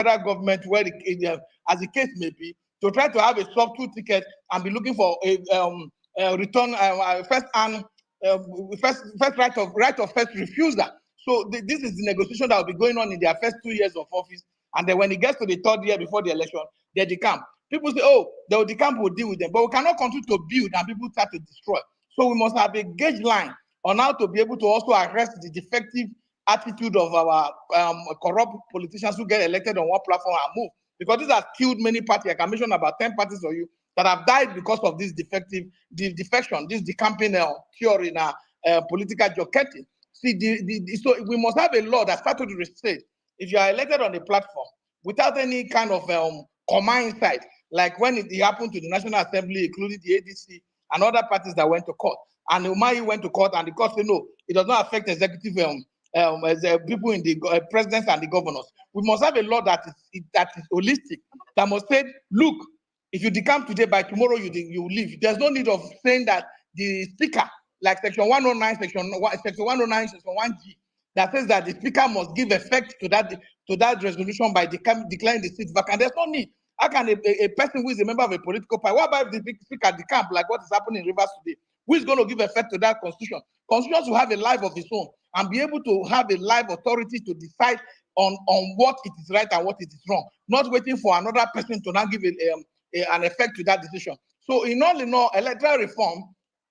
federal government, where as the case may be, to try to have a subtle ticket and be looking for a return first right of first refusal. So this is the negotiation that will be going on in their first 2 years of office, and then when it gets to the third year before the election, they decamp. People say, oh, the decamp will deal with them, but we cannot continue to build and people start to destroy. So we must have a gauge line on how to be able to also arrest the defective attitude of our corrupt politicians who get elected on one platform and move. Because this has killed many parties. I can mention about 10 parties for you that have died because of this defection, this decamping theory in political jockeying. See, so we must have a law that starts to restrict. If you are elected on a platform without any kind of command inside, like when it happened to the National Assembly, including the ADC and other parties that went to court, and Umahi went to court, and the court said no, it does not affect executive people in the presidents and the governors. We must have a law that is holistic, that must say, look, if you decamp today, by tomorrow you leave. There's no need of saying that the speaker, like section 109, section 109, section 1G, that says that the speaker must give effect to that resolution by declaring the seat vacant. There's no need. How can a person who is a member of a political party, what about if the speaker decamp, like what is happening in Rivers today? Who is going to give effect to that constitution? Constitutions will have a life of its own and be able to have a live authority to decide on what it is right and what it is wrong, not waiting for another person to now give an effect to that decision. So in all, electoral reform,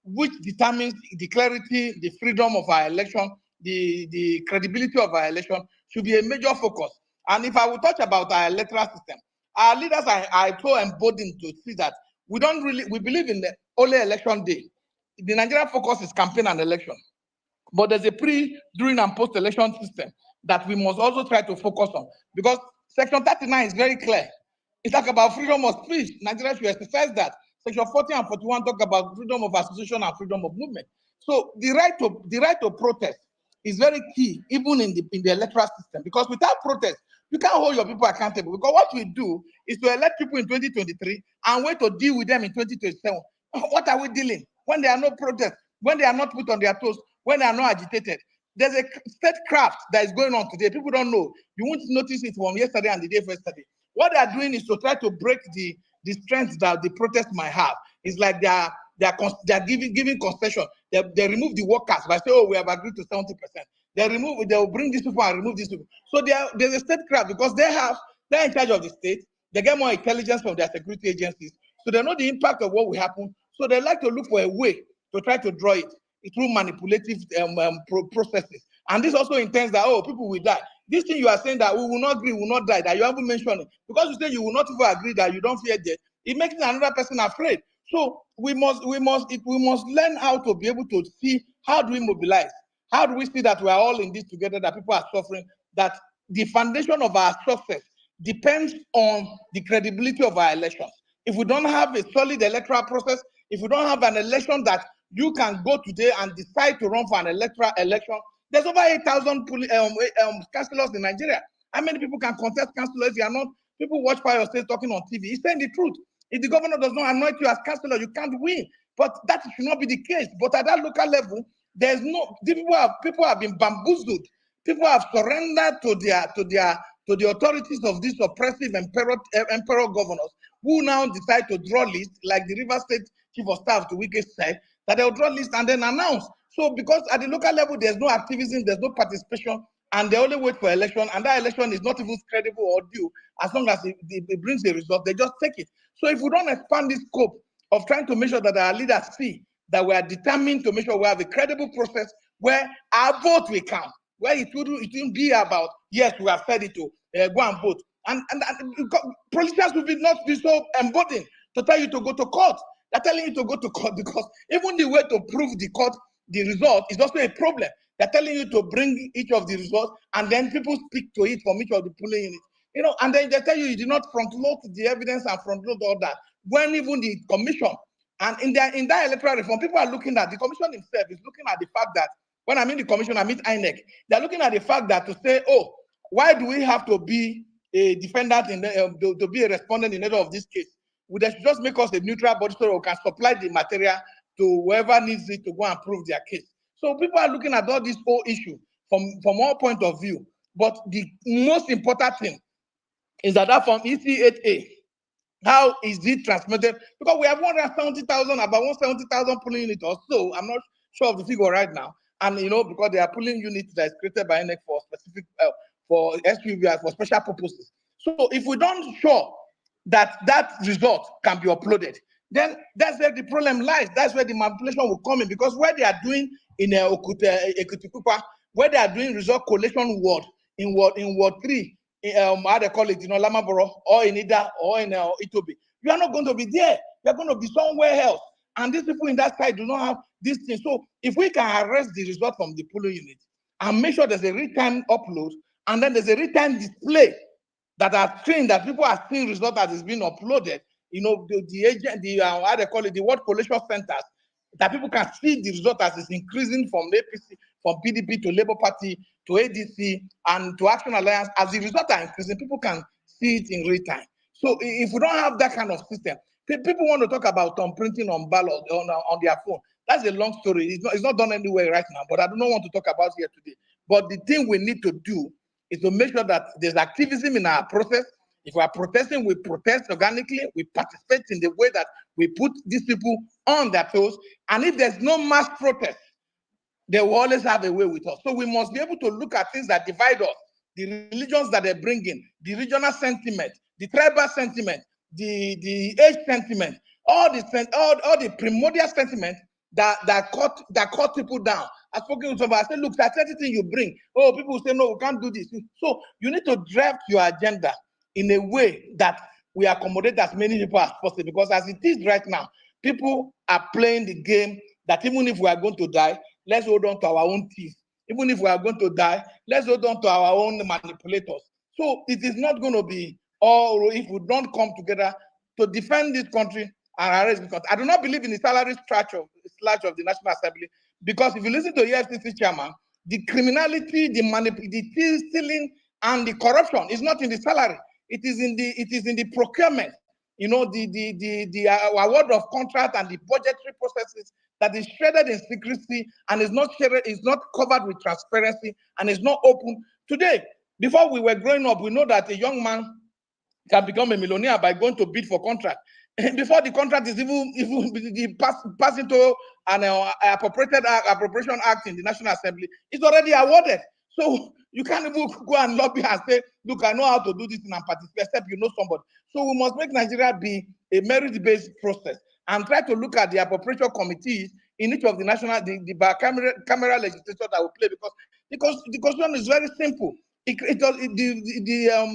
which determines the clarity, the freedom of our election, the credibility of our election, should be a major focus. And if I will touch about our electoral system, our leaders are so emboldened to see that we believe in the only election day. The Nigerian focus is campaign and election. But there's a during, and post-election system that we must also try to focus on. Because Section 39 is very clear. It's like about freedom of speech. Nigeria should exercise that. Section 40 and 41 talk about freedom of association and freedom of movement. So the right to protest is very key, even in the electoral system. Because without protest, you can't hold your people accountable. Because what we do is to elect people in 2023 and wait to deal with them in 2027. What are we dealing? When there are no protests, when they are not put on their toes, when they are not agitated. There's a statecraft that is going on today. People don't know. You won't notice it from yesterday and the day for yesterday. What they are doing is to try to break the strength that the protest might have. It's like they are giving concession. They remove the workers by saying, oh, we have agreed to 70%. They will bring these people and remove these people. So there's a statecraft because they're in charge of the state. They get more intelligence from their security agencies. So they know the impact of what will happen. So they like to look for a way to try to draw it through manipulative processes. And this also intends that, oh, people will die. This thing you are saying that we will not agree, we will not die, that you haven't mentioned it. Because you say you will not even agree that you don't fear death, it makes another person afraid. So we must learn how to be able to see, how do we mobilize? How do we see that we are all in this together, that people are suffering, that the foundation of our success depends on the credibility of our elections. If we don't have a solid electoral process, if we don't have an election that you can go today and decide to run for an electoral election, there's over 8,000 councillors in Nigeria. How many people can contest councillors if you are not? People watch Fire State talking on TV. He's saying the truth. If the governor does not anoint you as councillor, you can't win. But that should not be the case. But at that local level, there's no people have been bamboozled. People have surrendered to the authorities of these oppressive emperor governors who now decide to draw lists, like the River State Chief of Staff to Wike said, that they'll draw lists and then announce. So because at the local level, there's no activism, there's no participation, and they only wait for election, and that election is not even credible or due. As long as it brings a result, they just take it. So if we don't expand this scope of trying to make sure that our leaders see that we are determined to make sure we have a credible process where our vote will count, where it wouldn't be about, yes, we have said it to go and vote. And politicians will not be so emboldened to tell you to go to court. They're telling you to go to court because even the way to prove the result is also a problem. They're telling you to bring each of the results and then people speak to it from each of the polling units. And then they tell you did not front load the evidence and front load all that. When even the commission, and in that electoral reform, people are looking at, the commission itself is looking at the fact that, when I mean the commission, I mean INEC, they're looking at the fact that to say, oh, why do we have to be a defendant to be a respondent in any of this case? Would they just make us a neutral body so we can supply the material to whoever needs it to go and prove their case? So people are looking at all this whole issue from all point of view. But the most important thing is that form EC8A. How is it transmitted? Because we have 170,000, about 170,000 polling units or so. I'm not sure of the figure right now. And because they are polling units that is created by NEC for specific for SPVI for special purposes. So if we don't show that that result can be uploaded, then that's where the problem lies. That's where the manipulation will come in, because where they are doing in Ekutikupa, where they are doing result collation ward in ward 3, how they call it, Lamaboro, or in Ida, or in Itobi, you are not going to be there. You are going to be somewhere else. And these people in that side do not have this thing. So if we can arrest the result from the polling unit and make sure there's a real-time upload, and then there's a real-time display that are trained, that people are seeing result that is being uploaded, the agent, how they call it, the word collation centers, that people can see the result as is increasing from APC, from PDP to Labour Party to ADC and to Action Alliance. As the results are increasing, people can see it in real time. So if we don't have that kind of system, people want to talk about printing on ballot on their phone. That's a long story. It's not done anywhere right now, but I do not want to talk about here today. But the thing we need to do is to make sure that there's activism in our process. If we are protesting, we protest organically, we participate in the way that we put these people on their toes. And if there's no mass protest, they will always have a way with us. So we must be able to look at things that divide us, the religions that they bring in, the regional sentiment, the tribal sentiment, the age sentiment, all the primordial sentiment that caught people down. I spoke to somebody, I said, look, that's anything you bring. Oh, people say, no, we can't do this. So you need to draft your agenda in a way that we accommodate as many people as possible, because as it is right now, people are playing the game that even if we are going to die, let's hold on to our own teeth. Even if we are going to die, let's hold on to our own manipulators. So it is not going to be all if we don't come together to defend this country and arrest this country. I do not believe in the salary slash of the National Assembly, because if you listen to EFCC chairman, the criminality, the stealing, and the corruption is not in the salary. It is in the procurement. The award of contract and the budgetary processes that is shredded in secrecy and is not covered with transparency and is not open. Today, before we were growing up, we know that a young man can become a millionaire by going to bid for contract. Before the contract is even pass into an appropriation act in the National Assembly, it's already awarded. So you can't even go and lobby and say, look, I know how to do this and participate, except you know somebody. So we must make Nigeria be a merit-based process and try to look at the appropriation committees in each of the bicameral legislature that will play, because the constitution is very simple. The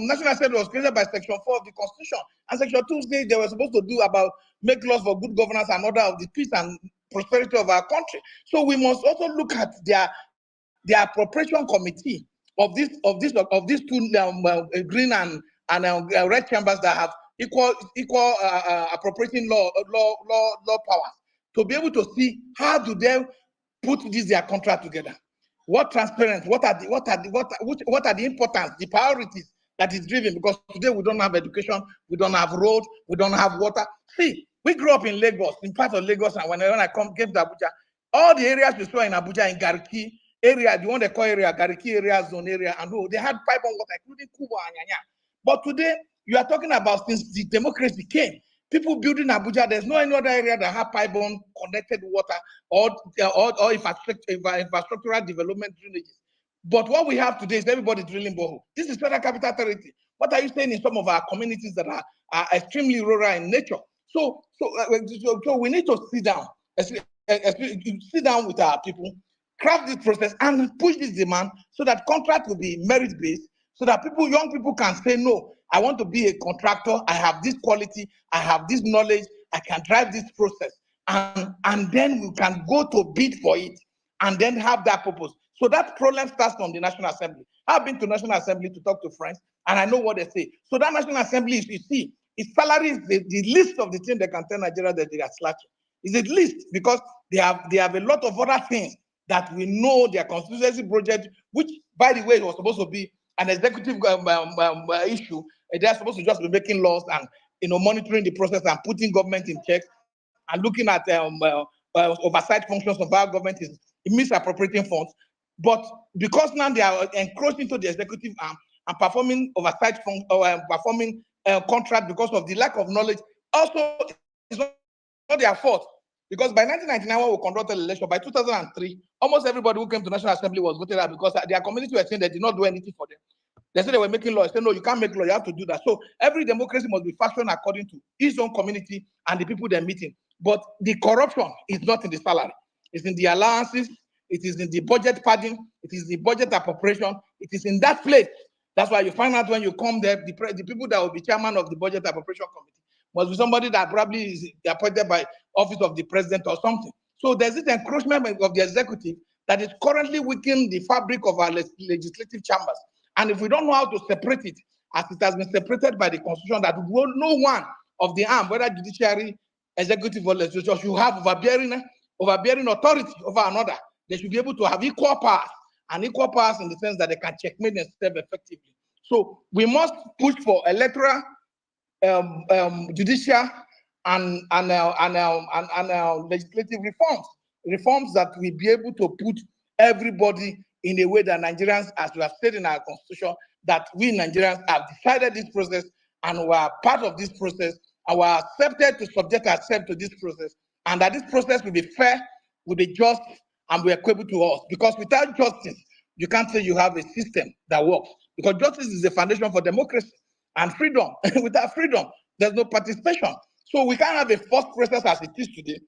National Assembly was created by Section 4 of the Constitution, and Section 2 says they were supposed to do about make laws for good governance and order of the peace and prosperity of our country. So we must also look at their appropriation committee of these two green and red chambers that have equal appropriating law powers, to be able to see how do they put their contract together. What transparent? What are the importance, the priorities that is driven? Because today we don't have education, we don't have road, we don't have water. See, we grew up in Lagos, in part of Lagos, and when I came to Abuja, all the areas we saw in Abuja, in Gariki area, the one they call area, Gariki area, zone area, and they had pipe on water, including Kuba and Nyanya. But today, you are talking about since the democracy came, people building Abuja, there's no any other area that have pipe-borne connected water or infrastructural development drainages. But what we have today is everybody drilling borehole. This is Federal Capital Territory. What are you saying in some of our communities that are extremely rural in nature? So we need to sit down with our people, craft this process, and push this demand so that contract will be merit-based, so that young people can say, no, I want to be a contractor, I have this quality, I have this knowledge, I can drive this process. And then we can go to bid for it and then have that purpose. So that problem starts from the National Assembly. I've been to National Assembly to talk to friends, and I know what they say. So that National Assembly, you see, its salary is the list of the things they can tell Nigeria that they are slacking. It's a list, because they have a lot of other things that we know their constituency project, which, by the way, was supposed to be an executive issue. They're supposed to just be making laws and monitoring the process and putting government in check and looking at oversight functions of our government is misappropriating funds. But because now they are encroaching into the executive arm, and performing oversight performing contract because of the lack of knowledge. Also, it's not their fault. Because by 1999, when we conducted the election, by 2003, almost everybody who came to National Assembly was voted out because their community were saying they did not do anything for them. They said they were making laws. They said, no, you can't make law, you have to do that. So every democracy must be functioned according to its own community and the people they're meeting. But the corruption is not in the salary. It's in the allowances, it is in the budget padding, it is the budget appropriation, it is in that place. That's why you find out when you come there, the people that will be chairman of the budget appropriation committee must be somebody that probably is appointed by office of the president or something. So there's this encroachment of the executive that is currently weakening the fabric of our legislative chambers. And if we don't know how to separate it, as it has been separated by the constitution, that no one of the arm, whether judiciary, executive or legislature, should have overbearing authority over another. They should be able to have equal powers, and equal powers in the sense that they can checkmate themselves effectively. So we must push for electoral, judicial, and legislative reforms that will be able to put everybody in a way that Nigerians, as we have said in our constitution, that we Nigerians have decided this process and we are part of this process and we are accepted to subject ourselves to this process, and that this process will be fair, will be just, and be equitable to us. Because without justice, you can't say you have a system that works. Because justice is the foundation for democracy and freedom. Without freedom, there's no participation. So we can't have a forced process as it is today.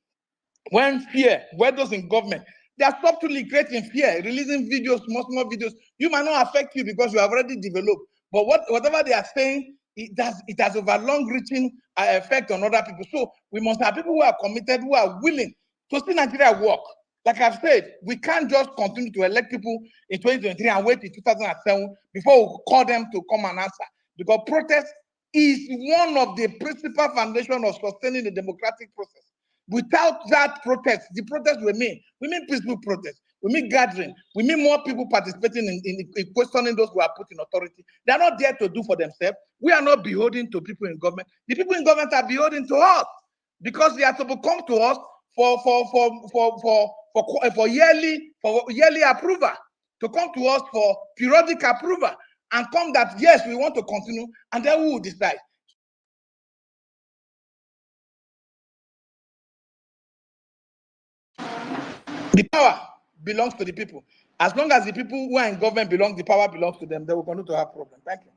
When fear, where those in government, they are subtly creating fear, releasing videos, small videos. You might not affect you because you have already developed. But whatever they are saying, it has over long-reaching effect on other people. So we must have people who are committed, who are willing to see Nigeria work. Like I've said, we can't just continue to elect people in 2023 and wait till 2007 before we call them to come and answer. Because protest is one of the principal foundations of sustaining the democratic process. Without that protest, the protest we mean peaceful protest, we mean gathering, we mean more people participating in questioning those who are put in authority. They are not there to do for themselves. We are not beholden to people in government. The people in government are beholden to us because they are to come to us for yearly approval, to come to us for periodic approval, and come that yes, we want to continue, and then we will decide. The power belongs to the people. As long as the people who are in government the power belongs to them, they will continue to have problems. Thank you.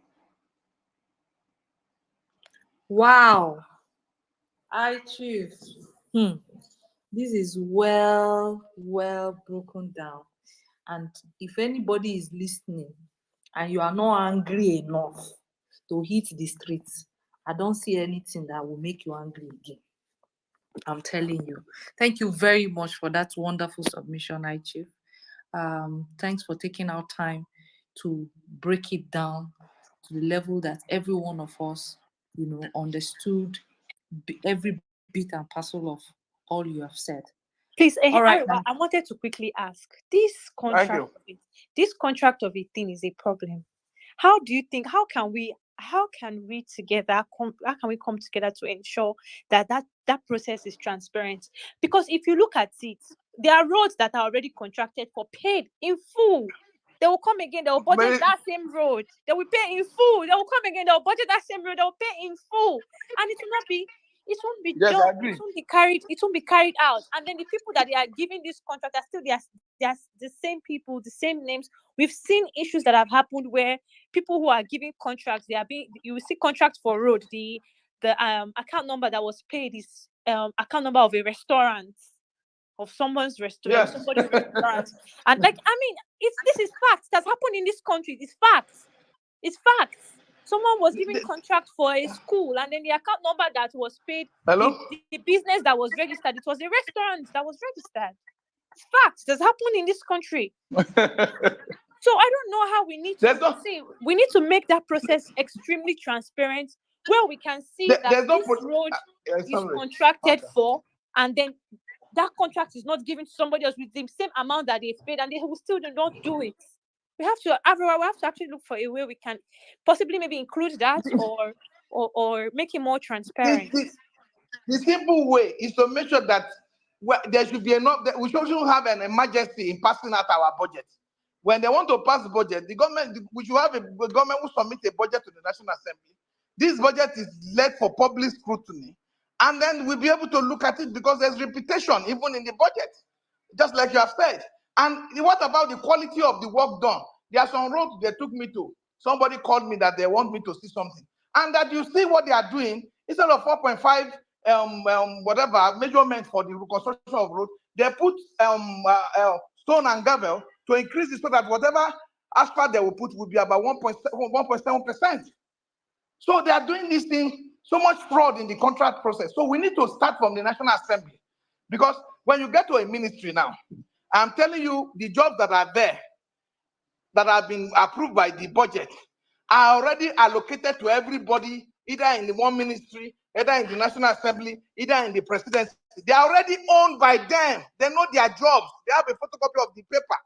Wow. I choose. This is well broken down. And if anybody is listening and you are not angry enough to hit the streets, I don't see anything that will make you angry again. I'm telling you. Thank you very much for that wonderful submission, I Chief. Thanks for taking our time to break it down to the level that every one of us, understood every bit and parcel of all you have said. Please, all right. I wanted to quickly ask, this contract of a thing is a problem. How do you think? How can we together? How can we come together to ensure that process is transparent? Because if you look at it, there are roads that are already contracted for, paid in full. They will come again. They will budget that same road. They will pay in full. They will come again. They will budget that same road. They will pay in full, and it will not be. It won't be yes, done. It won't be carried. It won't be carried out. And then the people that they are giving this contract are still they are the same people, the same names. We've seen issues that have happened where people who are giving contracts, you will see contracts for road. The account number that was paid is account number of a restaurant, of someone's restaurant, somebody's restaurant. And this is facts. That's happened in this country. It's facts. It's facts. Someone was giving contract for a school, and then the account number that was paid, the business that was registered, it was a restaurant that was registered. It's facts. That's happened in this country. So I don't know how we need to make that process extremely transparent, where we can see that this road is contracted for, and then that contract is not given to somebody else with the same amount that they've paid, and they will still not do it. We have to actually look for a way we can possibly maybe include that or make it more transparent. The simple way is to make sure that there should be enough. We shouldn't have an emergency in passing out our budget. when they want to pass the budget, the government, we should have a government who submit a budget to the National Assembly. This budget is led for public scrutiny, and then we'll be able to look at it because there's repetition even in the budget, just like you have said. And what about the quality of the work done? There are some roads they took me to. Somebody called me that they want me to see something, and that you see what they are doing instead of 4.5 whatever measurement for the reconstruction of road, they put stone and gravel to increase it so that whatever asphalt they will put will be about 1.7%. So they are doing this thing, so much fraud in the contract process. So we need to start from the National Assembly, because when you get to a ministry now, I'm telling you, the jobs that are there that have been approved by the budget are already allocated to everybody, either in the one ministry, either in the National Assembly, either in the presidency. They are already owned by them. They know their jobs. They have a photocopy of the paper.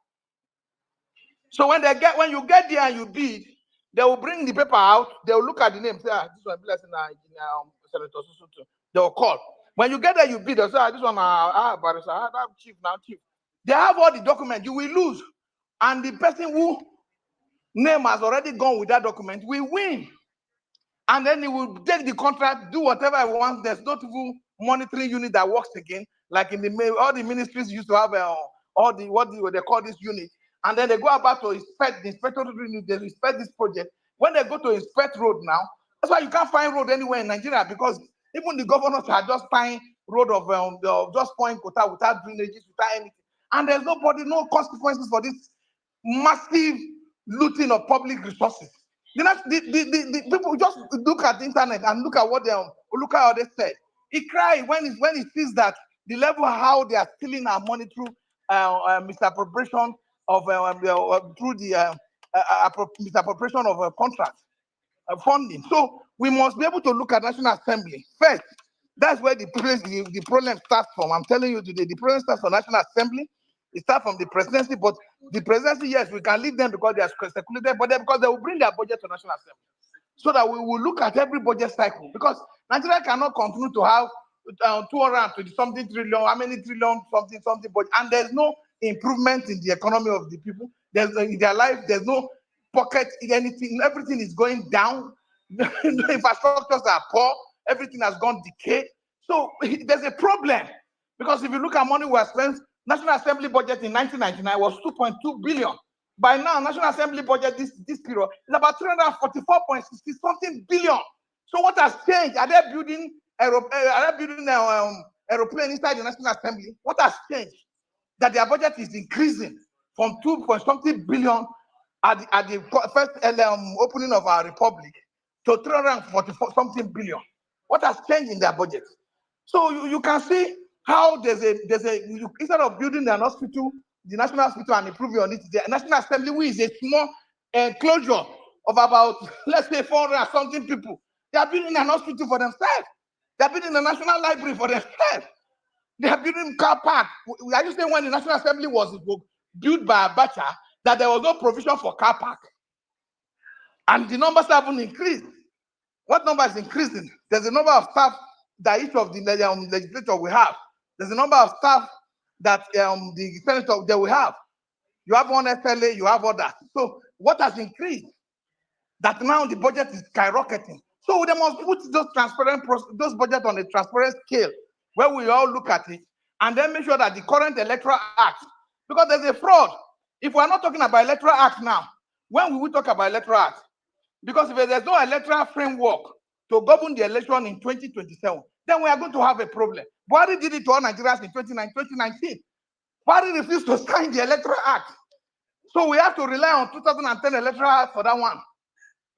So when you get there and you bid, they will bring the paper out. They will look at the name. Say, this one, Senator Susutu. They will call. When you get there, you bid. They say, this one, that chief now, chief. They have all the documents. You will lose, and the person who name has already gone with that document will win. And then he will take the contract, do whatever he wants. There's not even monitoring unit that works again. Like in all the ministries used to have what they call this unit. And then they go about to inspect the inspector unit, they inspect this project. When they go to inspect road now, that's why you can't find road anywhere in Nigeria, because even the governors are just finding road of just pouring quota without drainages, without anything. And there's nobody, no consequences for this massive looting of public resources. The people just look at the internet and look at what they said. He cried when he sees that the level how they are stealing our money through misappropriation of through the misappropriation of contracts, funding. So we must be able to look at National Assembly first. That's where the problem starts from. I'm telling you today, the problem starts from National Assembly. It starts from the presidency, but the presidency, yes, we can leave them because they are circulated, but because they will bring their budget to National Assembly, so that we will look at every budget cycle. Because Nigeria cannot continue to have 220 something trillion, how many trillion, something, but and there's no improvement in the economy of the people. There's in their life, there's no pocket in anything. Everything is going down. The infrastructures are poor. Everything has gone decay. So there's a problem, because if you look at money we have spent, National Assembly budget in 1999 was 2.2 billion. By now, National Assembly budget this period is about 344.60 something billion. So what has changed? Are they building aeroplane inside the National Assembly? What has changed? That their budget is increasing from 2 point something billion at the first opening of our republic to 344 something billion. What has changed in their budget? So you can see how instead of building an hospital, the National Hospital, and improving on it, the National Assembly, which is a small enclosure of about, let's say, 400 something people, they are building an hospital for themselves. They are building a national library for themselves. They are building car park. I used to say when the National Assembly was built by Abacha, that there was no provision for car park. And the numbers haven't increased. What number is increasing? There's a number of staff that each of the legislature will have. There's a number of staff that the senator they will have. You have one SLA, you have others. So what has increased? That now the budget is skyrocketing. So they must put those budgets on a transparent scale where we all look at it and then make sure that the current Electoral Act, because there's a fraud. If we're not talking about Electoral Act now, when will we talk about Electoral Act? Because if there's no electoral framework to govern the election in 2027, then we are going to have a problem. Buhari did it to all Nigerians in 2019. Buhari refused to sign the Electoral Act. So we have to rely on 2010 Electoral Act for that one.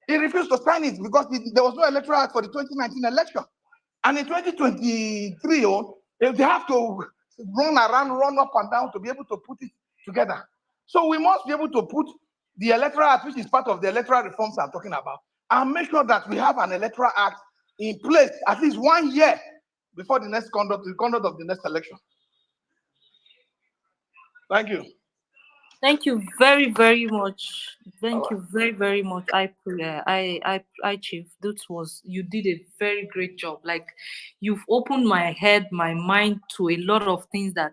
He refused to sign it because there was no Electoral Act for the 2019 election. And in 2023, they have to run up and down to be able to put it together. So we must be able to put the Electoral Act, which is part of the electoral reforms I'm talking about, and make sure that we have an Electoral Act in place at least 1 year before the conduct of the next election. Thank you. Thank you very, very much. Thank you very, very much. I Chief, you did a very great job. Like, you've opened my head, my mind to a lot of things that,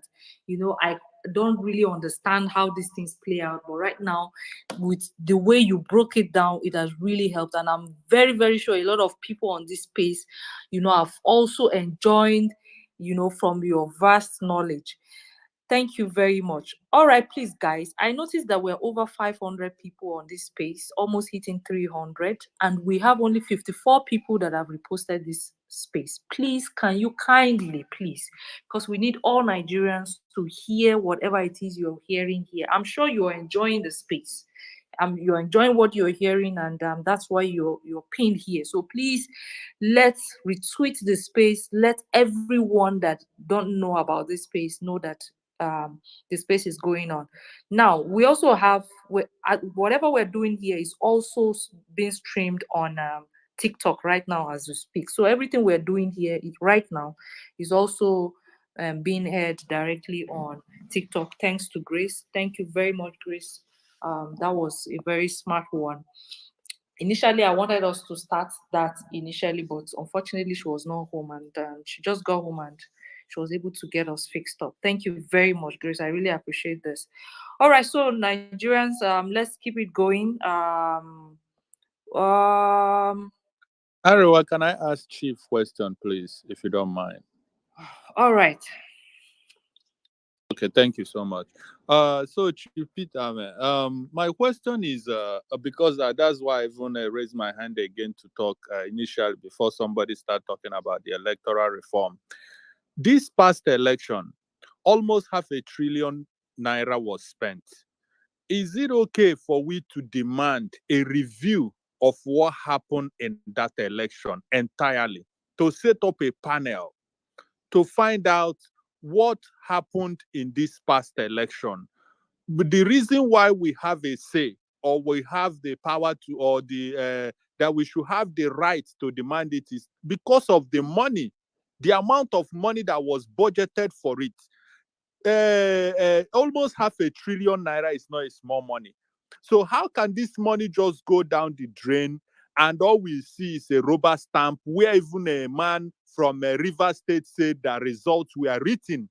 don't really understand how these things play out. But right now, with the way you broke it down, it has really helped. And I'm very, very sure a lot of people on this space, have also enjoyed, from your vast knowledge. Thank you very much. All right, please, guys. I noticed that we're over 500 people on this space, almost hitting 300, and we have only 54 people that have reposted this space. Please, can you kindly, please, because we need all Nigerians to hear whatever it is you're hearing here. I'm sure you're enjoying the space. You're enjoying what you're hearing, and that's why you're pinned here. So please, let's retweet the space. Let everyone that don't know about this space know that the space is going on. Now, we also have whatever we're doing here is also being streamed on TikTok right now as we speak. So everything we're doing here right now is also being heard directly on TikTok. Thanks to Grace. Thank you very much, Grace. That was a very smart one. Initially, I wanted us to start that initially, but unfortunately, she was not home, and she just got home and she was able to get us fixed up. Thank you very much, Grace. I really appreciate this. All right, so Nigerians, let's keep it going. Arewa, can I ask Chief question, please, if you don't mind? All right. Okay, thank you so much. So Chief Peter, my question is because that's why I even raised my hand again to talk initially before somebody start talking about the electoral reform. This past election, almost $500 billion was spent. Is it okay for we to demand a review of what happened in that election entirely, to set up a panel to find out what happened in this past election? But the reason why we have a say, or we have the power to, or that we should have the right to demand it, is because of the money, the amount of money that was budgeted for it. Almost $500 billion is not a small money. So how can this money just go down the drain, and all we see is a rubber stamp where even a man from River State said that results were written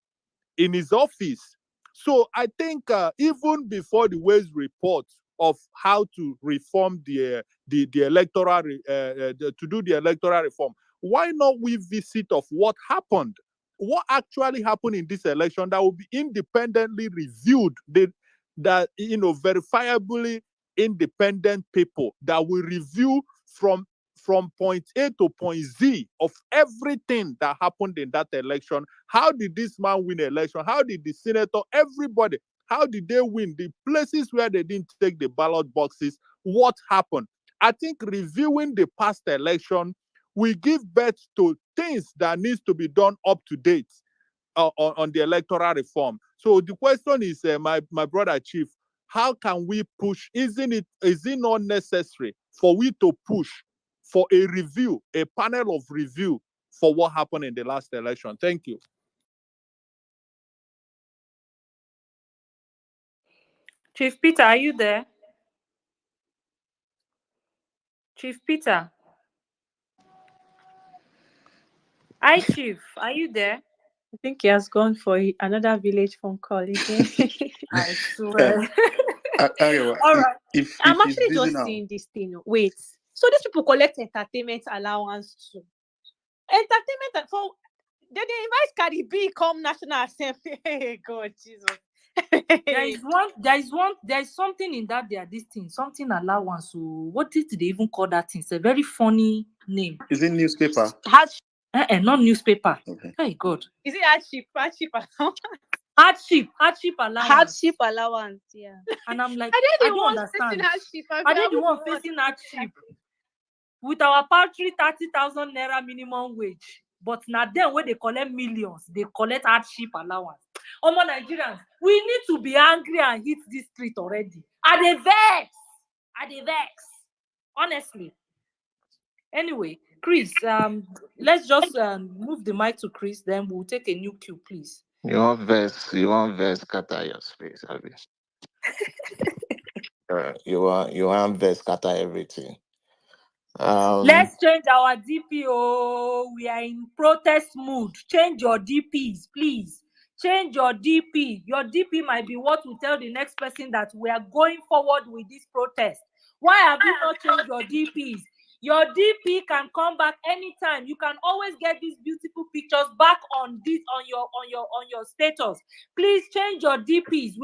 in his office? So I think even before the Ways report of how to reform the electoral to do the electoral reform, why not we visit of what happened? What actually happened in this election that will be independently reviewed, that verifiably independent people that will review from point A to point Z of everything that happened in that election. How did this man win the election? How did the senator, everybody, how did they win? The places where they didn't take the ballot boxes, what happened? I think reviewing the past election will give birth to things that needs to be done up to date on the electoral reform. So the question is, my brother Chief, how can we push? Is it not necessary for we to push for a review, a panel of review for what happened in the last election? Thank you. Chief Peter, are you there? Chief Peter. Hi, Chief. Are you there? I think he has gone for another village phone call again. I swear. All right. If I'm he's actually busy just now, seeing this thing. Wait. So these people collect entertainment allowance too. Entertainment for they invite Cardi B come National Assembly. Hey God, Jesus. There is something in that this thing, something allowance. So what did they even call that thing? It's a very funny name. is it newspaper? Not newspaper. Okay. Hey God. Is it hardship? Hardship allowance. Hardship allowance. Hardship allowance, yeah. And I'm like, I I don't understand. Are they the one facing hardship? With our paltry 30,000 naira minimum wage, but now then when they collect millions, they collect hardship allowance. Omo Nigerians, we need to be angry and hit this street already. Are they vex? Honestly. Anyway, Chris, let's just move the mic to Chris, then we'll take a new cue, please. You want verse scatter your space, Abby. You want verse scatter everything. Let's change our DP. Oh, we are in protest mood. Change your DPs, please. Change your DP. Your DP might be what will tell the next person that we are going forward with this protest. Why have you not changed your DPs? Your DP can come back anytime. You can always get these beautiful pictures back on your status. Please change your DPs.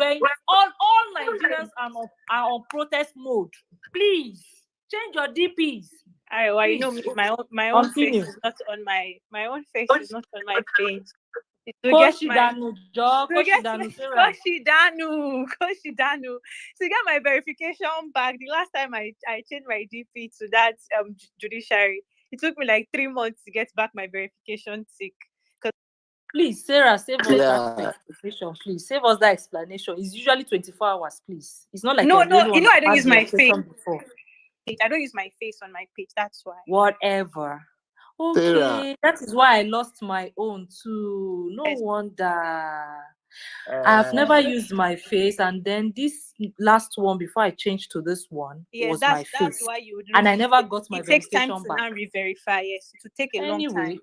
All Nigerians are on protest mode. Please change your DPs. All right, well, you know, Please. my own face Continue. is not on my own face is not on my page. To get my Koshidanu. To get my verification back, the last time I changed my DP to that judiciary, it took me like 3 months to get back my verification tick. Please, Sarah, save us Yeah. that explanation. Please save us that explanation. It's usually 24 hours, please. It's not like No, you're the only you one know I that don't had use the my face. explanation before. I don't use my face on my page. That's why. Whatever. Okay, Sarah. that is why I lost my own too. No Yes. wonder. I've never used my face, and then this last one before I changed to this one was my face. That's why you would. And I never got my It takes time verification to back. now re-verify. Yes, it will take a long Anyway, time.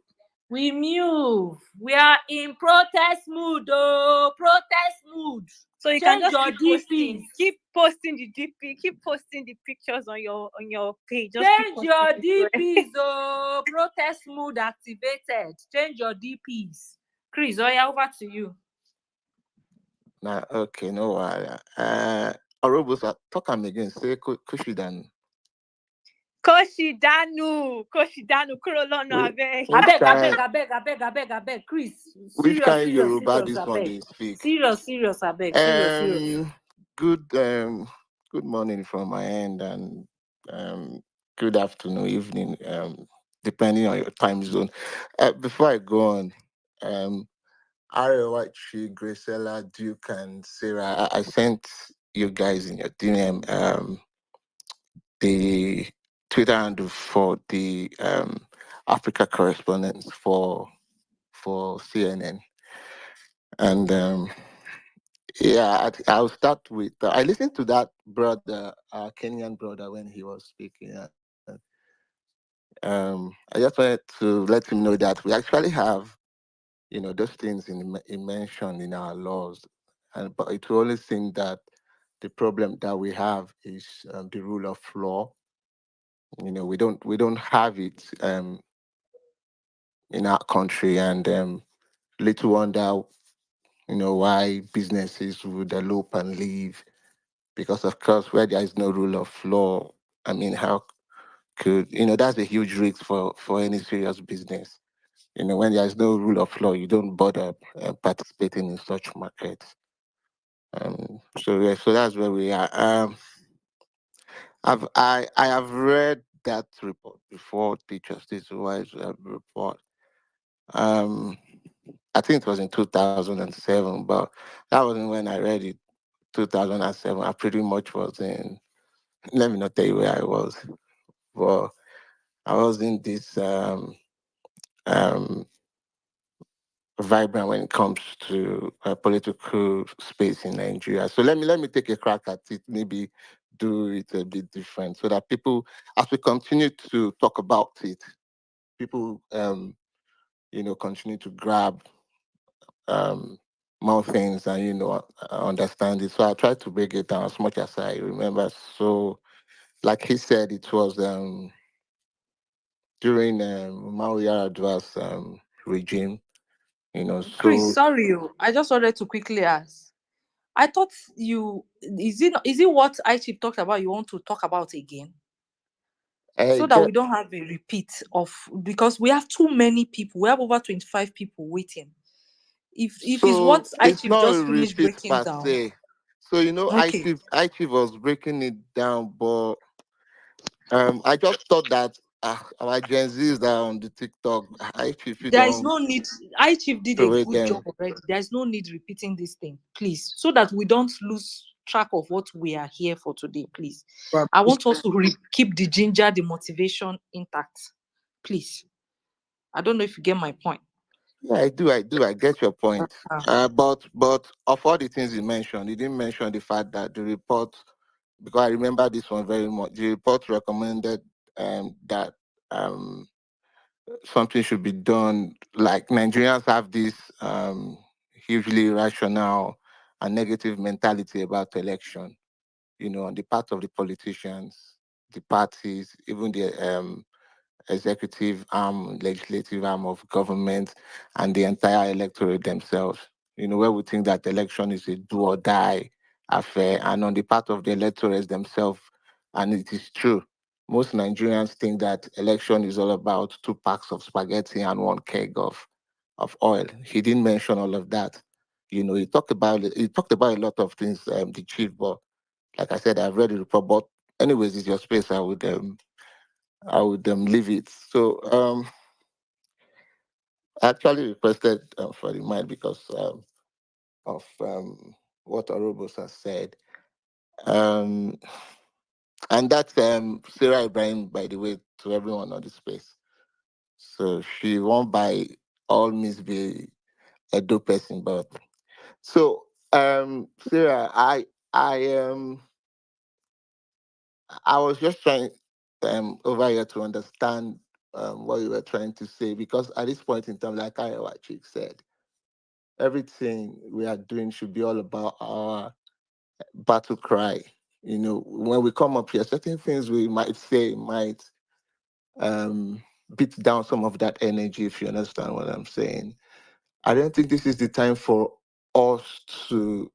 we move. We are in protest mood, oh, protest mood. So you Change can just your keep posting the DP, keep posting the pictures on your page. Just Change your DPs, oh, protest mood activated. Change your DPs. Chris, over to you. Nah, okay, no worry. Arobos, talk am again. Say Kushidan. Koshidanu, Kurolono, Abeg. Chris, Which kind serious, Yoruba this one abeg. they speak? Serious, abeg. Serious. Good morning from my end, and good afternoon, evening, depending on your time zone. Before I go on, Arewachi, Gracella, Duke, and Sarah, I sent you guys in your DM the Twitter handle for the Africa correspondents for CNN, and yeah, I'll start with. I listened to that brother, Kenyan brother, when he was speaking. I just wanted to let him know that we actually have, those things mentioned in our laws, but it will only seem that the problem that we have is the rule of law. We don't have it in our country, and little wonder, why businesses would elope and leave. Because of course, where there is no rule of law, I mean, how could that's a huge risk for any serious business. When there is no rule of law, you don't bother participating in such markets. So yeah, so that's where we are. I have read that report before, the Justice Wise report. I think it was in 2007, but that wasn't when I read it. 2007, I pretty much was in. Let me not tell you where I was. Well, I was in this um, vibrant when it comes to political space in Nigeria. So let me take a crack at it. Maybe do it a bit different, so that people, as we continue to talk about it, people continue to grab more things and understand it. So I try to break it down as much as I remember. So, like he said, it was during Maui Yaradwa's regime, Chris, so sorry, I just wanted to quickly ask. I thought is it what I Chief talked about you want to talk about again? So that we don't have a repeat of, because we have too many people. We have over 25 people waiting. If it's what I it's Chief not a just finished repeat breaking per down. se. So Okay. I Chief was breaking it down, but I just thought that our Gen Zs that are on the TikTok, I Chief, you There is don't no need. I Chief did a provide good job them. already. There is no need repeating this thing, please, so that we don't lose track of what we are here for today, please. I want us to keep the ginger, the motivation intact, please. I don't know if you get my point. Yeah, I do. I get your point. But of all the things you mentioned, you didn't mention the fact that the report, because I remember this one very much. The report recommended that something should be done. Like Nigerians have this hugely irrational and negative mentality about election, on the part of the politicians, the parties, even the executive arm, legislative arm of government, and the entire electorate themselves. Where we think that election is a do or die affair, and on the part of the electorates themselves, and it is true. Most Nigerians think that election is all about 2 packs of spaghetti and 1 keg of oil. He didn't mention all of that. He talked about a lot of things, the chief, but like I said, I've read the report. But anyways, it's your space. I would leave it. So I actually requested for the mic because of what Orobos has said. Um, and that's Sarah Ibrahim, by the way, to everyone on the space. So she won't by all means be a dope person, but so Sarah, I was just trying over here to understand what you were trying to say, because at this point in time, like Chick said, everything we are doing should be all about our battle cry. When we come up here, certain things we might say might um, beat down some of that energy, if you understand what I'm saying. I don't think this is the time for us to,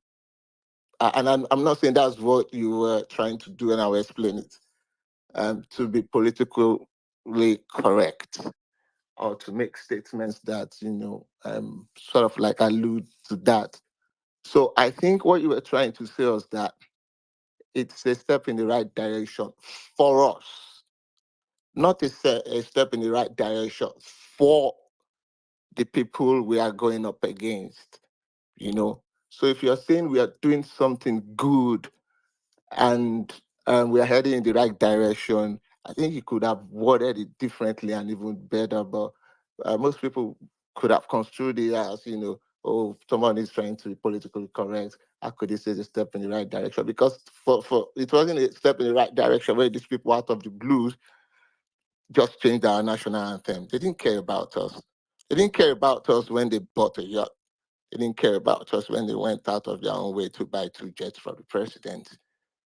and I'm not saying that's what you were trying to do, and I'll explain it, to be politically correct or to make statements that, sort of like allude to that. So I think what you were trying to say was that it's a step in the right direction for us, not a step in the right direction for the people we are going up against, you know. So if you're saying we are doing something good and we are heading in the right direction, I think you could have worded it differently and even better. But most people could have construed it as, oh, someone is trying to be politically correct. How could they say it's a step in the right direction? Because for it wasn't a step in the right direction where these people out of the blues just changed our national anthem. They didn't care about us. They didn't care about us when they bought a yacht. They didn't care about us when they went out of their own way to buy 2 jets for the president.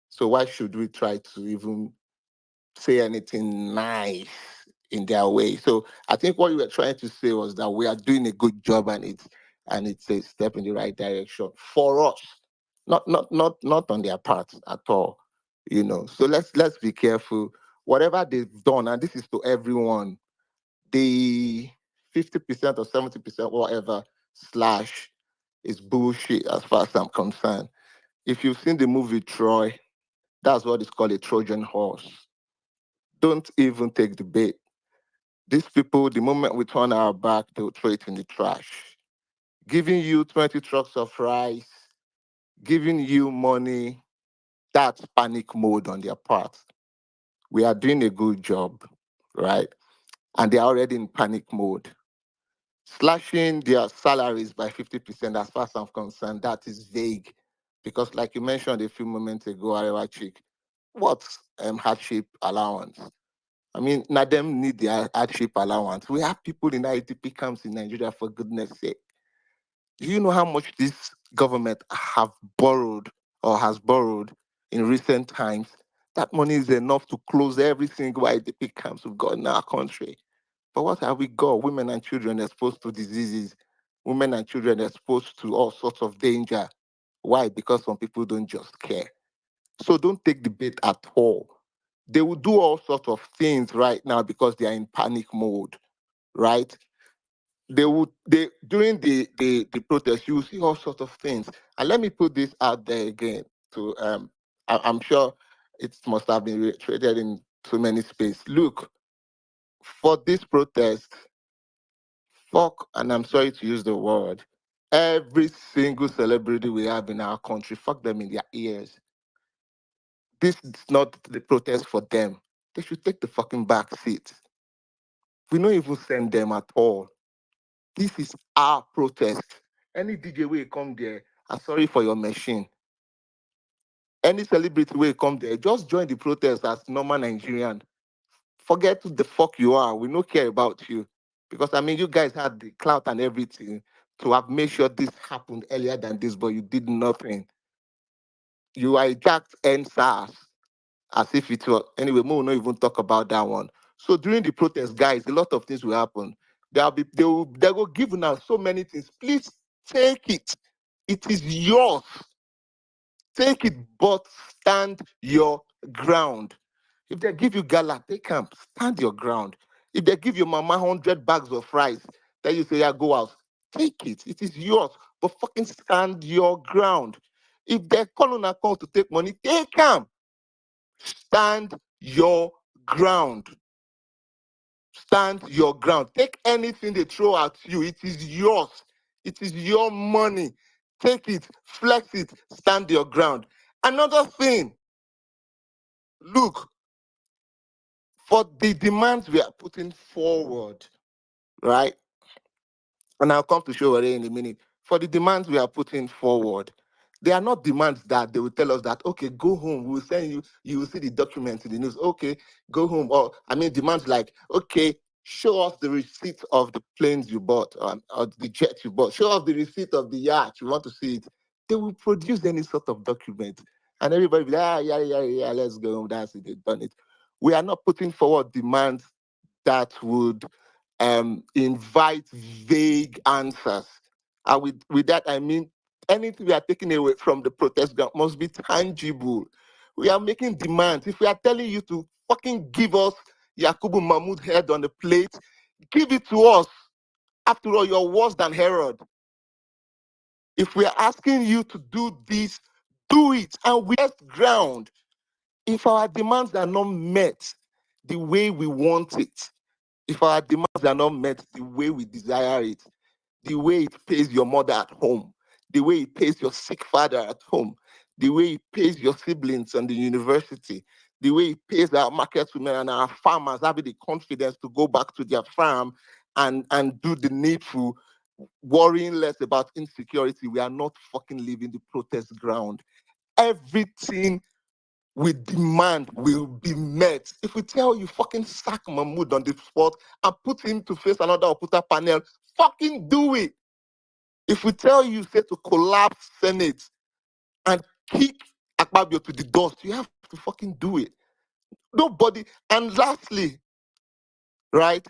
So why should we try to even say anything nice in their way? So I think what you were trying to say was that we are doing a good job, and it's a step in the right direction for us, not on their part at all. So let's be careful. Whatever they've done, and this is to everyone, the 50% or 70%, whatever, slash is bullshit as far as I'm concerned. If you've seen the movie Troy, that's what is called a Trojan horse. Don't even take the bait. These people, the moment we turn our back, they'll throw it in the trash. Giving you 20 trucks of rice, giving you money, that's panic mode on their part. We are doing a good job, right? And they're already in panic mode. Slashing their salaries by 50%, as far as I'm concerned, that is vague. Because like you mentioned a few moments ago, Arewa Chick, what's hardship allowance? I mean, now them need their hardship allowance. We have people in IDP camps in Nigeria, for goodness sake. Do you know how much this government have borrowed or has borrowed in recent times? That money is enough to close every single IDP camps we've got in our country. But what have we got? Women and children exposed to diseases. Women and children exposed to all sorts of danger. Why? Because some people don't just care. So don't take the bait at all. They will do all sorts of things right now because they are in panic mode, right? They during the protest, you will see all sorts of things. And let me put this out there again to I'm sure it must have been traded in so many space. Look, for this protest, fuck, and I'm sorry to use the word, every single celebrity we have in our country, fuck them in their ears. This is not the protest for them. They should take the fucking back seat. We don't even send them at all. This is our protest. Any DJ will come there, I'm sorry for your machine. Any celebrity will come there, just join the protest as normal Nigerian. Forget who the fuck you are. We don't care about you. Because I mean, you guys had the clout and everything to have made sure this happened earlier than this, but you did nothing. You hijacked NSAS as if it was anyway. We will not even talk about that one. So during the protest, guys, a lot of things will happen. They will give you now so many things. Please take it. It is yours. Take it, but stand your ground. If they give you gala, take them. Stand your ground. If they give your mama 100 bags of rice, then you say, yeah, go out. Take it. It is yours. But fucking stand your ground. If they call on a call to take money, take them. Stand your ground. Stand your ground. Take anything they throw at you. It is yours. It is your money. Take it, flex it, stand your ground. Another thing, look, for the demands we are putting forward, right? And I'll come to show it in a minute. For the demands we are putting forward, they are not demands that they will tell us that, okay, go home. We'll send you, you will see the documents in the news. Okay, go home. Or, I mean, demands like, okay, show us the receipt of the planes you bought or the jet you bought. Show us the receipt of the yacht. We want to see it. They will produce any sort of document. And everybody will be like, yeah, let's go home. That's it. They've done it. We are not putting forward demands that would invite vague answers. And with that, I mean anything we are taking away from the protest ground must be tangible. We are making demands. If we are telling you to fucking give us Yakubu Mahmoud head on the plate, give it to us. After all, you're worse than Herod. If we are asking you to do this, do it. And we rest ground. If our demands are not met the way we want it, if our demands are not met the way we desire it, the way it pays your mother at home, the way it pays your sick father at home, the way it pays your siblings on the university, the way it pays our market women and our farmers having the confidence to go back to their farm and do the needful, worrying less about insecurity, we are not fucking leaving the protest ground. Everything we demand will be met. If we tell you fucking sack Mahmoud on the spot and put him to face another Oputa panel, fucking do it. If we tell you, say, to collapse Senate and kick Akpabio to the dust, you have to fucking do it. Nobody. And lastly, right,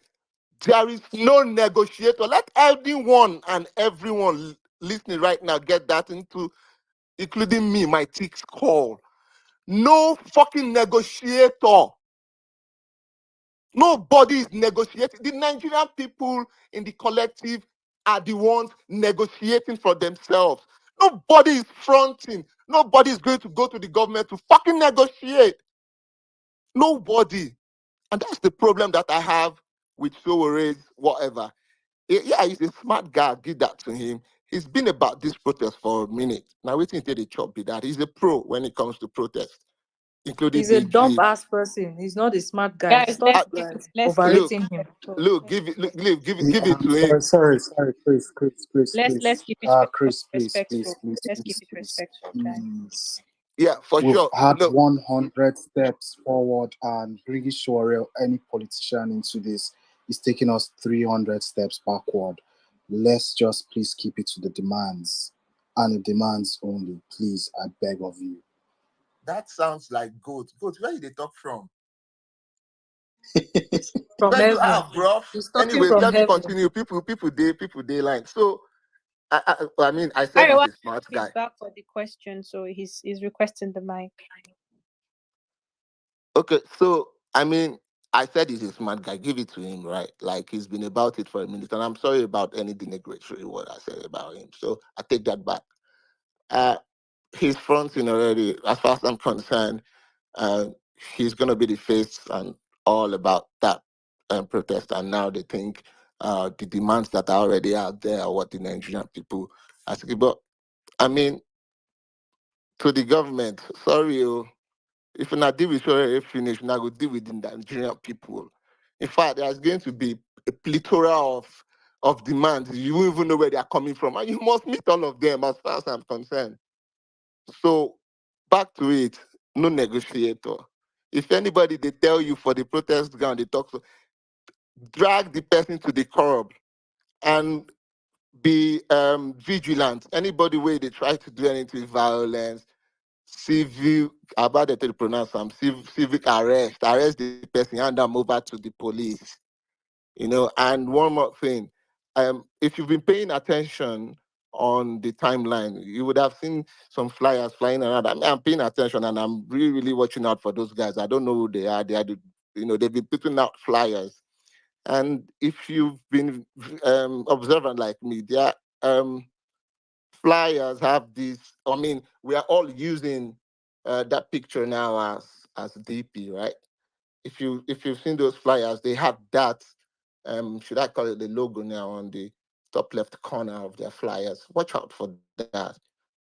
there is no negotiator. Let anyone and everyone listening right now get that into, including me, my tick's call. No fucking negotiator. Nobody is negotiating. The Nigerian people in the collective are the ones negotiating for themselves. Nobody is fronting. Nobody is going to go to the government to fucking negotiate. Nobody. And that's the problem that I have with Sowere's whatever. Yeah, he's a smart guy. Give that to him. He's been about this protest for a minute. Now, waiting until the chop be that. He's a pro when it comes to protest, including He's a dumb the ass person. He's not a smart guy. Guys, Stop let's keep look, overrating him. give it to him. Sorry, Chris, let's keep it Chris, let's keep it respectful, guys. please. Yeah, for We've sure. had Look, 100 steps forward, and bringing sure any politician into this is taking us 300 steps backward. Let's just please keep it to the demands and the demands only. Please, I beg of you. that sounds like goat. Goat, where did they talk from? From Where you heaven. have, bro? He's talking Anyways, from let me heaven. continue. People, they line. So, I said he's Ariwa a smart is guy. back for the question, so he's requesting the mic. Okay, so I said he's a smart guy. Give it to him, right? Like he's been about it for a minute, and I'm sorry about any denigration what I said about him. So I take that back. He's fronting already. As far as I'm concerned, uh, he's gonna be the face and all about that protest. And now they think the demands that are already out there are what the Nigerian people are asking. But I mean, to the government, sorry, if you not deal with sorry, if finish, now go deal with the Nigerian people. In fact, there's going to be a plethora of demands. You won't even know where they are coming from, and you must meet all of them as far as I'm concerned. So back to it, no negotiator. If anybody they tell you for the protest ground, they talk, so drag the person to the curb and be vigilant. Anybody where they try to do anything violence, civil, about the to pronounce some civic arrest the person, hand them over to the police. And one more thing, if you've been paying attention on the timeline, you would have seen some flyers flying around. I mean, I'm paying attention and I'm really, really watching out for those guys. I don't know who they are. They've been putting out flyers. And if you've been observant like me, their flyers have this. I mean, we are all using that picture now as DP, right? If you've seen those flyers, they have that. Should I call it the logo now on the top left corner of their flyers? Watch out for that,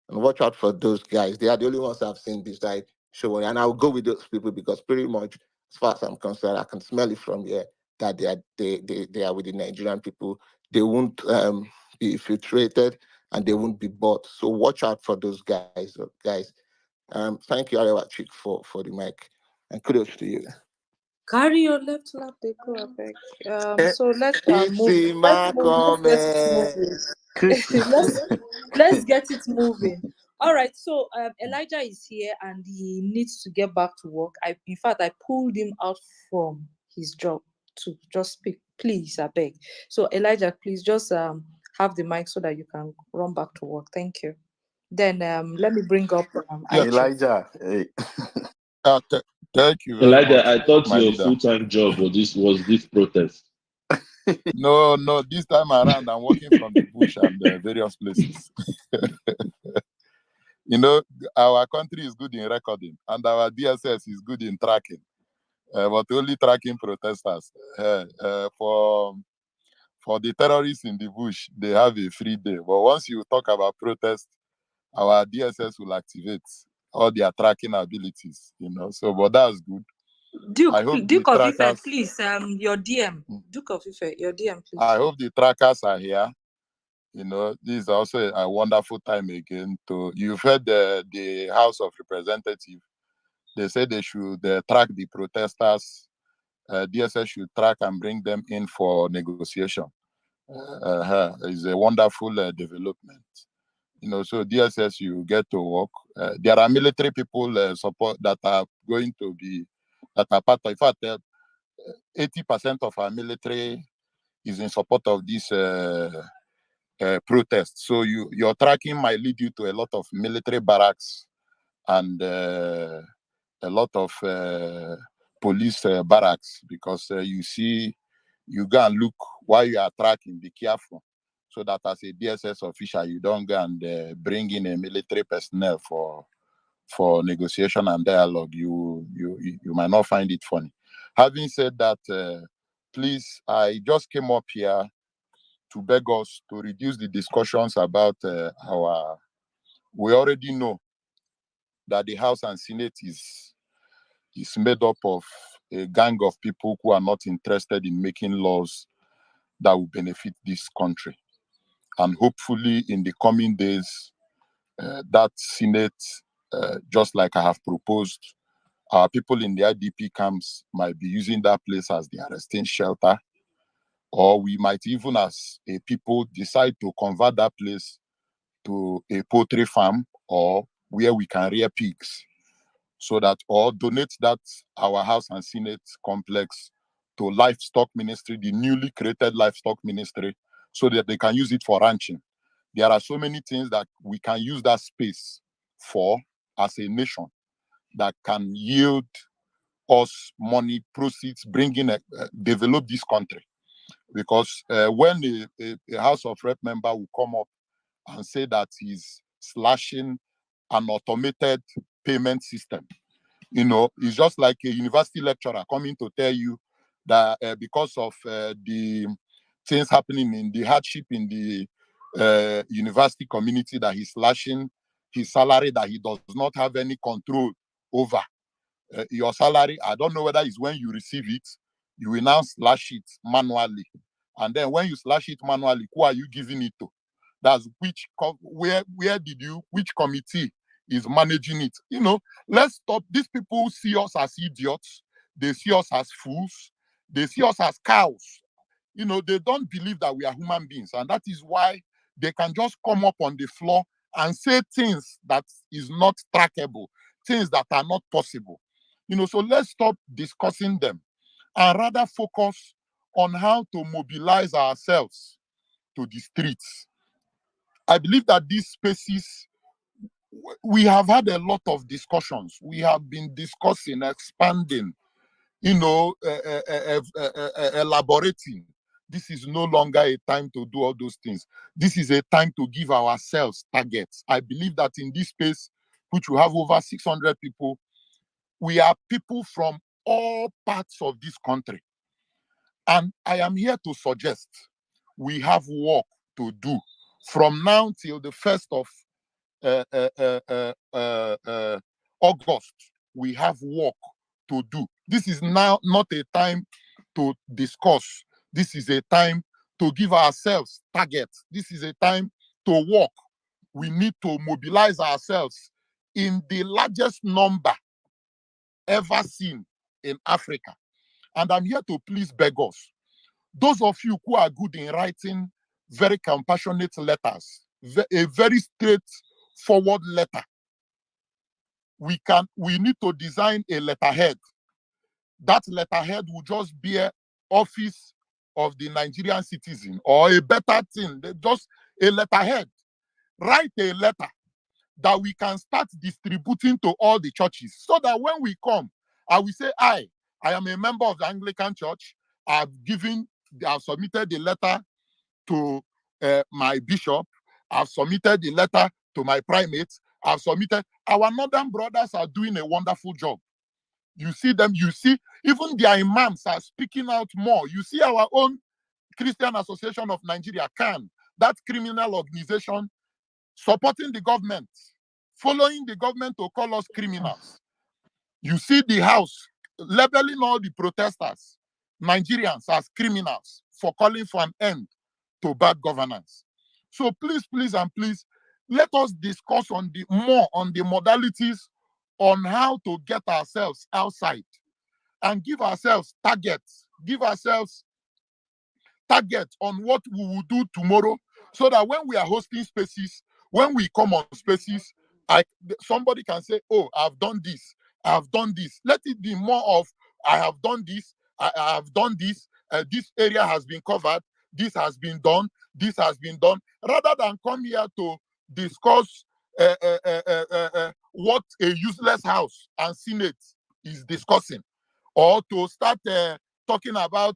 and watch out for those guys. They are the only ones I've seen beside Showore, and I'll go with those people because pretty much, as far as I'm concerned, I can smell it from here that they are with the Nigerian people. They won't be infiltrated and they won't be bought. So watch out for those guys. Thank you, Arewa Chick, for the mic, and kudos to you. Carry your left lap, they go abeg. So let's It's move. in Let's my move. Let's get it comment. moving. let's get it moving. All right. So Elijah is here and he needs to get back to work. In fact, I pulled him out from his job to just speak. Please, I beg. So Elijah, please just have the mic so that you can run back to work. Thank you. Then let me bring up Yeah. Elijah, hey. Thank you very Elijah, much, I thought my your leader. full-time job was this protest. No, this time around I'm working from the bush and various places. Our country is good in recording and our DSS is good in tracking, but only tracking protesters. For the terrorists in the bush, they have a free day. But once you talk about protest, our DSS will activate all their tracking abilities. So, but that's good. Duke of Ife, please, your DM. Duke of Ife, your DM, please. I hope the trackers are here. This is also a wonderful time again. You've heard the House of Representatives. They said they should track the protesters. DSS should track and bring them in for negotiation. It's a wonderful development. So DSS, you get to work. There are military people support that are going to be, that are part of, in fact, 80% of our military is in support of this protest. So your tracking might lead you to a lot of military barracks and a lot of police barracks, because you go and look while you are tracking, be careful, so that as a DSS official, you don't go and bring in a military personnel for negotiation and dialogue. You might not find it funny. Having said that, please, I just came up here to beg us to reduce the discussions about we already know that the House and Senate is made up of a gang of people who are not interested in making laws that will benefit this country. And hopefully in the coming days, that Senate, just like I have proposed, our people in the IDP camps might be using that place as their resting shelter, or we might even, as a people, decide to convert that place to a poultry farm or where we can rear pigs, so that, or donate that our House and Senate complex to livestock ministry, the newly created livestock ministry, so that they can use it for ranching. There are so many things that we can use that space for as a nation that can yield us money, proceeds, develop this country. Because when a House of Rep member will come up and say that he's slashing an automated payment system, it's just like a university lecturer coming to tell you that because of the things happening in the hardship in the university community, that he's slashing his salary, that he does not have any control over. Your salary, I don't know whether it's when you receive it, you will now slash it manually. And then when you slash it manually, who are you giving it to? That's which committee is managing it? Let's stop. These people see us as idiots. They see us as fools. They see us as cows. They don't believe that we are human beings. And that is why they can just come up on the floor and say things that is not trackable, things that are not possible. So let's stop discussing them and rather focus on how to mobilize ourselves to the streets. I believe that these spaces, we have had a lot of discussions. We have been discussing, expanding, elaborating. This is no longer a time to do all those things. This is a time to give ourselves targets. I believe that in this space, which we have over 600 people, we are people from all parts of this country. And I am here to suggest we have work to do from now till the 1st of August. We have work to do. This is now not a time to discuss. This is a time to give ourselves targets. This is a time to work. We need to mobilize ourselves in the largest number ever seen in Africa. And I'm here to please beg us. Those of you who are good in writing very compassionate letters, a very straightforward letter, we need to design a letterhead. That letterhead will just bear office of the Nigerian citizen, or a better thing, just a letterhead. Write a letter that we can start distributing to all the churches, so that when we come, I will say, I am a member of the Anglican Church. I've submitted the letter to my bishop. I've submitted the letter to my primates. I've submitted. Our northern brothers are doing a wonderful job. You see them, you see, even their imams are speaking out more. You see our own Christian Association of Nigeria, CAN, that criminal organization, supporting the government, following the government to call us criminals. You see the House labeling all the protesters, Nigerians, as criminals for calling for an end to bad governance. So please, please, and please, let us discuss more on the modalities on how to get ourselves outside and give ourselves targets. Give ourselves targets on what we will do tomorrow, so that when we are hosting spaces, when we come on spaces, somebody can say, oh, I've done this, I've done this. Let it be more of, I have done this, I have done this, this area has been covered, this has been done, this has been done, rather than come here to discuss what a useless House and Senate is discussing, or to start talking about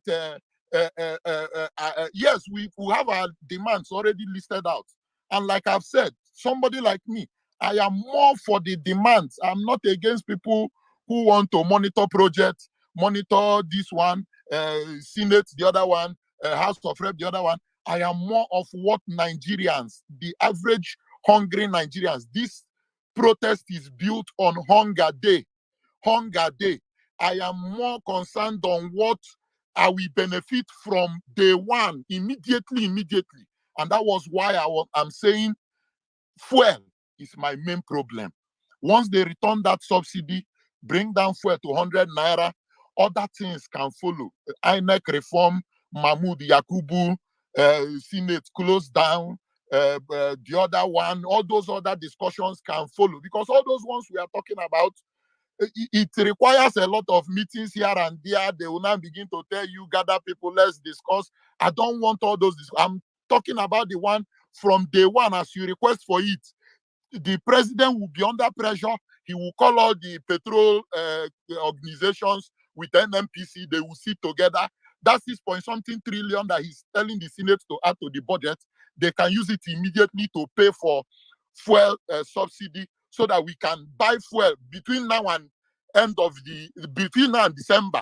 yes, we have our demands already listed out. And like I've said, somebody like me, I am more for the demands. I'm not against people who want to monitor projects, monitor this one, Senate, the other one, House of Rep, the other one. I am more of what Nigerians, the average hungry Nigerians, this protest is built on Hunger Day. Hunger Day. I am more concerned on what I will benefit from day one, immediately. And that was why I'm saying fuel is my main problem. Once they return that subsidy, bring down fuel to 100 naira, other things can follow. INEC reform, Mahmoud Yakubu, Senate closed down, the other one, all those other discussions can follow, because all those ones we are talking about, it requires a lot of meetings here and there. They will now begin to tell you, gather people, let's discuss. I don't want all those. I'm talking about the one from day one, as you request for it. The president will be under pressure. He will call all the petrol organizations with NMPC. They will sit together. That 6-point-something trillion that he's telling the Senate to add to the budget, they can use it immediately to pay for fuel subsidy, so that we can buy fuel between now and between now and December.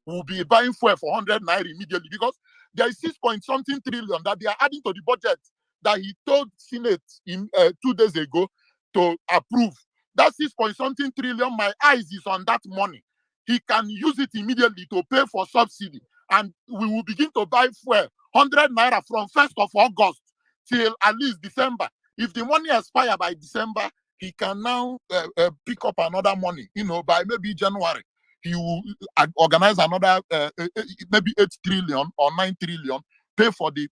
We'll be buying fuel for 100 naira immediately, because there is 6-point-something trillion that they are adding to the budget that he told Senate in 2 days ago to approve. That 6-point-something trillion, my eyes is on that money. He can use it immediately to pay for subsidy, and we will begin to buy fuel 100 naira from 1st of August till at least December. If the money expires by December, he can now pick up another money, by maybe January. He will organize another maybe 8 trillion or 9 trillion, pay for the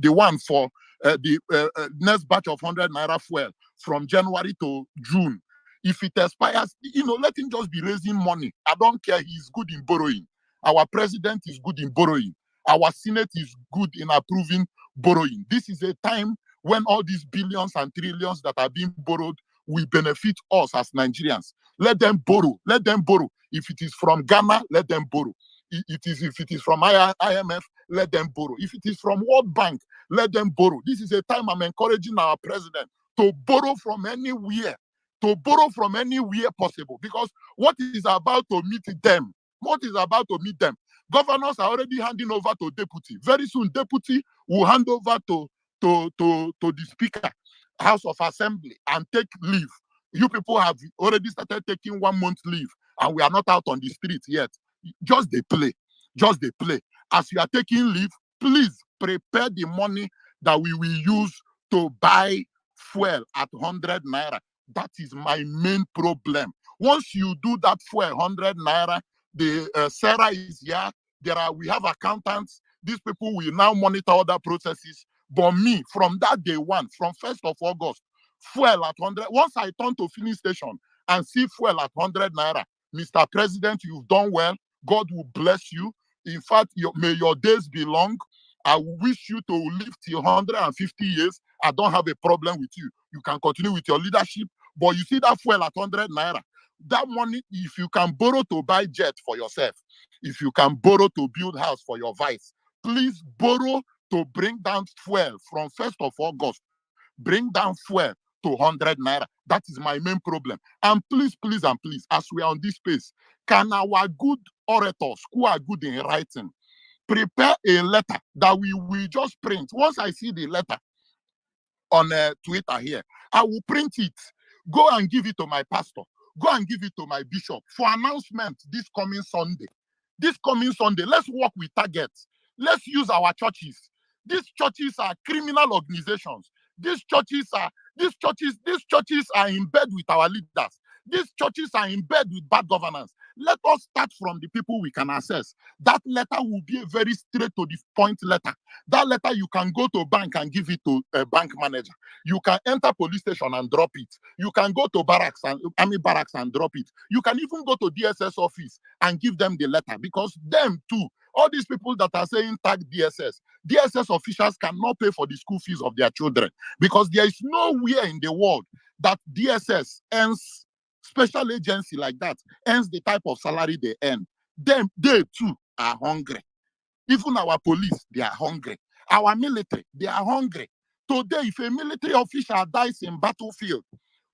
one for next batch of 100 naira fuel from January to June. If it expires, let him just be raising money. I don't care. He's good in borrowing. Our president is good in borrowing. Our Senate is good in approving borrowing. This is a time when all these billions and trillions that are being borrowed will benefit us as Nigerians. Let them borrow. Let them borrow. If it is from Ghana, let them borrow. If it is from IMF, let them borrow. If it is from World Bank, let them borrow. This is a time I'm encouraging our president to borrow from anywhere, possible, because what is about to meet them, governors are already handing over to deputy. Very soon, deputy will hand over to the speaker, House of Assembly, and take leave. You people have already started taking 1 month leave, and we are not out on the street yet. Just they play. As you are taking leave, please prepare the money that we will use to buy fuel at 100 naira. That is my main problem. Once you do that fuel 100 naira, the Sarah is here. We have accountants. These people will now monitor other processes. But me, from that day one, from 1st of August, fuel at 100. Once I turn to filling station and see fuel at 100 naira, Mr. President, you've done well. God will bless you. In fact, may your days be long. I wish you to live till 150 years. I don't have a problem with you. You can continue with your leadership. But you see that fuel at 100 naira, that money, if you can borrow to buy jet for yourself, if you can borrow to build house for your vice, please borrow to bring down fuel from 1st of August. Bring down fuel to 100 naira. That is my main problem. And please, as we are on this space, can our good orators who are good in writing prepare a letter that we will just print? Once I see the letter on Twitter here, I will print it, go and give it to my pastor, go and give it to my bishop for announcement this coming Sunday. Let's work with targets. Let's use our churches. These churches are criminal organizations. These churches are in bed with our leaders. These churches are in bed with bad governance. Let us start from the people we can access. That letter will be a very straight to the point letter. That letter you can go to bank and give it to a bank manager. You can enter police station and drop it. You can go to army barracks and drop it. You can even go to DSS office and give them the letter, because them too, all these people that are saying tag DSS officials cannot pay for the school fees of their children, because there is nowhere in the world that DSS earns, special agency like that earns the type of salary they earn. They too are hungry. Even our police, they are hungry. Our military, they are hungry. Today, if a military official dies in battlefield,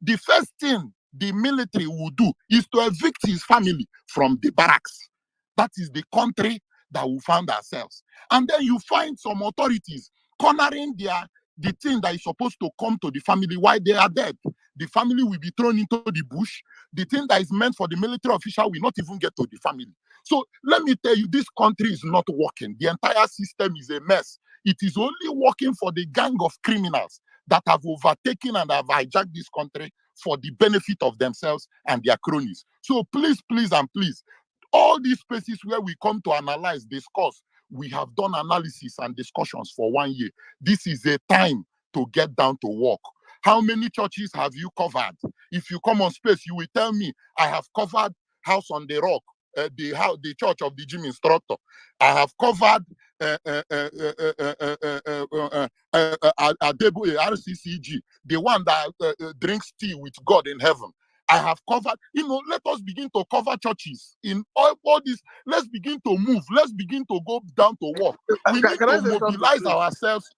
the first thing the military will do is to evict his family from the barracks. That is the country that we found ourselves. And then you find some authorities cornering the thing that is supposed to come to the family while they are dead. The family will be thrown into the bush. The thing that is meant for the military official will not even get to the family. So let me tell you, this country is not working. The entire system is a mess. It is only working for the gang of criminals that have overtaken and have hijacked this country for the benefit of themselves and their cronies. So please, all these spaces where we come to analyze, discuss, we have done analysis and discussions for 1 year. This is a time to get down to work. How many churches have you covered? If you come on space, you will tell me, I have covered House on the Rock, the Church of the Gym Instructor. I have covered RCCG, the one that drinks tea with God in heaven. I have covered, let us begin to cover churches in all this. Let's begin to move. Let's begin to go down to work. We need to mobilize ourselves.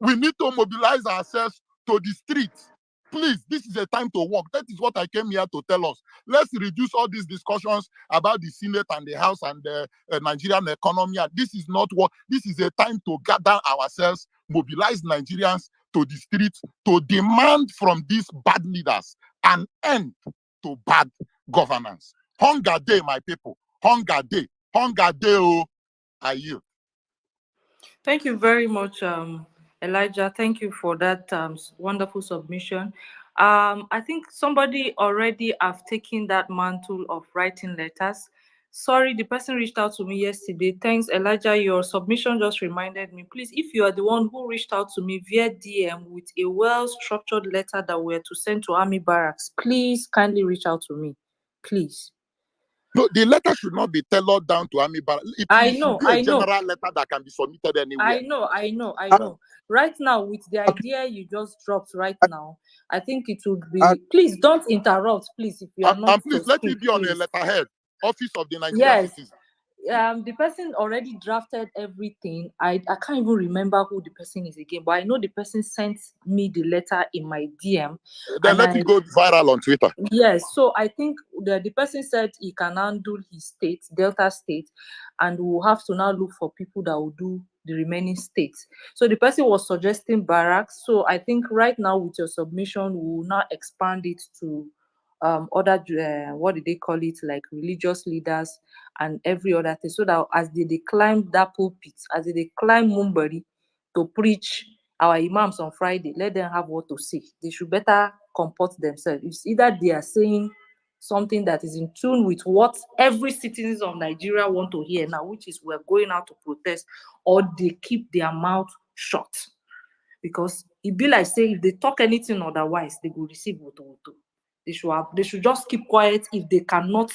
We need to mobilize ourselves to the streets. Please, this is a time to work. That is what I came here to tell us. Let's reduce all these discussions about the Senate and the House and the Nigerian economy. This is not what. This is a time to gather ourselves, mobilize Nigerians to the streets, to demand from these bad leaders an end to bad governance. Hunger day, my people. Hunger day. Hunger day, oh, I yield. Thank you very much, Elijah. Thank you for that wonderful submission. I think somebody already have taken that mantle of writing letters. Sorry, the person reached out to me yesterday. Thanks, Elijah. Your submission just reminded me. Please, if you are the one who reached out to me via DM with a well-structured letter that we're to send to Army Barracks, please kindly reach out to me. Please. No, the letter should not be tailored down to Army Barracks. It should be a general letter that can be submitted anywhere. I know. Right now, with the idea you just dropped right now, I think it would be. Please don't interrupt, please, if you are not. And please let it be on a letterhead. Office of the Nigerian Yes. Citizen. The person already drafted everything. I can't even remember who the person is again, but I know the person sent me the letter in my DM. Then let it go viral on Twitter. Yes, so I think the person said he can handle his state, Delta State, and we'll have to now look for people that will do the remaining states. So the person was suggesting Barracks. So I think right now with your submission, we will now expand it to other what do they call it, like religious leaders and every other thing, so that as they climb that pulpit, as they climb Mumbari to preach our imams on Friday, let them have what to say. They should better comport themselves. It's either they are saying something that is in tune with what every citizen of Nigeria want to hear now, which is we're going out to protest, or they keep their mouth shut. Because it be like say if they talk anything otherwise, they will receive voto. They should just keep quiet if they cannot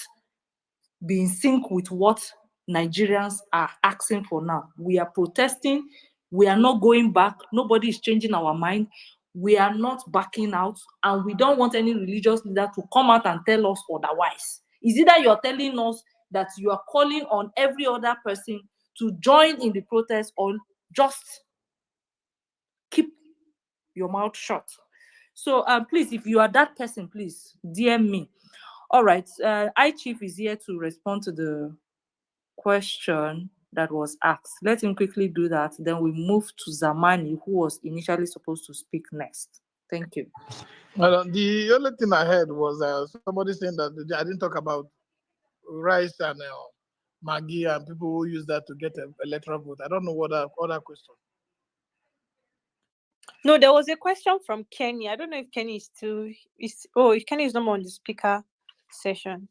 be in sync with what Nigerians are asking for now. We are protesting. We are not going back. Nobody is changing our mind. We are not backing out, and we don't want any religious leader to come out and tell us otherwise. It's either you're telling us that you are calling on every other person to join in the protest, or just keep your mouth shut. So please, if you are that person, please DM me. All right, iChief is here to respond to the question that was asked. Let him quickly do that. Then we move to Zamani, who was initially supposed to speak next. Thank you. Well, the only thing I heard was somebody saying that I didn't talk about rice and Maggie and people who use that to get an electoral vote. I don't know what other question. No, there was a question from Kenny. I don't know if Kenny is still if Kenny is no more on the speaker session.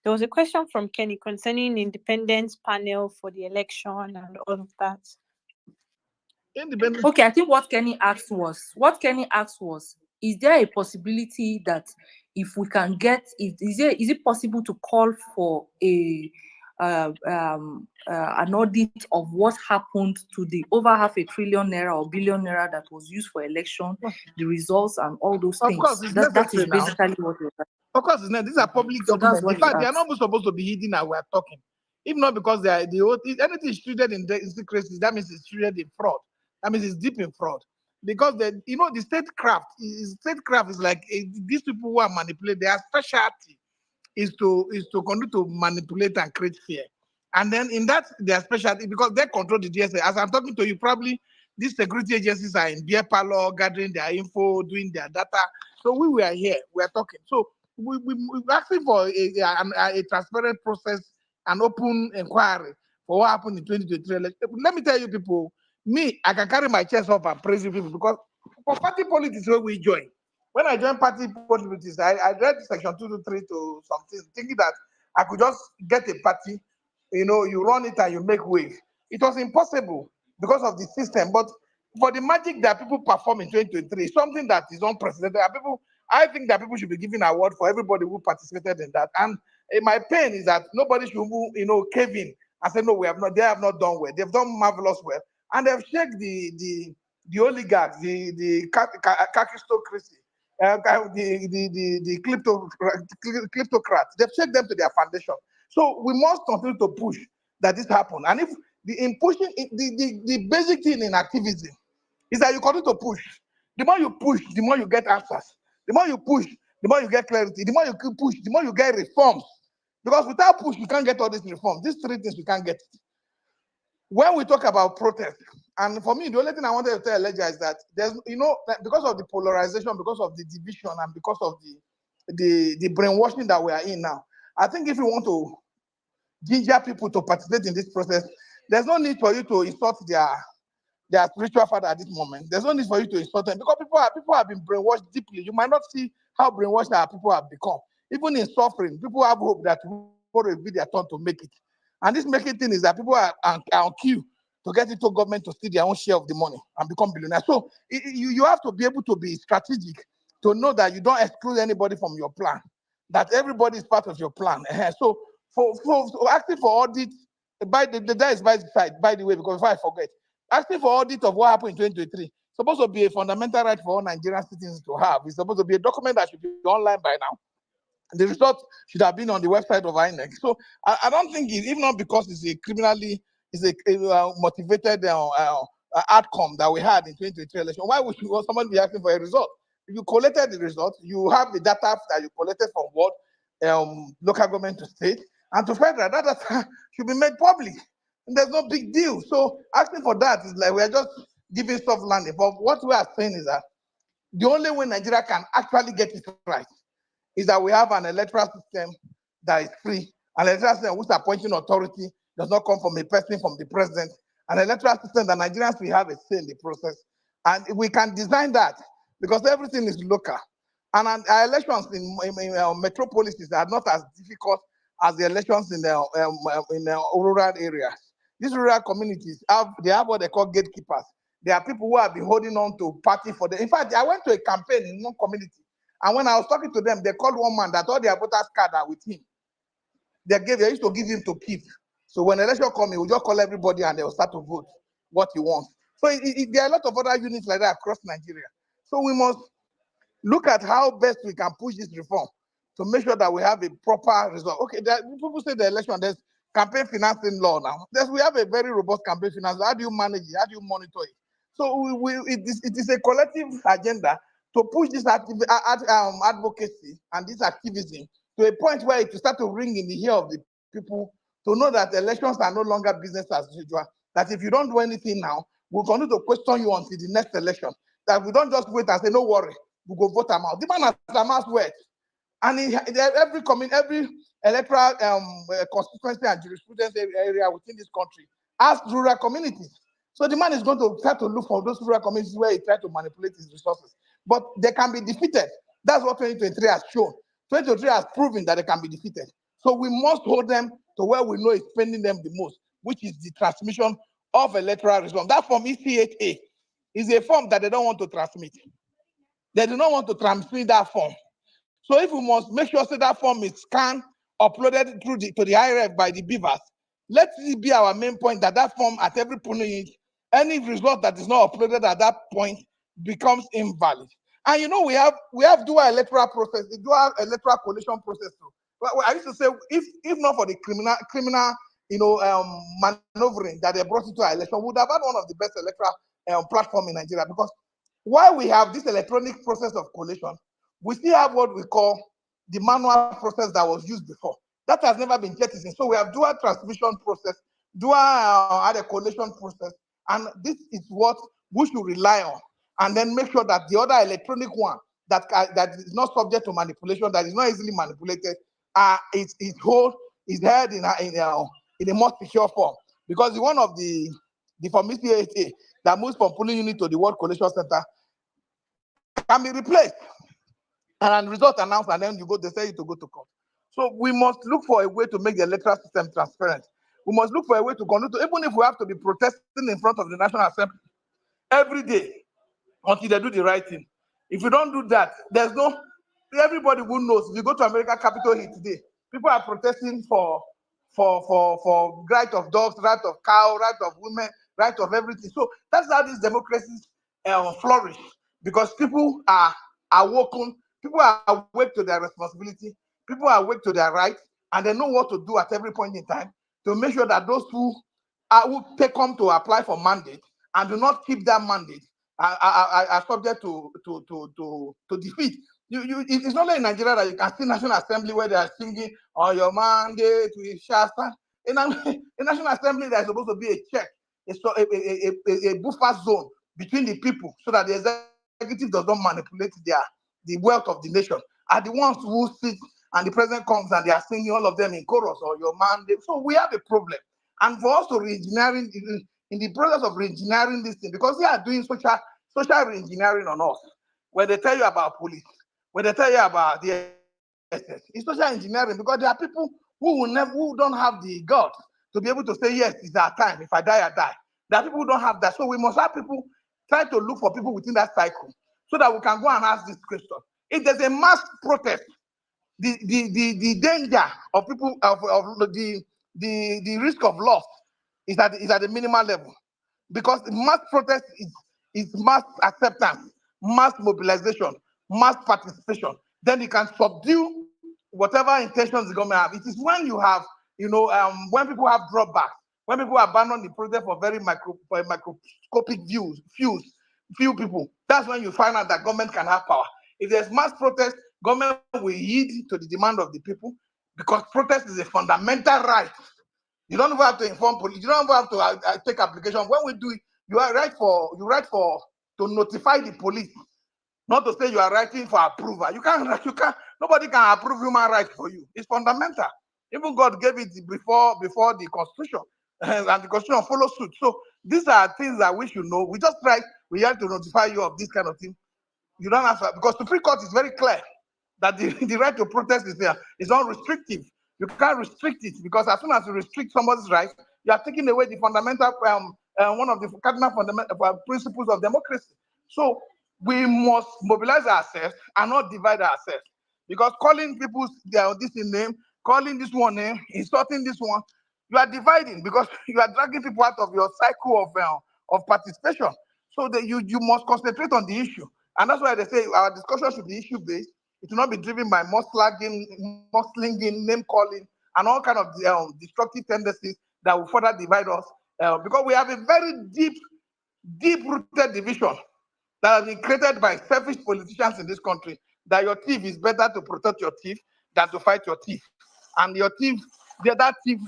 There was a question from Kenny concerning independent panel for the election and all of that. Okay, I think what Kenny asked was, is there a possibility that if we can get, is it possible to call for an audit of what happened to the over $500 billion or billion naira that was used for election, the results and all those things? Of course, it's that is necessary now. basically what we're talking. Of course, it's not. These are public So that's documents. what In fact, he they are asked. not supposed to be hidden as we are talking. If not because they are if anything is treated in secrecy, that means it's treated in fraud. That means it's deep in fraud. Because the statecraft is like these people who are manipulated. Their specialty is to continue to manipulate and create fear. And then in that their specialty, because they control the DSA. As I'm talking to you, probably these security agencies are in beer parlor gathering their info, doing their data. So we were here, we are talking. So we're asking for a transparent process, an open inquiry for what happened in 2023 election. Let me tell you, people, I can carry my chest up and praise you people, because for party politics where we join. When I joined party politics, I read section 223 to something, thinking that I could just get a party, you run it and you make wave. It was impossible because of the system. But for the magic that people perform in 2023, something that is unprecedented. I think that people should be given an award for everybody who participated in that. And my pain is that nobody should, cave in and say, no, they have not done well. They've done marvelous well. And they've checked the oligarchs, the kakistocracy, the kleptocrats. They've checked them to their foundation. So we must continue to push that this happen. And if the basic thing in activism is that you continue to push. The more you push, the more you get answers. The more you push, the more you get clarity. The more you push, the more you get reforms. Because without push, you can't get all these reforms. These three things we can't get. When we talk about protest, and for me, the only thing I wanted to tell Elijah is that there's, because of the polarization, because of the division, and because of the brainwashing that we are in now, I think if you want to ginger people to participate in this process, there's no need for you to insult their spiritual father at this moment. There's no need for you to insult them, because people have been brainwashed deeply. You might not see how brainwashed our people have become. Even in suffering, people have hope that before it will be their turn to make it. And this making thing is that people are on queue to get into government to steal their own share of the money and become billionaires. So you have to be able to be strategic to know that you don't exclude anybody from your plan, that everybody is part of your plan. So for asking for audit, that is by the side, by the way, because if I forget, asking for audit of what happened in 2023 supposed to be a fundamental right for all Nigerian citizens to have. It's supposed to be a document that should be online by now. The result should have been on the website of INEC. So I don't think even not because it's a criminally, motivated outcome that we had in 2023 election. Why would somebody be asking for a result? If you collected the result, you have the data that you collected from what local government to state and to federal. That data should be made public. And there's no big deal. So asking for that is like we're just giving soft landing. But what we are saying is that the only way Nigeria can actually get it right is that we have an electoral system that is free, an electoral system whose appointing authority does not come from a person, from the president, an electoral system that Nigerians will have a say in the process. And we can design that because everything is local. And our elections in metropolises are not as difficult as the elections in the rural areas. These rural communities have what they call gatekeepers. There are people who have been holding on to party for them. In fact, I went to a campaign in one community, and when I was talking to them, they called one man that all their voters cards are with him. They used to give him to keep. So when election comes, he will just call everybody and they will start to vote what he wants. So there are a lot of other units like that across Nigeria. So we must look at how best we can push this reform to make sure that we have a proper result. Okay, people say the election, there's campaign financing law now. We have a very robust campaign finance. How do you manage it? How do you monitor it? So it is a collective agenda to push this advocacy and this activism to a point where it will start to ring in the ear of the people to know that elections are no longer business as usual. That if you don't do anything now, we'll continue to question you until the next election. That we don't just wait and say, no worry, we'll go vote them out. The man has amassed wealth. And every electoral constituency and jurisprudence area within this country has rural communities. So the man is going to try to look for those rural communities where he tries to manipulate his resources. But they can be defeated. That's what 2023 has shown. 2023 has proven that they can be defeated. So we must hold them to where we know is spending them the most, which is the transmission of electoral results. That form EC8A is a form that they don't want to transmit. They do not want to transmit that form. So if we must make sure that form is scanned, uploaded to the IRF by the beavers, let it be our main point that form at every point, any result that is not uploaded at that point becomes invalid. And you know, we have dual electoral process, the dual electoral collation process too. I used to say, if not for the criminal maneuvering that they brought into our election, we would have had one of the best electoral platform in Nigeria. Because while we have this electronic process of collation, we still have what we call the manual process that was used before. That has never been jettisoned. So we have dual transmission process, dual collation process, and this is what we should rely on. And then make sure that the other electronic one that is not subject to manipulation, that is not easily manipulated, is held in a more secure form. Because one of the form ECA that moves from polling unit to the World Collation Center can be replaced. And result announced, and then they say you to go to court. So we must look for a way to make the electoral system transparent. We must look for a way to continue to, even if we have to be protesting in front of the National Assembly every day until they do the right thing. If you don't do that, everybody who knows. If you go to American Capitol Hill today, people are protesting for right of dogs, right of cow, right of women, right of everything. So that's how these democracies flourish, because people are awoken. People are awake to their responsibility. People are awake to their rights, and they know what to do at every point in time to make sure that those who take come to apply for mandate and do not keep that mandate are subject to defeat. It's not only in Nigeria that you can see National Assembly where they are singing on your mandate we shall stand. In National Assembly, there's supposed to be a check, a buffer zone between the people, so that the executive does not manipulate the wealth of the nation. Are the ones who sit and the president comes and they are singing all of them in chorus or your mandate. So we have a problem. And for us to re-engineering, in the process of re-engineering this thing, because they are doing social re-engineering on us, when they tell you about police, when they tell you about the SS, it's social engineering, because there are people who don't have the guts to be able to say, yes, it's our time. If I die, I die. There are people who don't have that. So we must have people try to look for people within that cycle so that we can go and ask this question. If there's a mass protest, the danger of people of the risk of loss is at the minimal level, because mass protest is mass acceptance, mass mobilization, mass participation. Then you can subdue whatever intentions the government have. It is when you have, when people have drawbacks, when people abandon the protest for very microscopic few people, that's when you find out that government can have power. If there's mass protest, government will heed to the demand of the people, because protest is a fundamental right. You don't even have to inform police. You don't even have to take application. When we do it, you write for to notify the police, not to say you are writing for approval. You can't. Nobody can approve human rights for you. It's fundamental. Even God gave it before the Constitution, and the Constitution follows suit. So these are things that we should know. We have to notify you of this kind of thing. You don't have to, because the Supreme Court is very clear that the right to protest is there. It's not restrictive. You can't restrict it, because as soon as you restrict somebody's rights, you are taking away the fundamental, one of the cardinal fundamental principles of democracy. So we must mobilize ourselves and not divide ourselves, because calling people this name, calling this one name, insulting this one, you are dividing, because you are dragging people out of your cycle of participation. So that you must concentrate on the issue. And that's why they say our discussion should be issue-based. It will not be driven by mudslinging, name-calling, and all kind of destructive tendencies that will further divide us. Because we have a very deep-rooted division that has been created by selfish politicians in this country, that your thief is better to protect your thief than to fight your thief. And your thief, that thief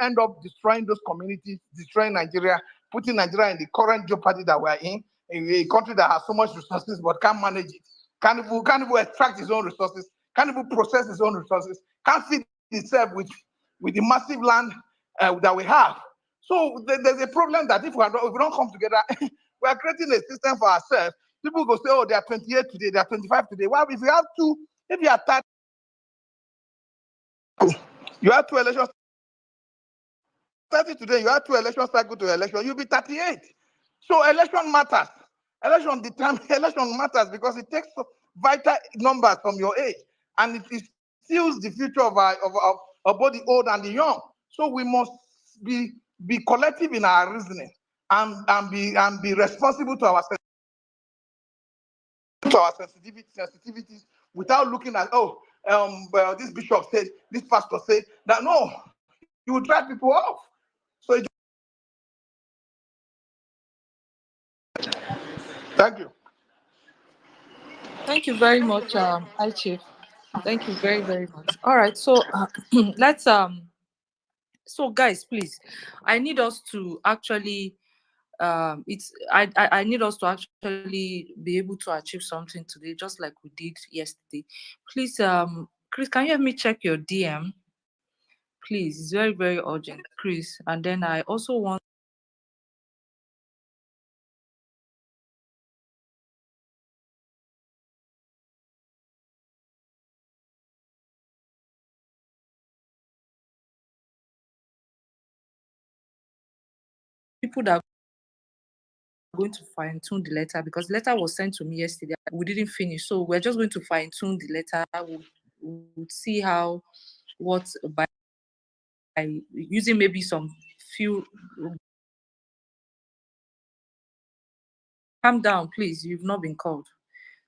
end up destroying those communities, destroying Nigeria, putting Nigeria in the current jeopardy that we're in a country that has so much resources but can't manage it, can't even extract its own resources, can't even process its own resources, can't feed itself with the massive land that we have. So there's a problem that if we don't come together, we are creating a system for ourselves. People go say, oh, they are 28 today, they are 25 today. Well, if you have two, if you are 30, you have two elections. 30 today, you have two election cycle to election, you'll be 38. So election matters. Election matters because it takes vital numbers from your age, and it seals the future of both the old and the young. So we must be collective in our reasoning and be responsible to our sensitivities, without looking at, well, this bishop said, this pastor said that. No, you will drive people off. So thank you. Thank you very much, Hi Chief. Thank you very, very much. All right, so let's so guys, please, I need us to actually I need us to actually be able to achieve something today, just like we did yesterday. Please, Chris, can you help me check your DM? Please, it's very, very urgent, Chris. And then I also want people that are going to fine tune the letter, because the letter was sent to me yesterday. We didn't finish, so we're just going to fine tune the letter. We'll see how by using maybe some few. Calm down, please. You've not been called.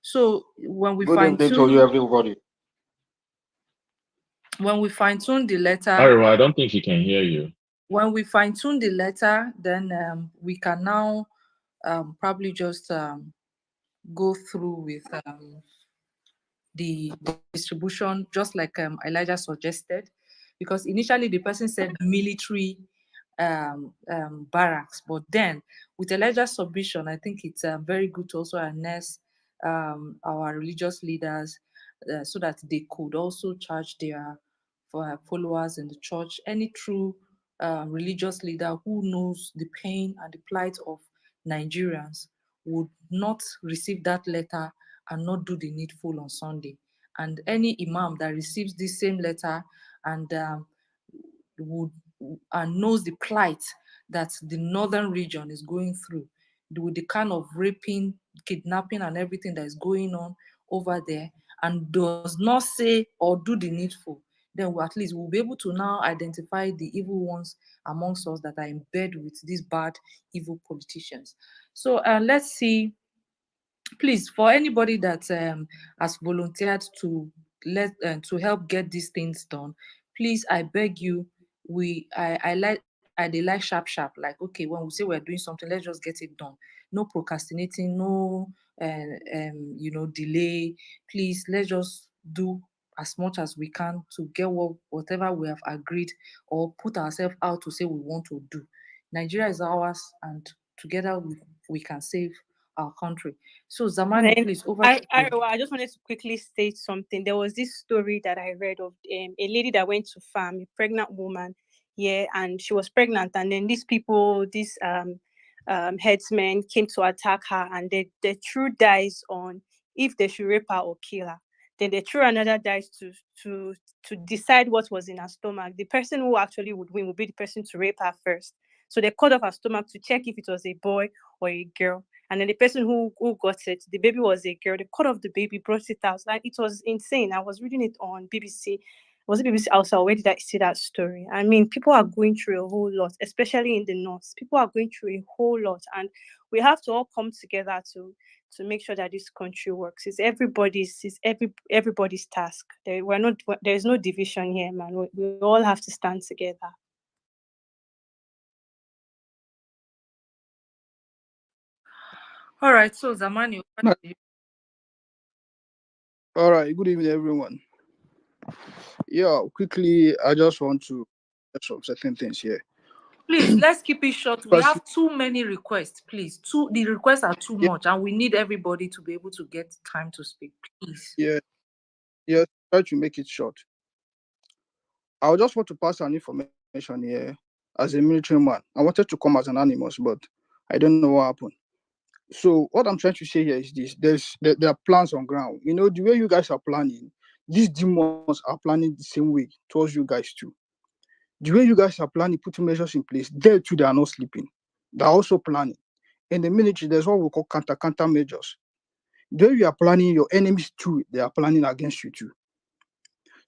So when we fine tune, everybody. When we fine tune the letter, Ariwa, I don't think she can hear you. when we fine tune the letter, then we can now probably just go through with the distribution, just like Elijah suggested, because initially the person said military barracks, but then with Elijah's submission, I think it's very good to also harness our religious leaders so that they could also charge their followers in the church. Any true religious leader who knows the pain and the plight of Nigerians would not receive that letter and not do the needful on Sunday. And any imam that receives this same letter and would and knows the plight that the northern region is going through, with the kind of raping, kidnapping, and everything that is going on over there, and does not say or do the needful, then at least we'll be able to now identify the evil ones amongst us that are in bed with these bad, evil politicians. So let's see. Please, for anybody that has volunteered to help get these things done, please, I beg you, I dey like sharp sharp. Like, okay, when we say we're doing something, let's just get it done. No procrastinating, no delay. Please, let's just do as much as we can to get whatever we have agreed or put ourselves out to say we want to do. Nigeria is ours, and together we can save our country. So Zamani, Then please, over to you. I just wanted to quickly state something. There was this story that I read of a lady that went to farm, a pregnant woman, yeah, and she was pregnant, and then these people, these headsmen came to attack her, and they threw dice on if they should rape her or kill her. Then they threw another dice to decide what was in her stomach. The person who actually would win would be the person to rape her first. So they cut off her stomach to check if it was a boy or a girl. And then the person who got it, the baby was a girl. They cut off the baby, brought it out. Like, it was insane. I was reading it on BBC. Was it BBC also? Where did I see that story? I mean, people are going through a whole lot, especially in the north. People are going through a whole lot, and we have to all come together to make sure that this country works. It's everybody's task. There is no division here, man. We all have to stand together. All right, so Zamani, over to you. All right, good evening, everyone. Yeah, quickly, I just want to add some certain things here. Please, let's keep it short. We First, have too many requests, please. The requests are too yeah, much, and we need everybody to be able to get time to speak. Please. yeah, try to make it short. I just want to pass an information here as a military man. I wanted to come as an anonymous, but I don't know what happened. So what I'm trying to say here is this: there are plans on ground. You know, the way you guys are planning, these demons are planning the same way towards you guys too. The way you guys are planning, putting measures in place, they too, they are not sleeping. They're also planning. In the military, there's what we call counter measures. The way you are planning, your enemies too, they are planning against you too.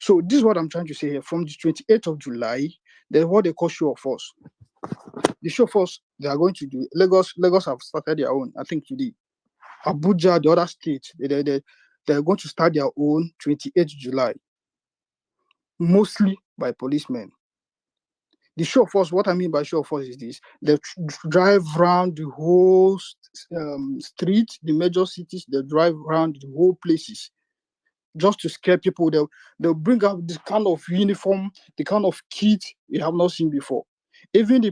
So this is what I'm trying to say here. From the 28th of July, there's what they call show of force. The show of force they are going to do. Lagos have started their own, I think today. Abuja, the other states, they're going to start their own 28th July, mostly by policemen. The show of force, what I mean by show of force is this: they drive around the whole street, the major cities, they drive around the whole places just to scare people. They'll bring out this kind of uniform, the kind of kit you have not seen before. Even the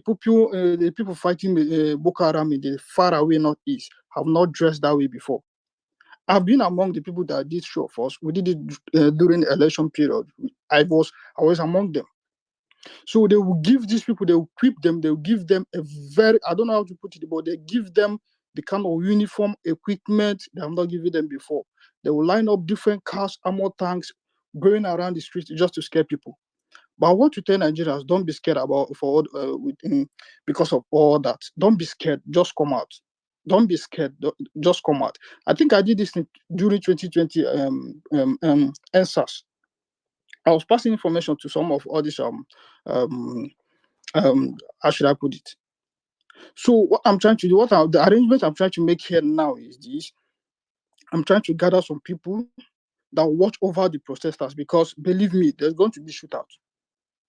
people fighting Boko Haram in the far away northeast have not dressed that way before. I've been among the people that did show of force. We did it during the election period. I was among them. So they will give these people, they will equip them, they will give them a very, I don't know how to put it, but they give them the kind of uniform equipment they have not given them before. They will line up different cars, armor tanks, going around the streets just to scare people. But I want to tell Nigerians, don't be scared because of all that. Don't be scared, just come out. Don't be scared, just come out. I think I did this during 2020 NSAS. I was passing information to some of all these how should I put it? So what I'm trying to do, the arrangement I'm trying to make here now is this: I'm trying to gather some people that will watch over the protesters, because believe me, there's going to be shootout.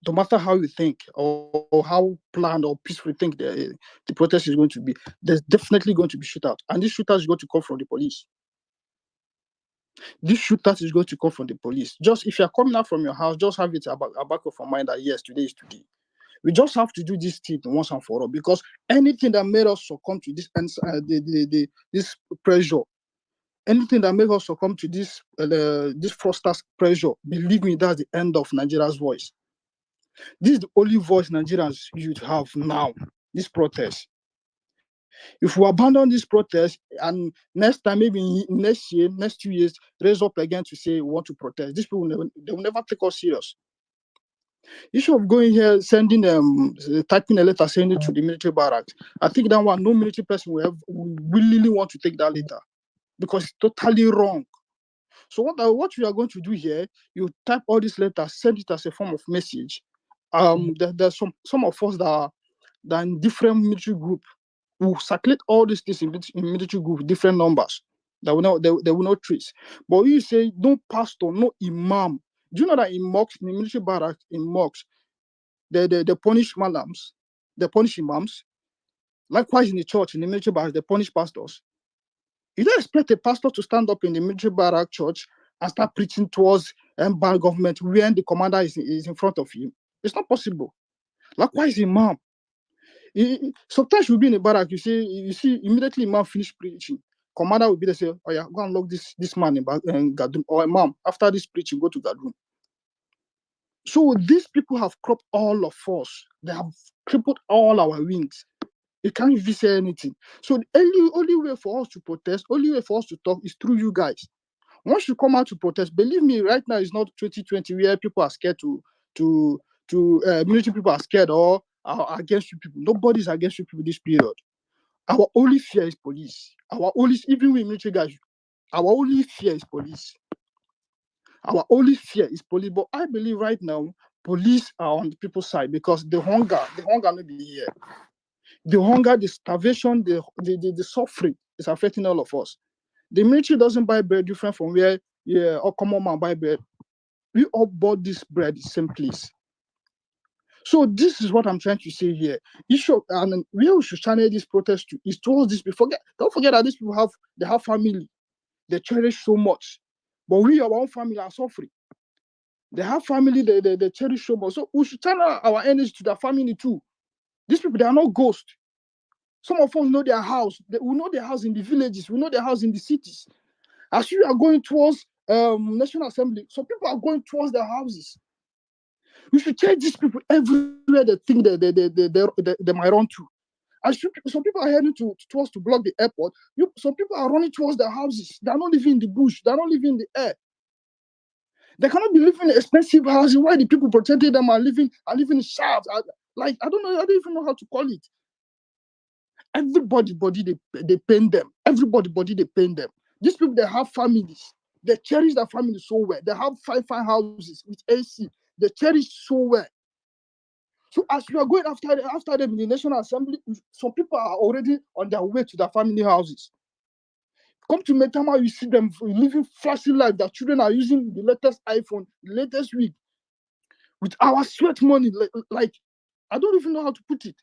No matter how you think or how planned or peaceful you think the protest is going to be, there's definitely going to be shootout, and this shootout is going to come from the police. This shootout is going to come from the police. Just if you're coming out from your house, just have it back of your mind that yes, today is today. We just have to do this thing once and for all, because anything that made us succumb to this this pressure, anything that made us succumb to this fraudsters pressure, believe me, that's the end of Nigeria's voice. This is the only voice Nigerians you'd have now. This protest. If we abandon this protest and next time, maybe next year, next 2 years, raise up again to say we want to protest, these people they will never take us serious. Issue of going here, sending typing a letter, sending it to the military barracks. I think that one, no military person will willingly want to take that letter because it's totally wrong. So what we are going to do here, you type all these letters, send it as a form of message. There's some of us that are in different military group who circulate all these things in military group, different numbers that they will not trace. But you say no pastor, no imam. Do you know that in mosques, in the military barracks, in mosques, they punish malams, they punish imams. Likewise in the church, in the military barracks, they punish pastors. You don't expect a pastor to stand up in the military barrack church and start preaching towards bar government when the commander is in front of you. It's not possible. Likewise, imam. Sometimes you'll be in a barrack, you see immediately imam finish preaching. Commander will be there, say, oh yeah, go and lock this man in Gadroom. Or imam, after this preaching, go to Gadroom. So these people have cropped all of us. They have crippled all our wings. You can't even say anything. So the only way for us to protest, only way for us to talk is through you guys. Once you come out to protest, believe me, right now it's not 2020 where people are scared to military people are scared or are against you people. Nobody's against you people this period. Our only fear is police. Even with military guys, our only fear is police. Our only fear is police. But I believe right now, police are on the people's side because the hunger may be here. The hunger, the starvation, the suffering is affecting all of us. The military doesn't buy bread different from where a common man buy bread. We all bought this bread the same place. So this is what I'm trying to say here. And where we should channel this protest to is towards this. Don't forget that these people have family. They cherish so much. But we, our own family, are suffering. They have family, they cherish so much. So we should channel our energy to their family too. These people, they are not ghosts. Some of us know their house. We know their house in the villages. We know their house in the cities. As you are going towards National Assembly, some people are going towards their houses. We should change these people everywhere they think they might run to. Some people are heading towards to block the airport. Some people are running towards their houses. They are not living in the bush. They are not living in the air. They cannot be living in expensive houses. Why the people protecting them are living in shafts? I don't even know how to call it. Everybody they pain them. Everybody they pain them. These people, they have families. They cherish their families so well. They have fine houses with AC. They cherish so well. So as you are going after them in the National Assembly, some people are already on their way to their family houses. Come to Metama, you see them living flashy life. Their children are using the latest iPhone, the latest wig, with our sweat money. Like I don't even know how to put it.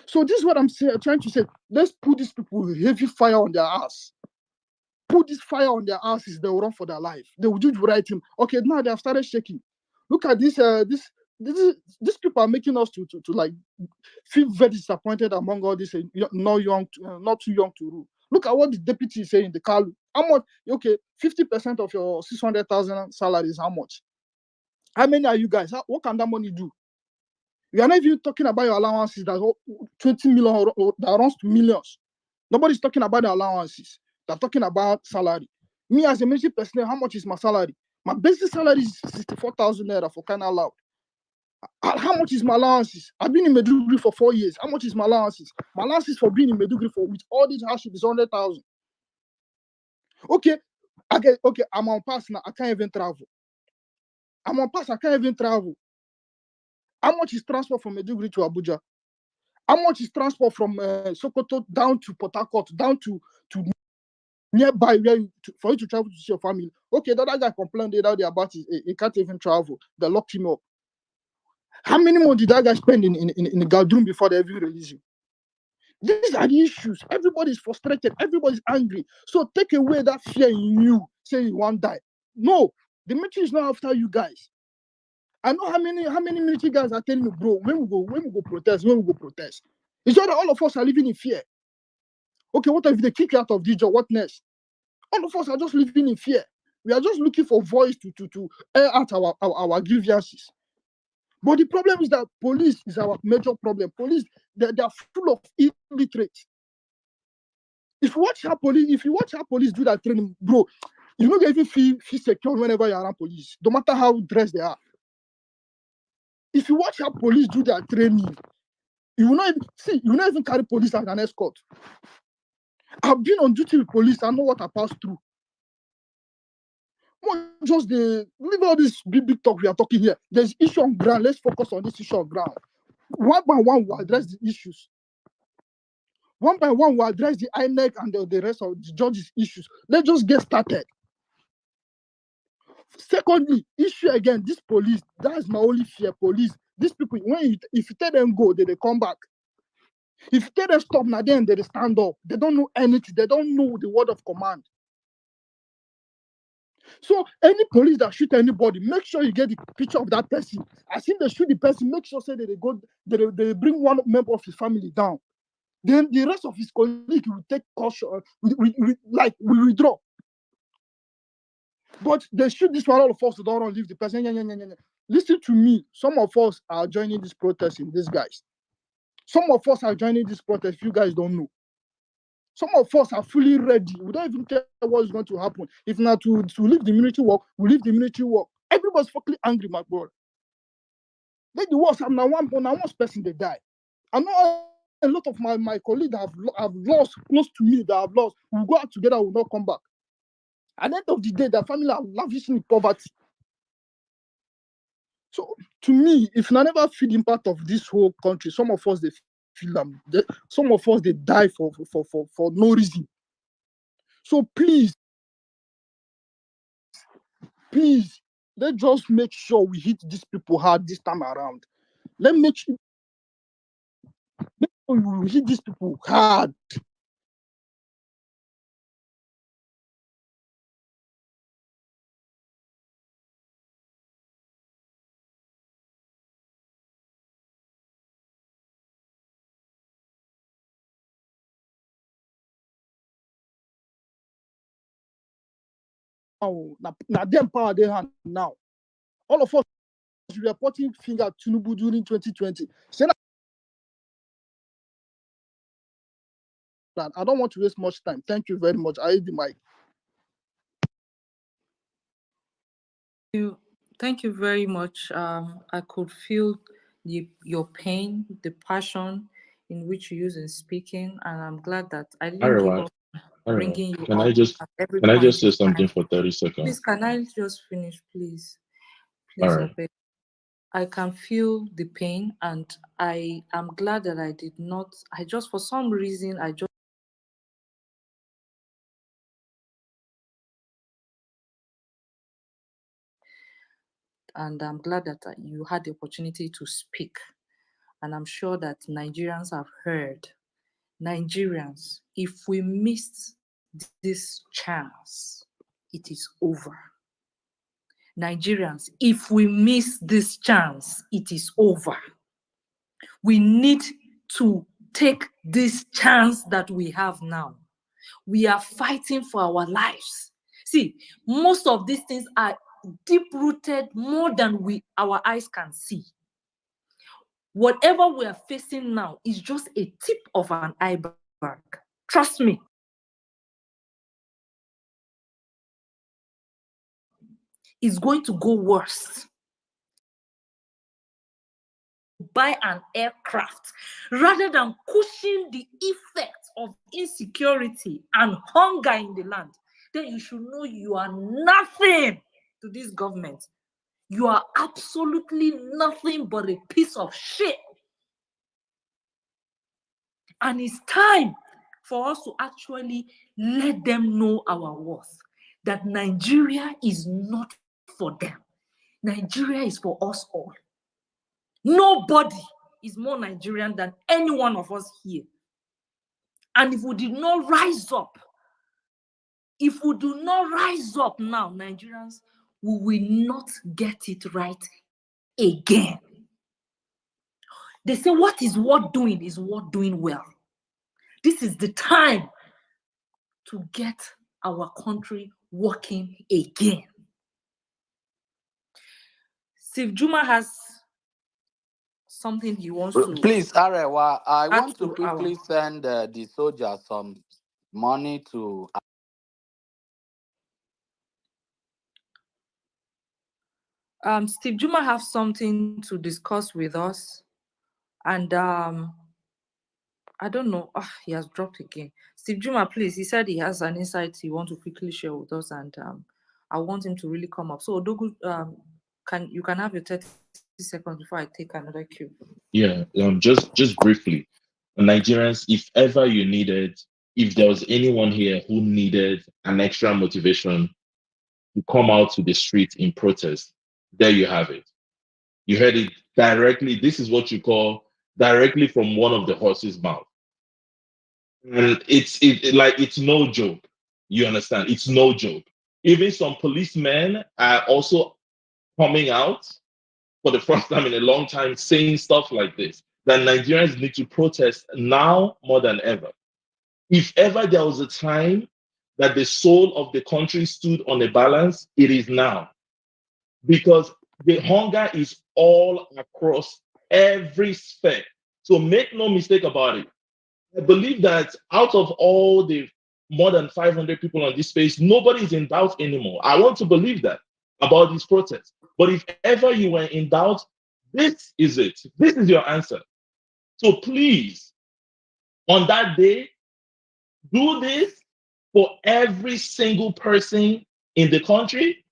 So this is what I'm trying to say. Let's put these people heavy fire on their ass. Put this fire on their asses, they will run for their life. They will do the right thing. Okay, now they have started shaking. Look at this. These people are making us to like feel very disappointed among all this. Not too young to rule. Look at what the deputy is saying. The Kalu. How much? Okay, 50% of your 600,000 salary is how much? How many are you guys? What can that money do? We are not even talking about your allowances that 20 million that runs to millions. Nobody's talking about the allowances. They're talking about salary. Me as a military personnel, how much is my salary? My basic salary is 64,000 naira for kind of loud. How much is my allowances? I've been in Meduguri for 4 years. How much is my allowances? My allowances for being in Meduguri with all these hardship is 100,000. Okay, I'm on pass now. I can't even travel. I'm on pass. I can't even travel. How much is transport from Meduguri to Abuja? How much is transport from Sokoto down to Port Harcourt, down to nearby for you to travel to see your family? Okay, the other guy complained about he can't even travel. They locked him up. How many months did that guy spend in the Gadroom before they even release him? These are the issues. Everybody's frustrated. Everybody's angry. So take away that fear in you, say you won't die. No, the military is not after you guys. I know how many military guys are telling me, bro, when we go protest. It's not that all of us are living in fear. Okay, what if they kick you out of the job? What next? All of us are just living in fear. We are just looking for voice to air out our grievances. But the problem is that police is our major problem. Police, they are full of illiterate. If you watch how police do that training, bro, you don't even feel secure whenever you're around police, no matter how dressed they are. If you watch how police do their training, you will not even carry police as an escort. I've been on duty with police. I know what I passed through. Just leave all this big talk we are talking here. There's issue on ground. Let's focus on this issue on ground. One by one, we'll address the issues. One by one, we'll address the INEC and the rest of the judges' issues. Let's just get started. Secondly, issue again, this police, that's my only fear, police. These people, if you tell them go, they come back. If you tell them stop, now then they stand up. They don't know anything. They don't know the word of command. So any police that shoot anybody, make sure you get the picture of that person. As soon as they shoot the person, make sure say that they bring one member of his family down. Then the rest of his colleagues will take caution, we withdraw. But they shoot this one, all of us don't leave the person. Listen to me. Some of us are joining this protest in these guys. Some of us are joining this protest, you guys don't know. Some of us are fully ready. We don't even care what is going to happen. If not to leave the military work, we leave the military work. Everybody's fucking angry, my brother. Then the worst, I'm now one person they die. I know a lot of my colleagues have lost close to me that have lost. We'll go out together, we'll not come back. At the end of the day, their family are lavishing in poverty. So to me, if I never feel the impact of this whole country, some of us they feel them. Some of us they die for no reason. So please, let's just make sure we hit these people hard this time around. Let's make sure we hit these people hard. Now them power they hand now. All of us we are pointing finger at Tinubu during 2020. Say that I don't want to waste much time. Thank you very much. I hit the mic. Thank you very much. I could feel your pain, the passion in which you use in speaking, and I'm glad that I didn't give Arrow, up bringing you can up I just at every can I point just say in something time. for 30 Please, seconds? can I just finish, please? All Please, right. I beg. I can feel the pain, and I am glad that I did not. For some reason, and I'm glad that you had the opportunity to speak. And I'm sure that Nigerians have heard. Nigerians, if we missed this chance, it is over. Nigerians, if we miss this chance, it is over. We need to take this chance that we have now. We are fighting for our lives. See, most of these things are deep-rooted more than our eyes can see. Whatever we are facing now is just a tip of an iceberg. Trust me. It's going to go worse. Buy an aircraft rather than cushion the effects of insecurity and hunger in the land, then you should know you are nothing to this government. You are absolutely nothing but a piece of shit. And it's time for us to actually let them know our worth, that Nigeria is not for them. Nigeria is for us all. Nobody is more Nigerian than any one of us here. And if we did not rise up, now, Nigerians, we will not get it right again. They say what is worth doing is worth doing well. This is the time to get our country working again. Steve Juma has something he wants to Please, Arewa, I add want to to our. quickly send the soldiers some money to. Steve Juma have something to discuss with us, and I don't know. He has dropped again. Steve Juma, please. He said he has an insight he want to quickly share with us, and I want him to really come up. So Odogu, can have your 30 seconds before I take another cue. Yeah, just briefly, Nigerians, if ever you needed, if there was anyone here who needed an extra motivation to come out to the street in protest, there you have it. You heard it directly. This is what you call directly from one of the horse's mouth. And it's no joke. You understand? It's no joke. Even some policemen are also coming out for the first time in a long time saying stuff like this, that Nigerians need to protest now more than ever. If ever there was a time that the soul of the country stood on a balance, it is now. Because the hunger is all across every sphere. So make no mistake about it. I believe that out of all the more than 500 people on this space, nobody is in doubt anymore. I want to believe that about this protest. But if ever you were in doubt, this is it. This is your answer. So please, on that day, do this for every single person in the country.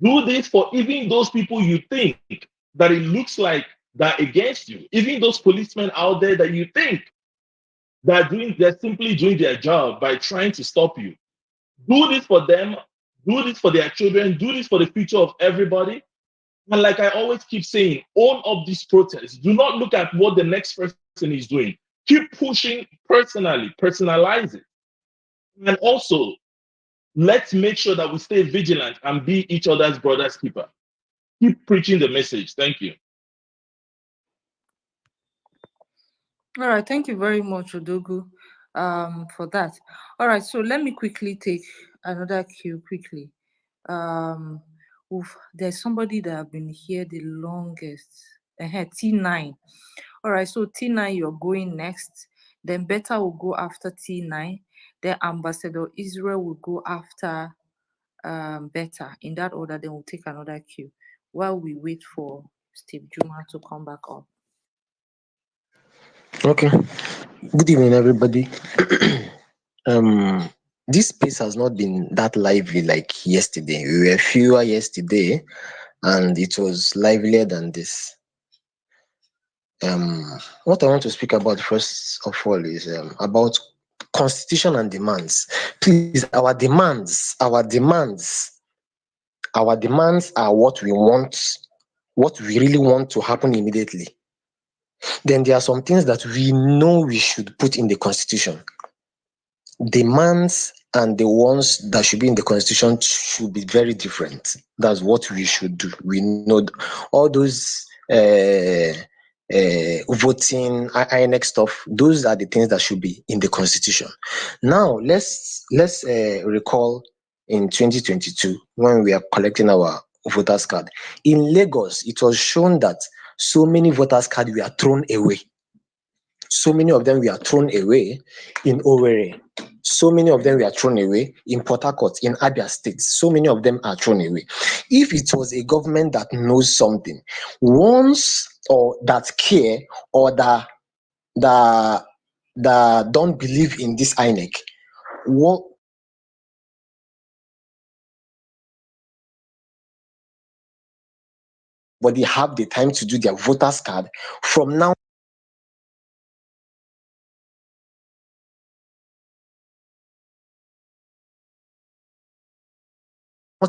Do this for even those people you think that it looks like they're against you, even those policemen out there that you think they're simply doing their job by trying to stop you. Do this for them, do this for their children, do this for the future of everybody. And like I always keep saying, own up this protest. Do not look at what the next person is doing. Keep pushing personally, personalize it. And also, let's make sure that we stay vigilant and be each other's brother's keeper. Keep preaching the message. Thank you. All right, thank you very much, Odogu, for that. All right, so let me quickly take another cue quickly. There's somebody that have been here the longest. T9. All right, so T9, you're going next. Then Beta will go after T9. Then Ambassador Israel will go after Beta. In that order, then we'll take another cue while we wait for Steve Juma to come back up. Okay. Good evening, everybody. This space has not been that lively like yesterday. We were fewer yesterday, and it was livelier than this. What I want to speak about first of all is about constitution and demands. Please, our demands are what we want, what we really want to happen immediately. Then there are some things that we know we should put in the constitution. Demands and the ones that should be in the constitution should be very different. That's what we should do. We know all those voting, INEC stuff. Those are the things that should be in the constitution. Now let's recall in 2022 when we are collecting our voters card in Lagos. It was shown that so many voters cards were thrown away. So many of them were thrown away in Owerri. So many of them were thrown away in Port Harcourt, in Abia State. So many of them are thrown away. If it was a government that knows something, once or that care or that don't believe in this INEC, what but they have the time to do their voters card from now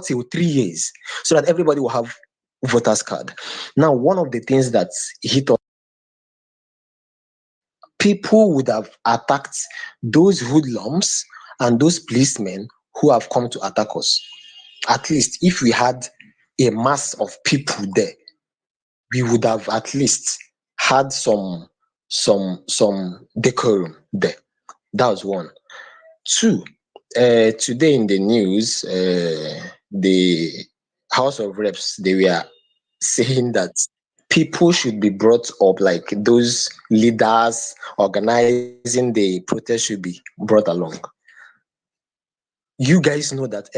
till 3 years, so that everybody will have voters card. Now, one of the things that hit us, people would have attacked those hoodlums and those policemen who have come to attack us. At least if we had a mass of people there, we would have at least had some decorum there. That was one. Two, today in the news, the House of Reps, they were saying that people should be brought up, like those leaders organizing the protest should be brought along. You guys know that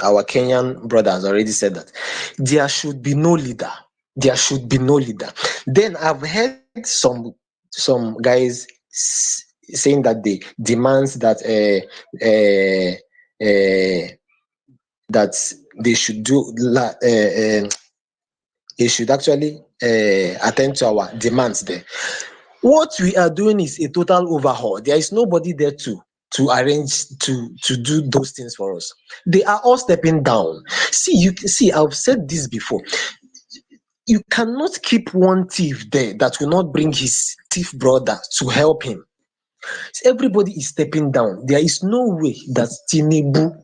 our Kenyan brother has already said that there should be no leader. There should be no leader. Then I've heard some guys saying that they demands that that they should they should actually attend to our demands there. What we are doing is a total overhaul. There is nobody there to arrange to do those things for us. They are all stepping down. See, I've said this before. You cannot keep one thief there that will not bring his thief brother to help him. Everybody is stepping down. There is no way that Tinubu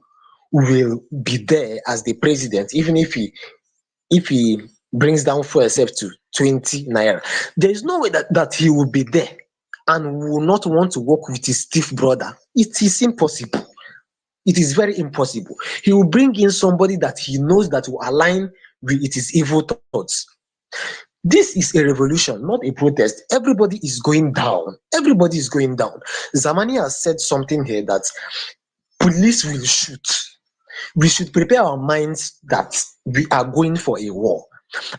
will be there as the president, even if he brings down fuel self to 20 naira. There is no way that he will be there and will not want to work with his thief brother. It is impossible. It is very impossible. He will bring in somebody that he knows that will align with his evil thoughts. This is a revolution, not a protest. Everybody is going down. Everybody is going down. Zamani has said something here that police will shoot. We should prepare our minds that we are going for a war.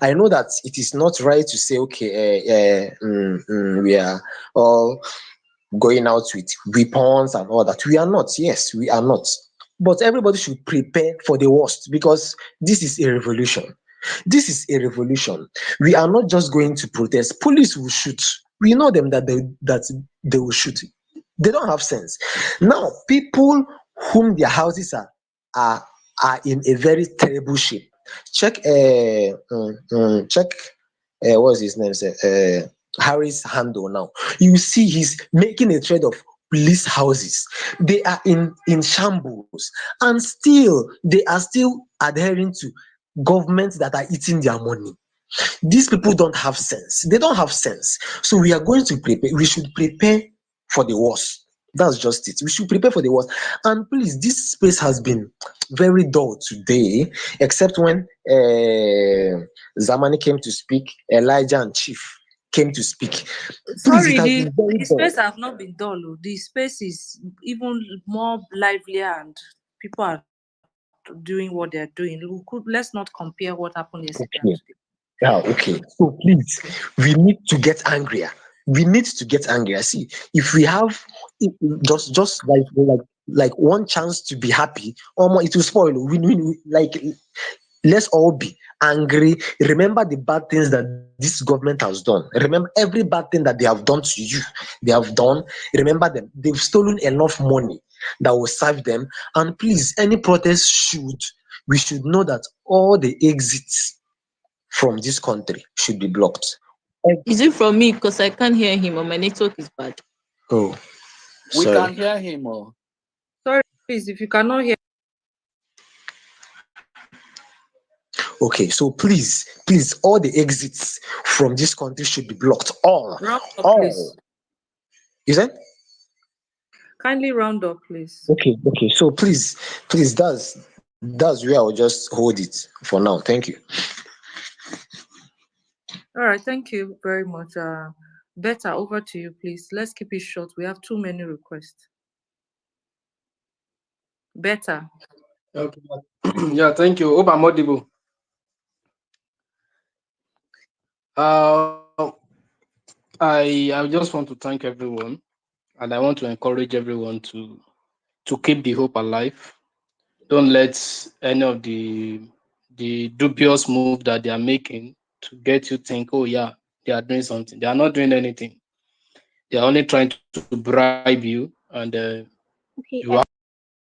I know that it is not right to say, okay, we are all going out with weapons and all that. We are not. Yes, we are not. But everybody should prepare for the worst because this is a revolution. This is a revolution. We are not just going to protest. Police will shoot. We know them that they will shoot. They don't have sense. Now, people whom their houses are are in a very terrible shape. Check check what's his name say Harry's handle now. You see he's making a trade of police houses. They are in shambles, and still they are still adhering to governments that are eating their money. These people don't have sense. They don't have sense. So we are going to prepare. We should prepare for the worst. That's just it. We should prepare for the worst. And please, this space has been very dull today, except when Zamani came to speak, Elijah and Chief came to speak. Please, it Sorry, has the been very the dull. space have not been dull. Oh. The space is even more livelier, and people are doing what they're doing. Let's not compare what happened yesterday and today. Okay. Yeah, okay. So please, we need to get angrier. We need to get angrier. See, if we have just like one chance to be happy, or more, it will spoil. Like let's all be angry. Remember the bad things that this government has done. Remember every bad thing that they have done to you. They have done. Remember them. They've stolen enough money that will serve them. And please, any protest we should know that all the exits from this country should be blocked. Is it from me? Because I can't hear him or my network is bad. Oh, We can sorry. hear him. Oh. Sorry, please, if you cannot hear, Okay, so please, all the exits from this country should be blocked. All, round up, all. please. Is that Kindly round up, please. okay? Okay, so please, that's where I'll just hold it for now. Thank you. All right, thank you very much. Better over to you, please. Let's keep it short. We have too many requests. Better. Okay. Yeah, thank you. Hope I'm audible. Uh, I just want to thank everyone, and I want to encourage everyone to keep the hope alive. Don't let any of the dubious move that they are making to get you think, oh yeah, they are doing something. They are not doing anything. They are only trying to bribe you, and you Okay, have your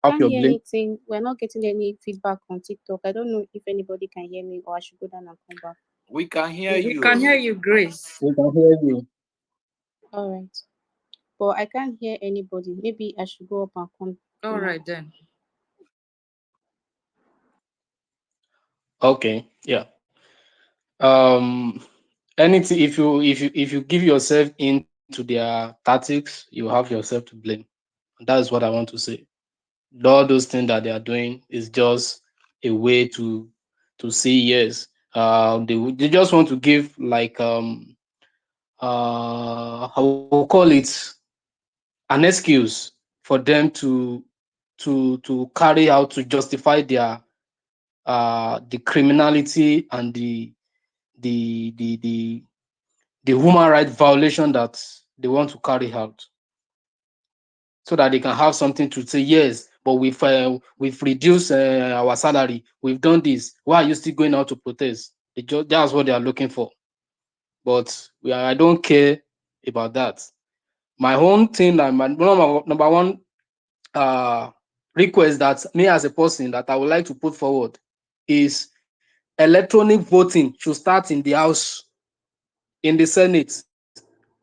I blame. can't hear anything. We're not getting any feedback on TikTok. I don't know if anybody can hear me or I should go down and come back. We can hear We can you. hear you, Grace. We can hear you. All right. But I can't hear anybody. Maybe I should go up and All come out. right then. Okay, yeah. Um, anything if you give yourself into their tactics, you have yourself to blame. That's what I want to say. All those things that they are doing is just a way to say yes. They just want to give like how we call it, an excuse for them to carry out, to justify their the criminality and the human rights violation that they want to carry out, so that they can have something to say. Yes, but we've reduced our salary. We've done this. Why are you still going out to protest? That's what they are looking for. But I don't care about that. My own thing, and my number one request that me as a person that I would like to put forward is electronic voting should start in the House, in the Senate.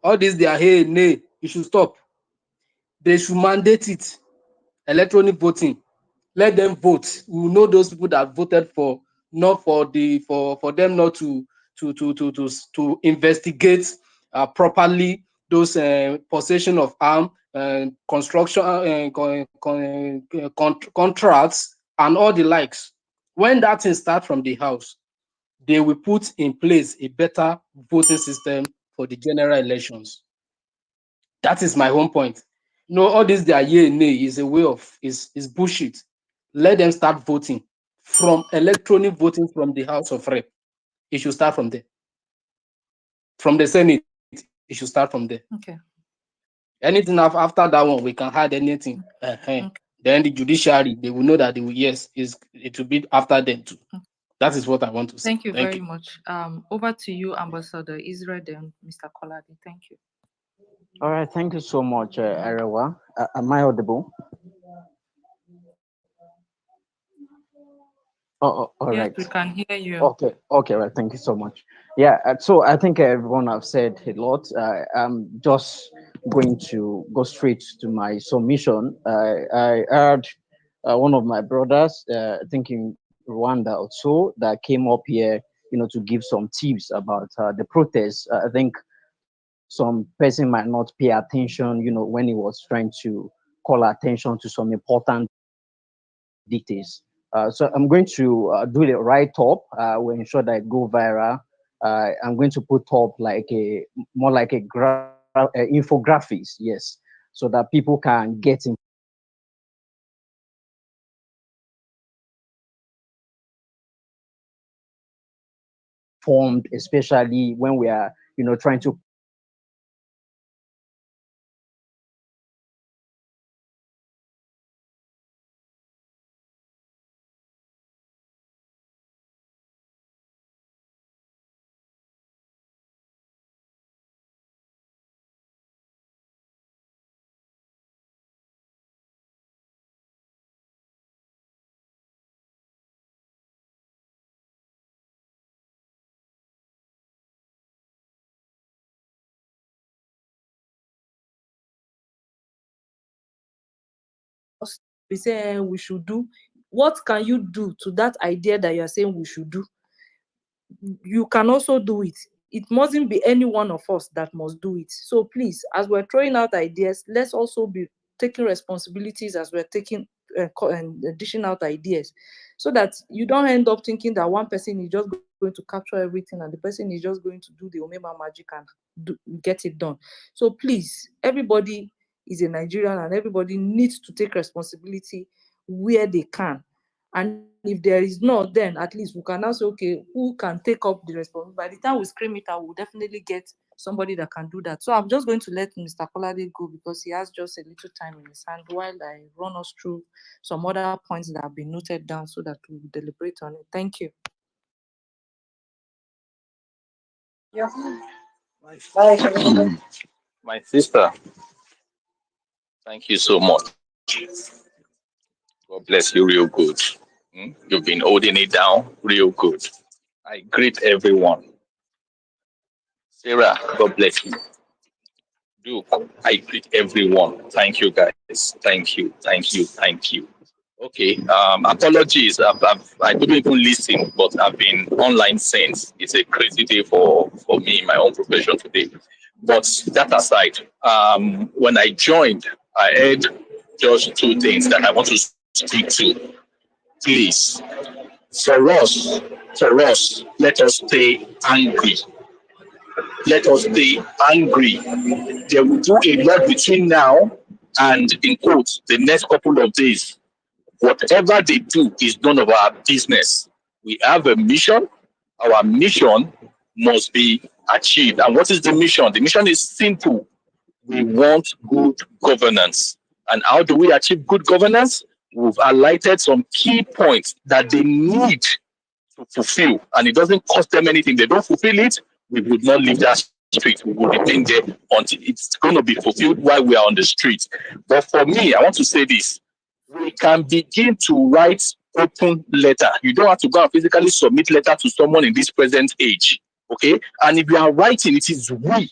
All this they are hey, nay, you should stop. They should mandate it. Electronic voting. Let them vote. We will know those people that voted for, not for them not to investigate properly those possession of arm, construction contracts and all the likes. When that thing starts from the House, they will put in place a better voting system for the general elections. That is my home point. No, all this their yeah, nay is a way of is bullshit. Let them start voting from electronic voting from the House of Rep. It should start from there. From the Senate, it should start from there. Okay. Anything after that one, we can add anything. Okay. Then the judiciary, they will know that they will, yes, it will be after them too. That is what I want to say. Thank you very much. Over to you, Ambassador Israel, then Mr. Kolade. Thank you. All right, thank you so much, Arewa. Am I audible? Oh, all right. Yes, we can hear you. Okay, right. Thank you so much. Yeah, so I think everyone have said a lot. I'm just going to go straight to my submission. I heard one of my brothers, I think in Rwanda or so, that came up here, to give some tips about the protests. I think some person might not pay attention, when he was trying to call attention to some important details. So I'm going to do the write-up. We'll ensure that it go viral. I'm going to put up like more like a infographics, yes, so that people can get informed, especially when we are, trying to We say we should do. What can you do to that idea that you are saying we should do? You can also do it. It mustn't be any one of us that must do it. So please, as we're throwing out ideas, let's also be taking responsibilities as we're taking and dishing out ideas, so that you don't end up thinking that one person is just going to capture everything and the person is just going to do the Omema magic and get it done. So please, everybody is a Nigerian and everybody needs to take responsibility where they can. And if there is not, then at least we can now say, okay, who can take up the responsibility? By the time we scream it out, we'll definitely get somebody that can do that. So I'm just going to let Mr. Kolade go because he has just a little time in his hand while I run us through some other points that have been noted down so that we deliberate on it. Thank you. Yeah. My sister, thank you so much. God bless you real good. You've been holding it down real good. I greet everyone. Sarah, God bless you. Duke, I greet everyone. Thank you, guys. Thank you. Okay. Apologies. I couldn't even listen, but I've been online since. It's a crazy day for me in my own profession today. But that aside, when I joined, I heard just two things that I want to speak to. Please, for us, let us stay angry. Let us stay angry. They will do a lot between now and, in quotes, the next couple of days. Whatever they do is none of our business. We have a mission. Our mission must be achieved. And what is the mission? The mission is simple. We want good governance. And how do we achieve good governance? We've highlighted some key points that they need to fulfill, and it doesn't cost them anything. They don't fulfill it, we would not leave that street. We will remain there until it's going to be fulfilled while we are on the street. But for me, I want to say this: we can begin to write open letter. You don't have to go and physically submit letter to someone in this present age. Okay, and if you are writing, it is we.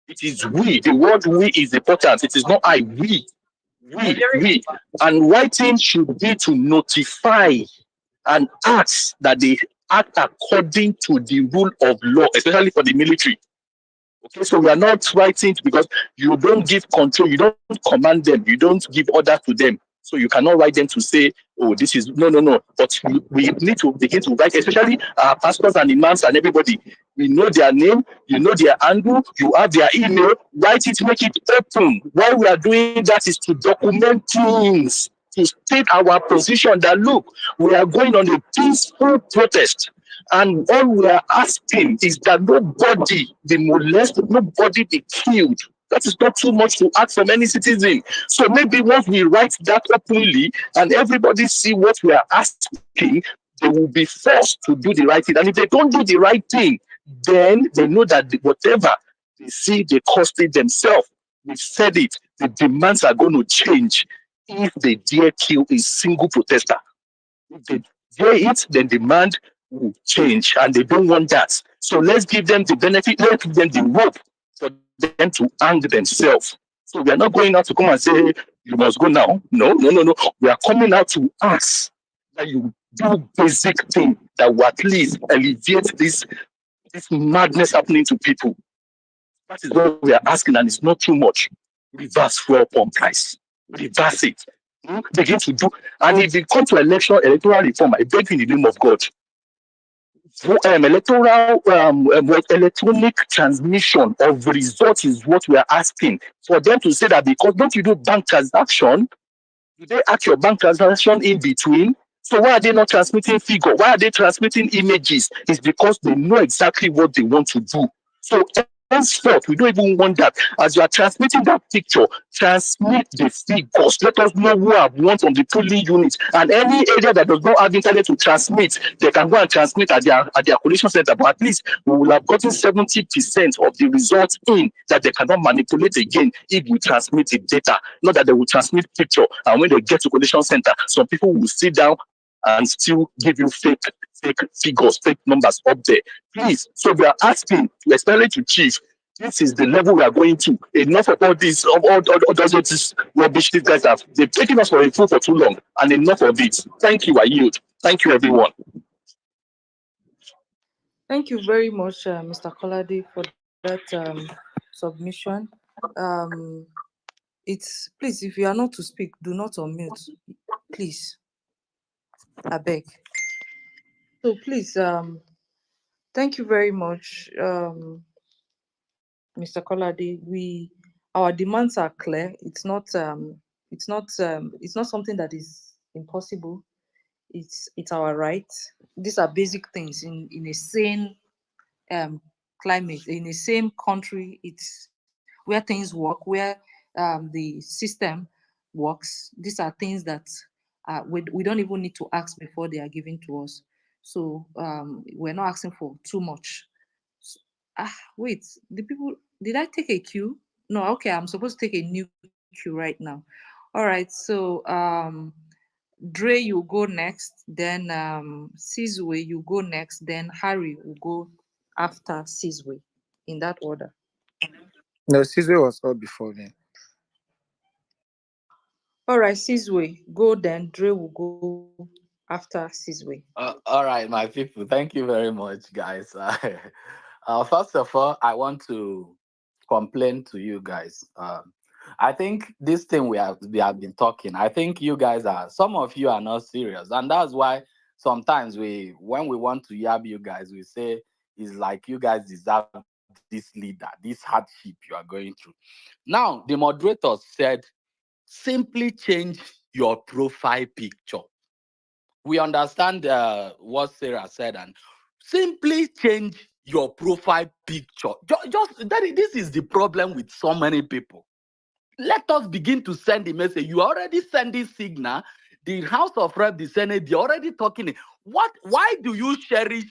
It is we. The word we is important. It is not I. We. And writing should be to notify and ask that they act according to the rule of law, especially for the military. Okay, so we are not writing because you don't give control, you don't command them, you don't give order to them. So you cannot write them to say, oh, this is no. But we need to begin to write, especially our pastors and imams and everybody. We know their name, you know their handle, you have their email, write it, make it open. Why we are doing that is to document things, to state our position that look, we are going on a peaceful protest. And all we are asking is that nobody be molested, nobody be killed. That is not too much to ask from any citizen. So maybe once we write that openly and everybody see what we are asking, they will be forced to do the right thing. And if they don't do the right thing, then they know that whatever they see, they cost it themselves. We've said it. The demands are going to change if they dare kill a single protester. If they dare it, then demand will change, and they don't want that. So let's give them the benefit, let's give them the rope for them to hang themselves. So we are not going out to come and say, you must go now. No. We are coming out to ask that you do basic thing that will at least alleviate this madness happening to people. That is what we are asking, and it's not too much. Reverse fuel pump price. Reverse it. Begin to do. And if it comes to electoral reform, I beg you in the name of God, electronic transmission of results is what we are asking for them to say that because don't you do bank transaction, do they act your bank transaction in between? So why are they not transmitting figure? Why are they transmitting images? It's because they know exactly what they want to do. So henceforth, we don't even want that. As you are transmitting that picture, transmit the figures. Let us know who have won from the polling unit. And any area that does not have internet to transmit, they can go and transmit at their collation center. But at least we will have gotten 70% of the results in that they cannot manipulate again if we transmit the data. Not that they will transmit picture. And when they get to collation center, some people will sit down and still give you fake figures, fake numbers up there. Please, so we are asking, especially to chief, this is the level we are going to. Enough of all this, all this rubbish these guys have. They've taken us for a fool for too long, and enough of it. Thank you, I yield. Thank you, everyone. Thank you very much, Mr. Kolade, for that submission. It's please, if you are not to speak, do not unmute, please. I beg. So please, thank you very much, Mr. Kolade. Our demands are clear. It's not something that is impossible. It's our right. These are basic things in a sane climate, in the same country. It's where things work, where the system works. These are things that we don't even need to ask before they are given to us. So we're not asking for too much. Wait, did I take a cue? No, okay, I'm supposed to take a new cue right now. All right, so Dre, you go next, then Sizwe, you go next, then Harry will go after Sizwe, in that order. No, Caesar was up before me. All right, Sizwe, go, then Dre will go after Sizwe. All right, my people. Thank you very much, guys. First of all, I want to complain to you guys. I think this thing we have been talking. I think you guys some of you are not serious, and that's why sometimes when we want to yab you guys, we say it's like you guys deserve this leader, this hardship you are going through. Now, the moderator said, simply change your profile picture. We understand what Sarah said, and simply change your profile picture. This is the problem with so many people. Let us begin to send the message. You are already sending signal. The House of Rep, the Senate, they're already talking. Why do you cherish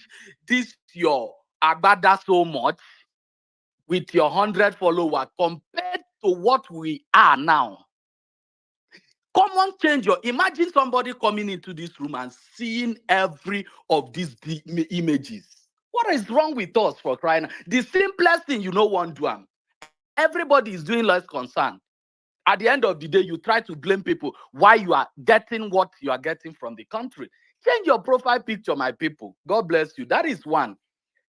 this your agbada so much with your 100 followers compared to what we are now? Come on, change your. Imagine somebody coming into this room and seeing every of these images. What is wrong with us for crying? The simplest thing, one do. Everybody is doing less concern. At the end of the day, you try to blame people why you are getting what you are getting from the country. Change your profile picture, my people. God bless you. That is one.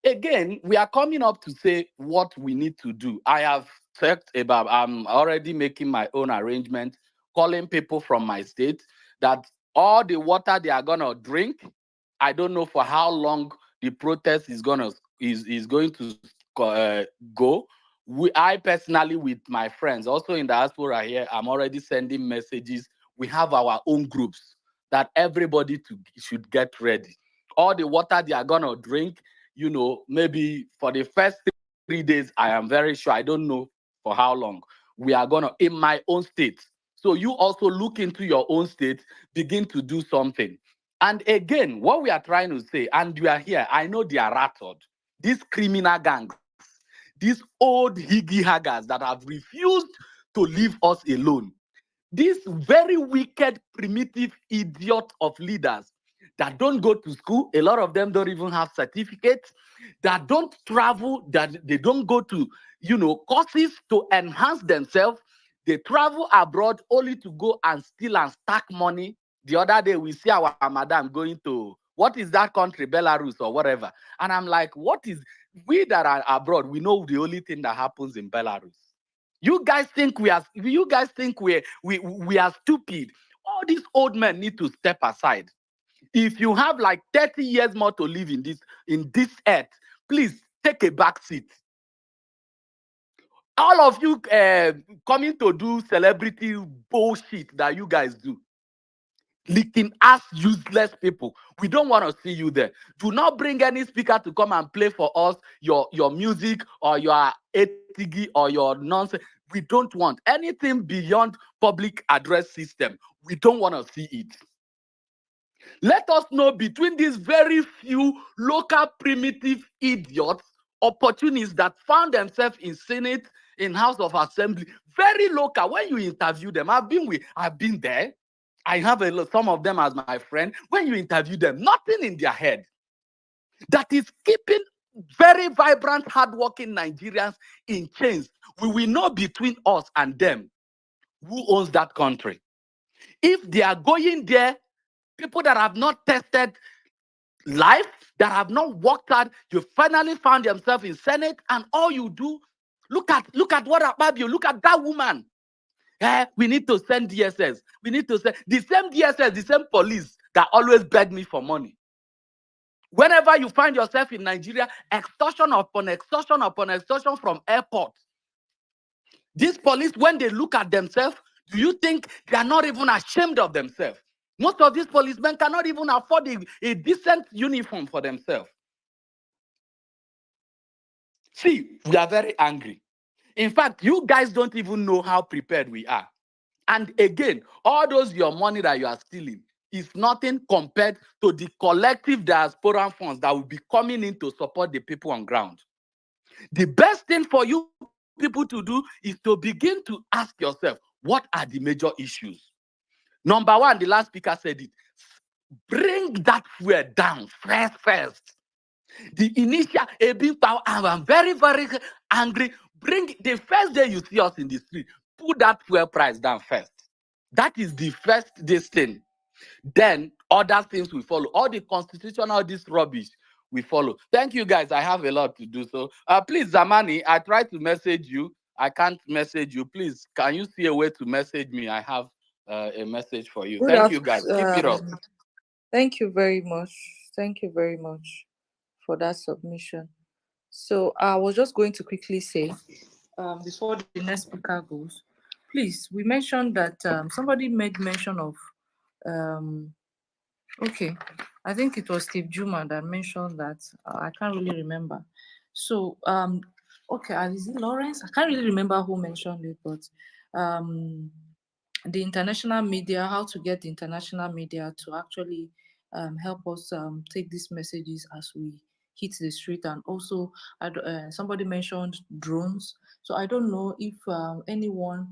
Again, we are coming up to say what we need to do. I have talked about, I'm already making my own arrangement, calling people from my state that all the water they are gonna drink, I don't know for how long the protest is going to go. I personally, with my friends, also in the diaspora here, I'm already sending messages. We have our own groups that everybody should get ready. All the water they are gonna drink, maybe for the first 3 days, I am very sure, I don't know for how long, we are gonna, in my own state. So you also look into your own state, begin to do something. And again, what we are trying to say, and you are here, I know they are rattled. These criminal gangs, these old higgy haggers that have refused to leave us alone. These very wicked, primitive idiot of leaders that don't go to school, a lot of them don't even have certificates, that don't travel, that they don't go to, courses to enhance themselves. They travel abroad only to go and steal and stack money. The other day, we see our madam going to, what is that country, Belarus or whatever. And I'm like, we that are abroad, we know the only thing that happens in Belarus. You guys think we are stupid. All these old men need to step aside. If you have like 30 years more to live in this earth, please take a back seat. All of you coming to do celebrity bullshit that you guys do, leaking ass useless people, we don't want to see you there. Do not bring any speaker to come and play for us your music or your etigi or your nonsense. We don't want anything beyond public address system. We don't want to see it. Let us know between these very few local primitive idiots, opportunists that found themselves in Senate, in House of Assembly, very local. When you interview them, I've been there. I have some of them as my friend. When you interview them, nothing in their head that is keeping very vibrant, hardworking Nigerians in chains. We will know between us and them who owns that country. If they are going there, people that have not tested life, that have not worked hard, you finally found themselves in Senate, and all you do, look at what about you, look at that woman. We need to send DSS. We need to send the same DSS, the same police that always beg me for money. Whenever you find yourself in Nigeria, extortion upon extortion upon extortion from airport. These police, when they look at themselves, do you think they are not even ashamed of themselves? Most of these policemen cannot even afford a decent uniform for themselves. See, we are very angry. In fact, you guys don't even know how prepared we are. And again, all those your money that you are stealing is nothing compared to the collective diaspora funds that will be coming in to support the people on ground. The best thing for you people to do is to begin to ask yourself, what are the major issues? Number one, the last speaker said it, bring that fuel down first. The initial big power, I'm very, very angry. Bring the first day you see us in the street, put that fuel price down first. That is the first this thing. Then other things will follow. All the constitution, all this rubbish we follow. Thank you, guys. I have a lot to do. So please, Zamani, I tried to message you. I can't message you. Please, can you see a way to message me? I have a message for you. Thank you, guys. Keep it up. Thank you very much. Thank you very much for that submission. So I was just going to quickly say, before the next speaker goes, please, we mentioned that somebody made mention of um, okay, I think it was Steve Juma that mentioned that. I can't really remember. So, okay, is it Lawrence? I can't really remember who mentioned it, but um, the international media, how to get the international media to actually help us take these messages as we hit the street. And also, somebody mentioned drones. So I don't know if anyone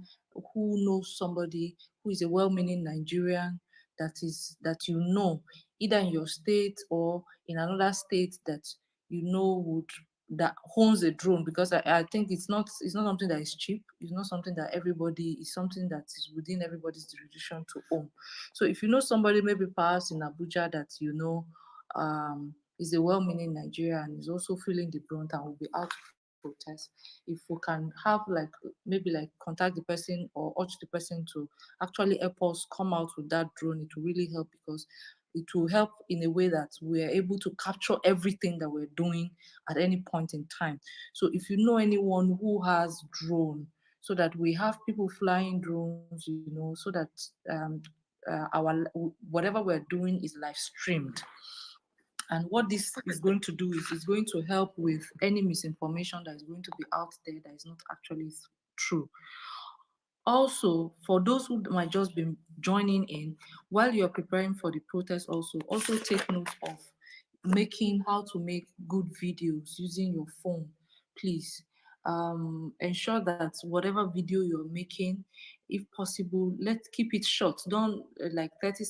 who knows somebody who is a well-meaning Nigerian that you know, either in your state or in another state that you know would that owns a drone, because I think it's not something that is cheap. It's not something that everybody is something that is within everybody's jurisdiction to own. So if you know somebody maybe perhaps in Abuja that you know is a well-meaning Nigerian and is also feeling the brunt and will be out to protest, if we can have maybe contact the person or urge the person to actually help us come out with that drone, it will really help, because it will help in a way that we are able to capture everything that we're doing at any point in time. So if you know anyone who has drone, so that we have people flying drones, so that our whatever we're doing is live streamed. And what this is going to do is it's going to help with any misinformation that is going to be out there that is not actually true. Also, for those who might just be joining in, while you're preparing for the protest, also take note of making how to make good videos using your phone. Please ensure that whatever video you're making, if possible, let's keep it short. Don't like 30.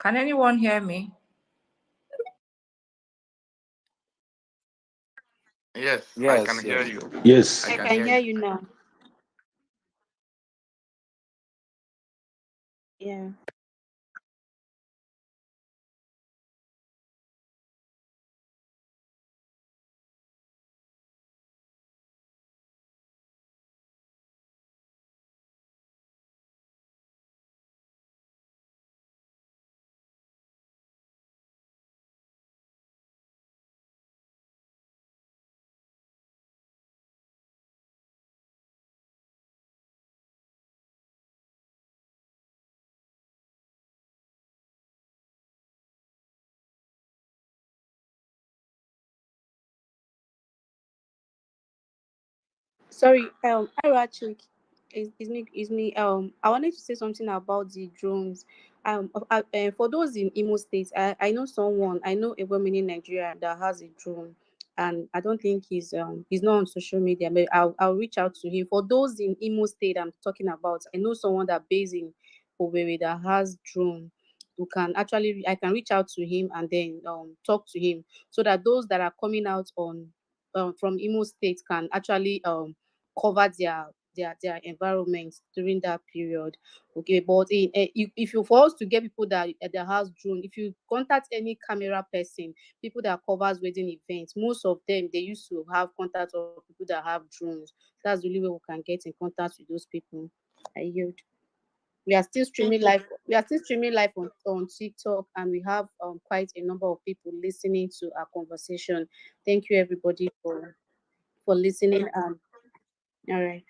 Can anyone hear me? Yes, I can Yes, hear yes. you. Yes. I I can can hear hear you. you now. Yeah. Sorry, actually, is me. I wanted to say something about the drones. For those in Imo State, I know someone. I know a woman in Nigeria that has a drone, and I don't think he's not on social media. But I'll reach out to him. For those in Imo State, I'm talking about. I know someone that based in Owerri that has drone. Who can actually I can reach out to him and then talk to him, so that those that are coming out on from Imo State can actually cover their environment during that period. Okay, but if you for us to get people that at their house drone, if you contact any camera person, people that covers wedding events, most of them they used to have contact of people that have drones. That's the only way we can get in contact with those people. I yield. We are still streaming live. We are still streaming live on TikTok, and we have quite a number of people listening to our conversation. Thank you everybody for listening. All right.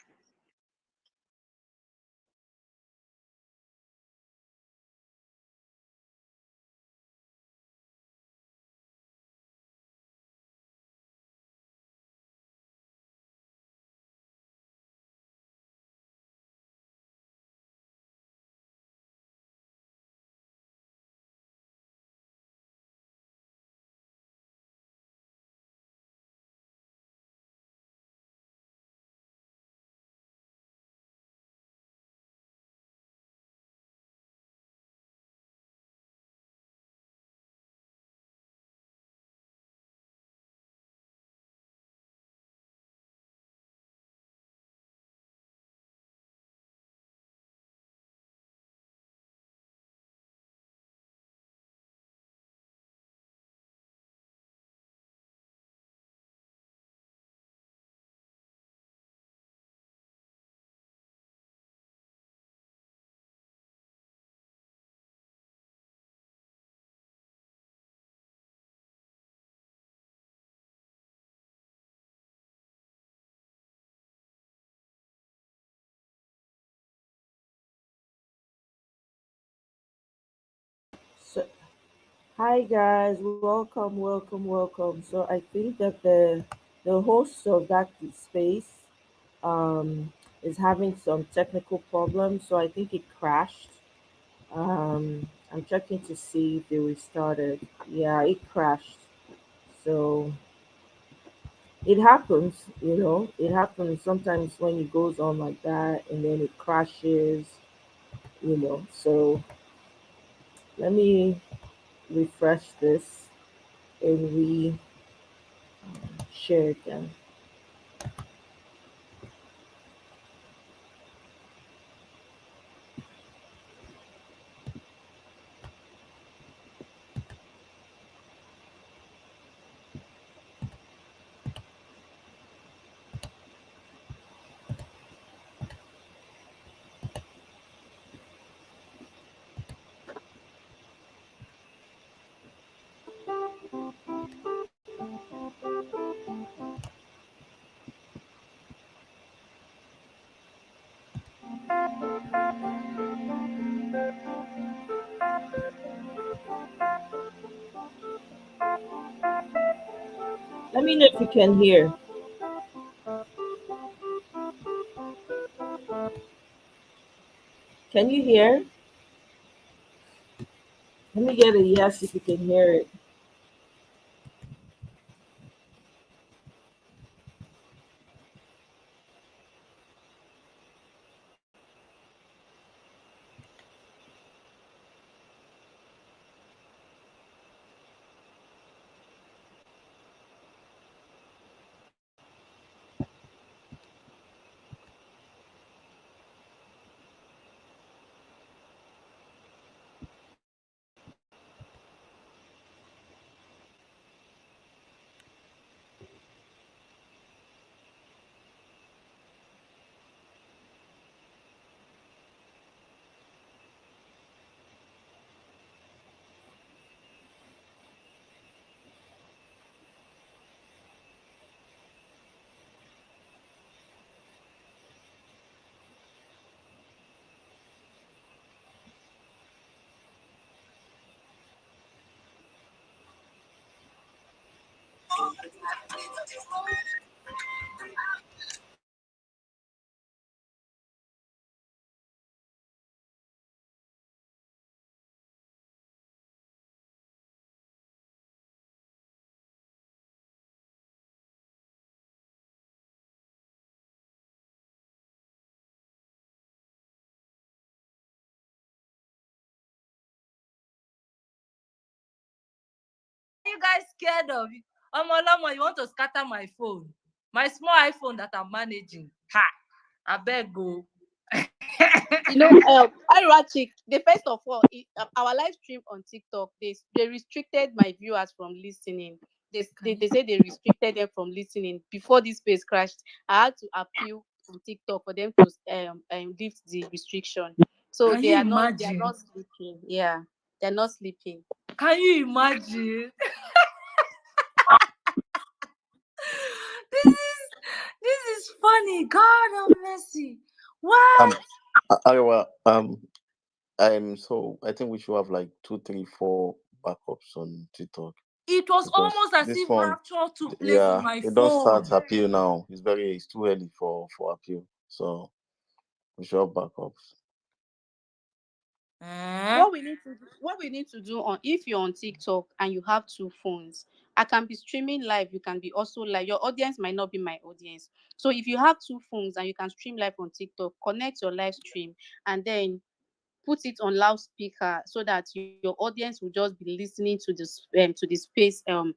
Hi guys, welcome, welcome, welcome. So I think that the host of that space um is having some technical problems, so I think it crashed. I'm checking to see if they restarted. Yeah, it crashed. So it happens, it happens sometimes when it goes on like that and then it crashes. So let me refresh this and we share again. Let me know if you can hear. Can you hear? Let me get a yes if you can hear it. You guys scared of it? Omolomo, you want to scatter my phone? My small iPhone that I'm managing. Ha! I beg go. Irachik, the first of all, our live stream on TikTok, they restricted my viewers from listening. They say they restricted them from listening before this space crashed. I had to appeal on TikTok for them to lift the restriction. So Can you imagine? they are not sleeping. Yeah, they're not sleeping. Can you imagine? This is funny. God have mercy. Um, What? Iowa, so I think we should have like 2, 3, 4 backups on TikTok It was because almost as this if one, rapture took place on yeah, my it don't start phone. appeal now. It's too early for appeal, so we should have backups. Eh? What we need to do, on if you're on TikTok and you have two phones, I can be streaming live, you can be also live. Your audience might not be my audience. So if you have two phones and you can stream live on TikTok, connect your live stream and then put it on loudspeaker so that your audience will just be listening to the space um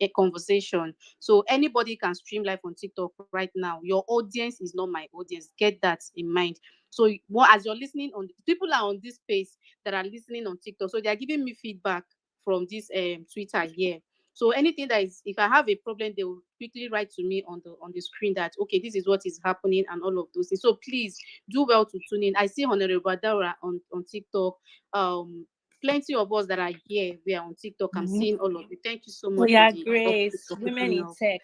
a conversation. So anybody can stream live on TikTok right now. Your audience is not my audience. Get that in mind. So as you're listening on, people are on this space that are listening on TikTok. So they are giving me feedback from this Twitter here. So anything that is, if I have a problem, they will quickly write to me on the screen that okay, this is what is happening and all of those things. So please do well to tune in. I see Honorable Daura on TikTok. Um, plenty of us that are here. We are on TikTok. I'm seeing all of you. Thank you so much We for are the Grace, topic women in enough. tech,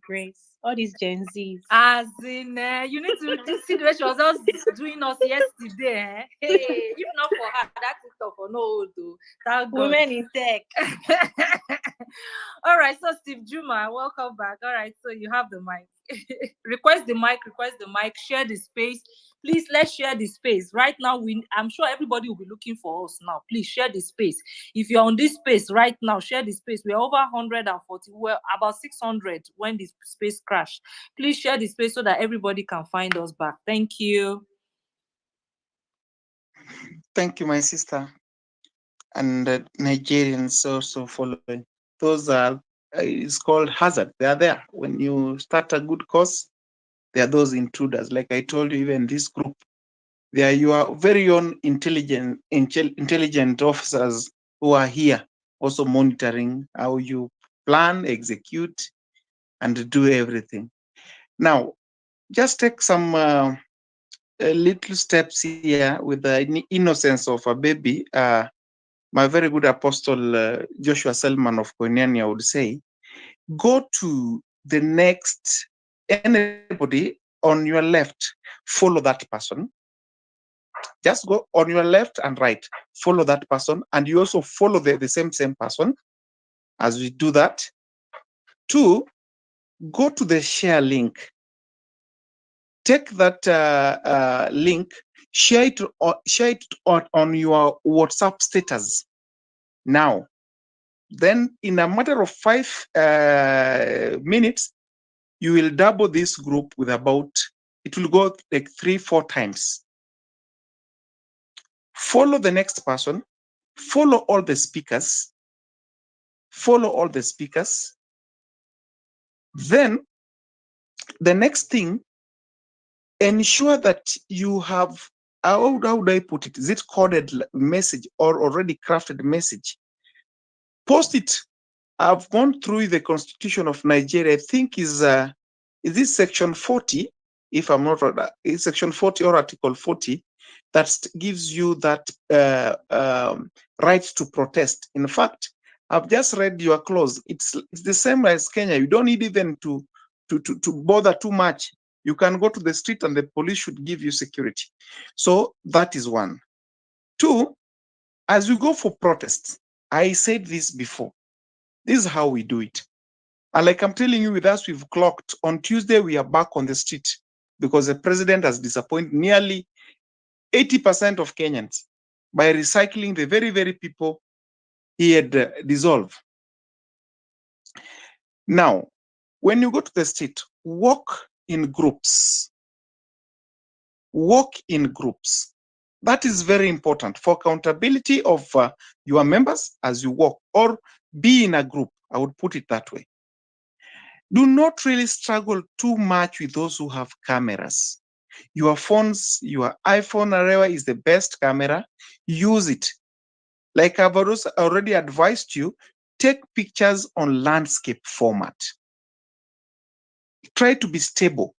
Grace, all these Gen Zs. As in, you need to see the way she was just doing us yesterday. Hey, if not for her, that TikTok for no old though. Thank God. Women in tech. All right, so Steve Juma, welcome back. All right, so you have the mic. Request the mic, share the space. Please, let's share the space. Right now, I'm sure everybody will be looking for us now. Please share the space. If you're on this space right now, share the space. We're over 140, well, about 600 when the space crashed. Please share the space so that everybody can find us back. Thank you. Thank you, my sister. And Nigerians also following. Those are, it's called hazard. They are there. When you start a good cause, there are those intruders. Like I told you, even this group, they are your very own intelligent officers who are here, also monitoring how you plan, execute, and do everything. Now, just take some little steps here with the innocence of a baby. My very good apostle Joshua Selman of Koinonia would say, go to the next, anybody on your left, follow that person. Just go on your left and right, follow that person, and you also follow the same person. As we do that, 2, go to the share link. Take that link, share it on your WhatsApp status now. Then in a matter of 5 minutes, you will double this group with about, it will go like 3-4 times. Follow the next person, follow all the speakers, Then the next thing, ensure that you have, how do I put it? Is it coded message or already crafted message? Post it. I've gone through the Constitution of Nigeria. I think is this section 40, if I'm not wrong, is section 40 or article 40 that gives you that right to protest. In fact, I've just read your clause. It's the same as Kenya. You don't need even to bother too much. You can go to the street and the police should give you security. So that is 1. 2, as we go for protests, I said this before. This is how we do it. And like I'm telling you, with us, we've clocked. On Tuesday, we are back on the street because the president has disappointed nearly 80% of Kenyans by recycling the very, very people he had dissolved. Now, when you go to the street, walk in groups. Walk in groups. That is very important for accountability of your members as you walk, or be in a group. I would put it that way. Do not really struggle too much with those who have cameras. Your phones, your iPhone or whatever is the best camera. Use it. Like I've already advised you, take pictures on landscape format. Try to be stable.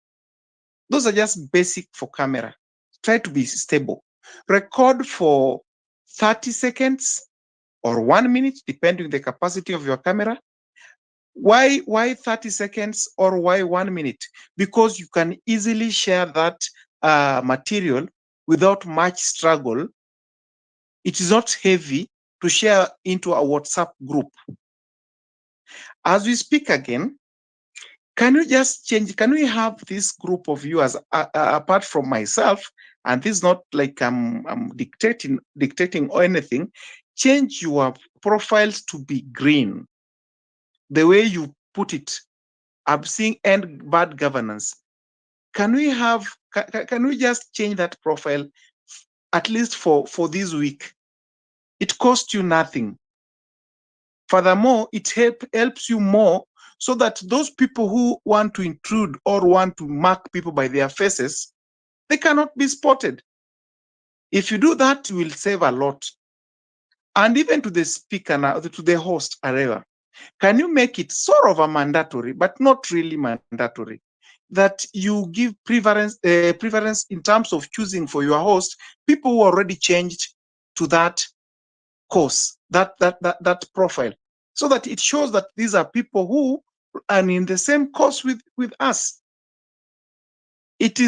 Those are just basic for camera. Try to be stable. Record for 30 seconds or 1 minute, depending on the capacity of your camera. Why 30 seconds or why 1 minute? Because you can easily share that material without much struggle. It is not heavy to share into a WhatsApp group. As we speak again, can you just change? Can we have this group of you as apart from myself? And this is not like I'm dictating or anything. Change your profiles to be green. The way you put it, I'm seeing end bad governance. Can we have? Can we just change that profile at least for this week? It costs you nothing. Furthermore, it helps you more so that those people who want to intrude or want to mark people by their faces, they cannot be spotted. If you do that, you will save a lot. And even to the speaker now, to the host, however, can you make it sort of a mandatory, but not really mandatory, that you give preference in terms of choosing for your host people who already changed to that cause, that profile, so that it shows that these are people who are in the same cause with us. It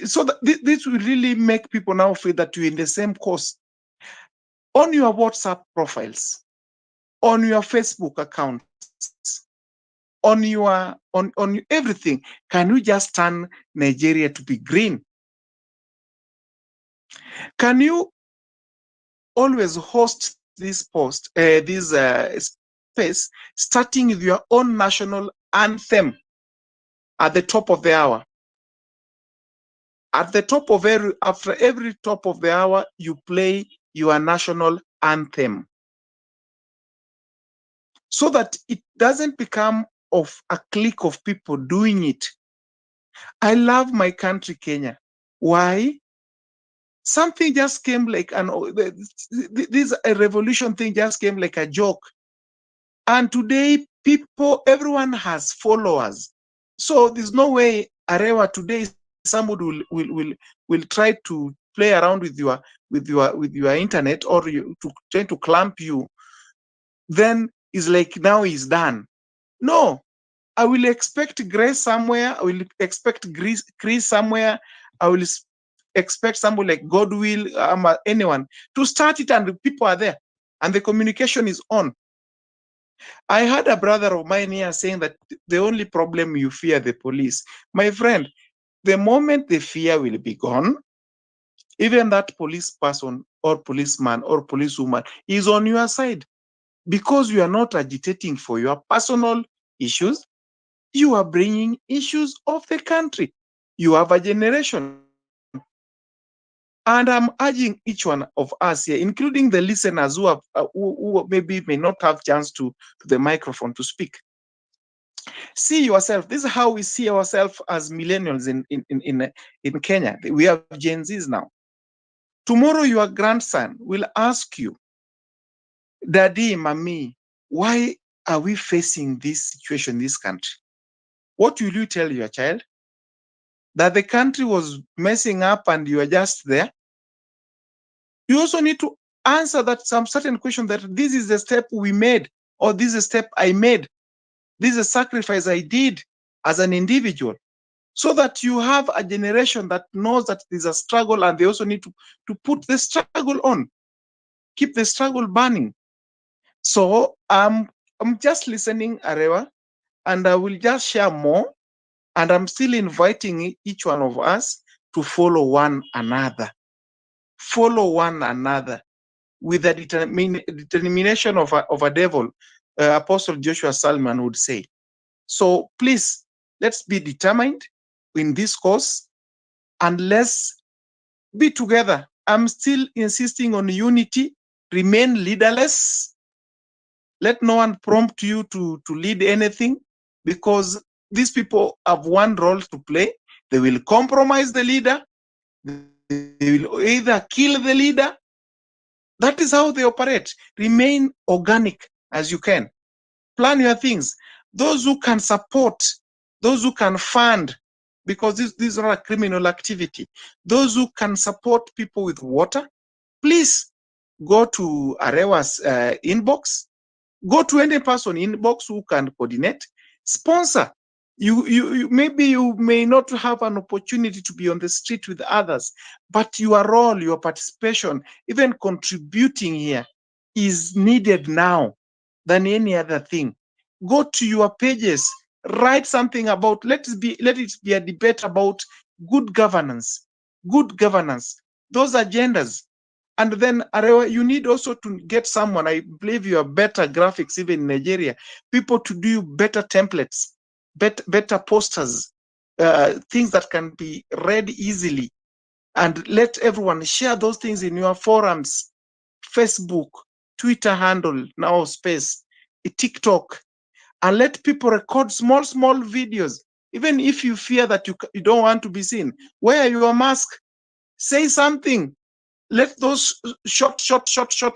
so that this will really make people now feel that you're in the same cause. On your WhatsApp profiles, on your Facebook accounts, on your on everything, can you just turn Nigeria to be green? Can you always host this space, starting with your own national anthem at the top of the hour? At the top of after every top of the hour, you play your national anthem, so that it doesn't become of a clique of people doing it. I love my country, Kenya. Why? Something just came like this a revolution thing just came like a joke. And today, everyone has followers. So there's no way, Arewa, today somebody will try to play around with your internet, or to try to clamp you. Then it's like now he's done. No, I will expect Grace somewhere. I will expect Chris somewhere. I will expect somebody like Godwill, anyone to start it, and the people are there, and the communication is on. I heard a brother of mine here saying that the only problem you fear the police. My friend, the moment the fear will be gone, even that police person or policeman or policewoman is on your side, because you are not agitating for your personal issues. You are bringing issues of the country. You have a generation. And I'm urging each one of us here, including the listeners who have who maybe may not have chance to the microphone to speak. See yourself. This is how we see ourselves as millennials in Kenya. We have Gen Zs now. Tomorrow, your grandson will ask you, Daddy, Mommy, why are we facing this situation in this country? What will you tell your child? That the country was messing up and you are just there? You also need to answer that some certain question, that this is the step we made, or this is a step I made. This is a sacrifice I did as an individual, so that you have a generation that knows that there's a struggle, and they also need to put the struggle on, keep the struggle burning. So I'm just listening, Arewa, and I will just share more. And I'm still inviting each one of us to follow one another. Follow one another with the determination of a devil, Apostle Joshua Salman would say. So please, let's be determined in this cause, and let's be together. I'm still insisting on unity. Remain leaderless. Let no one prompt you to lead anything, because these people have one role to play. They will compromise the leader. They will either kill the leader. That is how they operate. Remain organic as you can. Plan your things. Those who can support, those who can fund, because these are a criminal activity. Those who can support people with water, please go to Arewa's inbox. Go to any person inbox who can coordinate, sponsor. You maybe you may not have an opportunity to be on the street with others, but your role, your participation, even contributing here is needed now than any other thing. Go to your pages, write something about, let it be a debate about good governance, those agendas. And then, Arewa, you need also to get someone, I believe you are better graphics, even in Nigeria, people to do better templates, better posters, things that can be read easily. And let everyone share those things in your forums, Facebook, Twitter handle, now space, TikTok, and let people record small videos. Even if you fear that you don't want to be seen, wear your mask, say something. Let those short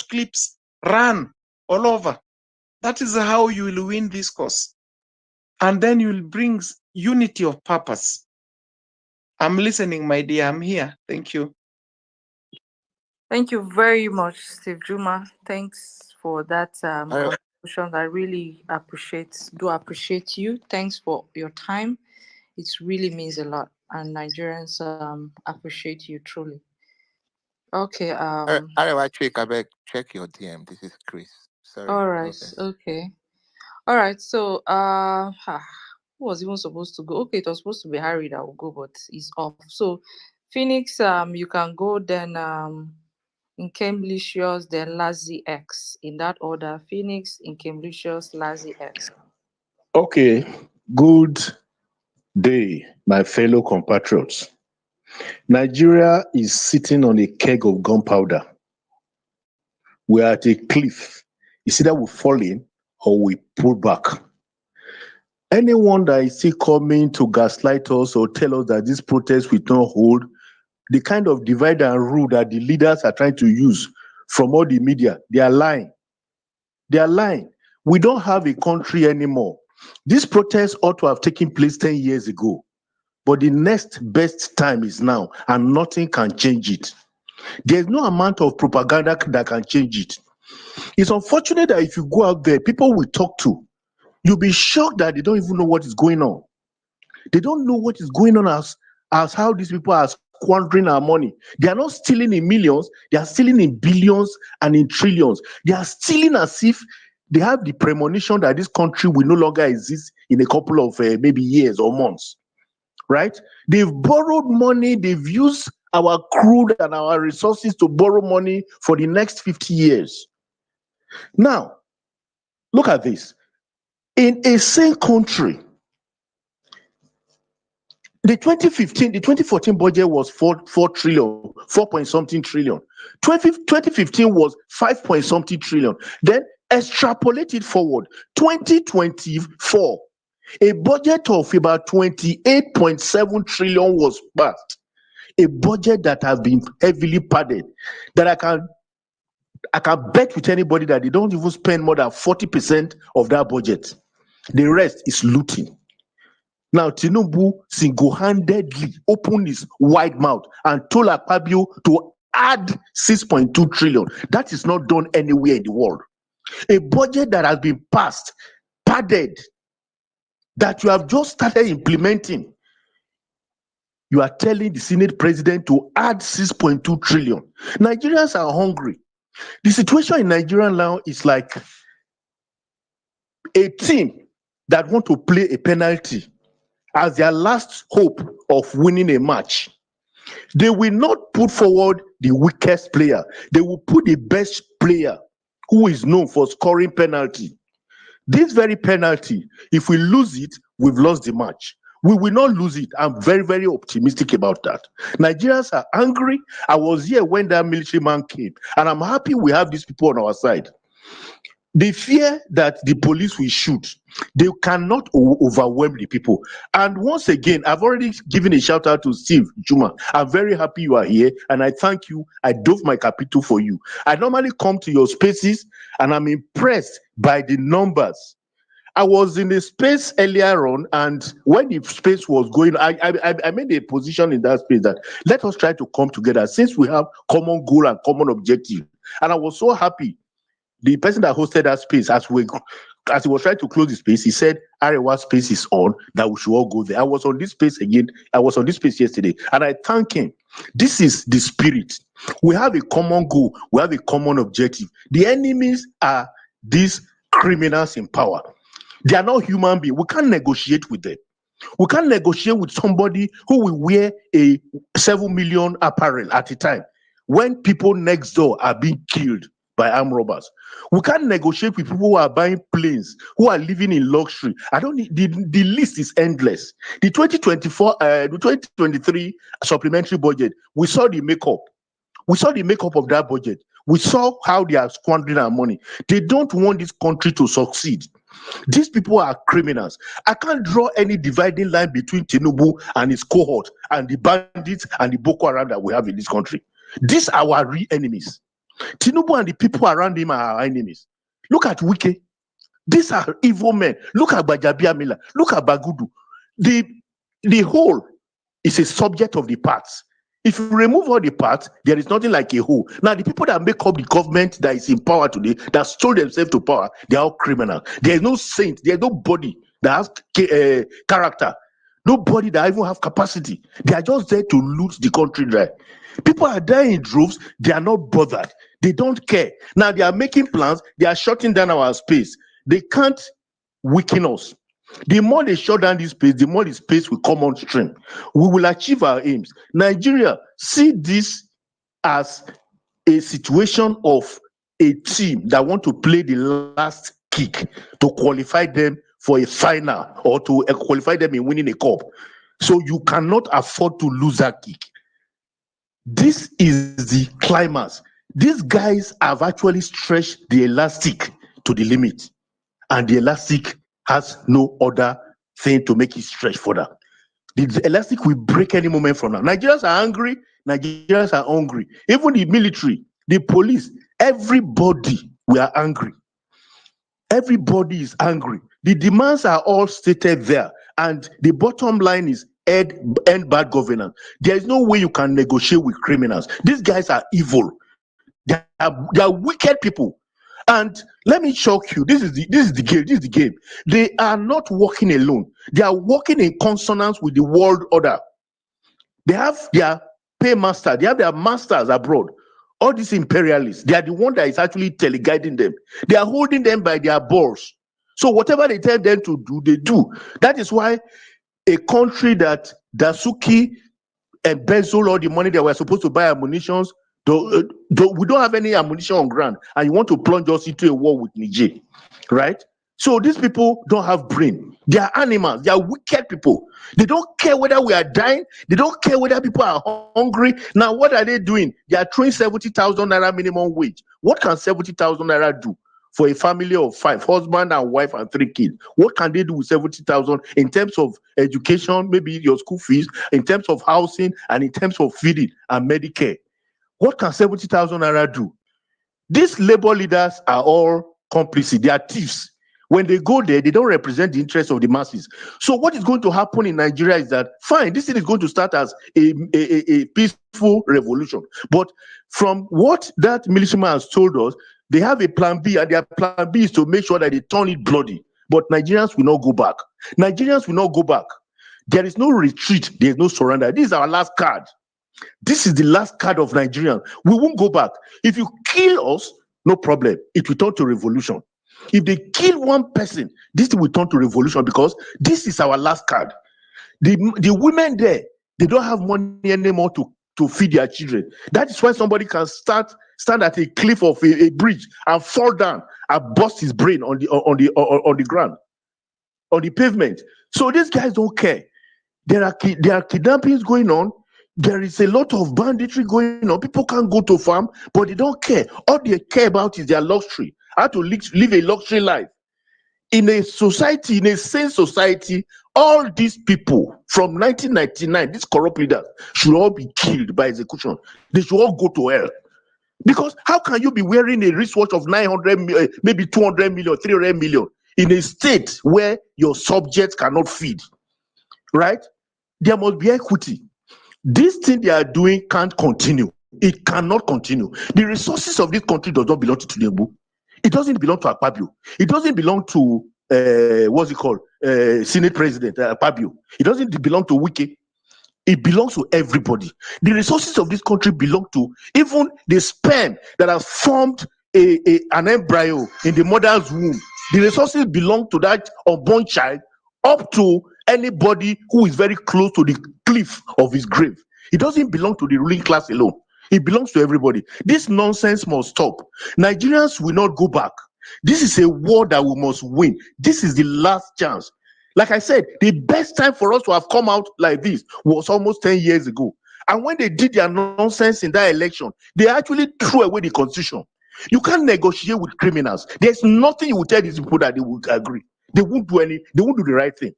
clips run all over. That is how you will win this cause. And then you will bring unity of purpose. I'm listening, my dear. I'm here. Thank you. Thank you very much, Steve Juma. Thanks for that I, contribution. I really appreciate you. Thanks for your time. It really means a lot, and Nigerians appreciate you truly. Okay. I check your DM. This is Chris. Sorry, All no right. offense. Okay. All right. So who was even supposed to go? Okay, it was supposed to be Harry that will go, but he's off. So Phoenix, you can go then. In Cambridge's, then Lazy X. In that order, Phoenix, in Cambridge's, Lazy X. Okay, good day, my fellow compatriots. Nigeria is sitting on a keg of gunpowder. We are at a cliff. It's either we fall in or we pull back. Anyone that is still coming to gaslight us or tell us that this protest will not hold, the kind of divide and rule that the leaders are trying to use from all the media, they are lying. They are lying. We don't have a country anymore. This protest ought to have taken place 10 years ago. But the next best time is now, and nothing can change it. There's no amount of propaganda that can change it. It's unfortunate that if you go out there, people will talk to. You'll be shocked that they don't even know what is going on. They don't know what is going on as how these people are squandering our money. They are not stealing in millions, they are stealing in billions and in trillions. They are stealing as if they have the premonition that this country will no longer exist in a couple of maybe years or months. Right? They've borrowed money, they've used our crude and our resources to borrow money for the next 50 years. Now, look at this. In a same country, the 2014 budget was 4 trillion, 4 point something trillion. 2015 was 5 point something trillion. Then extrapolate it forward. 2024, a budget of about 28.7 trillion was passed. A budget that has been heavily padded, that I can bet with anybody that they don't even spend more than 40% of that budget. The rest is looting. Now, Tinubu single-handedly opened his wide mouth and told Akpabio to add 6.2 trillion. That is not done anywhere in the world. A budget that has been passed, padded, that you have just started implementing. You are telling the Senate president to add 6.2 trillion. Nigerians are hungry. The situation in Nigeria now is like a team that want to play a penalty as their last hope of winning a match. They will not put forward the weakest player. They will put the best player who is known for scoring penalty. This very penalty, if we lose it, we've lost the match. We will not lose it. I'm very, very optimistic about that. Nigerians are angry. I was here when that military man came, and I'm happy we have these people on our side. They fear that the police will shoot. They cannot overwhelm the people. And once again, I've already given a shout out to Steve Juma. I'm very happy you are here, and I thank you. I dove my capital for you. I normally come to your spaces, and I'm impressed by the numbers. I was in a space earlier on, and when the space was going, I made a position in that space that let us try to come together since we have common goal and common objective. And I was so happy. The person that hosted that space, as he was trying to close the space, he said, Arewa space is on, that we should all go there. I was on this space again. I was on this space yesterday, and I thank him. This is the spirit. We have a common goal. We have a common objective. The enemies are these criminals in power. They are not human beings. We can't negotiate with them. We can't negotiate with somebody who will wear a 7 million apparel at a time when people next door are being killed by armed robbers. We can't negotiate with people who are buying planes, who are living in luxury. I don't need the list is endless. The 2023 supplementary budget, we saw the makeup. We saw the makeup of that budget. We saw how they are squandering our money. They don't want this country to succeed. These people are criminals. I can't draw any dividing line between Tinubu and his cohort and the bandits and the Boko Haram that we have in this country. These are our real enemies. Tinubu and the people around him are our enemies. Look at Wike. These are evil men. Look at Bajabiamila. Look at Bagudu. The whole is a subject of the parts. If you remove all the parts, there is nothing like a whole. Now, the people that make up the government that is in power today, that stole themselves to power, they are all criminals. There is no saint, there is nobody that has character, nobody that even have capacity. They are just there to loot the country dry. People are dying in droves, they are not bothered. They don't care. Now, they are making plans, they are shutting down our space. They can't weaken us. The more they shut down this space, the more the space will come on stream. We will achieve our aims. Nigeria, see this as a situation of a team that want to play the last kick to qualify them for a final or to qualify them in winning a cup. So you cannot afford to lose that kick. This is the climax. These guys have actually stretched the elastic to the limit, and the elastic has no other thing to make it stretch further. The elastic will break any moment from now. Nigerians are angry, Nigerians are hungry. Even the military, the police, everybody, we are angry. Everybody is angry. The demands are all stated there, and the bottom line is end bad governance. There is no way you can negotiate with criminals. These guys are evil. They are wicked people. And let me shock you. This is the game. This is the game. They are not working alone. They are working in consonance with the world order. They have their paymaster. They have their masters abroad. All these imperialists, they are the one that is actually teleguiding them. They are holding them by their balls. So whatever they tell them to do, they do. That is why a country that Dasuki embezzle all the money that we're supposed to buy ammunition, we don't have any ammunition on ground, and you want to plunge us into a war with Niger, right? So these people don't have brain. They are animals. They are wicked people. They don't care whether we are dying. They don't care whether people are hungry. Now, what are they doing? They are throwing 70,000 naira minimum wage. What can 70,000 naira do for a family of 5, husband and wife and 3 kids? What can they do with 70,000 in terms of education, maybe your school fees, in terms of housing, and in terms of feeding and Medicare? What can 70,000 naira do? These labor leaders are all complicit. They are thieves. When they go there, they don't represent the interests of the masses. So what is going to happen in Nigeria is that, fine, this thing is going to start as a peaceful revolution. But from what that militiaman has told us, they have a plan B, and their plan B is to make sure that they turn it bloody. But Nigerians will not go back. Nigerians will not go back. There is no retreat. There is no surrender. This is our last card. This is the last card of Nigerian. We won't go back. If you kill us, no problem. It will turn to revolution. If they kill one person, this will turn to revolution, because this is our last card. The women there, they don't have money anymore to feed their children. That is why somebody can stand at a cliff of a bridge and fall down and bust his brain on the ground, on the pavement. So these guys don't care. There are kidnappings going on. There is a lot of banditry going on. People can't go to farm, but they don't care. All they care about is their luxury. How to live a luxury life. In a society, in a sane society, all these people from 1999, these corrupt leaders, should all be killed by execution. They should all go to hell. Because how can you be wearing a wristwatch of 900 million, maybe 200 million, 300 million, in a state where your subjects cannot feed? Right? There must be equity. This thing they are doing can't continue. It cannot continue. The resources of this country does not belong to Tinubu. It doesn't belong to Akpabio. It doesn't belong to what's it called? Senate President Akpabio. It doesn't belong to Wike. It belongs to everybody. The resources of this country belong to even the sperm that has formed an embryo in the mother's womb. The resources belong to that unborn child, up to anybody who is very close to the cliff of his grave. It doesn't belong to the ruling class alone. It belongs to everybody. This nonsense must stop. Nigerians will not go back. This is a war that we must win. This is the last chance. Like I said, the best time for us to have come out like this was almost 10 years ago. And when they did their nonsense in that election, they actually threw away the constitution. You can't negotiate with criminals. There's nothing you will tell these people that they would agree. They won't do the right thing.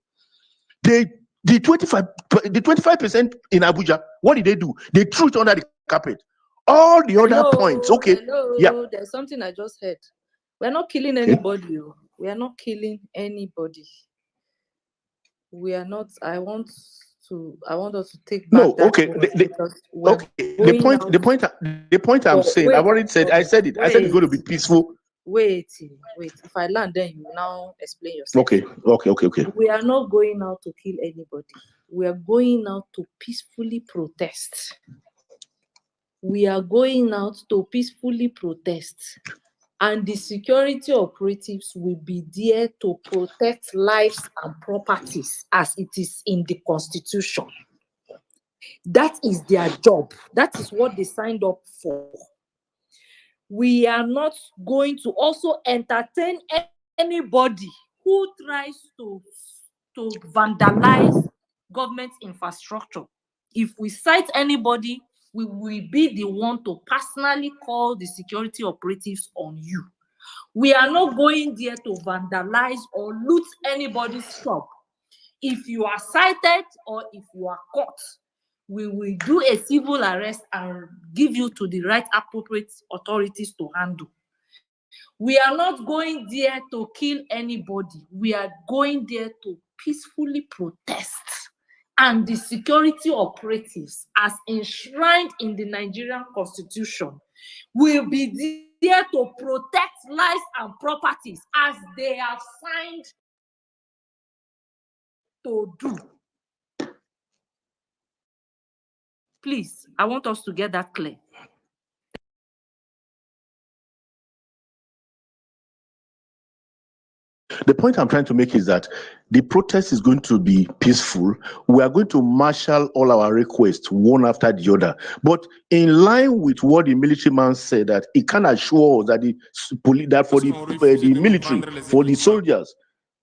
The 25% in Abuja, what did they do? They threw it under the carpet. All the other points, okay. Yeah. There's something I just heard. We're not killing anybody. We are not killing anybody. We are not. I want to take back No, that okay. word because we're Okay. going out The point I'm for saying, I've already said, I said it. I said it's going to be peaceful. wait. If I land, then you now explain yourself. Okay. We are not going out to kill anybody. We are going out to peacefully protest. We are going out to peacefully protest. And the security operatives will be there to protect lives and properties as it is in the Constitution. That is their job. That is what they signed up for. We are not going to also entertain anybody who tries to vandalize government infrastructure. If we cite anybody, we will be the one to personally call the security operatives on you. We are not going there to vandalize or loot anybody's shop. If you are cited or if you are caught, we will do a civil arrest and give you to the right appropriate authorities to handle. We are not going there to kill anybody. We are going there to peacefully protest. And the security operatives, as enshrined in the Nigerian Constitution, will be there to protect lives and properties as they have signed to do. Please, I want us to get that clear. The point I'm trying to make is that the protest is going to be peaceful. We are going to marshal all our requests one after the other. But in line with what the military man said, that he can assure us that for the military, for the soldiers,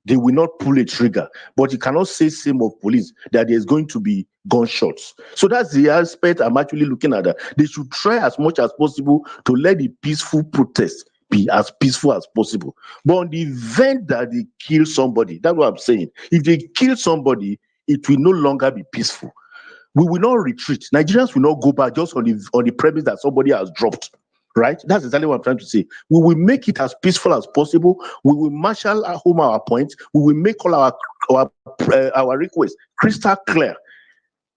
they will not pull a trigger. But he cannot say same of police that there's going to be gunshots. So that's the aspect I'm actually looking at. That they should try as much as possible to let the peaceful protest be as peaceful as possible. But on the event that they kill somebody, that's what I'm saying. If they kill somebody, it will no longer be peaceful. We will not retreat. Nigerians will not go back just on the premise that somebody has dropped. Right? That's exactly what I'm trying to say. We will make it as peaceful as possible. We will marshal at home our points. We will make all our requests crystal clear.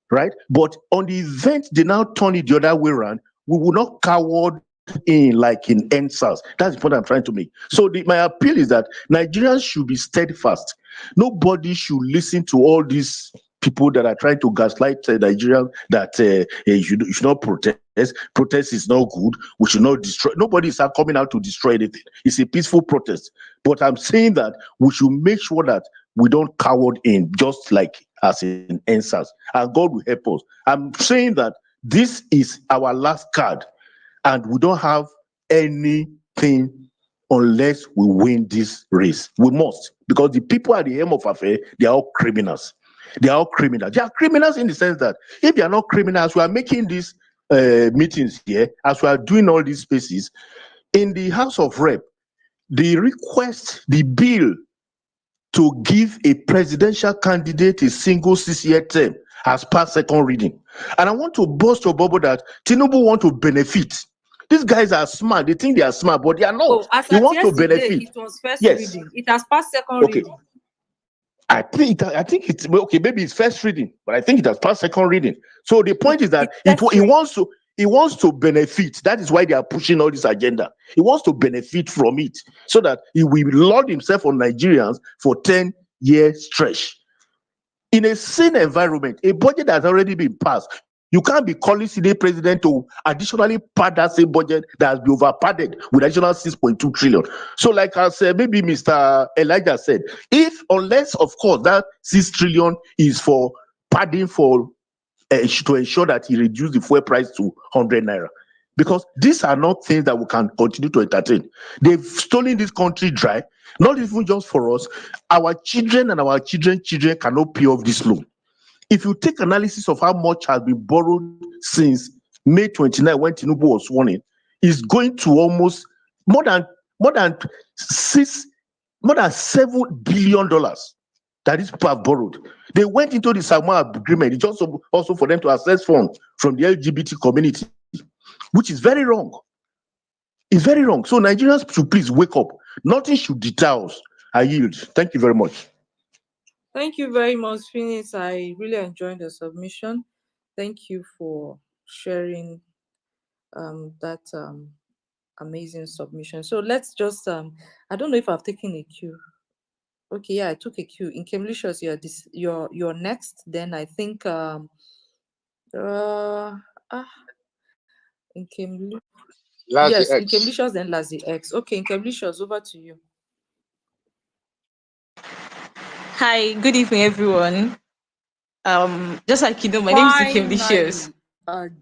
Right? But on the event they now turn it the other way around, we will not coward in like in answers. That's the point I'm trying to make. So my appeal is that Nigerians should be steadfast. Nobody should listen to all these people that are trying to gaslight Nigerians that you should not protest. Protest is not good. We should not destroy. Nobody is coming out to destroy anything. It's a peaceful protest. But I'm saying that we should make sure that we don't coward in just like as in answers. And God will help us. I'm saying that this is our last card. And we don't have anything unless we win this race. We must, because the people at the helm of affair, they are all criminals. They are all criminals. They are criminals in the sense that if they are not criminals, we are making these meetings here, as we are doing all these spaces in the House of Rep. The bill to give a presidential candidate a single 6-year term has passed second reading. And I want to burst your bubble that Tinubu want to benefit. These guys are smart. They think they are smart, but they are not. Oh, as They at want to yesterday, benefit. it was first Yes. reading. It has passed second Okay. reading. I think it's okay. Maybe it's first reading, but I think it has passed second reading. So the point is that he wants to benefit. That is why they are pushing all this agenda. He wants to benefit from it so that he will load himself on Nigerians for 10-year stretch. In a sane environment, a budget that has already been passed, you can't be calling Senate president to additionally pad that same budget that has been overpadded with additional 6.2 trillion. So, like I said, maybe Mr. Elijah said, unless, of course, that 6 trillion is for padding for to ensure that he reduce the fuel price to 100 naira. Because these are not things that we can continue to entertain. They've stolen this country dry, not even just for us. Our children and our children's children cannot pay off this loan. If you take analysis of how much has been borrowed since May 29, when Tinubu was sworn in, is going to almost more than $7 billion that these people have borrowed. They went into the Samoa agreement. It's also for them to access funds from the LGBT community, which is very wrong. It's very wrong. So Nigerians should please wake up. Nothing should deter us. I yield. Thank you very much. Thank you very much, Phoenix. I really enjoyed the submission. Thank you for sharing that amazing submission. So let's just I don't know if I've taken a cue. Okay, yeah, I took a cue. In Kemlicious, you're next. Then I think uh in Kemli Lazy yes, in X. Kemlicious, then Lazy X. Okay, in Kemlicious, over to you. Hi, good evening, everyone. Just like you know, my name is Ikem. Finally,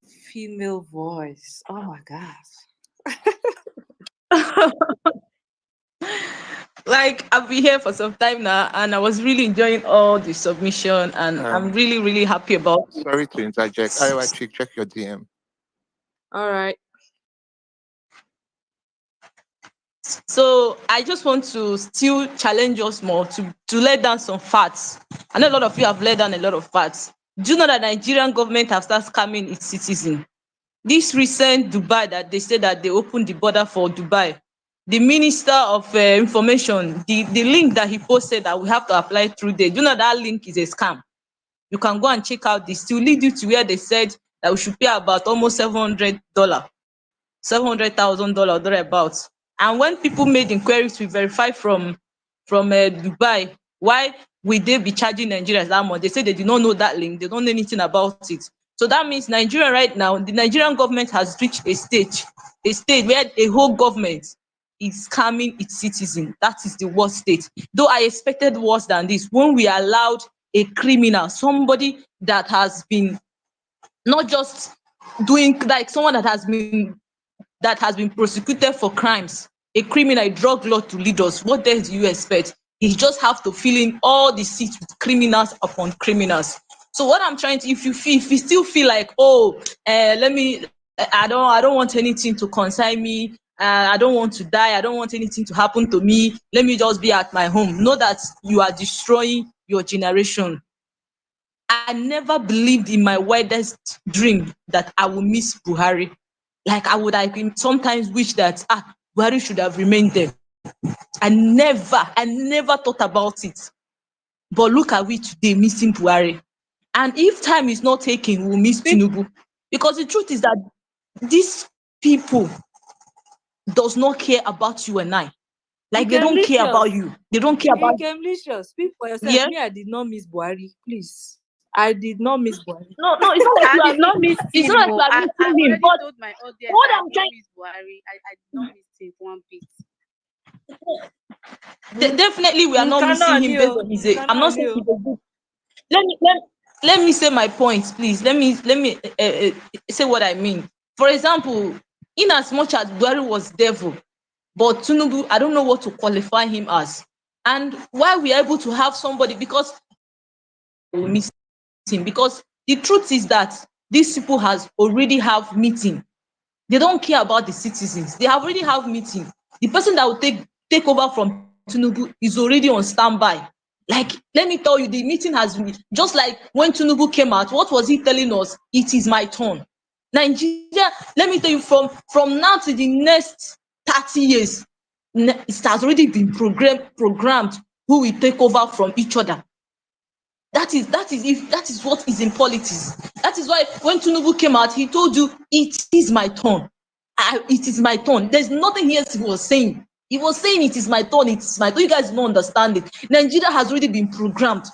a female voice. Oh my gosh. Like I've been here for some time now, and I was really enjoying all the submission, and I'm Um, really, really happy about it. sorry to interject. Iowa chick, check your DM. All right. So I just want to still challenge us more to let down some facts. I know a lot of you have let down a lot of facts. Do you know that Nigerian government have started scamming its citizens? This recent Dubai that they said that they opened the border for Dubai, the minister of information, the link that he posted that we have to apply through there, do you know that link is a scam? You can go and check out this. To lead you to where they said that we should pay about almost $700, $700,000 thereabouts. And when people made inquiries, we verified from Dubai, why would they be charging Nigerians that much? They say they did not know that link, they don't know anything about it. So that means Nigeria right now, the Nigerian government has reached a stage where a whole government is scamming its citizens. That is the worst state. Though I expected worse than this, when we allowed a criminal, somebody that has been not just doing, like someone that has been prosecuted for crimes, a criminal, a drug lord to lead us. What else do you expect? He just have to fill in all the seats with criminals upon criminals. So what I'm trying to, if you still feel like, oh, let me, I don't want anything to concern me. I don't want to die. I don't want anything to happen to me. Let me just be at my home. Know that you are destroying your generation. I never believed in my wildest dream that I will miss Buhari. Like I sometimes wish that Buhari should have remained there. I never thought about it. But look at we today missing Buhari. And if time is not taken, we'll miss Tinubu. Because the truth is that these people does not care about you and I. Like they don't care about you. They don't care about Speak for yourself. yeah. Me, I did not miss Buhari. Please. I did not miss Buhari. No, it's not like I you did are not miss it's him. not like you Oh. are I missing him. already But told my audience what I I'm did not trying miss Buhari. I did not miss him one bit. definitely we are not missing him based on his age. I'm not saying he's a good. Let me let me say my point, please. Let me say what I mean. For example, in as much as Buhari was devil, but Tinubu, I don't know what to qualify him as. And why we are able to have somebody, because we miss him, because the truth is that these people has already have meeting. They don't care about the citizens. They have already have meeting. The person that will take over from Tinubu is already on standby. Like, let me tell you, the meeting has been just like when Tinubu came out. What was he telling us? It is my turn. Nigeria, let me tell you, from now to the next 30 years, it has already been programmed who will take over from each other. That is what is in politics. That is why when Tinubu came out, he told you it is my turn. It is my turn. There's nothing else he was saying. He was saying it is my turn, it is my turn. You guys don't understand it. Nigeria has already been programmed.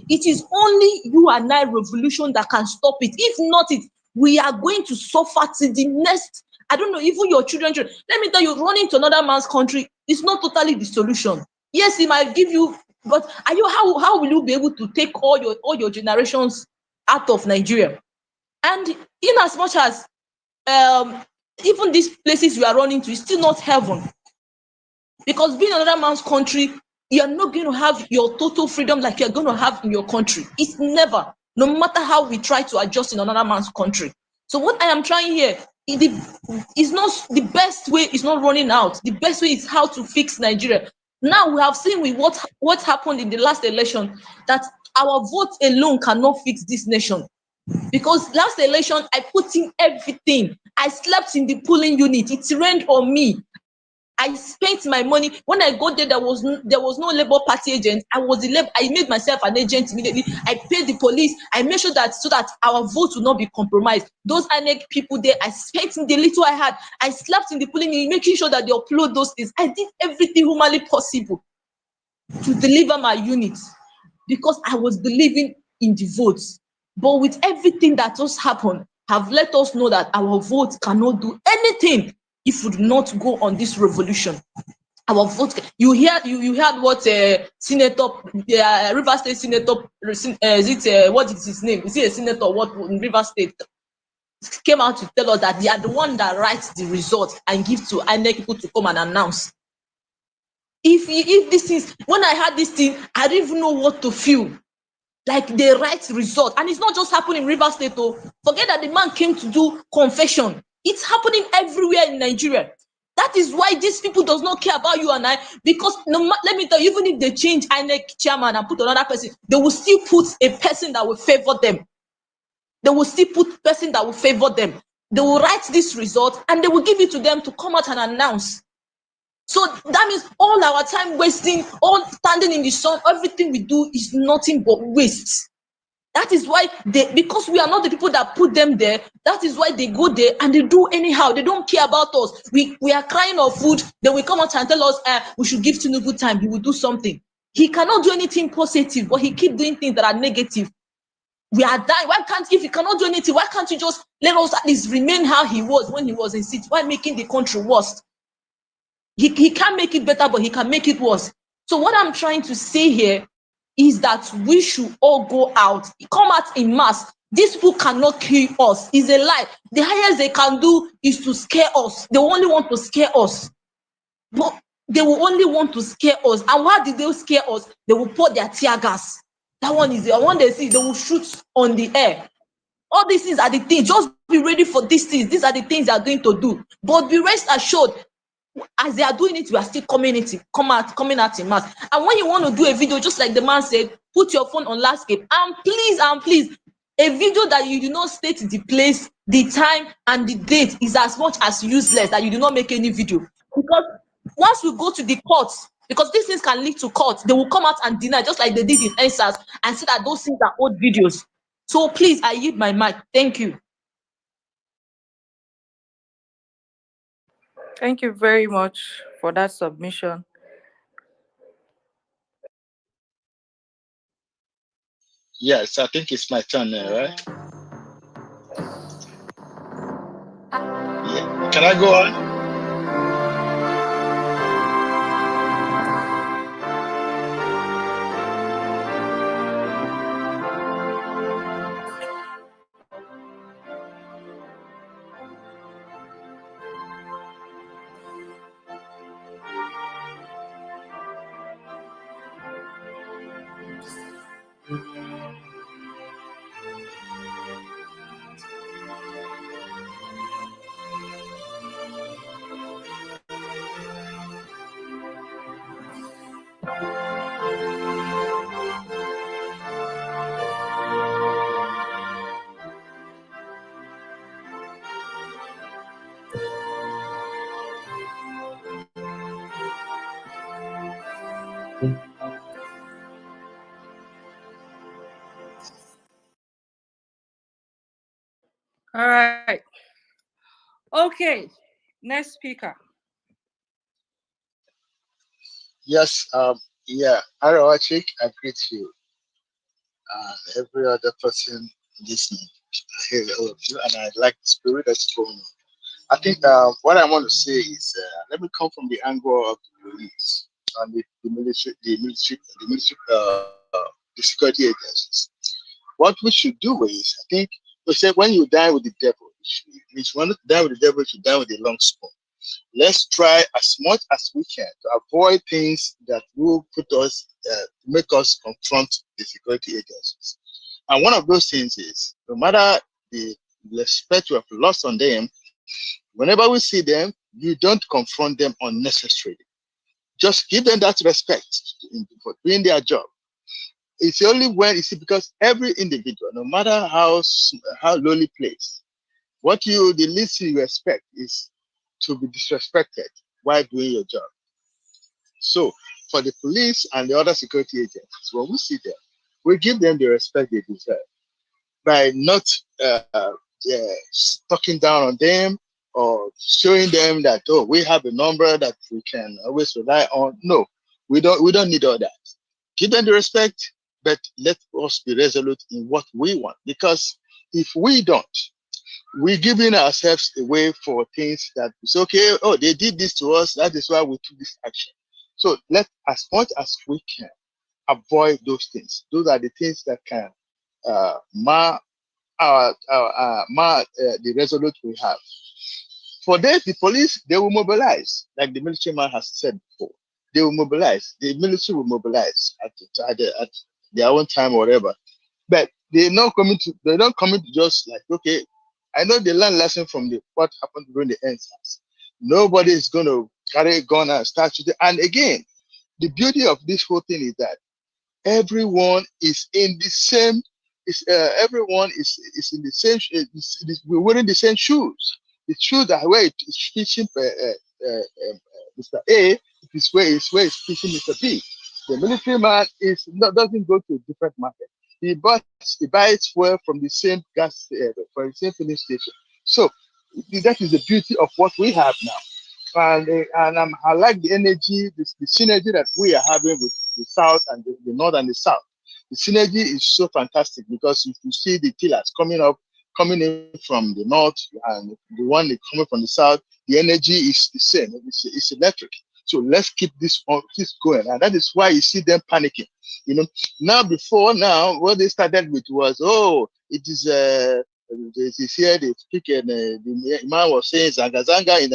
It is only you and I revolution that can stop it. If not it, we are going to suffer till the next, I don't know, even your children. Let me tell you, running to another man's country is not totally the solution. Yes, it might give you, but how will you be able to take all your generations out of Nigeria? And in as much as um even these places you are running to is still not heaven, because being another man's country, you are not going to have your total freedom like you're going to have in your country. It's never, no matter how we try to adjust in another man's country. So what I am trying here is not the best way, is not running out. The best way is how to fix Nigeria. Now we have seen with what happened in the last election, that our vote alone cannot fix this nation. Because last election, I put in everything. I slept in the polling unit. It rained on me. I spent my money. When I got there, there was no Labour Party agent. I made myself an agent immediately. I paid the police. I made sure that so that our vote will not be compromised. Those INEC people there, I spent the little I had. I slept in the polling unit, making sure that they upload those things. I did everything humanly possible to deliver my unit because I was believing in the votes. But with everything that just happened, have let us know that our vote cannot do anything if we do not go on this revolution. Our vote. You heard what Senator River State Senator what is his name? Is he a senator? What in River State came out to tell us that they are the one that writes the result and give to INEC people to come and announce. If this is when I had this thing, I didn't even know what to feel. Like the right result, and it's not just happening in River State. Oh, forget that the man came to do confession. It's happening everywhere in Nigeria. That is why these people does not care about you and I, because let me tell you, even if they change INEC chairman and put another person, they will still put a person that will favor them. They will still put person that will favor them. They will write this result and they will give it to them to come out and announce. So that means all our time wasting, all standing in the sun, everything we do is nothing but waste. That is why because we are not the people that put them there, that is why they go there and they do anyhow. They don't care about us. We are crying of food, then we come out and tell us we should give Tinubu time, he will do something. He cannot do anything positive, but he keep doing things that are negative. We are dying. If he cannot do anything, why can't you just let us at least remain how he was when he was in seat? Why making the country worse? He can't make it better, but he can make it worse. So what I'm trying to say here is that we should all go out, come out in mass. These people cannot kill us. It's a lie. The highest they can do is to scare us. They only want to scare us. But they will only want to scare us. And why did they scare us? They will pour their tear gas. That one is the one they see. They will shoot on the air. All these things are the things. Just be ready for these things. These are the things they are going to do. But be rest assured, as they are doing it, we are still coming out in mass. And when you want to do a video, just like the man said, put your phone on landscape. And please, a video that you do not state the place, the time, and the date is as much as useless that you do not make any video. Because once we go to the courts, because these things can lead to court, they will come out and deny, just like they did in NSAS, and say that those things are old videos. So please, I yield my mic. Thank you. Thank you very much for that submission. Yes, I think it's my turn now, right? Yeah. Can I go on? All right. Okay. Next speaker. Yes, Arawachik, I greet you and every other person listening. I hear all of you, and I like the spirit that's going on. I think what I want to say is let me come from the angle of the police and the security agencies. What we should do is, I think, we say when you die with the devil, if you want to die with the devil, you should die with a long spoon. Let's try as much as we can to avoid things that will put us, make us confront the security agencies. And one of those things is, no matter the respect we have lost on them, whenever we see them, you don't confront them unnecessarily. Just give them that respect for doing their job. It's only when you see, because every individual, no matter how lowly placed, the least you expect is to be disrespected. while doing your job. So for the police and the other security agencies, when we see them, we give them the respect they deserve by not talking down on them or showing them that, oh, we have a number that we can always rely on. No, we don't need all that. Give them the respect, but let us be resolute in what we want. Because if we don't, we're giving ourselves away for things that it's okay. Oh, they did this to us. That is why we took this action. So let, as much as we can, avoid those things. Those are the things that can mar the resolute we have. For this, the police, they will mobilize, like the military man has said before. They will mobilize. The military will mobilize at their own time or whatever. But they're not coming to just like, okay, I know they learn lesson from what happened during the NSAS. Nobody is going to carry a gun and start shooting. And again, the beauty of this whole thing is that everyone is in the same everyone is in the same we're wearing the same shoes. The shoes that where it's fishing Mr. A, it is where it's fishing Mr. B. The military man doesn't go to a different market. He buys fuel from the same from the same filling station. So that is the beauty of what we have now. And I like the energy, the synergy that we are having with the South and the North and the South. The synergy is so fantastic because if you see the killers coming in from the North and the one that coming from the South, the energy is the same. It's electric. So let's keep this going. And that is why you see them panicking. You know, now, what they started with was, oh, it is, they here, they speak, and the man was saying, Zanga Zanga in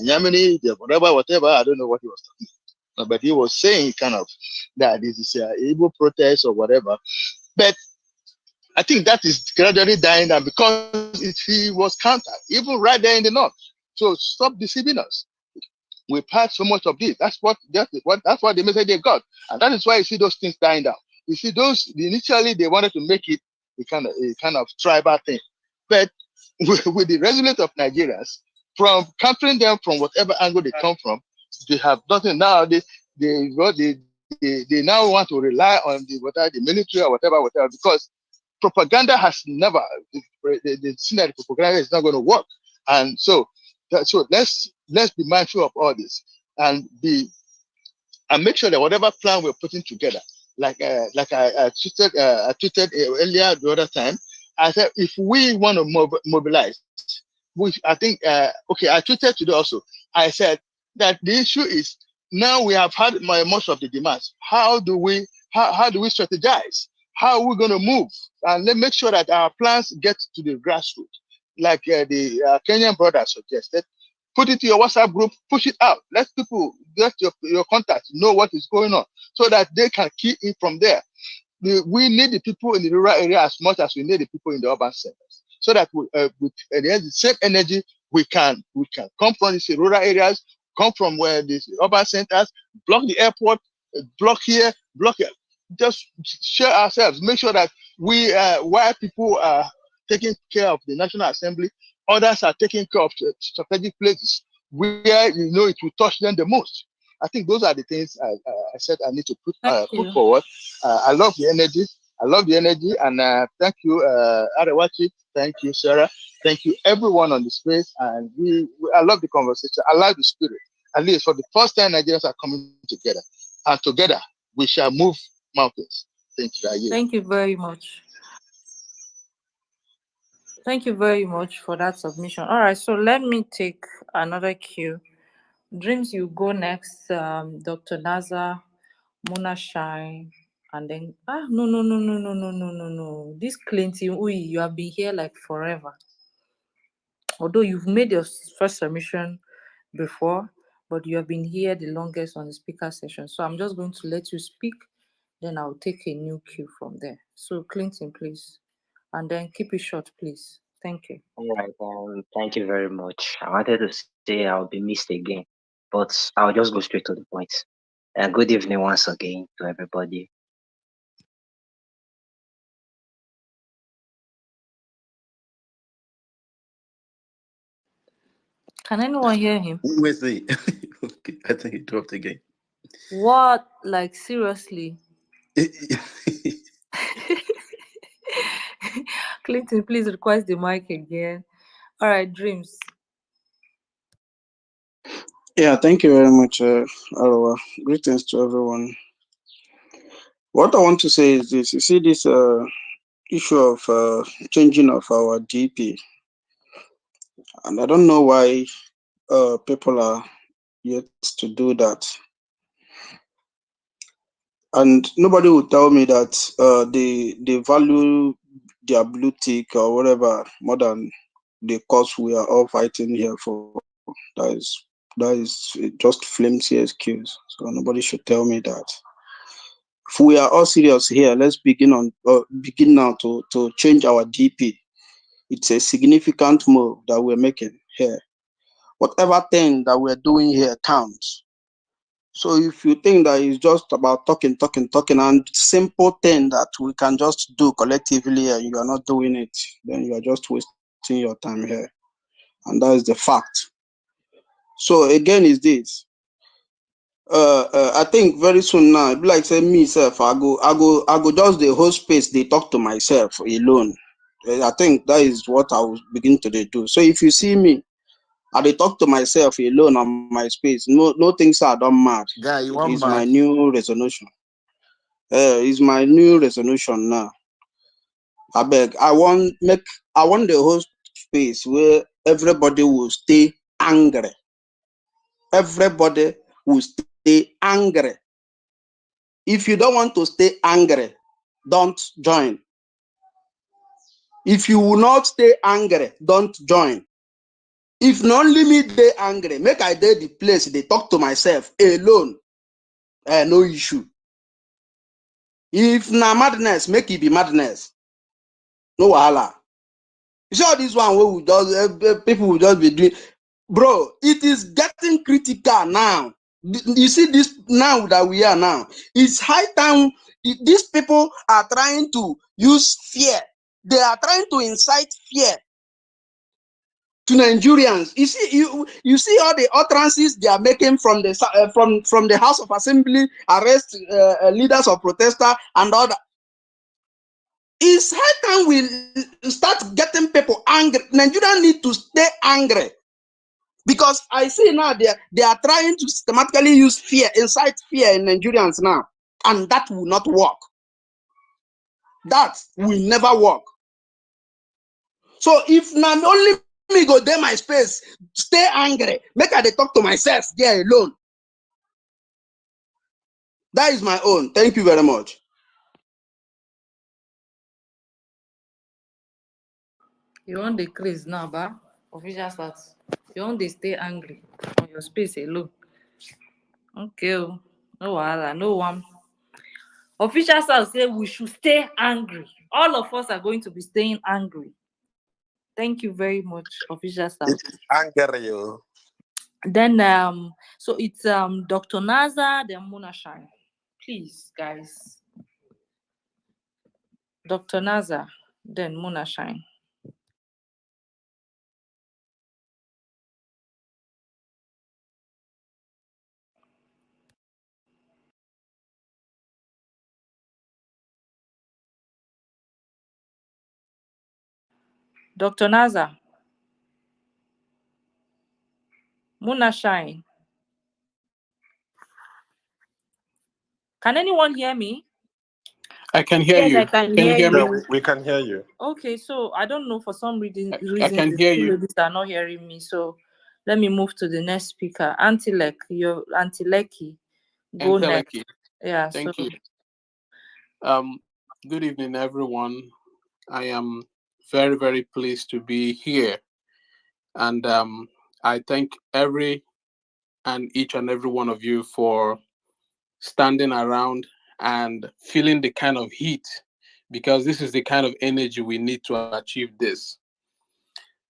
Yamini, whatever, I don't know what he was talking about. But he was saying kind of that this is a Igbo protest or whatever. But I think that is gradually dying down because he was countered, even right there in the north. So stop deceiving us. We've had so much of this. That's what the message they got. And that is why you see those things dying down. You see those initially they wanted to make it a kind of tribal thing. But with the resolute of Nigerians, from countering them from whatever angle they come from, they have nothing now. They now want to rely on the military or whatever, because propaganda has never the seen that propaganda is not going to work. And so let's be mindful of all this and make sure that whatever plan we're putting together, like I tweeted earlier the other time, I said if we want to mobilize, which I think I tweeted today also. I said that the issue is now we have had most of the demands. How do we strategize? How are we going to move? And let's make sure that our plans get to the grassroots, like the Kenyan brother suggested. Put it to your WhatsApp group, push it out. Let people, let your contacts know what is going on so that they can key in from there. We need the people in the rural area as much as we need the people in the urban centers, so that with the same energy we can come from these rural areas, come from where these urban centers, block the airport, block here, just share ourselves, make sure that we while people are taking care of the National Assembly, others are taking care of strategic places where it will touch them the most. I think those are the things I said I need to put forward. I love the energy. And thank you, Arewachi. Thank you, Sarah. Thank you, everyone on the space. And I love the conversation. I like the spirit. At least for the first time, Nigerians are coming together, and together we shall move mountains. Thank you. Thank you very much. Thank you very much for that submission. All right, so let me take another cue. Dreams, you go next. Dr. Naza, Mona Shine, and then no. This Clinton, you have been here like forever. Although you've made your first submission before, but you have been here the longest on the speaker session. So I'm just going to let you speak, then I'll take a new cue from there. So Clinton, please, and then keep it short, please. Thank you. All right, thank you very much. I wanted to say I'll be missed again, but I'll just go straight to the point. Good evening once again to everybody. Can anyone hear him? Where's the? Okay, I think he dropped again. What? Like, seriously? Clinton, please request the mic again. All right, Dreams. Yeah, thank you very much, Arawa. Greetings to everyone. What I want to say is this: you see this issue of changing of our DP, and I don't know why people are yet to do that, and nobody will tell me that they value their blue tick or whatever more than the cause we are all fighting here for. That is just flimsy excuse. So nobody should tell me that. If we are all serious here, let's begin now to change our DP. It's a significant move that we're making here. Whatever thing that we're doing here counts. So if you think that it's just about talking, and simple thing that we can just do collectively and you are not doing it, then you are just wasting your time here. And that is the fact. So again is this. I think very soon now, it be like say me self, I go just the whole space they talk to myself alone. I think that is what I will begin to do. So if you see me, I dey talk to myself alone on my space. No things are done mad. Guy, you It want is my match? new resolution. It's my new resolution now. I beg. I want the whole space where everybody will stay angry. Everybody will stay angry. If you don't want to stay angry, don't join. If you will not stay angry, don't join. If not only me dey angry, make I dey the place they talk to myself alone. No issue. If na madness, make it be madness. No wahala. You see all this one where we just people will just be doing, bro. It is getting critical now. You see this now that we are now. It's high time. These people are trying to use fear. They are trying to incite fear to Nigerians. You see all the utterances they are making from the from the House of Assembly, arrest leaders of protester and all that. It's high time we start getting people angry. Nigerians need to stay angry because I see now they are trying to systematically use fear, incite fear in Nigerians now, and that will not work. That will never work. So if not only me go there my space, stay angry, make I dey talk to myself there alone. That is my own. Thank you very much. You want the craze now, ba? Official start. You want to stay angry on your space alone. Okay, oh. No wahala, no one. Official start say we should stay angry. All of us are going to be staying angry. Thank you very much, official staff. It's angry, yo. Then so it's Dr. Naza, then Mona Shine. Please, guys. Dr. Naza, then Mona Shine. Dr. Naza. Mona Shine. Can anyone hear me? I can hear Yes, you. I can Can you hear hear me? Yeah, you. we can hear you. Okay, so I don't know, for some reason I can the hear two you. ladies are not hearing me. So let me move to the next speaker. Auntie Lek, your Auntie Lecky. Go And next. Teleki. Yeah, so Thank you. Good evening, everyone. I am very, very pleased to be here. And I thank every and each and every one of you for standing around and feeling the kind of heat, because this is the kind of energy we need to achieve this.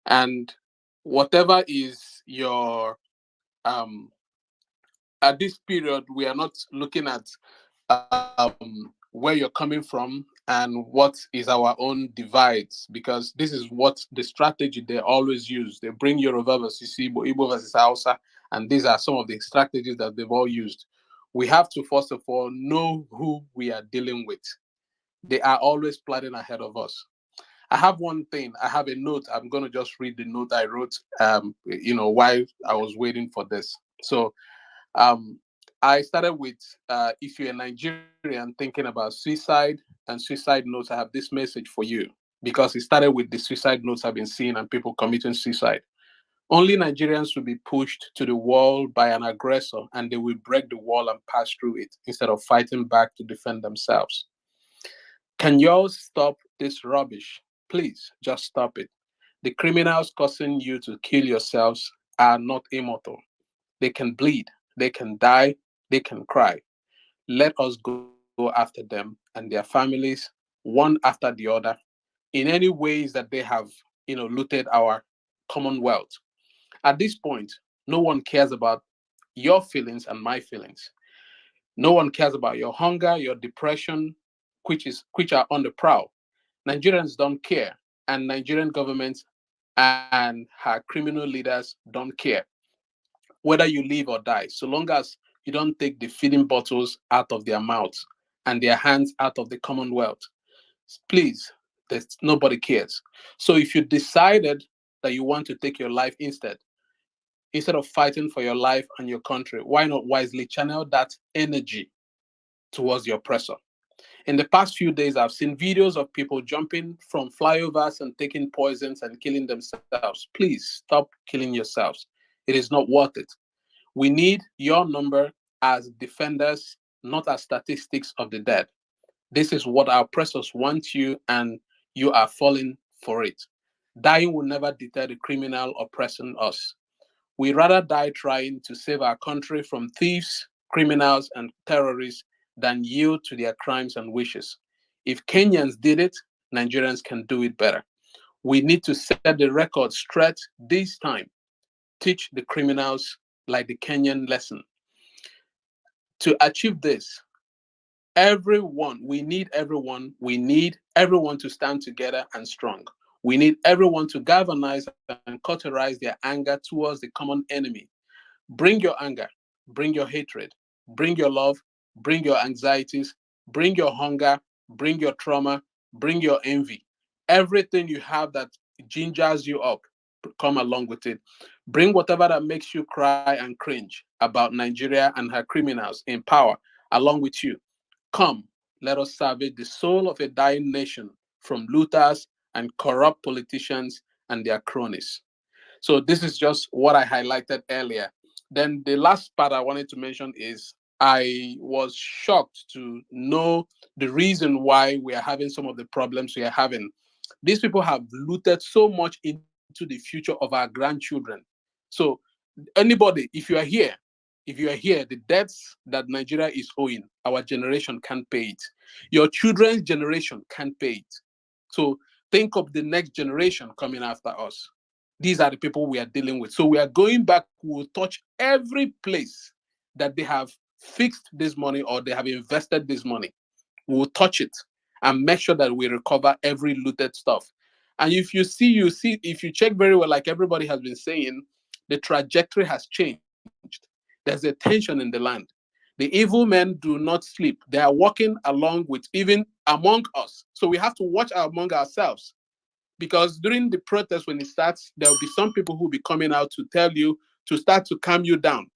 And whatever is your at this period, we are not looking at where you're coming from and what is our own divides, because this is what the strategy they always use. They bring Yoruba versus Igbo versus Hausa, and these are some of the strategies that they've all used. We have to first of all know who we are dealing with. They are always planning ahead of us. I have one thing. I have a note. I'm going to just read the note I wrote, while I was waiting for this. So I started with, if you're a Nigerian thinking about suicide and suicide notes, I have this message for you, because it started with the suicide notes I've been seeing and people committing suicide. Only Nigerians will be pushed to the wall by an aggressor, and they will break the wall and pass through it instead of fighting back to defend themselves. Can y'all stop this rubbish? Please, just stop it. The criminals causing you to kill yourselves are not immortal. They can bleed, they can die, they can cry. Let us go after them and their families, one after the other, in any ways that they have, looted our commonwealth. At this point, no one cares about your feelings and my feelings. No one cares about your hunger, your depression, which are on the prowl. Nigerians don't care, and Nigerian government and her criminal leaders don't care whether you live or die, so long as you don't take the feeding bottles out of their mouths and their hands out of the commonwealth. Please, nobody cares. So if you decided that you want to take your life instead of fighting for your life and your country, why not wisely channel that energy towards your oppressor? In the past few days, I've seen videos of people jumping from flyovers and taking poisons and killing themselves. Please stop killing yourselves. It is not worth it. We need your number as defenders, not as statistics of the dead. This is what our oppressors want you, and you are falling for it. Dying will never deter the criminal oppressing us. We rather die trying to save our country from thieves, criminals, and terrorists than yield to their crimes and wishes. If Kenyans did it, Nigerians can do it better. We need to set the record straight this time. Teach the criminals like the Kenyan lesson. To achieve this, we need everyone to stand together and strong. We need everyone to galvanize and cauterize their anger towards the common enemy. Bring your anger, bring your hatred, bring your love, bring your anxieties, bring your hunger, bring your trauma, bring your envy. Everything you have that gingers you up, come along with it. Bring whatever that makes you cry and cringe about Nigeria and her criminals in power along with you. Come, let us salvage the soul of a dying nation from looters and corrupt politicians and their cronies. So this is just what I highlighted earlier. Then the last part I wanted to mention is I was shocked to know the reason why we are having some of the problems we are having. These people have looted so much into the future of our grandchildren. So anybody, if you are here, the debts that Nigeria is owing, our generation can't pay it. Your children's generation can't pay it. So think of the next generation coming after us. These are the people we are dealing with. So we are going back, we will touch every place that they have fixed this money or they have invested this money. We will touch it and make sure that we recover every looted stuff. And if if you check very well, like everybody has been saying, the trajectory has changed. There's a tension in the land. The evil men do not sleep. They are walking along with even among us. So we have to watch among ourselves, because during the protest, when it starts, there will be some people who will be coming out to tell you to start to calm you down.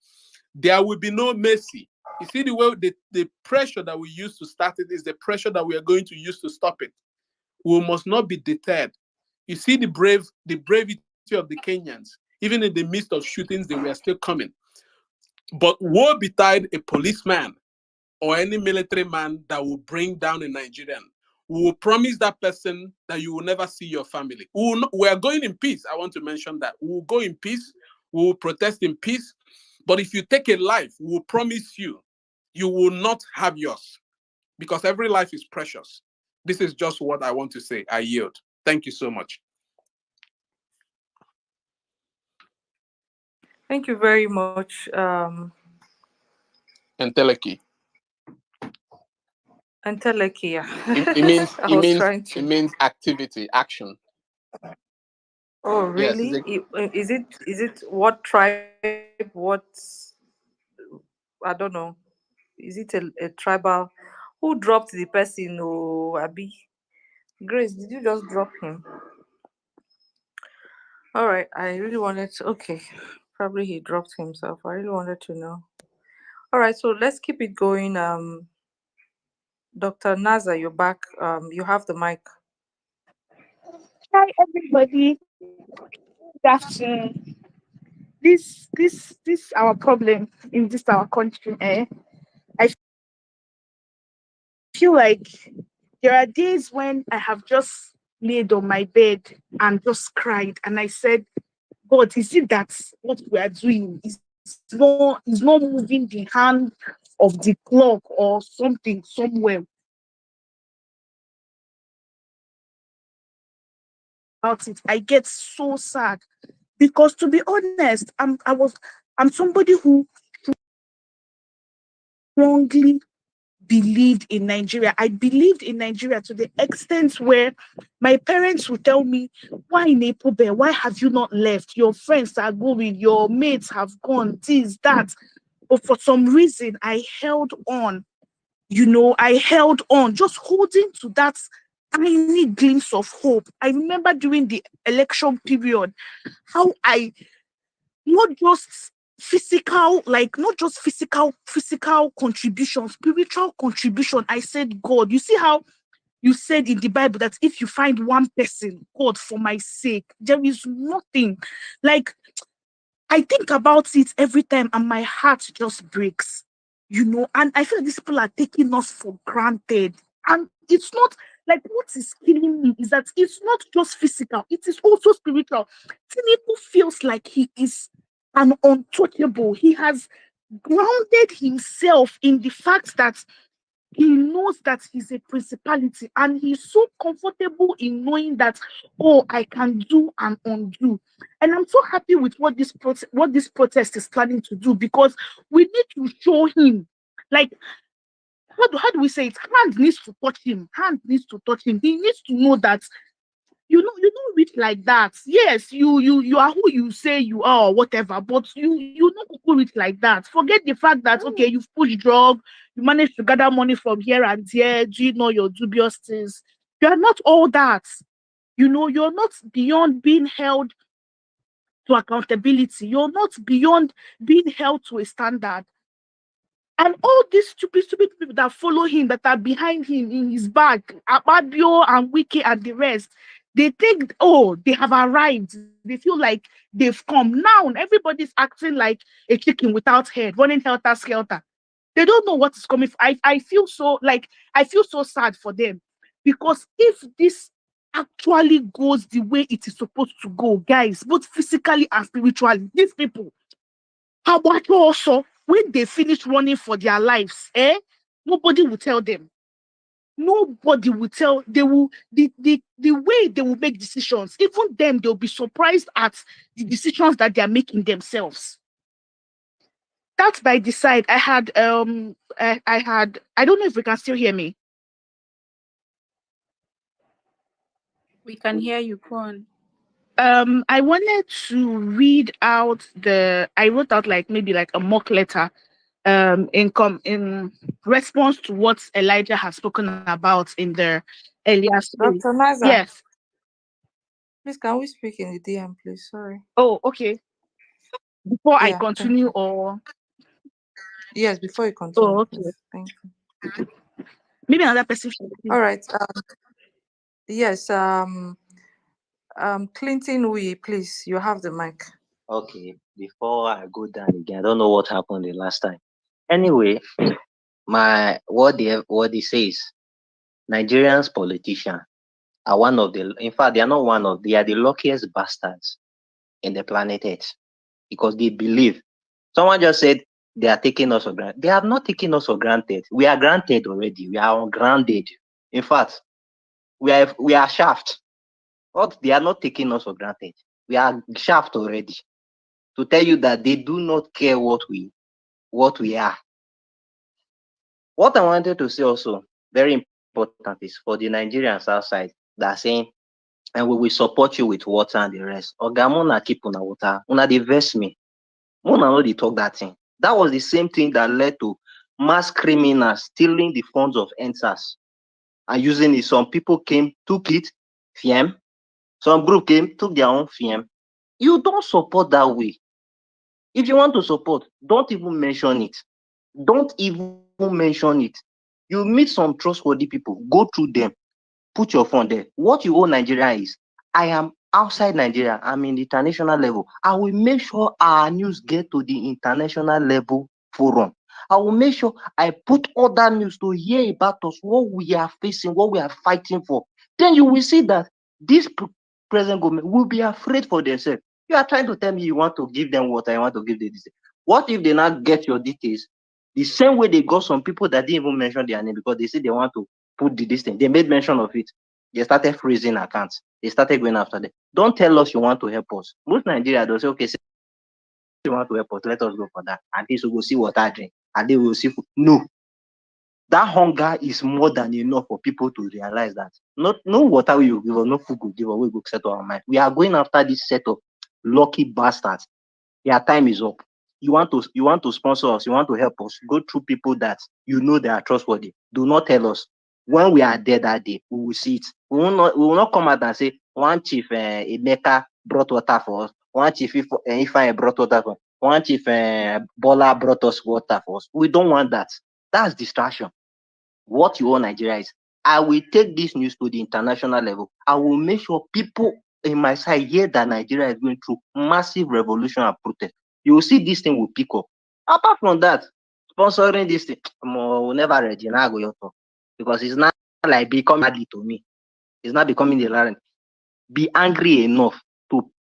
There will be no mercy. You see, the pressure that we use to start it is the pressure that we are going to use to stop it. We must not be deterred. You see the bravity of the Kenyans. Even in the midst of shootings, they were still coming. But woe betide a policeman or any military man that will bring down a Nigerian. We will promise that person that you will never see your family. We are going in peace. I want to mention that. We will go in peace. We will protest in peace. But if you take a life, we will promise you, you will not have yours, because every life is precious. This is just what I want to say. I yield. Thank you so much. Thank you very much. And Teleki. Entelekia. It means I was trying it to. means activity, action. Oh, Yes, really? Is it what tribe? I don't know. Is it a tribal? Who dropped the person? Oh, Abby. Grace, did you just drop him? All right. I really wanted to. Okay. Probably he dropped himself. I really wanted to know. All right. So let's keep it going. Dr. Naza, you're back. You have the mic. Hi everybody. Good afternoon. This our problem in this our country. I feel like there are days when I have just laid on my bed and just cried, and I said, God, is it that what we are doing is not moving the hand of the clock or something somewhere about it? I get so sad because, to be honest, I'm somebody who strongly believed in Nigeria. I believed in Nigeria to the extent where my parents would tell me, why in Epobe? Why have you not left? Your friends are going, your mates have gone, this, that. But for some reason, I held on. I held on, just holding to that tiny glimpse of hope. I remember during the election period, how I not just physical contribution, spiritual contribution. I said, God, you see how you said in the Bible that if you find one person, God, for my sake, there is nothing. Like, I think about it every time and my heart just breaks, and I feel like these people are taking us for granted. And it's not like, what is killing me is that it's not just physical, it is also spiritual. Tinubu feels like he is an untouchable. He has grounded himself in the fact that he knows that he's a principality, and he's so comfortable in knowing that, oh, I can do and undo. And I'm so happy with what this protest is planning to do, because we need to show him, like, how do we say it? Hand needs to touch him. Hand needs to touch him. He needs to know that you don't reach like that. Yes, you are who you say you are or whatever, but you don't go reach like that. Forget the fact that, okay, you've pushed drug, you managed to gather money from here and there, doing all your dubious things. You are not all that. You're not beyond being held to accountability. You're not beyond being held to a standard. And all these stupid people that follow him, that are behind him in his back, Ababio and Wiki and the rest, they think, oh, they have arrived. They feel like they've come. Now everybody's acting like a chicken without head, running helter skelter. They don't know what is coming. I feel so, like, I feel so sad for them, because if this actually goes the way it is supposed to go, guys, both physically and spiritually, these people, how about also when they finish running for their lives, nobody will tell them. Nobody will tell. They will the way they will make decisions. Even them, they'll be surprised at the decisions that they are making themselves. That's by the side. I don't know if we can still hear me. We can hear you. Go on. I wanted to read out I wrote out like maybe like a mock letter in response to what Elijah has spoken about in the earlier space. Dr. Naza, Yes. please can we speak in the DM, please? Sorry. Oh, okay. Before I Yeah, thank continue, you. or Yes, before you oh, continue, okay. please. Thank you. Maybe another person should speak. All right. Yes. Clinton, we please. You have the mic. Okay, before I go down again, I don't know what happened the last time. Anyway, my what he says, Nigerians politicians are one of the, in fact, they are not one of, they are the luckiest bastards in the planet Earth, because they believe. Someone just said they are taking us for granted. They have not taken us for granted. We are granted already. We are ungrounded. In fact, we are shaft. But they are not taking us for granted. We are shaft already. To tell you that they do not care what we are. What I wanted to say also, very important is for the Nigerians outside that are saying, and we will support you with water and the rest. Oga, Muna keep una water. Una dey vex me. Muna no dey talk that thing. That was the same thing that led to mass criminals stealing the funds of NSAS and using it. Some people came, took it, fiem. Some group came, took their own fiem. You don't support that way. If you want to support, don't even mention it. Don't even mention it. You meet some trustworthy people, go through them, put your phone there. What you owe Nigeria is, I am outside Nigeria, I'm in the international level. I will make sure our news get to the international level forum. I will make sure I put other news to hear about us, what we are facing, what we are fighting for. Then you will see that this present government will be afraid for themselves. You are trying to tell me you want to give them water, you want to give them this. What if they not get your details? The same way they got some people that didn't even mention their name because they say they want to put this thing. They made mention of it. They started freezing accounts. They started going after them. Don't tell us you want to help us. Most Nigeria they'll say, okay, say you want to help us, let us go for that. And this will go see water drink. And they will see food. No. That hunger is more than enough for people to realize that no water will you give us, no food will give us, we go settle our mind. We are going after this set of lucky bastards. Their time is up. You want to sponsor us, you want to help us, go through people that you know they are trustworthy. Do not tell us. When we are there that day, we will see it. We will not come out and say, one chief Emeka brought water for us, one chief Ifeanyi brought water for us, one chief Bola brought us water for us. We don't want that. That's distraction. What you owe Nigeria is, I will take this news to the international level. I will make sure people in my side hear that Nigeria is going through massive revolution and protest. You will see this thing will pick up. Apart from that, sponsoring this thing, we'll never ready now go your talk. Because it's not like becoming ugly to me. It's not becoming the learning. Be angry enough to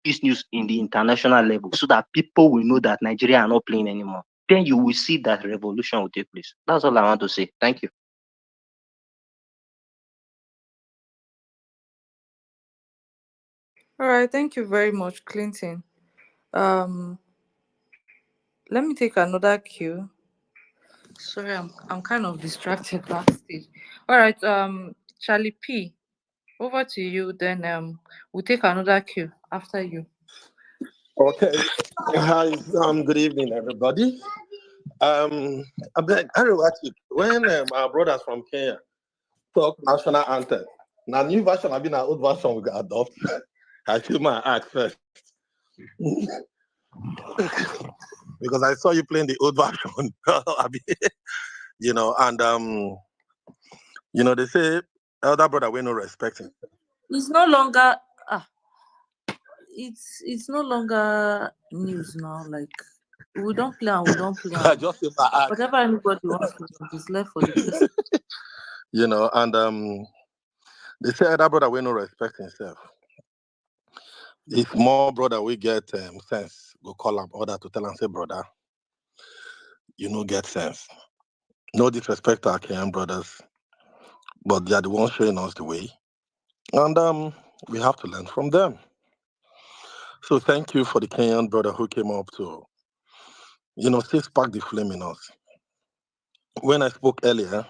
this news in the international level so that people will know that Nigeria are not playing anymore. Then you will see that revolution will take place. That's all I want to say. Thank you. All right, thank you very much, Clinton. Um, let me take another cue. Sorry, I'm kind of distracted backstage. All right, Charlie P, over to you. Then we'll take another cue after you. Okay. Hi. Good evening, everybody. I beg, when our brothers from Kenya talk national anthem, now new version, I mean, our old version we got adopt. I feel my act first because I saw you playing the old version. I mean, and they say elder brother we no respecting. It's no longer it's no longer news now. Like we don't play and we don't play. I just feel my act. Whatever anybody wants to do is left for the person. And they say elder brother we no respect himself. If more brother we get sense, go call him order to tell him say brother, you no get sense. No disrespect to our Kenyan brothers, but they are the ones showing us the way, and we have to learn from them. So thank you for the Kenyan brother who came up to, still spark the flame in us. When I spoke earlier,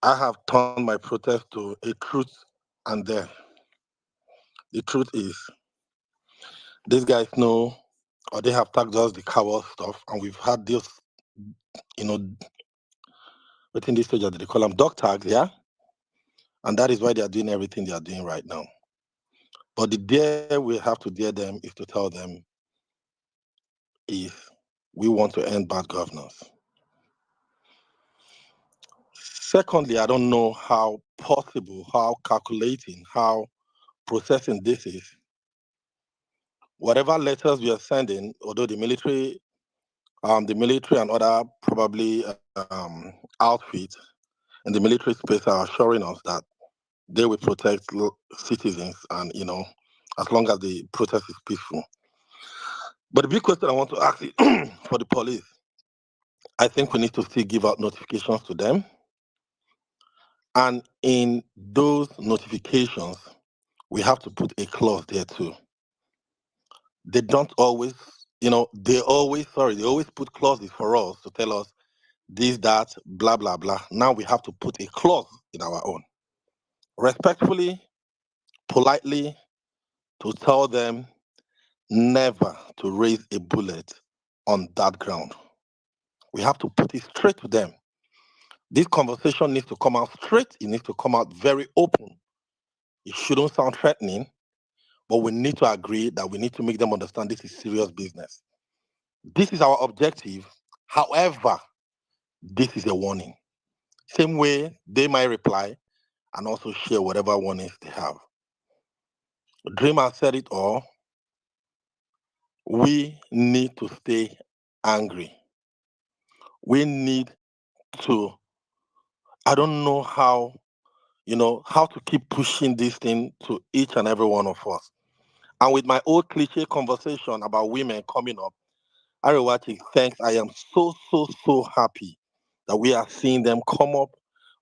I have turned my protest to a truth and dare. The truth is, these guys know, or they have tagged us the coward stuff, and we've had this, within this stage, they call them dog tags, yeah? And that is why they are doing everything they are doing right now. But the dare we have to dare them is to tell them if we want to end bad governance. Secondly, I don't know how possible, how calculating, how processing this is. Whatever letters we are sending, although the military and other probably outfits in the military space are assuring us that they will protect citizens and, as long as the protest is peaceful. But the big question I want to ask is for the police, I think we need to still give out notifications to them. And in those notifications, we have to put a clause there too. They don't always, they always put clauses for us to tell us this, that, blah, blah, blah. Now we have to put a clause in our own. Respectfully, politely, to tell them never to raise a bullet on that ground. We have to put it straight to them. This conversation needs to come out straight. It needs to come out very open. It shouldn't sound threatening, but we need to agree that we need to make them understand this is serious business. This is our objective. However, this is a warning. Same way they might reply and also share whatever warnings they have. Dream has said it all. We need to stay angry. We need to, I don't know how, how to keep pushing this thing to each and every one of us. And with my old cliche conversation about women coming up, Ariwati, thanks. I am so, so, so happy that we are seeing them come up.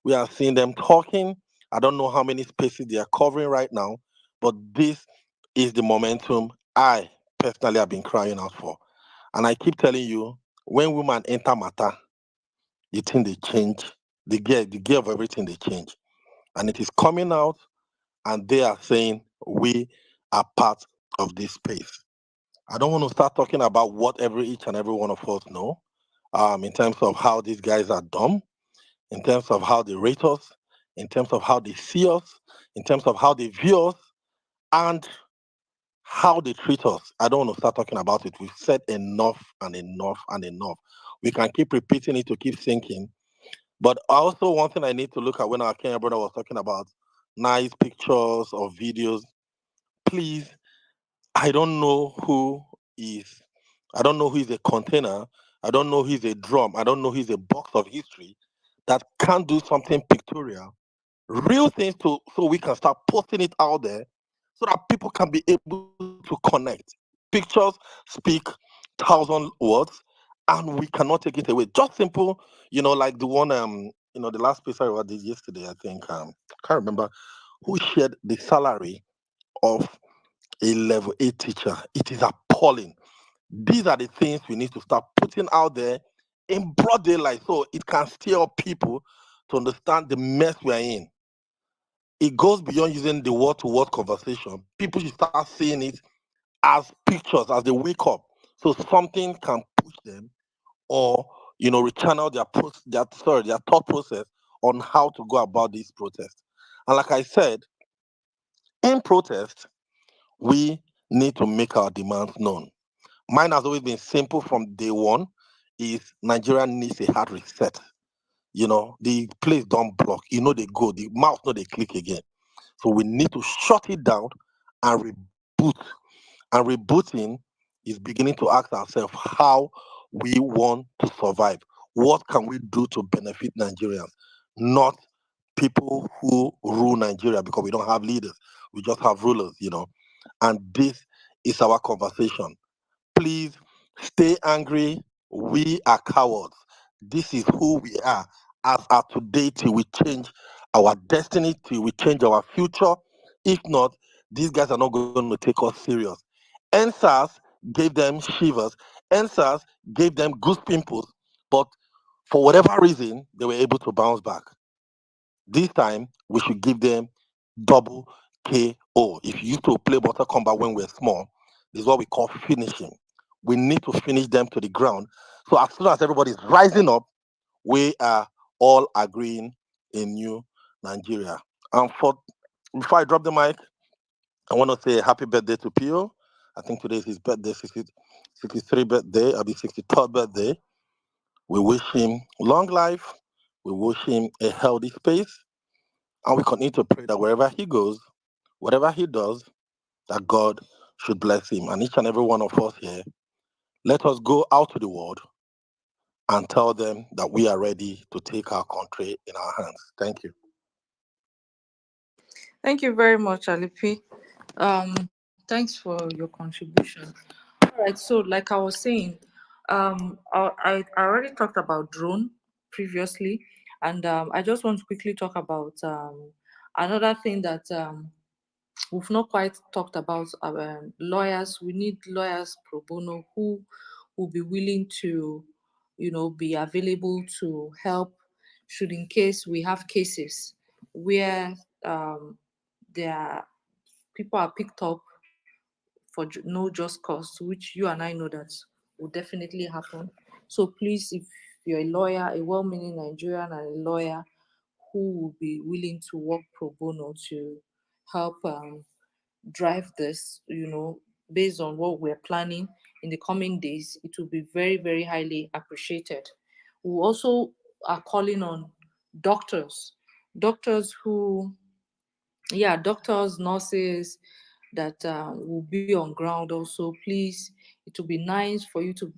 We are seeing them talking. I don't know how many spaces they are covering right now, but this is the momentum I personally have been crying out for. And I keep telling you, when women enter matter, the thing they change, the gear of everything they change. And it is coming out, and they are saying we are part of this space. I don't want to start talking about what each and every one of us know, in terms of how these guys are dumb, in terms of how they rate us, in terms of how they see us, in terms of how they view us, and how they treat us. I don't want to start talking about it. We've said enough and enough and enough. We can keep repeating it to keep thinking. But also one thing I need to look at when our Kenya brother was talking about nice pictures or videos, please, I don't know who is, I don't know who is a container. I don't know who is a drum. I don't know who is a box of history that can do something pictorial, real things so we can start posting it out there so that people can be able to connect. Pictures speak 1,000 words and we cannot take it away. Just simple, like the one the last piece I did yesterday, I think can't remember who shared the salary of a level 8 teacher. It is appalling. These are the things we need to start putting out there in broad daylight so it can steer up people to understand the mess we are in. It goes beyond using the word to word conversation. People should start seeing it as pictures as they wake up. So something can push them or rechannel their thought process on how to go about this protest. And like I said, in protest, we need to make our demands known. Mine has always been simple from day one, is Nigeria needs a hard reset. The place don't block. They go, the mouse they click again. So we need to shut it down and reboot. And rebooting is beginning to ask ourselves how we want to survive. What can we do to benefit Nigerians? Not people who rule Nigeria, because we don't have leaders. We just have rulers. And this is our conversation. Please stay angry. We are cowards. This is who we are as of today till we change our destiny, till we change our future. If not, these guys are not going to take us serious. NSAS gave them shivers. NSAS gave them goose pimples. But for whatever reason, they were able to bounce back. This time, we should give them double KO. If you used to play Mortal Kombat when we were small, this is what we call finishing. We need to finish them to the ground. So as soon as everybody's rising up, we are all agreeing in new Nigeria. And before I drop the mic, I want to say happy birthday to Pio. I think today is his birthday, 63rd birthday. I'll be 63rd birthday. We wish him long life. We wish him a healthy space. And we continue to pray that wherever he goes, whatever he does, that God should bless him. And each and every one of us here, let us go out to the world and tell them that we are ready to take our country in our hands. Thank you. Thank you very much, Alipi. Thanks for your contribution. All right, so like I was saying, I already talked about drone previously, and I just want to quickly talk about another thing that we've not quite talked about. Lawyers. We need lawyers pro bono who will be willing to be available to help should in case we have cases where there are people are picked up for no just cause, which you and I know that will definitely happen. So please, if you're a lawyer, a well-meaning Nigerian and a lawyer who will be willing to work pro bono to help drive this, based on what we're planning in the coming days, it will be very, very highly appreciated. We also are calling on doctors, doctors who, yeah, doctors, nurses that will be on ground also. Please, it will be nice for you to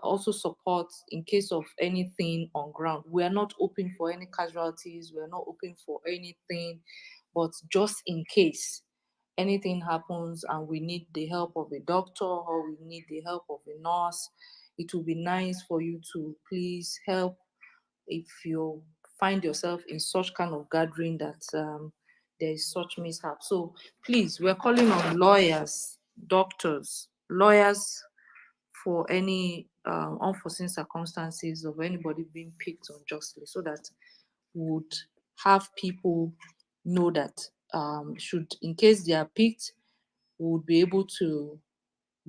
also support in case of anything on ground. We are not hoping for any casualties, we are not hoping for anything, but just in case anything happens and we need the help of a doctor or we need the help of a nurse, it will be nice for you to please help if you find yourself in such kind of gathering that there is such mishap. So please, we're calling on lawyers, doctors, lawyers for any unforeseen circumstances of anybody being picked unjustly, so that we would have people know that should in case they are picked, we would be able to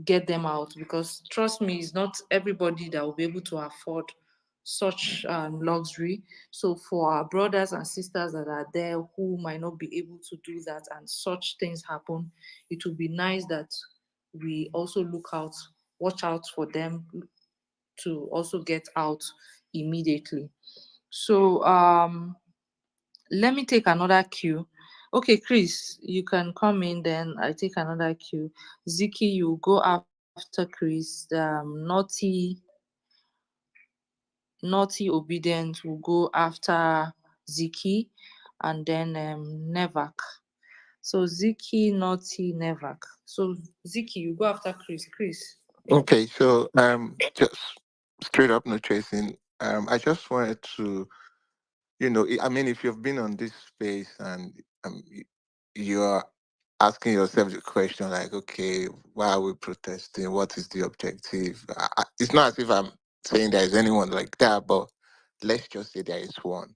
get them out, because trust me, it's not everybody that will be able to afford such luxury. So for our brothers and sisters that are there who might not be able to do that and such things happen, it would be nice that we also look out, watch out for them to also get out immediately. So let me take another cue. Okay, Chris, you can come in, then I take another cue. Ziki, you go after Chris. Naughty Obedient will go after Ziki, and then Nevak. So Ziki, Naughty, Nevak. So Ziki, you go after Chris. Chris. Okay, so just straight up, no chasing. I just wanted to, I mean, if you've been on this space and you're asking yourself the question like, okay, why are we protesting? What is the objective? It's not as if I'm saying there is anyone like that, but let's just say there is one.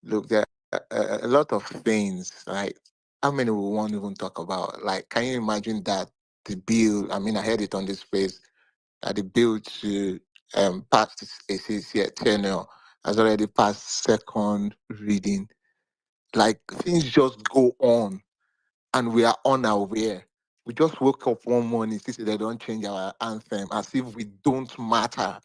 Look, there are a lot of things, like how many we won't even talk about. Like, can you imagine that the bill, I mean, I heard it on this space, that the bill to pass a 6-year tenure has already passed second reading. Like, things just go on and we are unaware. We just woke up one morning, see they don't change our anthem as if we don't matter,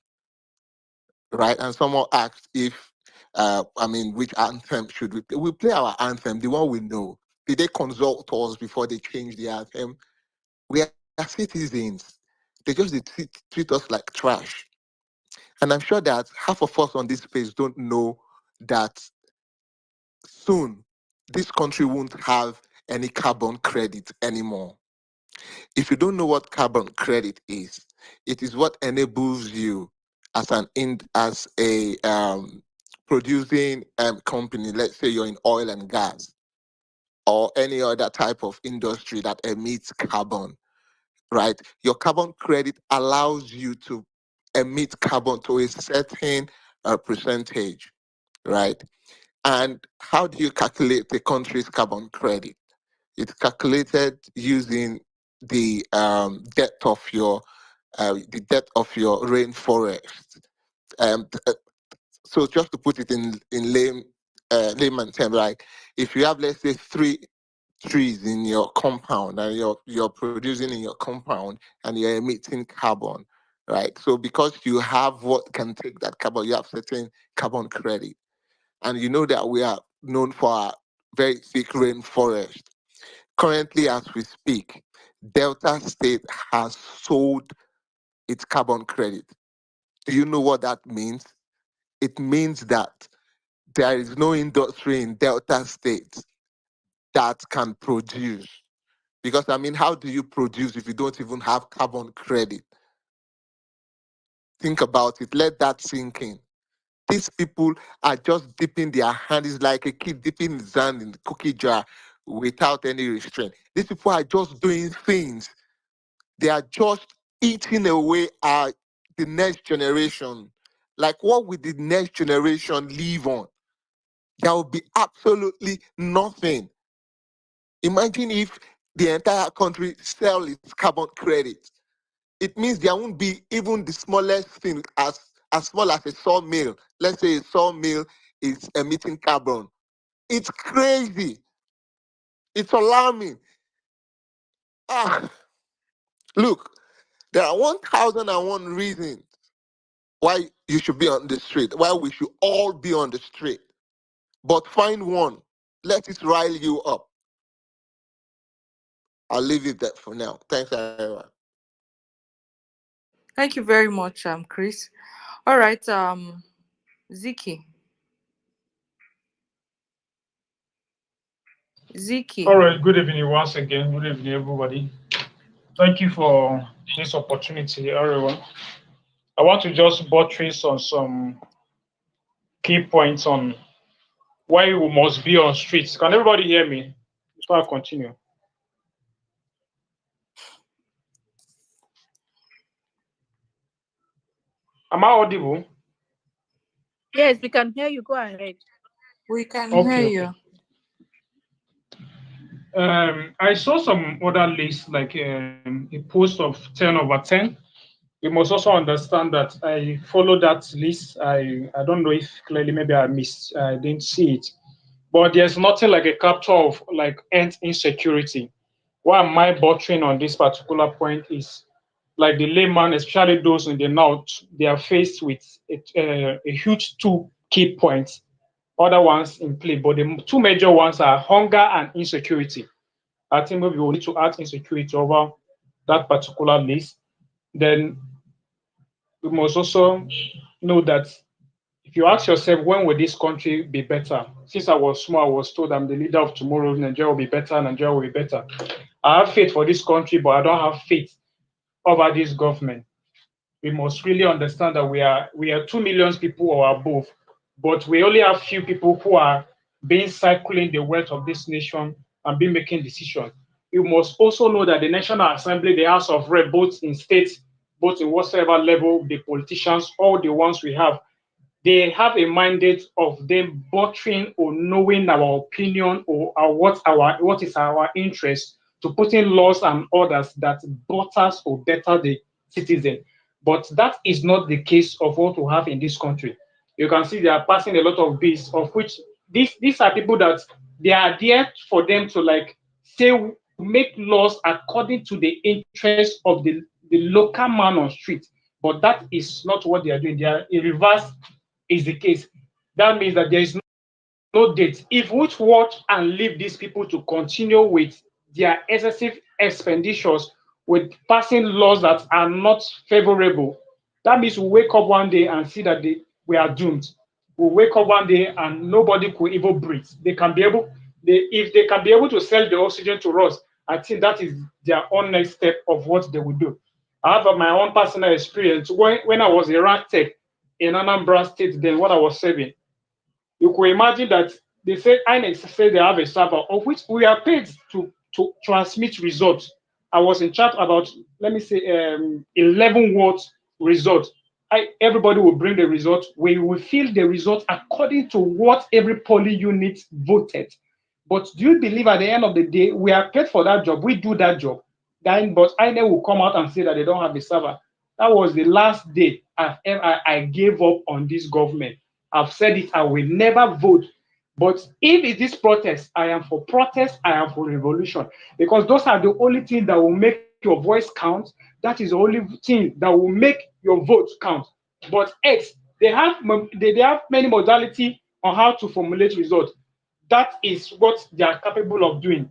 right? And someone asked if, I mean, which anthem should we play? We play our anthem, the one we know. Did they consult us before they change the anthem? We are citizens. They just treat us like trash. And I'm sure that half of us on this space don't know that soon this country won't have any carbon credit anymore. If you don't know what carbon credit is, it is what enables you as as a producing company. Let's say you're in oil and gas or any other type of industry that emits carbon, right? Your carbon credit allows you to emit carbon to a certain percentage, right? And how do you calculate the country's carbon credit? It's calculated using the depth of your rainforest. Um, uh, so just to put it in layman term, like if you have, let's say, 3 trees in your compound and you're producing in your compound and you're emitting carbon, right? So because you have what can take that carbon, you have certain carbon credit, and you know that we are known for our very thick rainforest. Currently, as we speak, Delta State has sold its carbon credit. Do you know what that means? It means that there is no industry in Delta State that can produce. Because, I mean, how do you produce if you don't even have carbon credit? Think about it. Let that sink in. These people are just dipping their hand. It's like a kid dipping his hand in the cookie jar without any restraint. These people are just doing things. They are just eating away at the next generation. Like, what will the next generation live on? There will be absolutely nothing. Imagine if the entire country sell its carbon credit. It means there won't be even the smallest thing as small as a sawmill. Let's say a sawmill is emitting carbon. It's crazy. It's alarming. Ah, look, there are 1,001 reasons why you should be on the street, why we should all be on the street. But find one. Let it rile you up. I'll leave it there for now. Thanks, everyone. Thank you very much, Chris. All right, Ziki. All Ziki. right, good evening once again. Good evening, everybody. Thank you for this opportunity, everyone. I want to just buttress on some key points on why we must be on streets. Can everybody hear me before I continue? Am I audible? Yes, we can hear you. Go ahead. We can hear Okay, you. okay. I saw some other lists, like a post of 10 over 10. We must also understand that I follow that list. I don't know if clearly maybe I didn't see it. But there's nothing like a capture of like end insecurity. Why am I butchering on this particular point is like the layman, especially those in the north, they are faced with a huge two key points, other ones in play, but the two major ones are hunger and insecurity. I think maybe we'll need to add insecurity over that particular list. Then we must also know that if you ask yourself, when will this country be better? Since I was small, I was told I'm the leader of tomorrow, Nigeria will be better, Nigeria will be better. I have faith for this country, but I don't have faith over this government. We must really understand that we are 2 million people or above, but we only have few people who are being cycling the wealth of this nation and be making decisions. You must also know that the National Assembly, the House of Rep, both in states, both in whatsoever level, the politicians, all the ones we have, they have a mandate of them butchering or knowing our opinion or what is our interest to put in laws and orders that butters or better the citizen. But that is not the case of what we have in this country. You can see they are passing a lot of bills, of which these are people that they are there for them to like say make laws according to the interest of the local man on street. But that is not what they are doing. They are in reverse is the case. That means that there is no date. If we watch and leave these people to continue with their excessive expenditures, with passing laws that are not favorable, that means we wake up one day and see that we are doomed. We wake up one day and nobody could even breathe. If they can be able to sell the oxygen to us, I think that is their own next step of what they will do. I have my own personal experience when I was a rank tech in Anambra State, then what I was serving. You could imagine that they said INEC said they have a server of which we are paid to transmit results. I was in charge about, let me say, 11 words result. Everybody will bring the result. We will fill the result according to what every poly unit voted. But do you believe at the end of the day, we are paid for that job? We do that job. Then, but INEC will come out and say that they don't have a server. That was the last day I gave up on this government. I've said it, I will never vote. But if it is protest, I am for protest, I am for revolution. Because those are the only things that will make your voice count. That is the only thing that will make your vote count. But X, they have many modalities on how to formulate results. That is what they are capable of doing.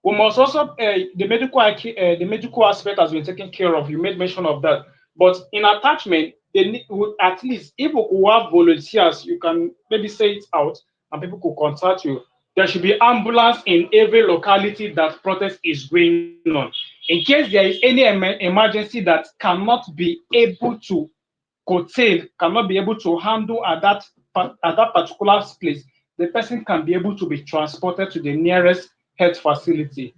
We must also the medical aspect has been taken care of. You made mention of that, but in attachment, they need at least if we have volunteers, you can maybe say it out, and people could contact you. There should be ambulance in every locality that protest is going on. In case there is any emergency that cannot be able to curtail, cannot be able to handle at that particular place, the person can be able to be transported to the nearest health facility.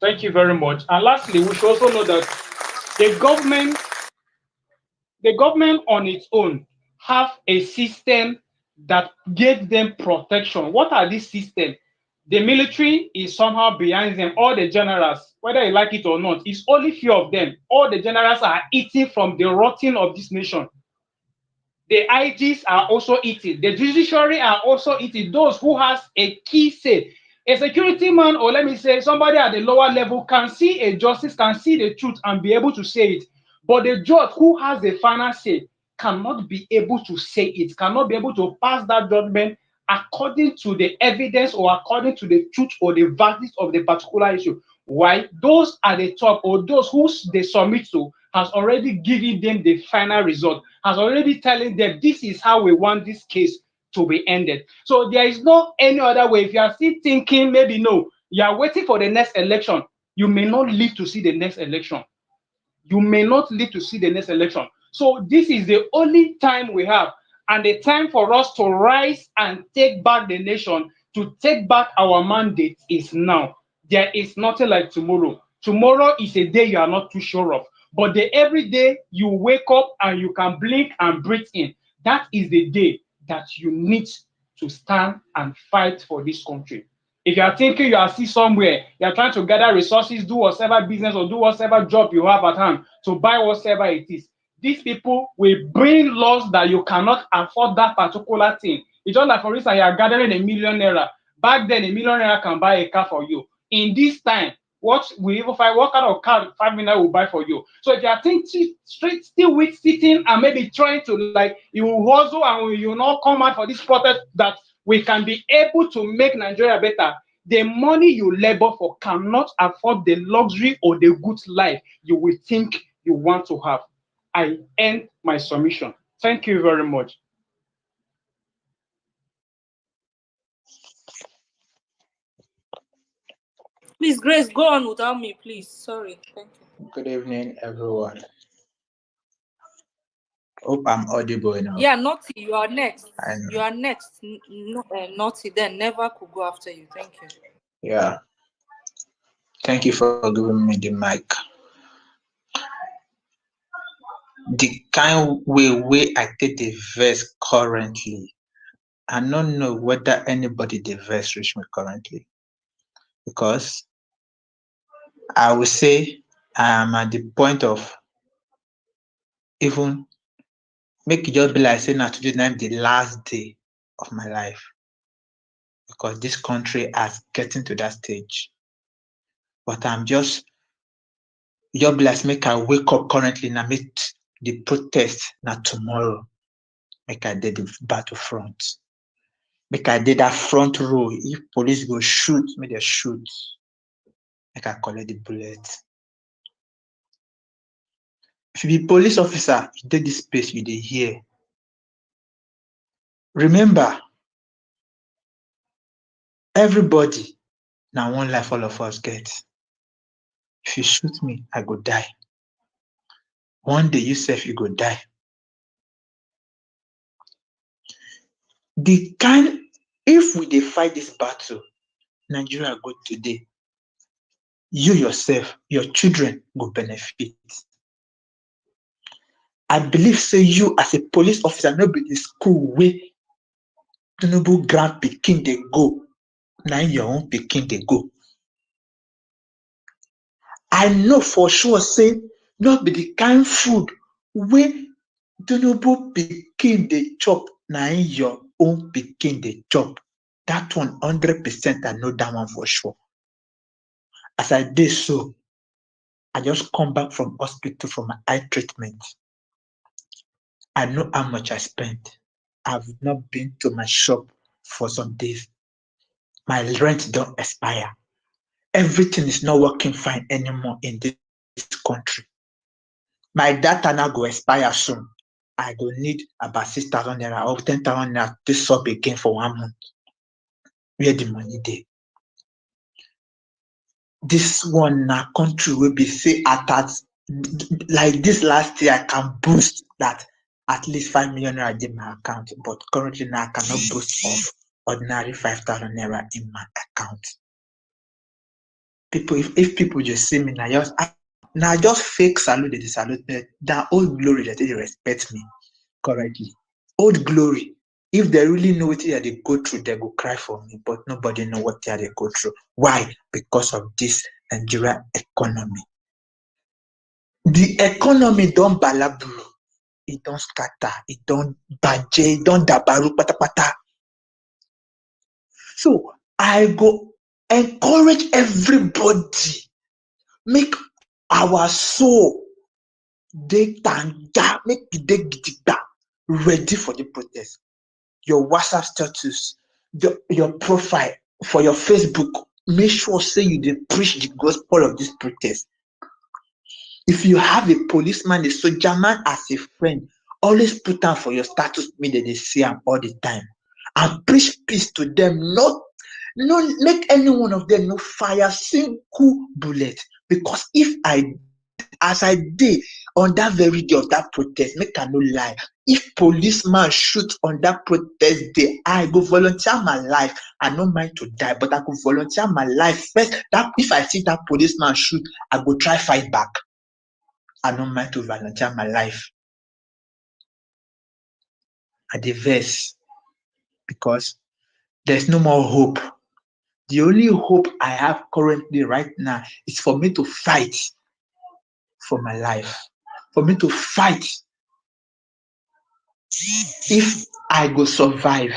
Thank you very much. And lastly, we should also know that the government the government on its own have a system that gave them protection. What are these systems? The military is somehow behind them. All the generals, whether you like it or not, it's only few of them. All the generals are eating from the rotting of this nation. The IGs are also eating. The judiciary are also eating. Those who has a key say. A security man, or let me say somebody at the lower level, can see a justice, can see the truth and be able to say it. But the judge who has the final say cannot be able to say it, cannot be able to pass that judgment according to the evidence or according to the truth or the verdict of the particular issue. Why? Those at the top or those who they submit to has already given them the final result, has already telling them this is how we want this case to be ended. So there is no any other way. If you are still thinking maybe no, you are waiting for the next election, you may not live to see the next election. You may not live to see the next election. So this is the only time we have, and the time for us to rise and take back the nation, to take back our mandate is now. There is nothing like tomorrow. Tomorrow is a day you are not too sure of. But the every day you wake up and you can blink and breathe in, that is the day that you need to stand and fight for this country. If you are thinking you are still somewhere, you are trying to gather resources, do whatever business or do whatever job you have at hand to buy whatever it is, these people will bring laws that you cannot afford that particular thing. It's just like, for instance, you are gathering #1,000,000. Back then, #1,000,000 can buy a car for you. In this time, what kind of car 5 million will buy for you? So if you are thinking straight, still with sitting and maybe trying to like you will hustle and you will not come out for this protest that we can be able to make Nigeria better. The money you labor for cannot afford the luxury or the good life you will think you want to have. I end my submission. Thank you very much. Please, Grace, go on without me, please. Sorry. Thank you. Good evening, everyone. Hope I'm audible enough. Yeah, Naughty, you are next. I know. You are next. Naughty, then never could go after you. Thank you. Yeah. Thank you for giving me the mic. The kind way I take the verse currently, I don't know whether anybody the verse reach me currently, because I will say I am at the point of even make it just be like saying that today is the last day of my life, because this country has getting to that stage. But I'm just be like make I wake up currently and make the protest now tomorrow. Make I did the battlefront. Make I did that front row. If police go shoot, make they shoot. Make I collect the bullet. If you be police officer, you take this space, you dey hear. Remember, everybody now one life all of us get. If you shoot me, I go die. One day you self you go die. The kind if we dey fight this battle, Nigeria go today. You yourself, your children go benefit. I believe say you as a police officer, no be the school where Tinubu grand pikin dey go. Now your own pikin dey go. I know for sure say not be the kind food where Tinubu pikin dey chop. Now your own pikin dey chop. That 100% I know that one for sure. As I did so, I just come back from hospital for my eye treatment. I know how much I spent. I've not been to my shop for some days. My rent don't expire. Everything is not working fine anymore in this country. My data now go expire soon. I go need about 6,000 naira or 10,000 naira to sub again for 1 month. Where the money dey? This one na country will be say at that like this last year I can boost that at least 5 million naira in my account, but currently now I cannot boost of ordinary 5,000 naira in my account. People, if people just see me now, just Now just fake salute they salute me. Now old glory that they respect me correctly. Old glory. If they really know what they go through, they go cry for me. But nobody know what they go through. Why? Because of this Nigeria economy. The economy don't balabulu. It don't scatter. It don't baje. It don't dabaru pata pata. So I go encourage everybody. Make our soul dey tanga, make e dey gidigba, ready for the protest. Your WhatsApp status, your profile for your Facebook, make sure say you dey preach the gospel of this protest. If you have a policeman, a soldier man as a friend, always put am for your status, make dem dey see am all the time, and preach peace to them. No make any one of them no fire single bullet, because if as I did on that very day of that protest, make I no lie, if policeman shoot on that protest day, I go volunteer my life. I no mind to die, but I go volunteer my life first. That if I see that policeman shoot, I go try fight back. I no mind to volunteer my life. I dey vex because there's no more hope. The only hope I have currently right now is for me to fight for my life, for me to fight. If I go survive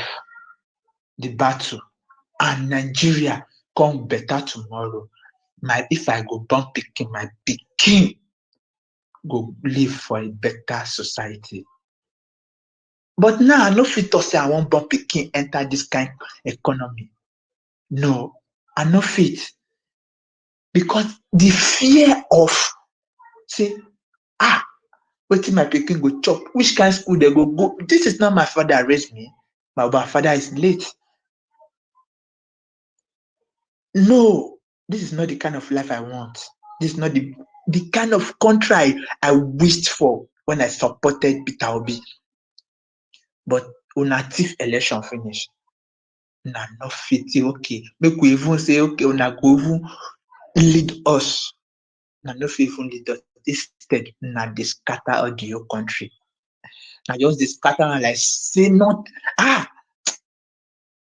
the battle and Nigeria come better tomorrow, if I go born pikin, my pikin go live for a better society. But now I no fit talk say I wan born pikin enter this kind economy. No, I no fit, because the fear of say wetin my pikin go chop, which kind school they go. This is not my father raised me. My father is late. No, this is not the kind of life I want. This is not the kind of country I wished for when I supported Peter Obi. But una thief election finish. Una no fit say okay, make we even say okay, una go even lead us. Una no fit even lead us. Instead, una dey scatter all the whole country. Na just dey scatter am like say not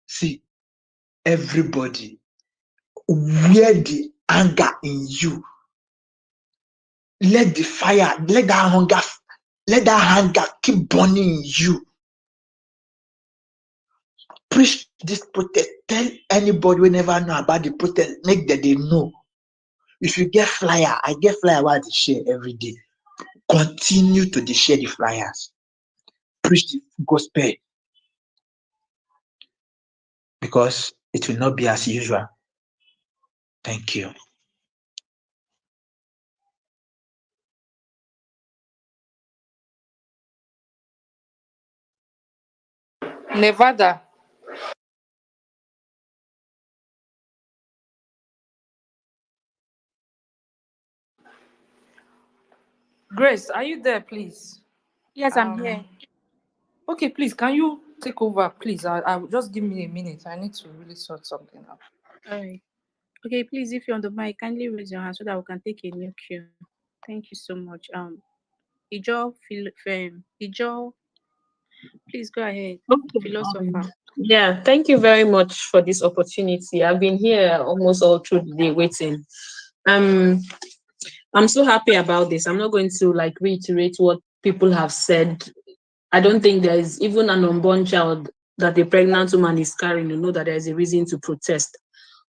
see everybody, where the anger in you, let the fire, let that hunger keep burning in you. Preach this protest. Tell anybody who never know about the protest, make that they know. If you get flyer, I get flyer where I share every day. Continue to share the flyers. Preach the gospel, because it will not be as usual. Thank you. Nevada. Grace, are you there, please? Yes, I'm here. Okay, please, can you take over, please? I'll just give me a minute. I need to really sort something out. All right. Okay, please, if you're on the mic, kindly raise your hand so that we can take a new cue. Thank you so much. Ijo, please go ahead. Okay. Philosopher. Yeah, thank you very much for this opportunity. I've been here almost all through the day waiting. I'm so happy about this. I'm not going to like reiterate what people have said. I don't think there is even an unborn child that a pregnant woman is carrying to know that there is a reason to protest.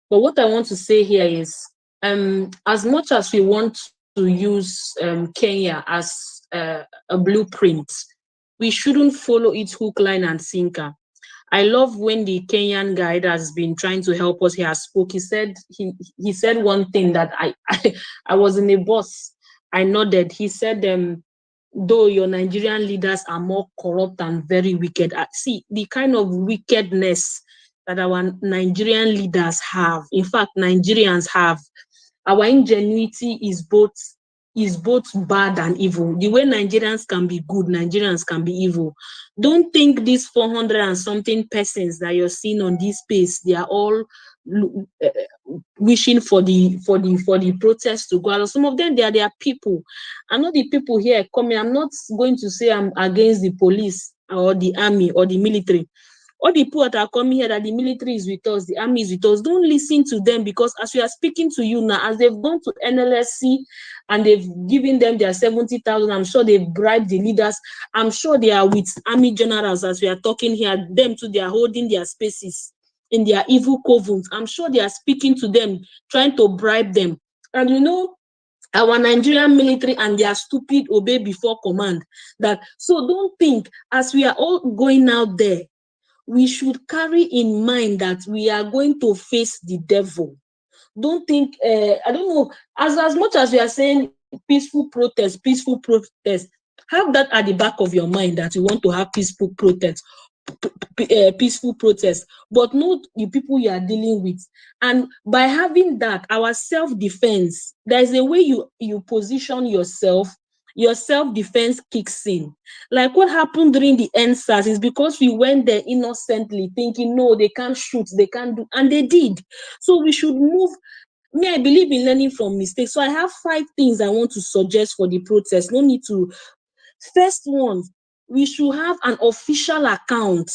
But what I want to say here is, as much as we want to use Kenya as a blueprint, we shouldn't follow it hook, line, and sinker. I love when the Kenyan guy that has been trying to help us here spoke. He said one thing that I was in a bus. I nodded. He said, though your Nigerian leaders are more corrupt and very wicked. See, the kind of wickedness that our Nigerian leaders have, in fact, Nigerians have, our ingenuity is both bad and evil. The way Nigerians can be good, Nigerians can be evil. Don't think these 400 and something persons that you're seeing on this space, they are all wishing for the protest to go out. Some of them, they are their people. I'm not the people here coming. I'm not going to say I'm against the police or the army or the military. All the people that are coming here, that the military is with us, the army is with us, don't listen to them, because as we are speaking to you now, as they've gone to NLSC and they've given them their 70,000, I'm sure they've bribed the leaders. I'm sure they are with army generals as we are talking here. Them too, they are holding their spaces in their evil covens. I'm sure they are speaking to them, trying to bribe them. And you know, our Nigerian military and their stupid obey before command. So don't think, as we are all going out there, we should carry in mind that we are going to face the devil. Don't think, I don't know, as much as we are saying peaceful protest, have that at the back of your mind, that you want to have peaceful protest, but know the people you are dealing with. And by having that, our self-defense, there's a way you position yourself. Your self-defense kicks in. Like what happened during the NSAS is because we went there innocently, thinking, no, they can't shoot, they can't do, and they did. So we should move. Me, I believe in learning from mistakes. So I have 5 things I want to suggest for the protest. No need to. First one, we should have an official account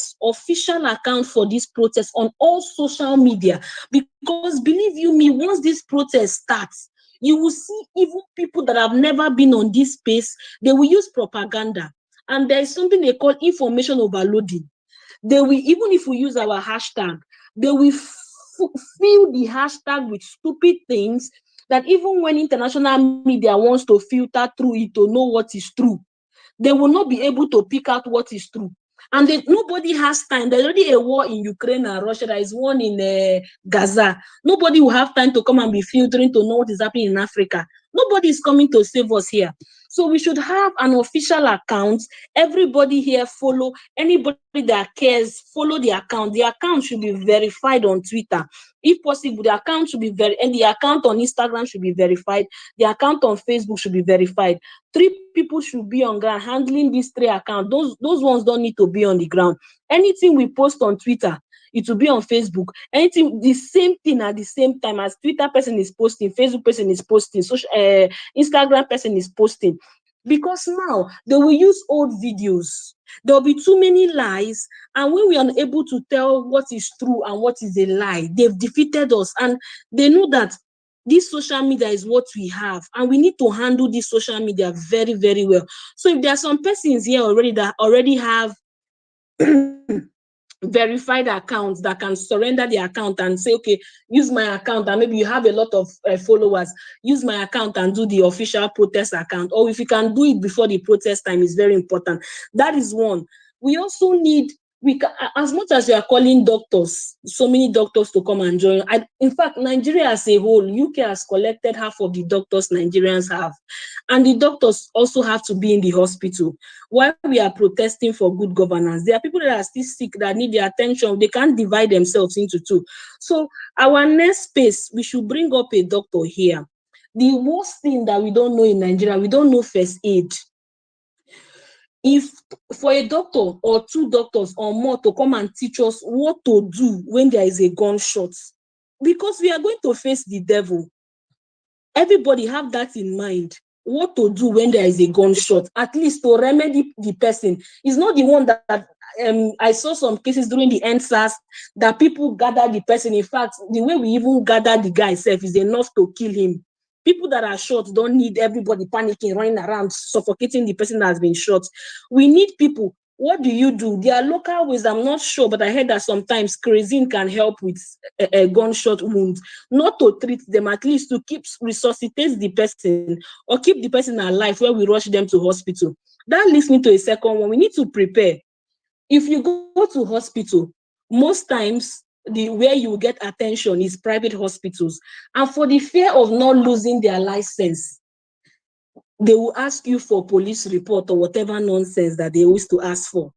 for this protest on all social media, because believe you me, once this protest starts, you will see even people that have never been on this space, they will use propaganda, and there is something they call information overloading. They will, even if we use our hashtag, they will fill the hashtag with stupid things that even when international media wants to filter through it to know what is true, they will not be able to pick out what is true. And nobody has time. There's already a war in Ukraine and Russia. There is one in Gaza. Nobody will have time to come and be filtering to know what is happening in Africa. Nobody is coming to save us here. So we should have an official account. Everybody here follow. Anybody that cares, follow the account. The account should be verified on Twitter. If possible, the account should be and the account on Instagram should be verified. The account on Facebook should be verified. 3 people should be on ground handling these 3 accounts. Those ones don't need to be on the ground. Anything we post on Twitter, it will be on Facebook. Anything, the same thing at the same time, as Twitter person is posting, Facebook person is posting, Instagram person is posting. Because now they will use old videos. There will be too many lies, and when we are unable to tell what is true and what is a lie, they've defeated us, and they know that this social media is what we have, and we need to handle this social media very, very well. So if there are some persons here already that already have verified accounts that can surrender the account and say, okay, use my account, and maybe you have a lot of followers, use my account and do the official protest account, or if you can do it before the protest time, is very important. That is one. We also need, as much as we are calling doctors, so many doctors to come and join. In fact, Nigeria as a whole, UK has collected half of the doctors Nigerians have, and the doctors also have to be in the hospital. While we are protesting for good governance, there are people that are still sick that need the attention. They can't divide themselves into 2. So our next space, we should bring up a doctor here. The worst thing that we don't know in Nigeria, we don't know first aid. If for a doctor or 2 doctors or more to come and teach us what to do when there is a gunshot, because we are going to face the devil. Everybody have that in mind. What to do when there is a gunshot, at least to remedy the person. It's not the one that I saw some cases during the NSAS that people gather the person. In fact, the way we even gather the guy itself is enough to kill him. People that are shot don't need everybody panicking, running around, suffocating the person that has been shot. We need people. What do? There are local ways, I'm not sure, but I heard that sometimes kerosene can help with a gunshot wound. Not to treat them, at least to resuscitate the person or keep the person alive where we rush them to hospital. That leads me to a second one. We need to prepare. If you go to hospital, most times where you get attention is private hospitals. And for the fear of not losing their license, they will ask you for police report or whatever nonsense that they used to ask for.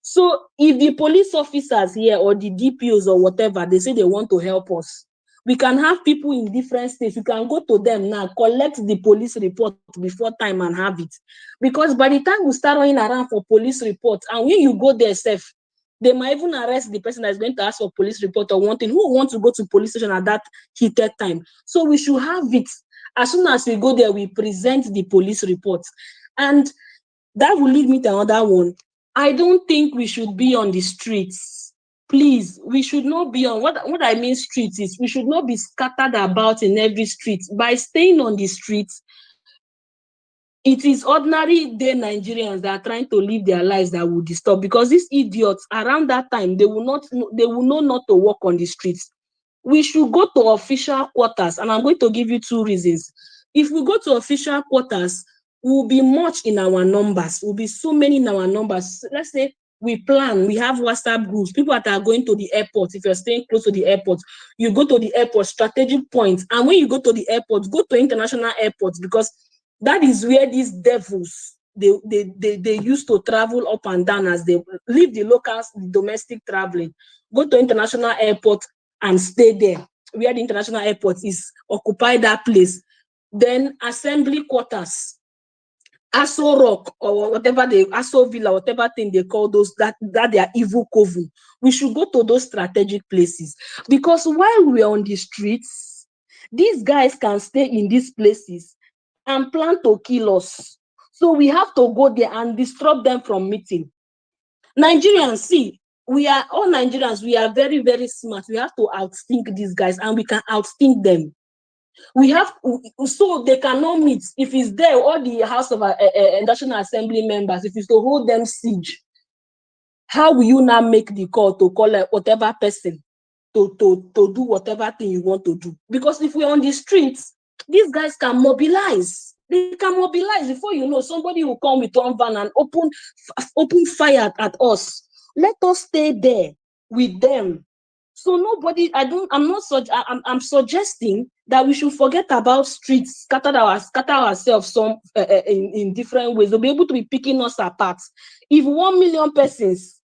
So if the police officers here or the DPOs or whatever, they say they want to help us, we can have people in different states. You can go to them now, collect the police report before time and have it. Because by the time we start running around for police reports, and when you go there, They might even arrest the person that is going to ask for police report or one thing. Who wants to go to police station at that heated time? So we should have it. As soon as we go there, we present the police report. And that will lead me to another one. I don't think we should be on the streets. Please, we should not be on, what I mean streets is, we should not be scattered about in every street. By staying on the streets, it is ordinary day Nigerians that are trying to live their lives that will disturb, because these idiots around that time, they will know not to walk on the streets. We should go to official quarters, and I'm going to give you 2 reasons. If we go to official quarters, we'll be much in our numbers. We'll be so many in our numbers. Let's say we plan, we have WhatsApp groups, people that are going to the airport. If you're staying close to the airport, you go to the airport, strategic points. And when you go to the airport, go to international airports, because that is where these devils, they used to travel up and down as they leave the locals, the domestic traveling. Go to international airport and stay there, where the international airport is, occupy that place. Then assembly quarters, Aso Rock, or whatever Aso Villa, whatever thing they call those, that they are evil coven. We should go to those strategic places, because while we are on the streets, these guys can stay in these places and plan to kill us. So we have to go there and disrupt them from meeting. Nigerians, see, we are all Nigerians, we are very, very smart. We have to outthink these guys, and we can outthink them. We have, so they cannot meet. If it's there, all the House of National Assembly members, if it's to hold them siege, how will you now make the call to call whatever person to do whatever thing you want to do? Because if we're on the streets, these guys can mobilize. They can mobilize. Before you know, somebody will come with one van and open fire at us. Let us stay there with them. So nobody, I'm suggesting that we should forget about streets, scatter ourselves in different ways. They'll be able to be picking us apart. If 1 million persons,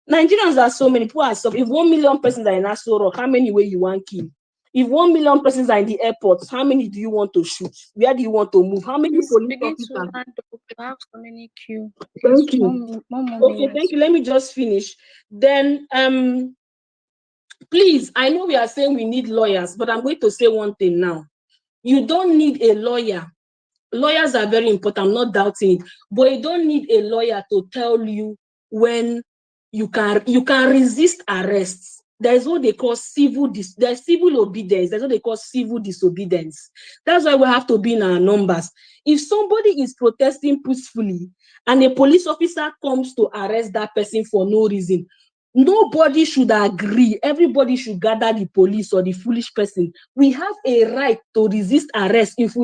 Nigerians are so many people, if 1 million persons are in Aso Rock, how many way you want kill? If 1 million persons are in the airport, how many do you want to shoot? Where do you want to move? How many Please police begin to officers? round up. We have so many queue. Please, Thank you. one more Okay, minute. thank you. Let me just finish. Then please, I know we are saying we need lawyers, but I'm going to say one thing now. You don't need a lawyer. Lawyers are very important, I'm not doubting it, but you don't need a lawyer to tell you when you can resist arrests. There's what they call there's civil obedience, there's what they call civil disobedience. That's why we have to be in our numbers. If somebody is protesting peacefully and a police officer comes to arrest that person for no reason, nobody should agree. Everybody should gather the police or the foolish person. We have a right to resist arrest if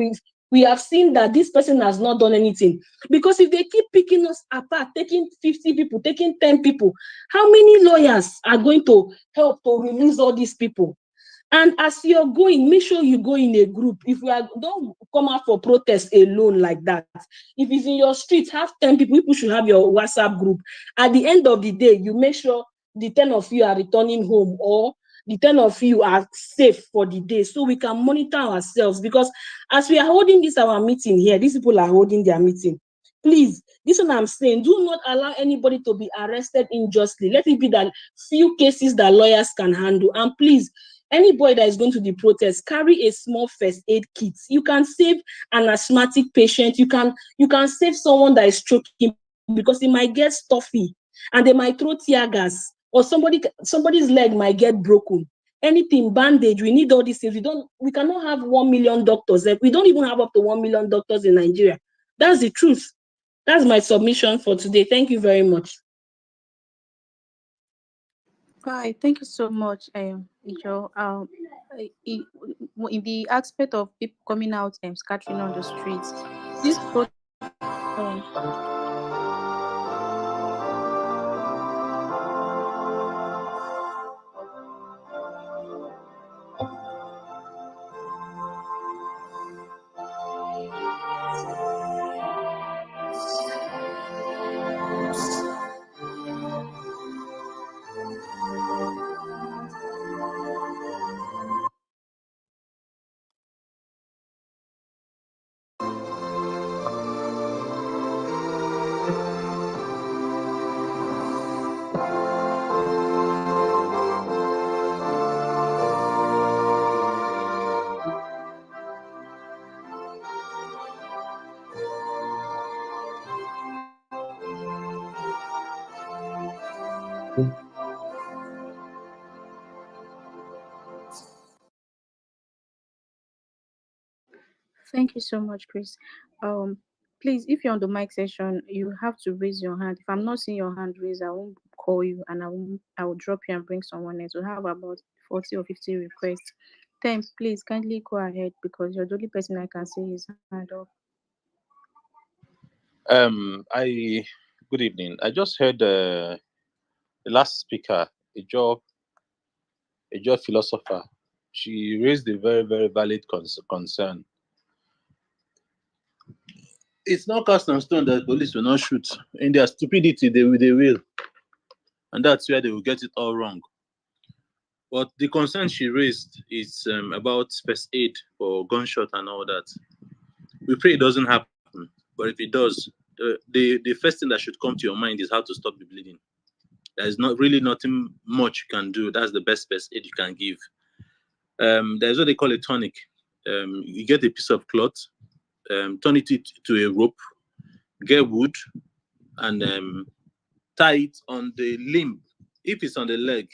we have seen that this person has not done anything. Because if they keep picking us apart, taking 50 people, taking 10 people, how many lawyers are going to help to release all these people? And as you're going, make sure you go in a group. Don't come out for protest alone like that. If it's in your street, have 10 people. People should have your WhatsApp group. At the end of the day, you make sure the 10 of you are returning home, or the 10 of you are safe for the day, so we can monitor ourselves. Because as we are holding our meeting here, these people are holding their meeting. Please, this is what I'm saying. Do not allow anybody to be arrested unjustly. Let it be that few cases that lawyers can handle. And please, anybody that is going to the protest, carry a small first aid kit. You can save an asthmatic patient. You can save someone that is choking, because it might get stuffy and they might throw tear gas, or somebody's leg might get broken. Anything, bandage, we need all these things. We cannot have 1 million doctors. We don't even have up to 1 million doctors in Nigeria. That's the truth. That's my submission for today. Thank you very much. Right, thank you so much, Ijo. In the aspect of people coming out and scattering on the streets, this Thank you so much, Chris. Um, please, if you're on the mic session, you have to raise your hand. If I'm not seeing your hand raised, I won't call you, and I will drop you and bring someone else. We have about 40 or 50 requests. Then please kindly go ahead because you're the only person I can see his hand up. I Good evening. I just heard the last speaker, a job philosopher. She raised a very very valid concern. It's not cast on stone that police will not shoot. In their stupidity, they will, and that's where they will get it all wrong. But the concern she raised is about first aid for gunshot and all that. We pray it doesn't happen, but if it does, the first thing that should come to your mind is how to stop the bleeding. There's not really nothing much you can do. That's the best first aid you can give. There's what they call a tonic. You get a piece of cloth, turn it to a rope, get wood, and tie it on the limb. If it's on the leg,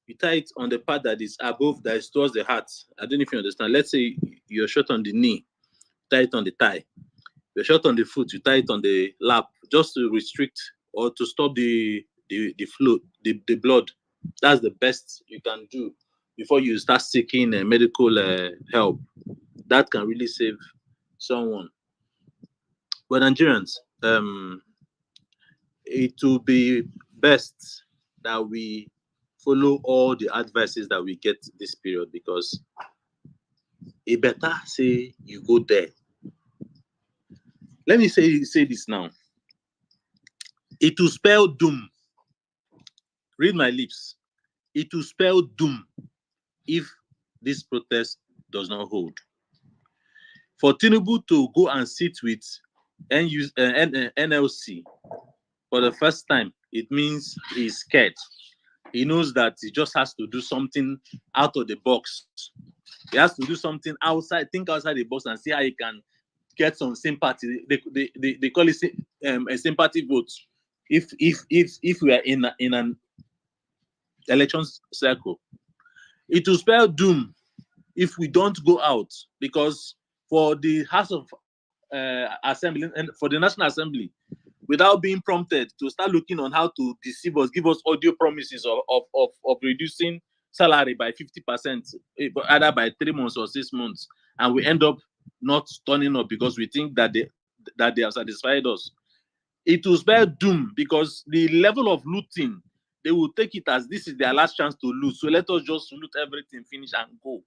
you tie it on the part that is above, that is towards the heart. I don't know if you understand. Let's say you're shot on the knee, tie it on the thigh. You're shot on the foot, you tie it on the lap, just to restrict or to stop the flow, the blood. That's the best you can do before you start seeking medical help. That can really save someone. But Nigerians, it will be best that we follow all the advices that we get this period, because it better say you go there. Let me say this now. It will spell doom. Read my lips. It will spell doom if this protest does not hold. For Tinubu to go and sit with NLC for the first time, it means he's scared. He knows that he just has to do something out of the box. He has to do something outside, think outside the box, and see how he can get some sympathy. They call it a sympathy vote. If we are in an election cycle, it will spell doom if we don't go out, because for the House of Assembly and for the National Assembly, without being prompted to start looking on how to deceive us, give us audio promises of reducing salary by 50%, either by 3 months or 6 months, and we end up not turning up because we think that they have satisfied us. It will spell doom, because the level of looting, they will take it as this is their last chance to loot. So let us just loot everything, finish and go.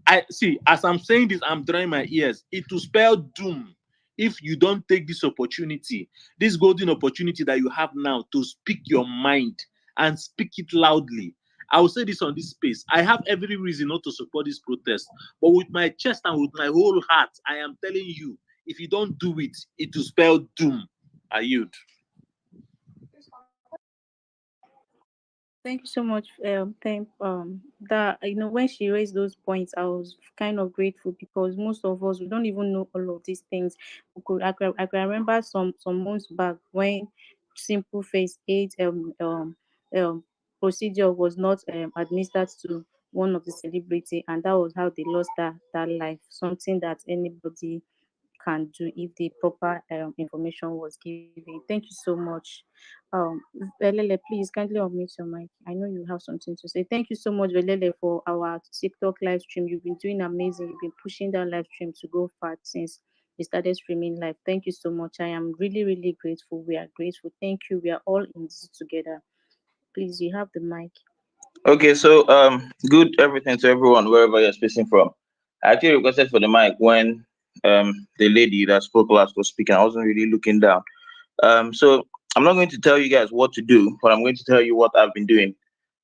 I see, as I'm saying this, I'm drawing my ears. It will spell doom if you don't take this opportunity, this golden opportunity that you have now to speak your mind and speak it loudly. I will say this on this space. I have every reason not to support this protest, but with my chest and with my whole heart, I am telling you, if you don't do it, it will spell doom. I yield. Thank you so much. That when she raised those points, I was kind of grateful because most of us we don't even know all of these things. I could remember some months back when simple face aid um procedure was not administered to one of the celebrity, and that was how they lost that life. Something that anybody can do if the proper information was given. Thank you so much. Velele, please kindly unmute your mic. I know you have something to say. Thank you so much, Velele, for our TikTok live stream. You've been doing amazing. You've been pushing that live stream to go far since we started streaming live. Thank you so much. I am really, really grateful. We are grateful. Thank you. We are all in this together. Please, you have the mic. Okay, so good everything to everyone wherever you're speaking from. I actually requested for the mic when the lady that spoke last was speaking. I wasn't really looking down. So I'm not going to tell you guys what to do, but I'm going to tell you what I've been doing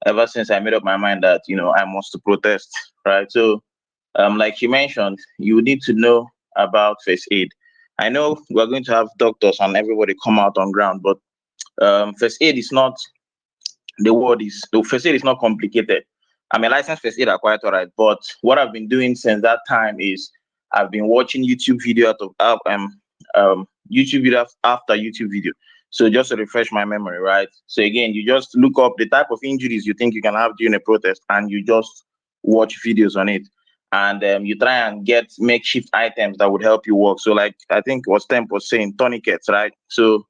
ever since I made up my mind that I must to protest, right? So like you mentioned, you need to know about first aid. I know we're going to have doctors and everybody come out on ground, but first aid is not the first aid is not complicated. I'm a licensed first aid acquired, all right. But what I've been doing since that time is I've been watching YouTube video YouTube video after YouTube video. So just to refresh my memory, right? So again, you just look up the type of injuries you think you can have during a protest, and you just watch videos on it. and you try and get makeshift items that would help you walk. So like I think what Stemp was saying, tourniquets, right? So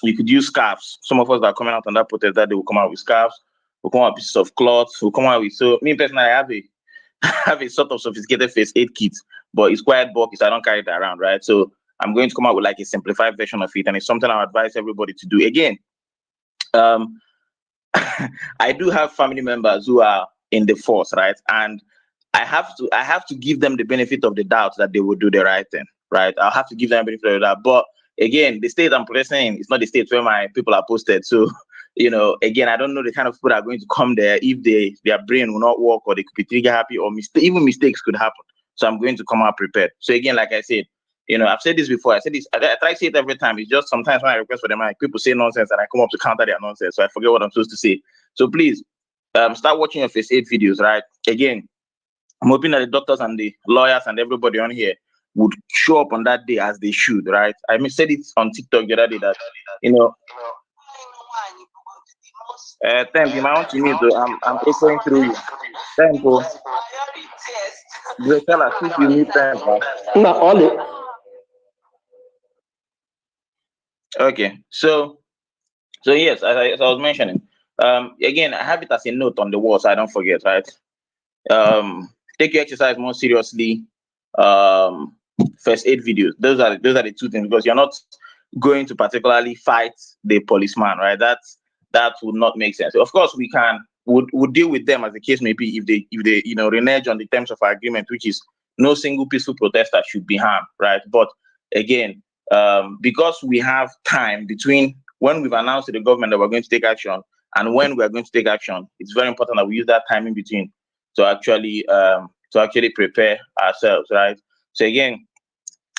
you could use scarves. Some of us that are coming out on that protest that they will come out with scarves, will come out with pieces of cloth, will come out with. So me personally, I have a have a sort of sophisticated first aid kit, but it's quite bulky, so I don't carry it around, right? So I'm going to come out with like a simplified version of it, and it's something I advise everybody to do. Again, um, I do have family members who are in the force, right? And I have to give them the benefit of the doubt that they will do the right thing, right? I'll have to give them the benefit of the doubt. But again, the state I'm protesting in is not the state where my people are posted. So, again, I don't know the kind of people that are going to come there if their brain will not work, or they could be trigger happy, or even mistakes could happen. So I'm going to come out prepared. So again, like I said, I've said this before. I said this. I try to say it every time. It's just sometimes when I request for the mic, people say nonsense, and I come up to counter their nonsense. So I forget what I'm supposed to say. So please, start watching your first aid videos, right? Again, I'm hoping that the doctors and the lawyers and everybody on here would show up on that day as they should, right? I said it on TikTok the other day that, Temp, you might want to mute, though. I'm echoing through you. Tempo, tell us if you mute Tempo. No, only. Okay, so yes, as I was mentioning, again, I have it as a note on the wall so I don't forget, right? Take your exercise more seriously. First aid videos. Those are the two things, because you're not going to particularly fight the policeman, right? That would not make sense. Of course, would deal with them as the case may be if they renege on the terms of our agreement, which is no single peaceful protester should be harmed, right? But again, because we have time between when we've announced to the government that we're going to take action and when we are going to take action, it's very important that we use that time in between to actually prepare ourselves, right? So again,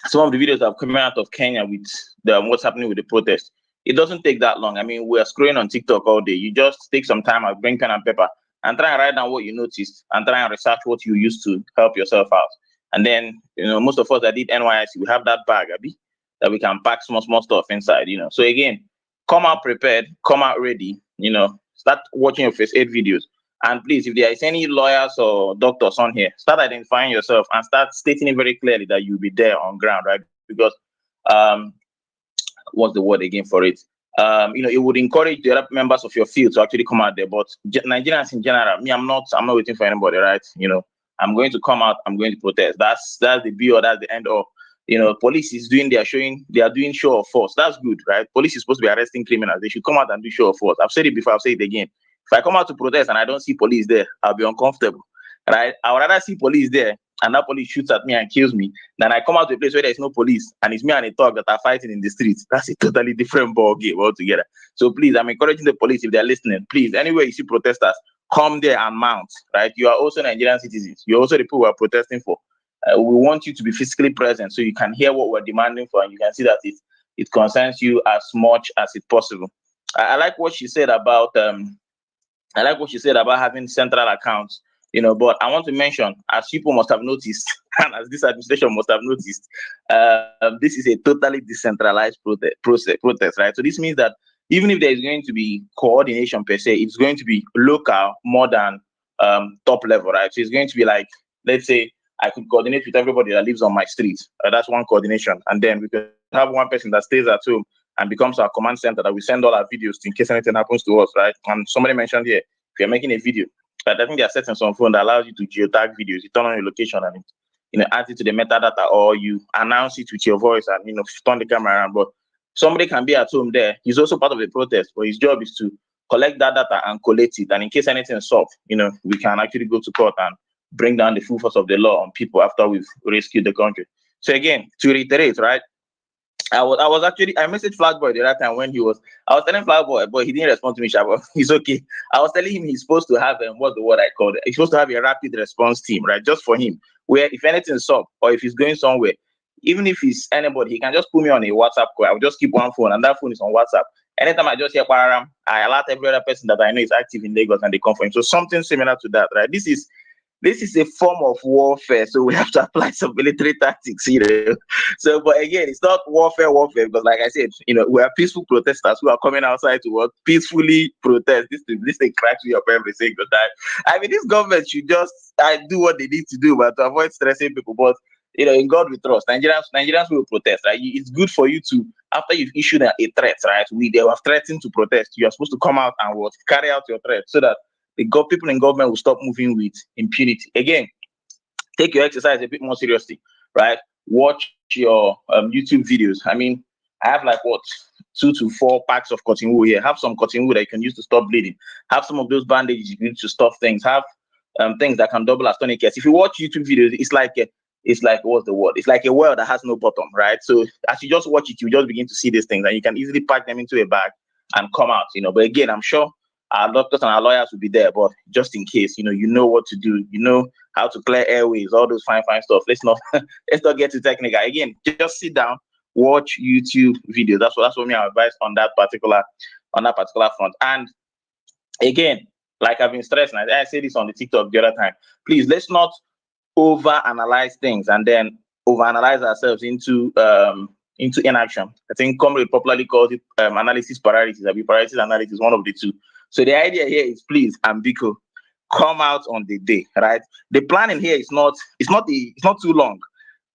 some of the videos that have come out of Kenya with what's happening with the protest, it doesn't take that long. I mean, we're scrolling on TikTok all day. You just take some time out, bring pen and paper, and try and write down what you noticed, and try and research what you used to help yourself out. And then, most of us that did NYC, we have that bag, Abby, that we can pack small stuff inside. So again, come out prepared, come out ready. Start watching your first aid videos. And please, if there is any lawyers or doctors on here, start identifying yourself and start stating it very clearly that you'll be there on ground, right? Because what's the word again for it? It would encourage the other members of your field to actually come out there. But Nigerians in general, me, I'm not waiting for anybody, right? I'm going to come out, I'm going to protest. That's the be or that's the end of. Police is doing they are doing show of force. That's good, right? Police is supposed to be arresting criminals. They should come out and do show of force. I've said it before, I'll say it again. If I come out to protest and I don't see police there, I'll be uncomfortable, right? I would rather see police there and that police shoots at me and kills me than I come out to a place where there's no police and it's me and a thug that are fighting in the streets. That's a totally different ball game altogether. So please, I'm encouraging the police, if they're listening, please, anywhere you see protesters, come there and mount, right? You are also Nigerian citizens. You're also the people we are protesting for. We want you to be physically present so you can hear what we're demanding for and you can see that it concerns you as much as it's possible. I like what she said about having central accounts, but I want to mention, as people must have noticed, and as this administration must have noticed, this is a totally decentralized protest, right? So this means that even if there is going to be coordination per se, it's going to be local more than top level, right? So it's going to be like, let's say, I could coordinate with everybody that lives on my street. That's one coordination. And then we could have one person that stays at home and becomes our command center that we send all our videos to in case anything happens to us, right? And somebody mentioned here, if you're making a video, but I think there are settings on phone that allows you to geotag videos. You turn on your location and add it to the metadata, or you announce it with your voice and turn the camera around. But somebody can be at home there. He's also part of the protest, but his job is to collect that data and collate it. And in case anything is solved, we can actually go to court and bring down the full force of the law on people after we've rescued the country. So again, to reiterate, right? I messaged Flatboy the other time when I was telling Flatboy, but he didn't respond to me, Shabba. He's okay. I was telling him he's supposed to have what's the word I called it? He's supposed to have a rapid response team, right? Just for him, where if anything's up or if he's going somewhere, even if he's anybody, he can just put me on a WhatsApp call. I'll just keep one phone and that phone is on WhatsApp. Anytime I just hear Pararam, I alert every other person that I know is active in Lagos and they come for him. So something similar to that, right? This this is a form of warfare, so we have to apply some military tactics, you know. So, but again, it's not warfare, because like I said, you know, we are peaceful protesters who are coming outside to work, peacefully protest. This thing cracks me up every single time. I mean, this government should just do what they need to do, but to avoid stressing people. But you know, in God we trust. Nigerians will protest, right? It's good for you to, after you've issued a threat, right? They have threatened to protest. You are supposed to come out and carry out your threat, so that people in government will stop moving with impunity. Again, take your exercise a bit more seriously, right? Watch your YouTube videos. I mean, I have like 2 to 4 packs of cotton wool here. Have some cotton wool that you can use to stop bleeding. Have some of those bandages you can use to stop things. Have things that can double as tourniquets. If you watch YouTube videos, it's like what's the word? It's like a well that has no bottom, right? So as you just watch it, you just begin to see these things, and you can easily pack them into a bag and come out. You know, but again, I'm sure our doctors and our lawyers will be there, but just in case, you know what to do, you know how to clear airways, all those fine stuff. Let's not get too technical. Again, just sit down, watch YouTube videos. That's what me I advise on that particular front. And again, like I've been stressing, I said this on the TikTok the other time. Please, let's not over analyze things and then over analyze ourselves into inaction. I think Comrade popularly calls it analysis paralysis. Paralysis analysis, one of the two. So the idea here is, please, Ambiko, come out on the day, right? The planning here is not too long.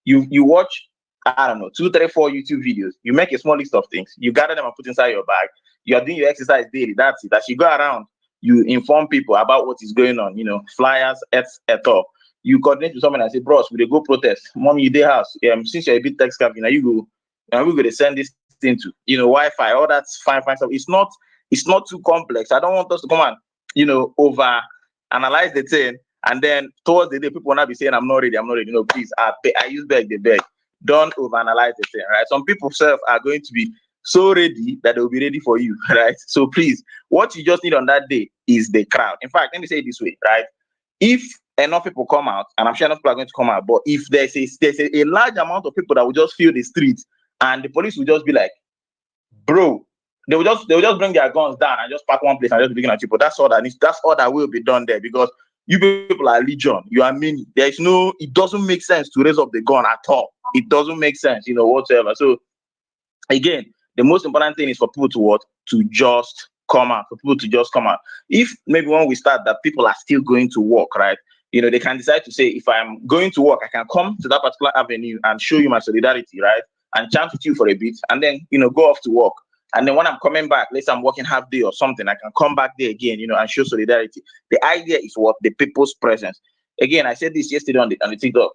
You watch, I don't know, 2, 3, 4 YouTube videos. You make a small list of things. You gather them and put inside your bag. You are doing your exercise daily. That's it. As you go around, you inform people about what is going on. You know, flyers, et al. You coordinate with someone and say, bros, we go protest. Mommy, you dey house. Since you're a bit tech savvy, now you go, and we're going to send this thing to, you know, Wi-Fi, all that fine stuff. It's not too complex. I don't want us to come and, over analyze the thing, and then towards the day, people will not be saying, I'm not ready. You know, please, I use beg, they beg. Don't overanalyze the thing, right? Some people self are going to be so ready that they will be ready for you, right? So please, what you just need on that day is the crowd. In fact, let me say it this way, right? If enough people come out, and I'm sure enough people are going to come out, but if there's a large amount of people that will just fill the streets, and the police will just be like, bro, they will just bring their guns down and just park one place and just begin at people. That's all that will be done there, because you people are legion, you are many. It doesn't make sense to raise up the gun at all. It doesn't make sense, whatsoever. So again, the most important thing is for people to just come out, If maybe when we start that people are still going to work, right? They can decide to say, if I'm going to work, I can come to that particular avenue and show you my solidarity, right? And chant with you for a bit, and then, go off to work. And then when I'm coming back, let's say I'm working half day or something, I can come back there again, and show solidarity. The idea is what? The people's presence. Again, I said this yesterday on the TikTok.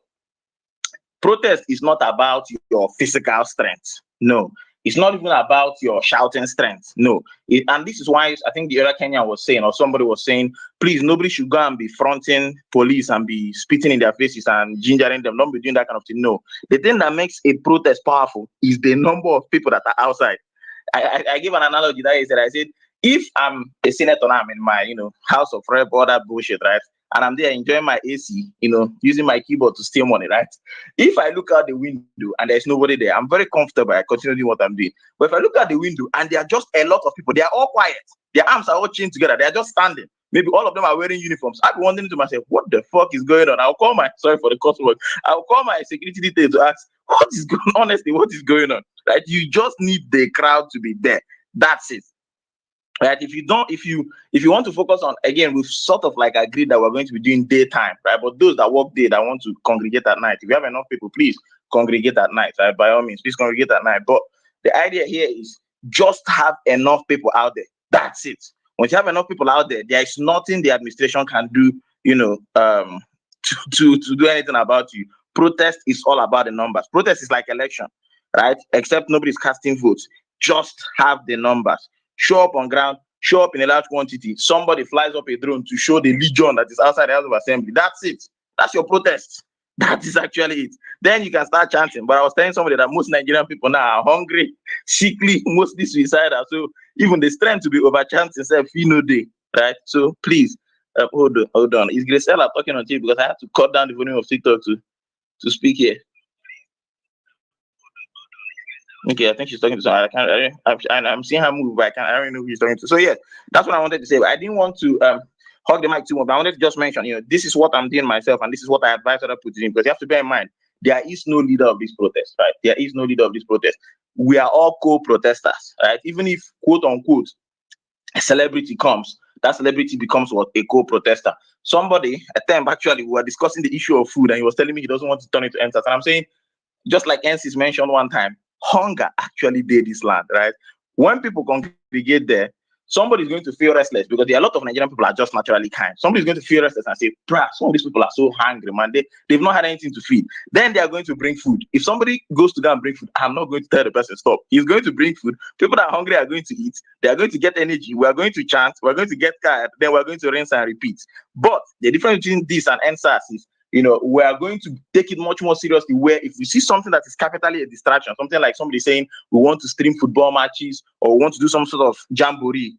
Protest is not about your physical strength. No. It's not even about your shouting strength. No. And this is why I think the other Kenyan was saying, or somebody was saying, please, nobody should go and be fronting police and be spitting in their faces and gingering them. Don't be doing that kind of thing. No. The thing that makes a protest powerful is the number of people that are outside. I give an analogy that is that I said, if I'm a senator and I'm in my, house of rep, all that bullshit, right? And I'm there enjoying my AC, using my keyboard to steal money, right? If I look out the window and there's nobody there, I'm very comfortable. I continue doing what I'm doing. But if I look out the window and there are just a lot of people, they are all quiet. Their arms are all chained together. They are just standing. Maybe all of them are wearing uniforms. I'd be wondering to myself, what the fuck is going on? I'll call sorry for the cuss word. I'll call my security detail to ask, what is going on? Honestly, what is going on? Right? You just need the crowd to be there. That's it. Right? If you want to focus on, again, we've sort of like agreed that we're going to be doing daytime, right? But those that work day, that want to congregate at night, if you have enough people, please congregate at night, right? By all means, please congregate at night. But the idea here is just have enough people out there. That's it. Once you have enough people out there, there is nothing the administration can do, to do anything about you. Protest is all about the numbers. Protest is like election, right? Except nobody's casting votes. Just have the numbers. Show up on ground, show up in a large quantity. Somebody flies up a drone to show the legion that is outside the House of Assembly. That's it. That's your protest. That is actually it. Then you can start chanting. But I was telling somebody that most Nigerian people now are hungry, sickly, mostly suicidal. So even the strength to be over chanting itself, day, right? So please, hold on. Is Grisella talking on TV? Because I have to cut down the volume of TikTok to speak here. Okay, I think she's talking to someone. I'm seeing her move, but I don't know who she's talking to. So yeah, that's what I wanted to say. But I didn't want to hug the mic too much, but I wanted to just mention, this is what I'm doing myself, and this is what I advise other people to do, because you have to bear in mind, there is no leader of this protest, right? There is no leader of this protest. We are all co-protesters, right? Even if, quote unquote, a celebrity comes, that celebrity becomes what? A co-protester. Somebody, at time actually, we were discussing the issue of food, and he was telling me he doesn't want to turn it to answers. And I'm saying, just like Ensis mentioned one time, hunger actually did this land, right? When people congregate there, somebody's going to feel restless, because there are a lot of Nigerian people are just naturally kind. Somebody's going to feel restless and say, bruh, some of these people are so hungry, man. They've not had anything to feed. Then they are going to bring food. If somebody goes to go and bring food, I'm not going to tell the person stop. He's going to bring food. People that are hungry are going to eat. They are going to get energy. We are going to chant. We're going to get tired. Then we're going to rinse and repeat. But the difference between this and NSAS is, we are going to take it much more seriously, where if we see something that is capitally a distraction, something like somebody saying we want to stream football matches or we want to do some sort of jamboree,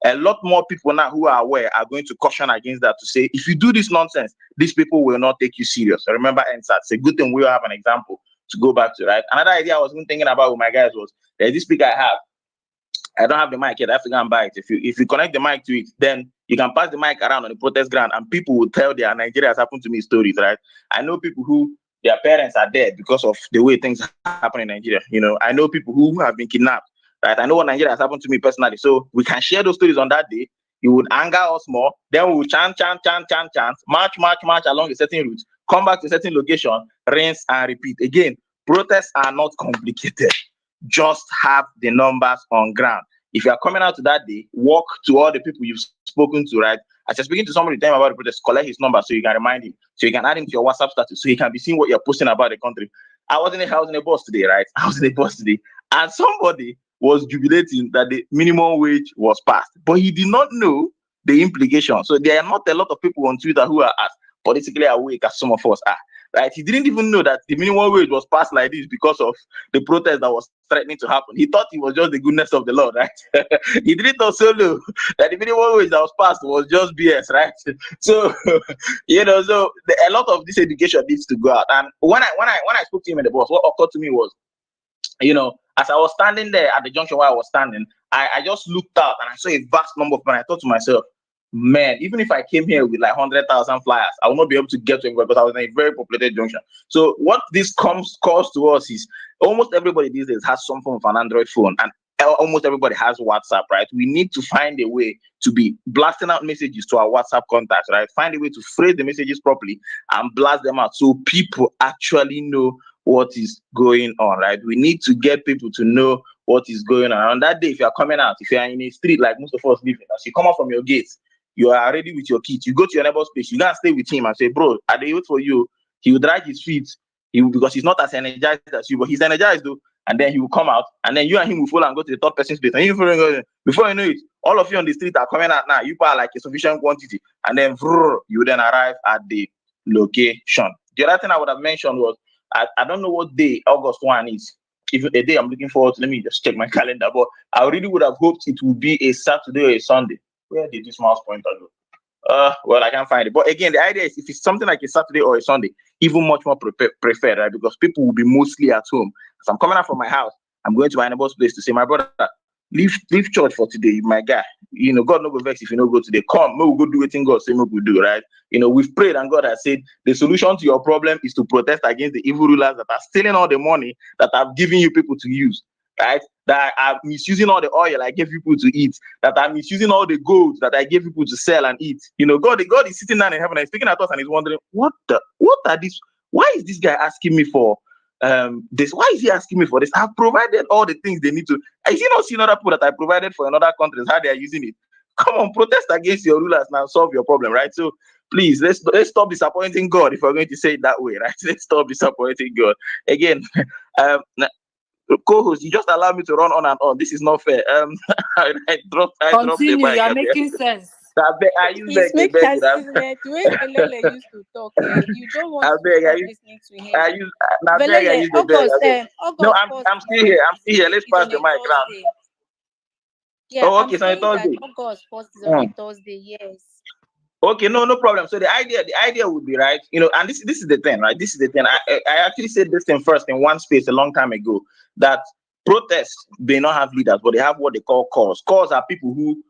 a lot more people now who are aware are going to caution against that, to say, if you do this nonsense, these people will not take you serious. Remember NSAT. It's a good thing we have an example to go back to, right? Another idea I was even thinking about with my guys was, there's this speaker I have. I don't have the mic yet. I have to go and buy it. If you connect the mic to it, then you can pass the mic around on the protest ground, and people will tell their Nigeria has happened to me stories, right? I know people who their parents are dead because of the way things happen in Nigeria. I know people who have been kidnapped, right? I know what Nigeria has happened to me personally. So we can share those stories on that day. It would anger us more. Then we will chant, march along a certain route, come back to a certain location, rinse and repeat. Again, protests are not complicated. Just have the numbers on ground. If you are coming out to that day, walk to all the people you've spoken to, right? As you're speaking to somebody, tell him about the protest, collect his number so you can remind him, so you can add him to your WhatsApp status, so he can be seeing what you're posting about the country. I was in a bus today, right? And somebody was jubilating that the minimum wage was passed, but he did not know the implication. So there are not a lot of people on Twitter who are as politically awake as some of us are. Right? He didn't even know that the minimum wage was passed like this because of the protest that was threatening to happen. He thought it was just the goodness of the Lord, right? He didn't also know that the minimum wage that was passed was just BS, right? So, a lot of this education needs to go out. And when I spoke to him in the bus, what occurred to me was, as I was standing there at the junction where I was standing, I just looked out and I saw a vast number of people, and I thought to myself, man, even if I came here with like 100,000 flyers, I will not be able to get to anywhere because I was in a very populated junction. So what this calls to us is, almost everybody these days has some form of an Android phone, and almost everybody has WhatsApp, right? We need to find a way to be blasting out messages to our WhatsApp contacts, right? Find a way to phrase the messages properly and blast them out so people actually know what is going on, right? We need to get people to know what is going on. On that day, if you are coming out, if you are in a street like most of us live in, as you come out from your gates, you are ready with your kit. You go to your neighbor's place. You go and stay with him and say, bro, are they wait for you? He will drag his feet. Because he's not as energized as you, but he's energized though. And then he will come out, and then you and him will follow and go to the third person's place. And before you know it, all of you on the street are coming out now. You buy like a sufficient quantity, and then you then arrive at the location. The other thing I would have mentioned was, I don't know what day August 1 is. If a day I'm looking forward to, let me just check my calendar. But I really would have hoped it would be a Saturday or a Sunday. Where did this mouse pointer go? Well, I can't find it. But again, the idea is, if it's something like a Saturday or a Sunday, even much more preferred, right? Because people will be mostly at home. As I'm coming out from my house, I'm going to my neighbor's place to say, my brother, leave church for today, my guy. God no go vex if you no go today. Come, we'll go do what God say we will do, right? We've prayed, and God has said the solution to your problem is to protest against the evil rulers that are stealing all the money that I've given you people to use, right? That are misusing all the oil I gave people to eat, that are misusing all the gold that I gave people to sell and eat. God is sitting down in heaven and speaking at us, and he's wondering, what are these? Why is this guy asking me for this? Why is he asking me for this? I've provided all the things they need to. Is he not seeing other people that I provided for in other countries, how they are using it? Come on, protest against your rulers now, solve your problem, right? So please, let's stop disappointing God, if we're going to say it that way, right? Let's stop disappointing God. Again, co-host, you just allow me to run on and on. This is not fair. I drop the Continue, mic. you are making sense. I use Please make beg sense. it. The way Velele used to talk, you don't want to beg, stop listening to him. I Velele, use the beg. No, August 1st I'm still here. Let's is pass on the a mic round. Thursday. Yeah, Oh, I'm okay, so it's saying that Thursday. August 1st is on a Thursday, yes. Okay, no problem. So the idea would be, right, and this is the thing, right? This is the thing. I actually said this thing first in one space a long time ago, that protests may not have leaders, but they have what they call cause. Cause are people who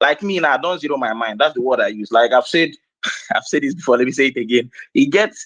like me now, don't zero my mind. That's the word I use. Like I've said, I've said this before. Let me say it again.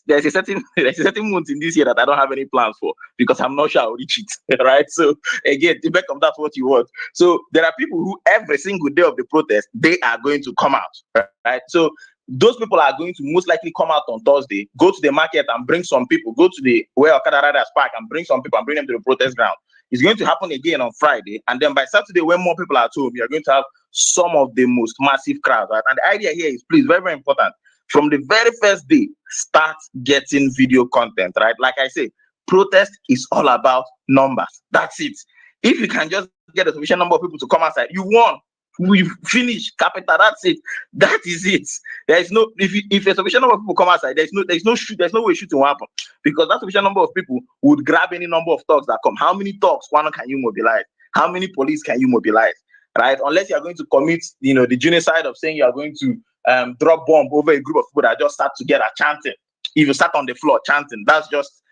There's a certain month in this year that I don't have any plans for because I'm not sure I'll reach it. Right. So again, to back up, that's what you want. So there are people who every single day of the protest they are going to come out. Right. So those people are going to most likely come out on Thursday, go to the market and bring some people, go to the where Okada Riders Park and bring some people and bring them to the protest ground. It's going to happen again on Friday. And then by Saturday, when more people are at home, you're going to have some of the most massive crowds. Right? And the idea here is, please, very, very important. From the very first day, start getting video content, right? Like I say, protest is all about numbers. That's it. If you can just get a sufficient number of people to come outside, you won. We've finished capital. That's it. That is it. There is no if a sufficient number of people come outside, there's no way shooting will happen because that sufficient number of people would grab any number of thugs that come. How many thugs one can you mobilize? How many police can you mobilize? Right? Unless you are going to commit, the genocide of saying you are going to drop bomb over a group of people that just start together chanting. If you start on the floor chanting, that's just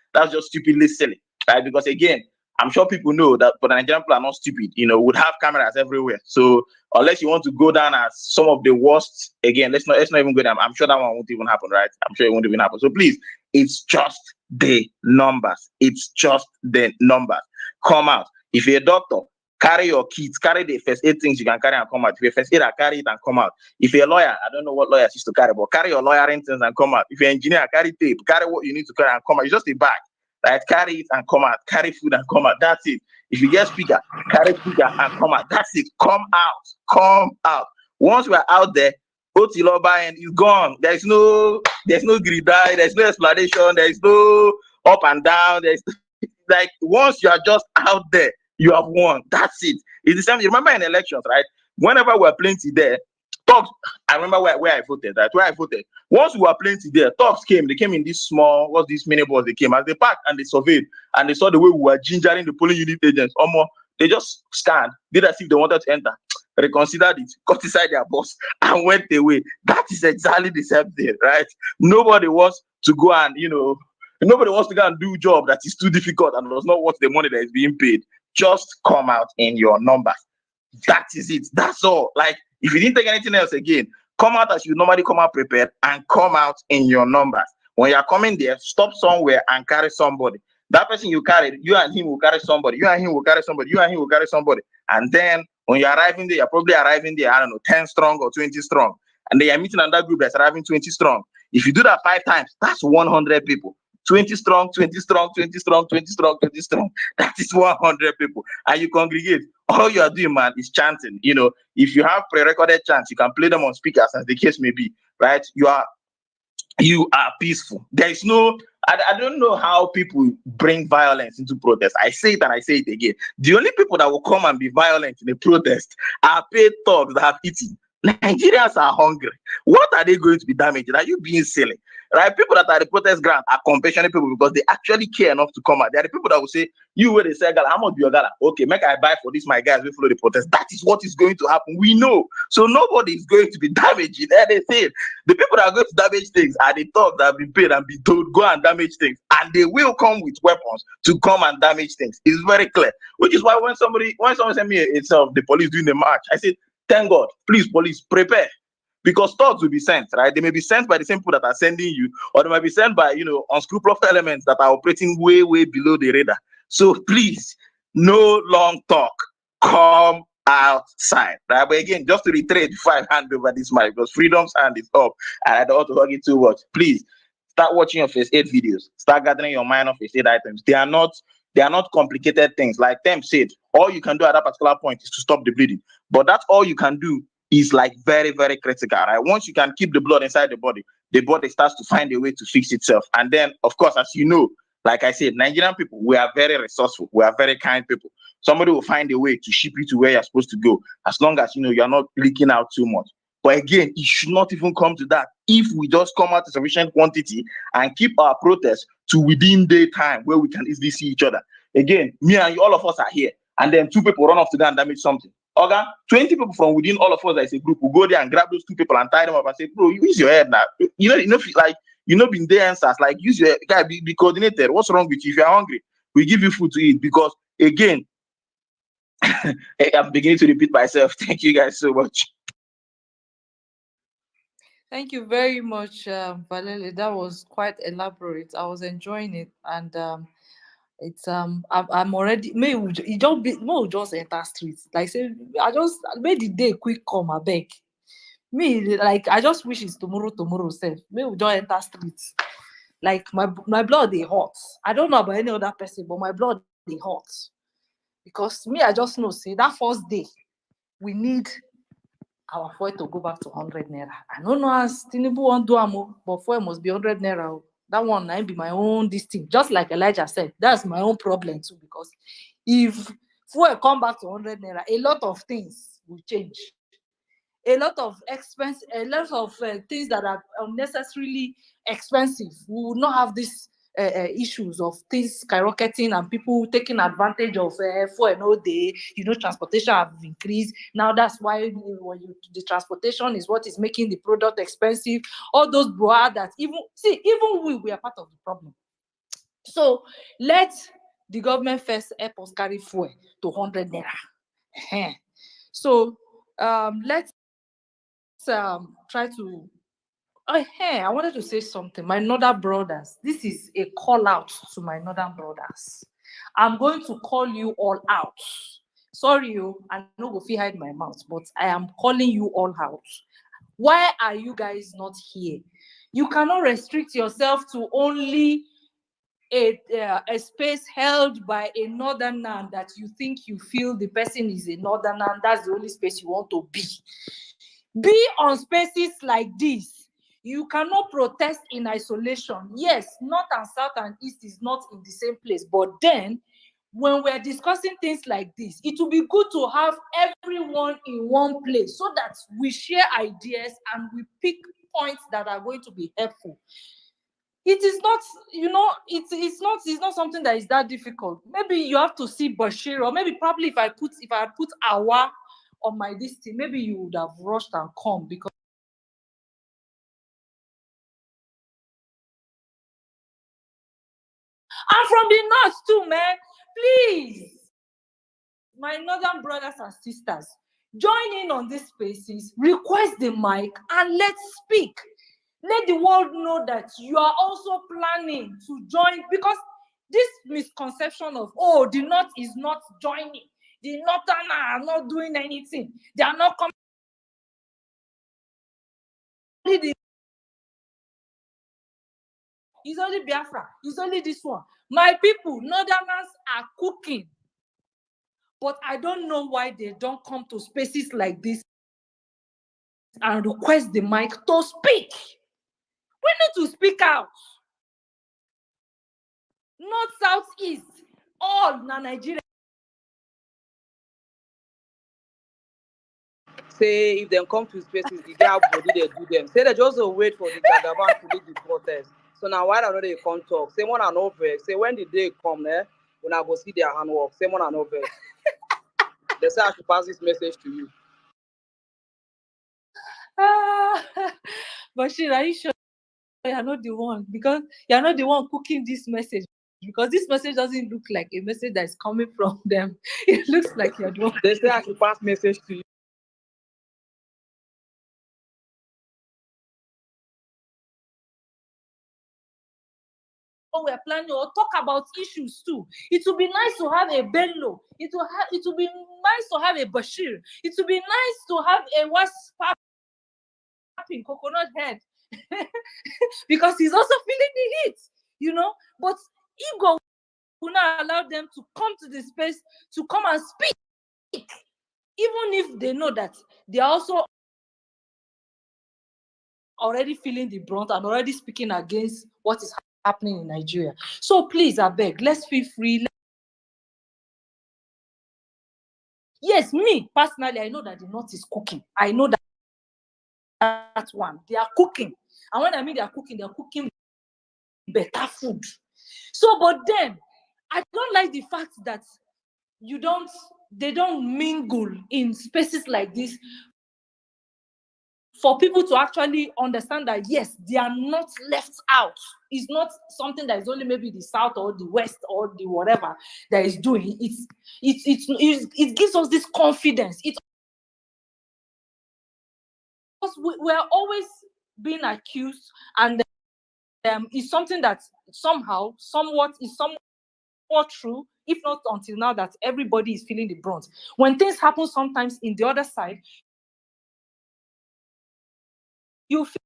stupidly silly, right? Because again, I'm sure people know that, but the Nigerian people are not stupid. Would have cameras everywhere. So unless you want to go down as some of the worst, again, let's not even go down. I'm sure that one won't even happen, right? I'm sure it won't even happen. So please, it's just the numbers. It's just the numbers. Come out. If you're a doctor, carry your kits, carry the first aid things you can carry and come out. If you're first aider, carry it and come out. If you're a lawyer, I don't know what lawyers used to carry, but carry your lawyering things and come out. If you're an engineer, carry tape, carry what you need to carry and come out. It's just a bag. Right, carry it and come out, carry food and come out. That's it. If you get speaker, carry speaker and come out. That's it. Come out. Once we're out there, Otiloba and is gone. There's no gridai, there's no explanation, there's no up and down. There's like once you are just out there, you have won. That's it. It's the same. You remember in elections, right? Whenever we're plenty there, talks. I remember where I voted, right? Where I voted. Once we were plenty there, talks came. They came in this small, what's this minibus? They came as they parked and they surveyed and they saw the way we were gingering the polling unit agents. Almost, they just scanned, did as if they wanted to enter, reconsidered it, got inside their bus and went away. That is exactly the same thing, right? Nobody wants to go and nobody wants to go and do a job that is too difficult and does not worth the money that is being paid. Just come out in your numbers. That is it. That's all. Like, if you didn't take anything else again, come out as you normally come out prepared and come out in your numbers. When you're coming there, stop somewhere and carry somebody. That person you carried, you and him will carry somebody. You and him will carry somebody. You and him will carry somebody. And then when you're arriving there, you're probably arriving there, I don't know, 10 strong or 20 strong. And then you're meeting another group that's arriving 20 strong. If you do that 5 times, that's 100 people. 20 strong, 20 strong, 20 strong, 20 strong, 20 strong. That is 100 people. And you congregate. All you are doing, man, is chanting. If you have pre-recorded chants, you can play them on speakers, as the case may be, right? You are peaceful. There is no, I don't know how people bring violence into protest. I say it and I say it again. The only people that will come and be violent in a protest are paid thugs that have eaten. Nigerians are hungry. What are they going to be damaging? Are you being silly? Right? People that are the protest ground are compassionate people because they actually care enough to come out. They are the people that will say, you where they say, Gala, how much be your gala? Okay, make I buy for this, my guys will follow the protest. That is what is going to happen. We know. So nobody is going to be damaging anything. The people that are going to damage things are the thugs that have been paid and be told, go and damage things. And they will come with weapons to come and damage things. It's very clear. Which is why when someone sent me itself, the police doing the march, I said, thank God, please, police, prepare. Because thugs will be sent, right? They may be sent by the same people that are sending you, or they might be sent by, unscrupulous elements that are operating way, way below the radar. So please, no long talk. Come outside, right? But again, just to reiterate before I hand over this mic, because Freedom's hand is up, and I don't want to hug it too much. Please, start watching your first aid videos. Start gathering your mind of first aid items. They are not complicated things. Like Tem said, all you can do at that particular point is to stop the bleeding. But that's all you can do is like very, very critical, right? Once you can keep the blood inside the body starts to find a way to fix itself. And then, of course, as you know, like I said, Nigerian people, we are very resourceful. We are very kind people. Somebody will find a way to ship you to where you're supposed to go, as long as, you're not leaking out too much. But again, it should not even come to that if we just come out in sufficient quantity and keep our protests to within daytime where we can easily see each other. Again, me and you, all of us are here. And then 2 people run off to go and damage something. Okay, 20 people from within all of us as a group will go there and grab those 2 people and tie them up and say, bro, use your head now. Been there answers. Like, use your guy, be coordinated. What's wrong with you? If you're hungry, we give you food to eat. Because again, I'm beginning to repeat myself. Thank you guys so much. Thank you very much, Valerie. That was quite elaborate. I was enjoying it, and it's I'm already may we ju- it just be may we just enter streets like say I just made the day quick come I beg me like I just wish it's tomorrow self may we just enter streets like my blood they hot. I don't know about any other person, but my blood they hot because me I just know say that first day we need our fuel to go back to 100 naira. I don't know as Tinubu won't do am, but fuel must be 100 naira. Oh. That one might be my own this thing. Just like Elijah said, that's my own problem too. Because if fuel come back to 100 naira, a lot of things will change. A lot of expense, a lot of things that are unnecessarily expensive. We will not have these issues of things skyrocketing and people taking advantage of fuel no day. Transportation have increased. Now that's why the transportation is what is making the product expensive. All those brouhaha that even we are part of the problem. So let the government first help us carry fuel to 100 naira. So let's try to. Oh, hey, I wanted to say something. My northern brothers, this is a call out to my northern brothers. I'm going to call you all out. Sorry, you, I no go fit hide my mouth, but I am calling you all out. Why are you guys not here? You cannot restrict yourself to only a space held by a northerner that you think you feel the person is a northerner, and that's the only space you want to be. Be on spaces like this. You cannot protest in isolation. Yes, north and south and east is not in the same place, but then when we're discussing things like this, it will be good to have everyone in one place so that we share ideas and we pick points that are going to be helpful. It is not, it's not something that is that difficult. Maybe you have to see Bashir, or maybe probably if I had put Awa on my this thing, maybe you would have rushed and come because I'm from the north too, man. Please, my northern brothers and sisters, join in on these spaces, request the mic, and let's speak. Let the world know that you are also planning to join, because this misconception of, oh, the north is not joining, the northern are not doing anything, they are not coming. It's only Biafra, it's only this one. My people, northerners are cooking. But I don't know why they don't come to spaces like this and request the mic to speak. We need to speak out. North, south, east, all na Nigeria. Say if they come to spaces, the girl body they do them. Say they just wait for the Jagaban to lead the protest. So now why don't they come talk? Say one and over. Say when the day come there, when I go see their handwork. Say one and over. They say I should pass this message to you. But are you sure you're not the one? Because you're not the one cooking this message. Because this message doesn't look like a message that is coming from them. It looks like you're the one. They say I should pass message to you. We're planning or talk about issues too. It would be nice to have a Bello. It will be nice to have a Bashir. It would be nice to have a what's popping coconut head. Because he's also feeling the heat. But ego will not allow them to come to the space to come and speak, even if they know that they are also already feeling the brunt and already speaking against what is happening in Nigeria. So please, I beg, let's feel free. Yes, me personally, I know that the North is cooking. I know that one. They are cooking. And when I mean they are cooking better food. So, but then, I don't like the fact that they don't mingle in spaces like this for people to actually understand that, yes, they are not left out. It's not something that is only maybe the South or the West or the whatever that is doing. It gives us this confidence. Because we are always being accused, and it's something that somehow, somewhat true, if not until now, that everybody is feeling the brunt. When things happen sometimes in the other side, you feel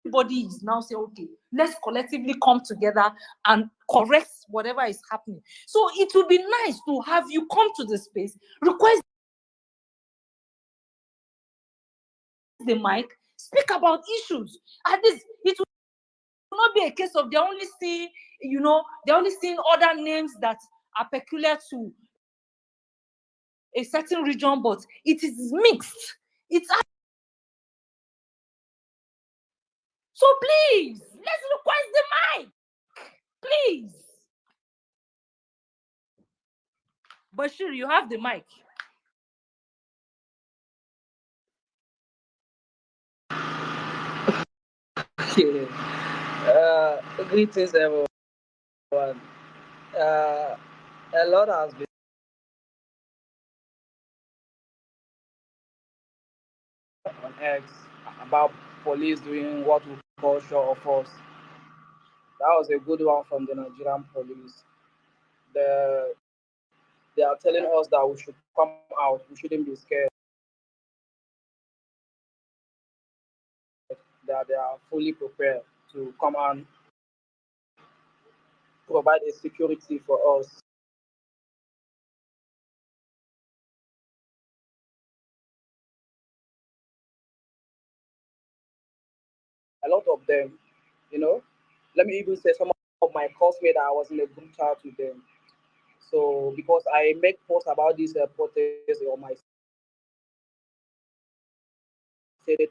everybody is now saying, okay, let's collectively come together and correct whatever is happening. So it would be nice to have you come to the space, request the mic, speak about issues. At least it will not be a case of they're only seeing, they're only seeing other names that are peculiar to a certain region, but it is mixed. It's so please, let's request the mic, please. Bashir, you have the mic. Okay. Greetings, everyone. A lot has been on X about police doing what we call show of force. That was a good one from the Nigerian police. They are telling us that we should come out, we shouldn't be scared, that they are fully prepared to come and provide a security for us. A lot of them, let me even say some of my classmates, I was in a group chat with them. So because I make posts about this protest on my state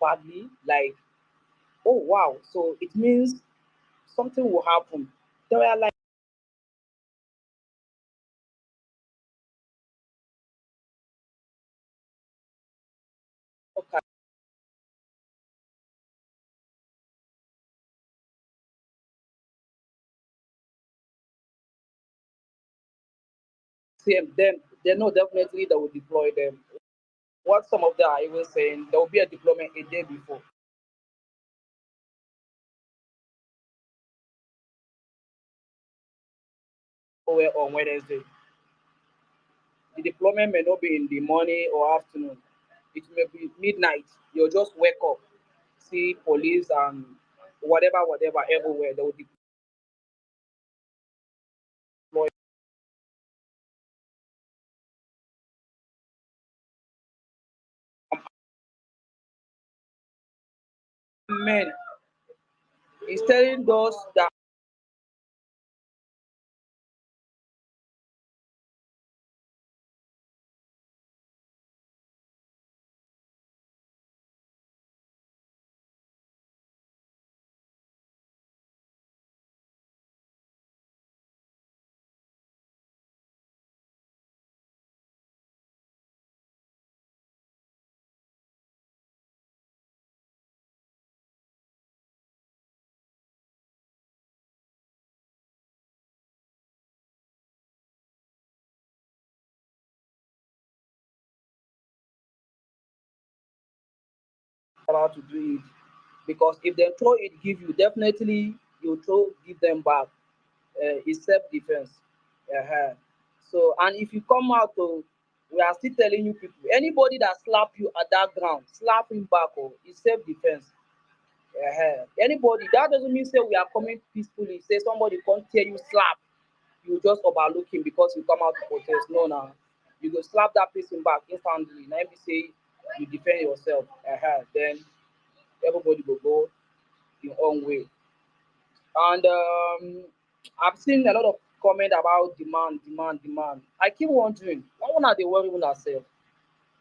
badly, like, oh wow, so it means something will happen. They were like, okay, same them, they know definitely they will deploy them. What some of them are even saying, there will be a deployment a day before or on Wednesday. The deployment may not be in the morning or afternoon. It may be midnight. You'll just wake up, see police and whatever everywhere. They will deploy men. It's telling those that about to do it. Because if they throw it, give you, definitely you throw, give them back. It's self-defense. Uh-huh. So, and if you come out to, we are still telling you people, anybody that slap you at that ground, slap him back, or it's self-defense. Anybody, that doesn't mean say we are coming peacefully. Say somebody can't tell you slap, you just overlook him because you come out to protest. No, no. You go slap that person back instantly. Now if you say you defend yourself, then everybody will go your own way. And I've seen a lot of comment about demand. I keep wondering, why are they worrying themselves?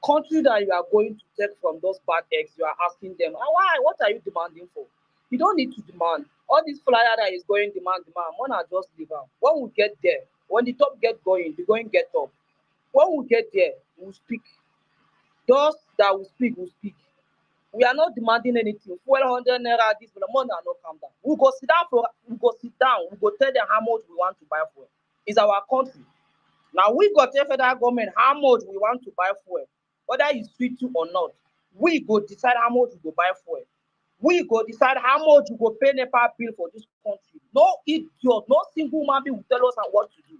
Country that you are going to take from those bad eggs, you are asking them, "Ah, why? What are you demanding for?" You don't need to demand. All this flyer that is going demand. One are just leave am. When we get there, when the top get going, the going get up. When we get there, we'll speak. Those that will speak, will speak. We are not demanding anything. 100 naira, this, but the money are not come down. We go sit down. We go tell them how much we want to buy for. It's our country. Now we got tell federal government how much we want to buy fuel, whether it's sweet to or not. We go decide how much we go buy fuel. We go decide how much we go pay NEPA bill for this country. No idiot, no single man will tell us what to do.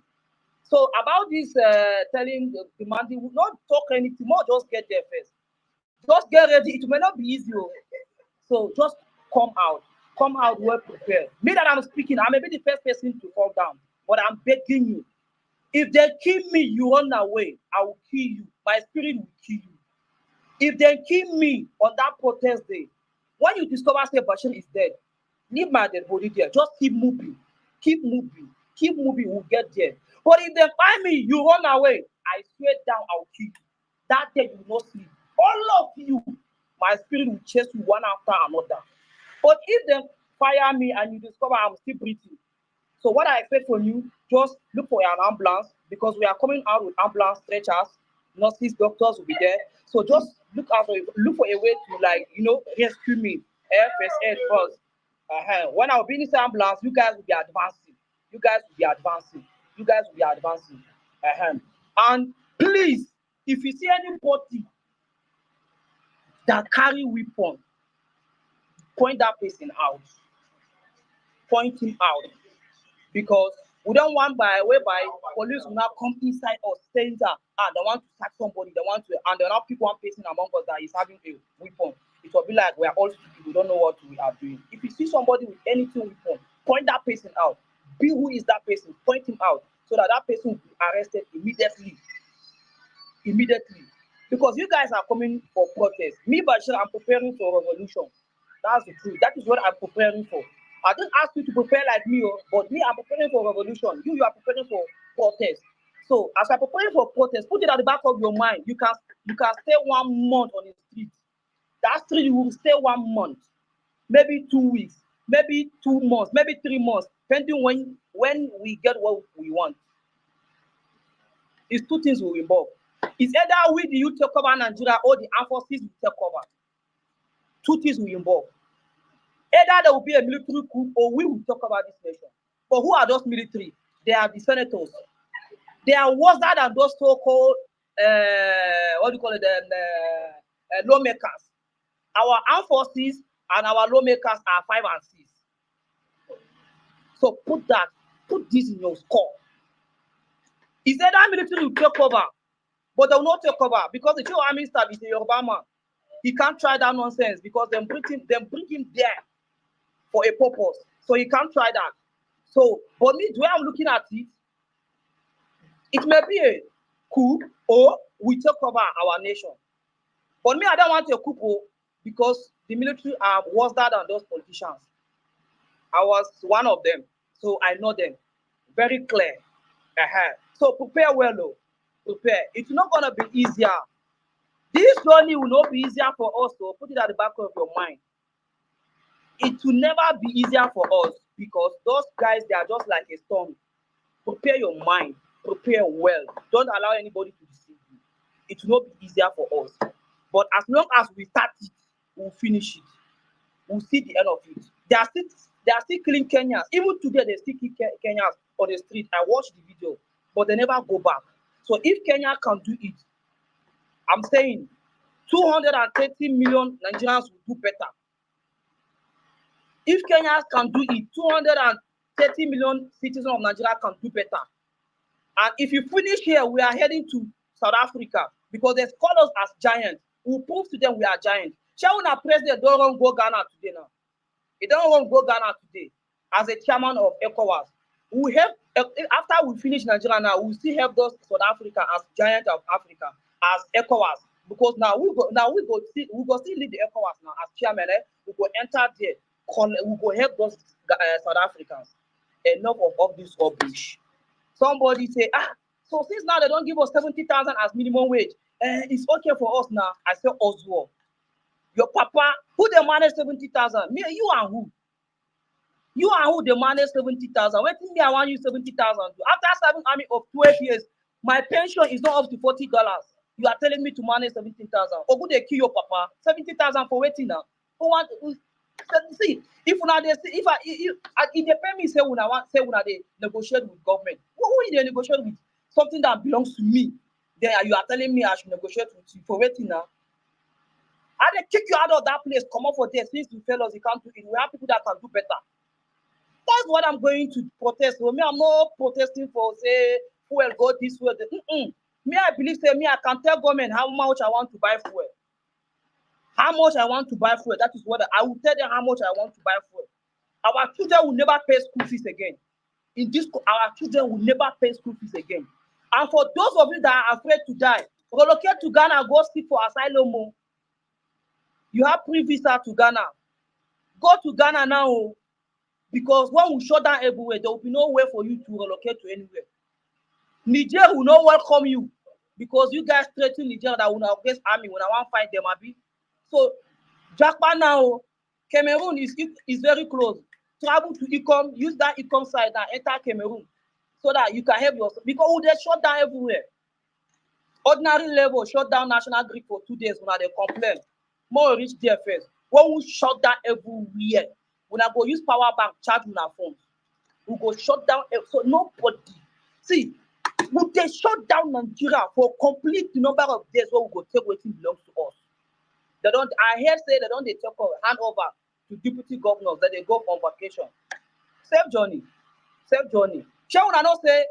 So about this telling demanding, we will not talk anything more, just get there first. Just get ready. It may not be easy. So just come out well prepared. Me that I'm speaking, I may be the first person to fall down, but I'm begging you. If they kill me, you run away. I will kill you. My spirit will kill you. If they kill me on that protest day, when you discover say Bashir is dead, leave my dead body there. Just keep moving. Keep moving. Keep moving. We'll get there. But if they find me, you run away. I swear down, I'll kill you. That day you will not sleep. All of you, my spirit will chase you one after another. But if they fire me and you discover I'm still breathing, so what I expect from you, just look for an ambulance because we are coming out with ambulance stretchers, nurses, doctors will be there. So just look for a way to rescue me. First aid first. When I'll be in this ambulance, you guys will be advancing. You guys will be advancing. You guys will be advancing. And please, if you see anybody that carry weapon, point that person out. Point him out. Because we don't want whereby police will now come inside us saying that they want to sack somebody, and they'll not pick one person among us that is having a weapon. It will be like we are all stupid, we don't know what we are doing. If you see somebody with anything weapon, point that person out. Be who is that person, point him out so that person will be arrested immediately. Immediately. Because you guys are coming for protest. Me, Bashir, I'm preparing for revolution. That's the truth. That is what I'm preparing for. I didn't ask you to prepare like me, but me, I'm preparing for revolution. You are preparing for protest. So as I'm preparing for protest, put it at the back of your mind. You can stay 1 month on the street. That street you will stay 1 month, maybe 2 weeks, maybe 2 months, maybe 3 months, depending when we get what we want. It's two things will involve. It's either we, the youth, take over Nigeria or the armed forces will take over. Two things will involve. Either there will be a military coup or we will talk about this nation. But who are those military? They are the senators. They are worse than those so-called, lawmakers. Our armed forces and our lawmakers are 5 and 6. So put this in your score. It's either military will take over, but they will not take over because the Chief Army Staff is a Yoruba man. He can't try that nonsense because they bring him there for a purpose. So he can't try that. So, but me, the way I'm looking at it, it may be a coup or we take over our nation. But me, I don't want a coup because the military are worse than those politicians. I was one of them, so I know them very clear. So prepare well, though. Prepare. It's not gonna be easier. This journey will not be easier for us. So put it at the back of your mind. It will never be easier for us because those guys, they are just like a storm. Prepare your mind. Prepare well. Don't allow anybody to deceive you. It will not be easier for us. But as long as we start it, we'll finish it. We'll see the end of it. They are still killing Kenyans. Even today, they still kill Kenyans on the street. I watched the video, but they never go back. So if Kenya can do it, I'm saying 230 million Nigerians will do better. If Kenyans can do it, 230 million citizens of Nigeria can do better. And if you finish here, we are heading to South Africa because they call us as giants. We'll prove to them we are giants. Shauna president don't want to go Ghana today now. He don't want to go Ghana today as a chairman of ECOWAS. We have after we finish Nigeria now, we still have those South Africa as giant of Africa as ECOWAS because now we go still lead the ECOWAS now as chairman. We go enter there. We go help those South Africans. Enough of this rubbish. Somebody say, so since now they don't give us 70,000 as minimum wage, it's okay for us now. I say, Oswald, your papa, who they manage 70,000? Me, you and who? You and who they manage 70,000? Wait till me, I want you 70,000. After serving army of 12 years, my pension is not up to $40. You are telling me to manage 17,000. Or would they kill your papa? 70,000 for waiting now. See, if they pay me, say when they negotiate with government, who they negotiate with? something that belongs to me, then you are telling me I should negotiate with you for waiting now. I they kick you out of that place, come up for there, since you tell us you can't do it. We have people that can do better. That's what I'm going to protest for. Me, I'm not protesting for say fuel go this way. Me, I believe say me, I can tell government how much I want to buy fuel. How much I want to buy fuel. That is what I will tell them how much I want to buy fuel. Our children will never pay school fees again. In this, our children will never pay school fees again. And for those of you that are afraid to die, relocate to Ghana, go seek for asylum. You have free visa to Ghana. Go to Ghana now, because when we shut down everywhere, there will be no way for you to relocate to anywhere. Niger will not welcome you because you guys threaten Niger that will not against army when I want to fight them, Abi. So, Japan now, Cameroon is very close. Travel to Ecom, use that Ecom side and enter Cameroon so that you can help yourself. Because they shut down everywhere. Ordinary level shut down National Grid for 2 days when they complain. More reach there first. When we shut down everywhere, when I go use power bank, charge on our phones. We go shut down, so nobody. See, would they shut down Nigeria for complete number of days where we go take what belongs to us? They don't, I hear say they don't they take hand over to deputy governors that they go on vacation. Safe journey. Safe journey. Shall we not say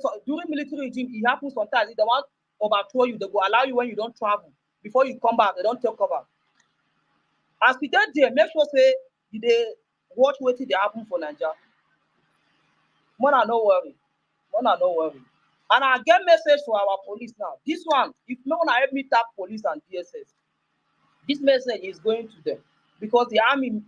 so during military regime, it happens sometimes. If they want to overthrow you, they go allow you when you don't travel. Before you come back, they don't take over. As we did there, make sure say they watch what they happen for Nigeria. More than no worry. More than no worry. And I get message for our police now. This one, if no one help me tap police and DSS, this message is going to them. Because the army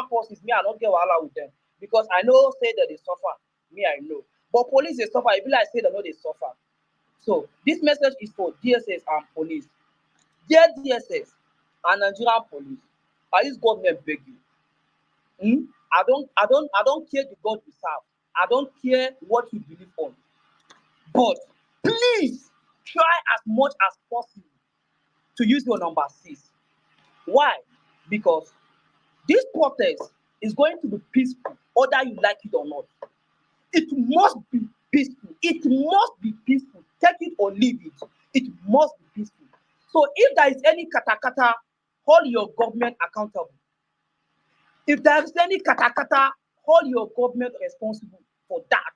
forces, me, I don't get wahala with them. Because I know say that they suffer. Me, I know. But police, they suffer. If I say they know they suffer. So this message is for DSS and police. Dear DSS and Nigerian police, I use government beg you. I don't care the God you serve. I don't care what you believe on. But please try as much as possible to use your number 6. Why? Because this protest is going to be peaceful, whether you like it or not. It must be peaceful. It must be peaceful. Take it or leave it. It must be peaceful. So if there is any katakata, hold your government accountable. If there is any katakata, hold your government responsible for that.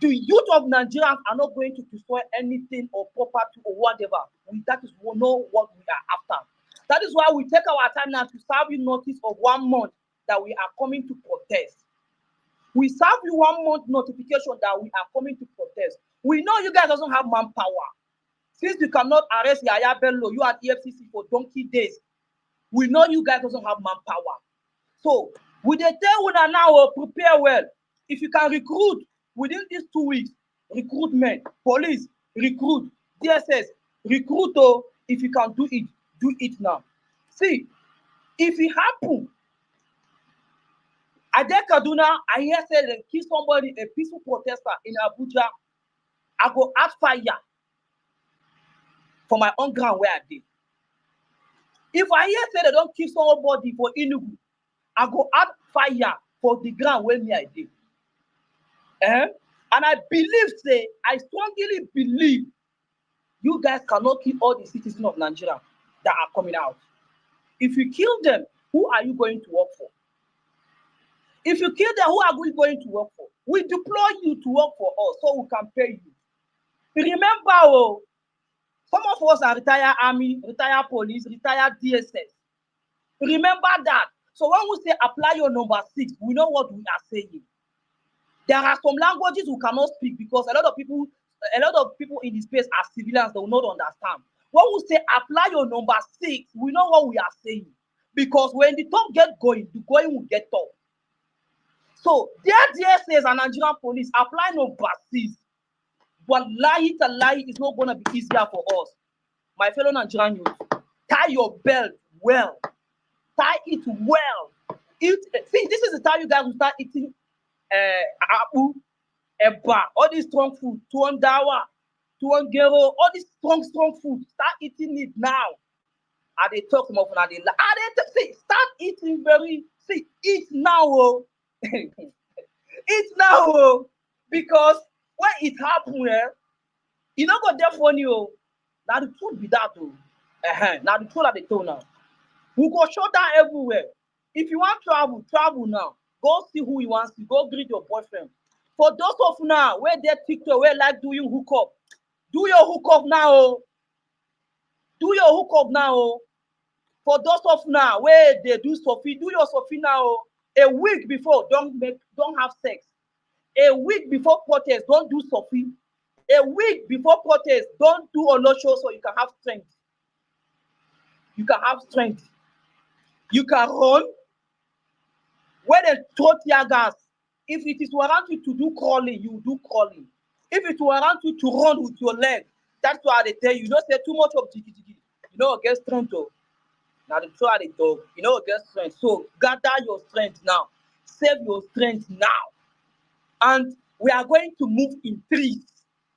The youth of Nigeria are not going to destroy anything or property or whatever. That is not what we are after. That is why we take our time now to serve you notice of 1 month that we are coming to protest. We serve you 1 month notification that we are coming to protest. We know you guys doesn't have manpower. Since you cannot arrest Yaya Bello, you at EFCC for donkey days. We know you guys doesn't have manpower. So, we tell you now, prepare well. If you can recruit within these 2 weeks, recruitment, police, recruit, DSS, recruit. If you can do it now. See, if it happen, I dare Kaduna, I hear say they kill somebody, a peaceful protester in Abuja. I go add fire for my own ground where I did. If I hear say they don't kill somebody for Enugu, I go add fire for the ground where me I did. And I believe, I strongly believe you guys cannot kill all the citizens of Nigeria that are coming out. If you kill them, who are you going to work for? If you kill them, who are we going to work for? We deploy you to work for us so we can pay you. Remember, some of us are retired army, retired police, retired DSS. Remember that. So when we say apply your number 6, we know what we are saying. There are some languages we cannot speak because a lot of people in this space are civilians that will not understand. When we say apply your number 6, we know what we are saying. Because when the talk get going, the going will get tough. So their DSS and Nigerian police apply number 6. But lie is not going to be easier for us. My fellow Nigerian youth, tie your belt well. Tie it well. See, this is the time you guys will start eating apu, eba, all this strong food, tuwon dawa, tuwon gero, all this strong food. Start eating it now. And they talk more from they start eating eat now. Eat now, because when it happens, You not go there for you. Now the truth be that too. Now the truth at the tone now. We go shut down everywhere. If you want travel, travel now. Go see who you want to see. Go greet your boyfriend. For those of now where they TikTok, where like doing hookup, do your hookup now. Oh. Do your hookup now. Oh. For those of now where they do Sophie, do your Sophie now. Oh. A week before, don't have sex. A week before protest, don't do Sophie. A week before protest, don't do Olosho so you can have strength. You can have strength. You can run. When they throw tear gas, if it is warrant you to do crawling, you do crawling. If it warrant you to run with your leg, that's why they tell you. You don't say too much of jiggy jiggy. You know, get strength. Oh. Now the try they talk. You know, get strength. So gather your strength now. Save your strength now. And we are going to move in threes.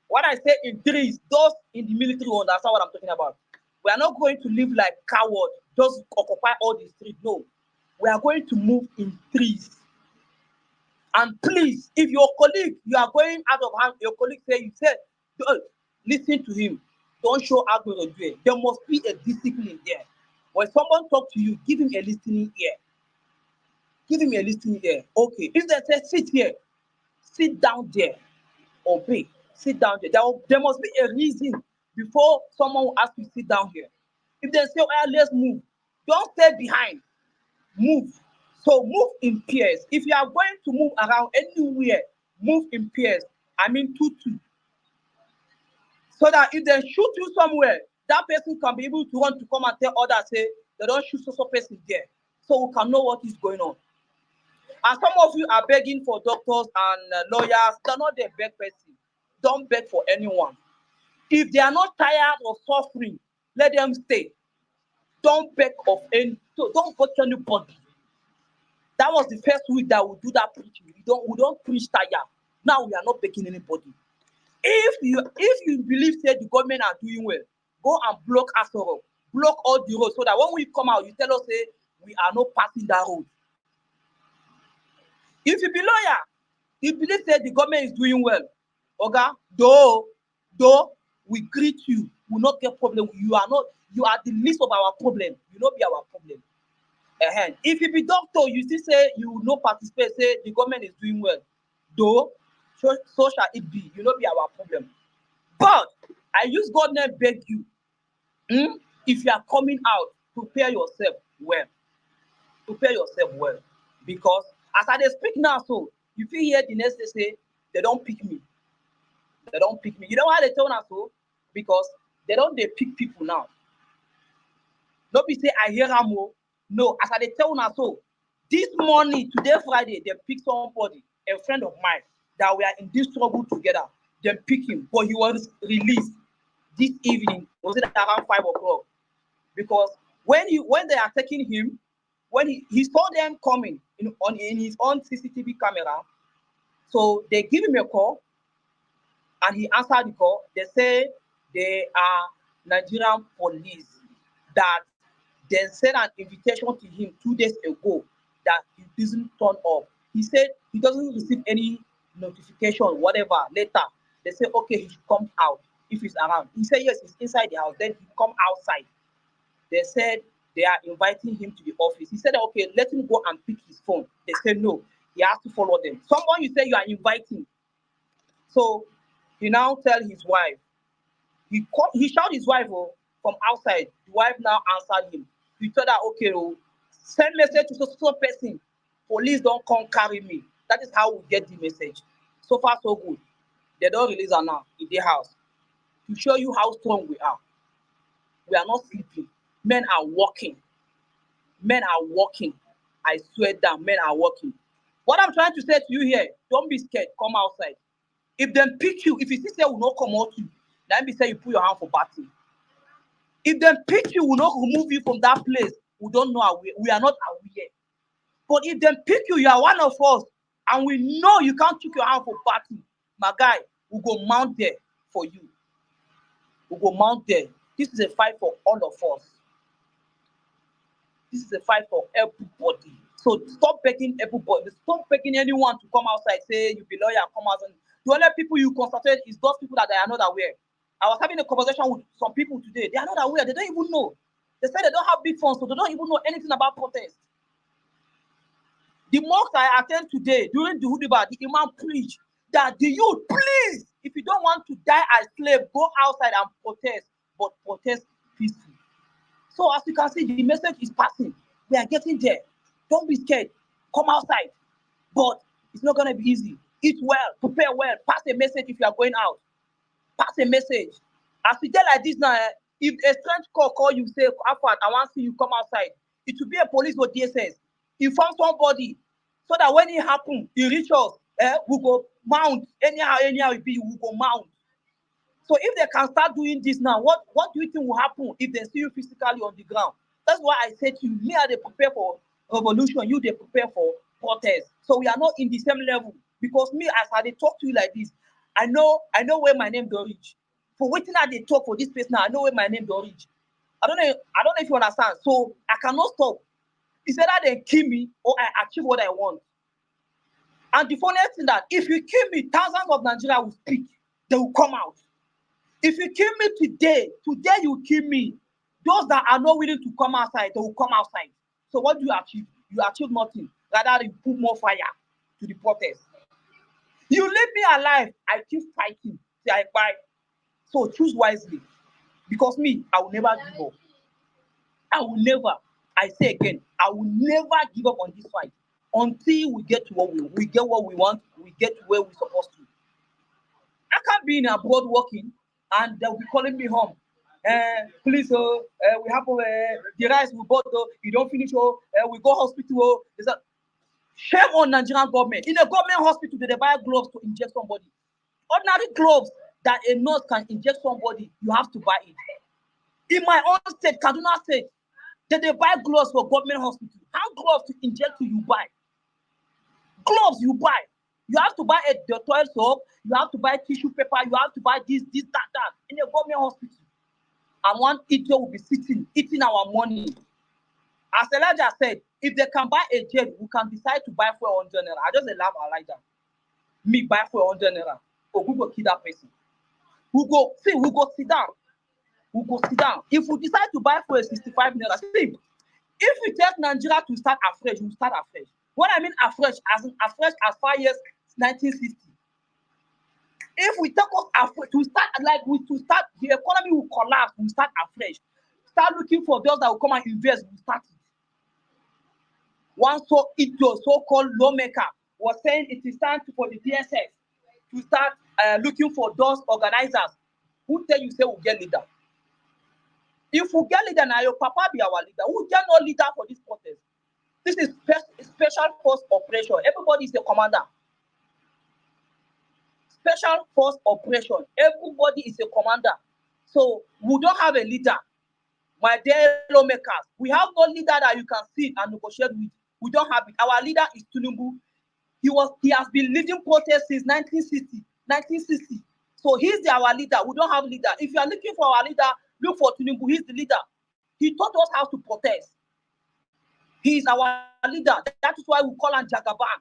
What I say in threes, those in the military will understand what I'm talking about. We are not going to live like cowards, just occupy all the streets. No. We are going to move in threes. And please, if your colleague, you are going out of hand, your colleague you said, listen to him. Don't show aggression. There must be a discipline there. When someone talks to you, give him a listening ear. Give him a listening ear. Okay. If they say sit here, sit down there. Obey. Sit down there. There must be a reason before someone will ask you to sit down here. If they say, oh, let's move, don't stay behind. Move. So move in pairs. If you are going to move around anywhere, move in pairs. I mean 2-2. So that if they shoot you somewhere, that person can be able to run to come and tell others, say, they don't shoot so person there. So we can know what is going on. And some of you are begging for doctors and lawyers. They're not the beg person. Don't beg for anyone. If they are not tired of suffering, let them stay. Don't beg of don't beg anybody. That was the first week that we do that preaching. We don't preach tire. Now we are not begging anybody. If you believe that the government are doing well, go and block Asoro, block all the roads so that when we come out, you tell us say we are not passing that road. If you be lawyer, you believe that the government is doing well, okay? Though we greet you, we will not get problem. You are the least of our problem. You not be our problem. If you be doctor, you still say you will not participate, say the government is doing well. Though, so shall it be. You not be our problem. But I use God name beg you. If you are coming out, prepare yourself well. Prepare yourself well. Because as I speak now, so if you hear the next day say, they don't pick me. They don't pick me. You know why they tell us so? Because they pick people now. Don't be say I hear Amo. No, as I tell us so. This morning, today Friday, they pick somebody, a friend of mine, that we are in this trouble together. They pick him, but he was released this evening. Was it around 5 o'clock? Because when they are taking him, when he saw them coming in his own CCTV camera, so they give him a call, and he answered the call. They say they are Nigerian police that they sent an invitation to him 2 days ago that he doesn't turn up. He said he doesn't receive any notification, whatever. Later, they say, okay, he should come out if he's around. He said, yes, he's inside the house. Then he come outside. They said they are inviting him to the office. He said, okay, let him go and pick his phone. They said, no, he has to follow them. Someone you say you are inviting. So he now tell his wife. He shouted his wife from outside. The wife now answered him. He told her, okay, send message to so person. Police don't come carry me. That is how we get the message. So far, so good. They don't release her now in their house. To show you how strong we are. We are not sleeping. Men are walking. Men are walking. I swear down, men are walking. What I'm trying to say to you here, don't be scared. Come outside. If they pick you, if you see say will not come out to you, then be say you put your hand for battle. If they pick you, will not remove you from that place. We don't know. We are not aware. But if they pick you, you are one of us, and we know you can't took your hand for battle. My guy, we go mount there for you. We go mount there. This is a fight for all of us. This is a fight for everybody. So stop begging everybody. Stop begging anyone to come outside. Say you be lawyer, come out. And the only people you concentrate is those people that they are not aware. I was having a conversation with some people today. They are not aware. They don't even know. They say they don't have big funds, so they don't even know anything about protest. The mosque I attend today during the Hudiba, the Imam preached that the youth, please, if you don't want to die as slave, go outside and protest, but protest peacefully. So as you can see, the message is passing. We are getting there. Don't be scared. Come outside. But it's not going to be easy. Eat well, prepare well, pass a message if you are going out. Pass a message. As we get like this now, if a strange call you, say, Afad, I want to see you come outside. It will be a police or DSS. Inform somebody so that when it happens, it reach us, we go mount. Anyhow it be, we go mount. So if they can start doing this now, what do you think will happen if they see you physically on the ground? That's why I said to you, me, they prepare for revolution, you, they prepare for protest. So we are not in the same level. Because me, as I talk to you like this, I know where my name don't reach. For waiting at they talk for this place now, I know where my name don't reach. I don't know if you understand. So I cannot stop. It's either they kill me or I achieve what I want. And the funniest thing that if you kill me, thousands of Nigerians will speak. They will come out. If you kill me today you kill me. Those that are not willing to come outside, they will come outside. So what do you achieve? You achieve nothing. Rather, you put more fire to the protest. You leave me alive, I keep fighting till I fight. So choose wisely. Because me, I will never give up. I will never, I say again, I will never give up on this fight until we get to what we get what we want, we get to where we're supposed to. I can't be in abroad working and they'll be calling me home. Please, we have the rice we bought, you don't finish, we go hospital. Shame on Nigerian government. In a government hospital, they buy gloves to inject somebody. Ordinary gloves that a nurse can inject somebody, you have to buy it. In my own state, Kaduna State, they buy gloves for government hospital. Hand gloves to inject you buy. Gloves you buy. You have to buy a Dettol soap, you have to buy tissue paper, you have to buy this, that, in a government hospital. And one idiot will be sitting, eating our money. As Elijah said, if they can buy a jet, we can decide to buy for 100 naira. I just laugh Elijah. Me buy for 100 naira. Or we go kill that person. We go sit down. We go sit down. If we decide to buy for a 65 naira, see, if we take Nigeria to start afresh, we start afresh. What I mean afresh, as far as 1960. If we take us afresh, to start the economy will collapse, we start afresh. Start looking for those that will come and invest, we start it. One so-called lawmaker was saying it is time for the DSS to start looking for those organizers who tell you say we'll get leader. If we get leader now, your papa be our leader. We get no leader for this protest. This is special force operation. Everybody is a commander. Special force operation. Everybody is a commander. So we don't have a leader. My dear lawmakers, we have no leader that you can sit and negotiate with. We don't have it. Our leader is Tinubu. He has been leading protests since 1960. So he's our leader. We don't have a leader. If you are looking for our leader, look for Tinubu. He's the leader. He taught us how to protest. He is our leader. That is why we call him Jagaban.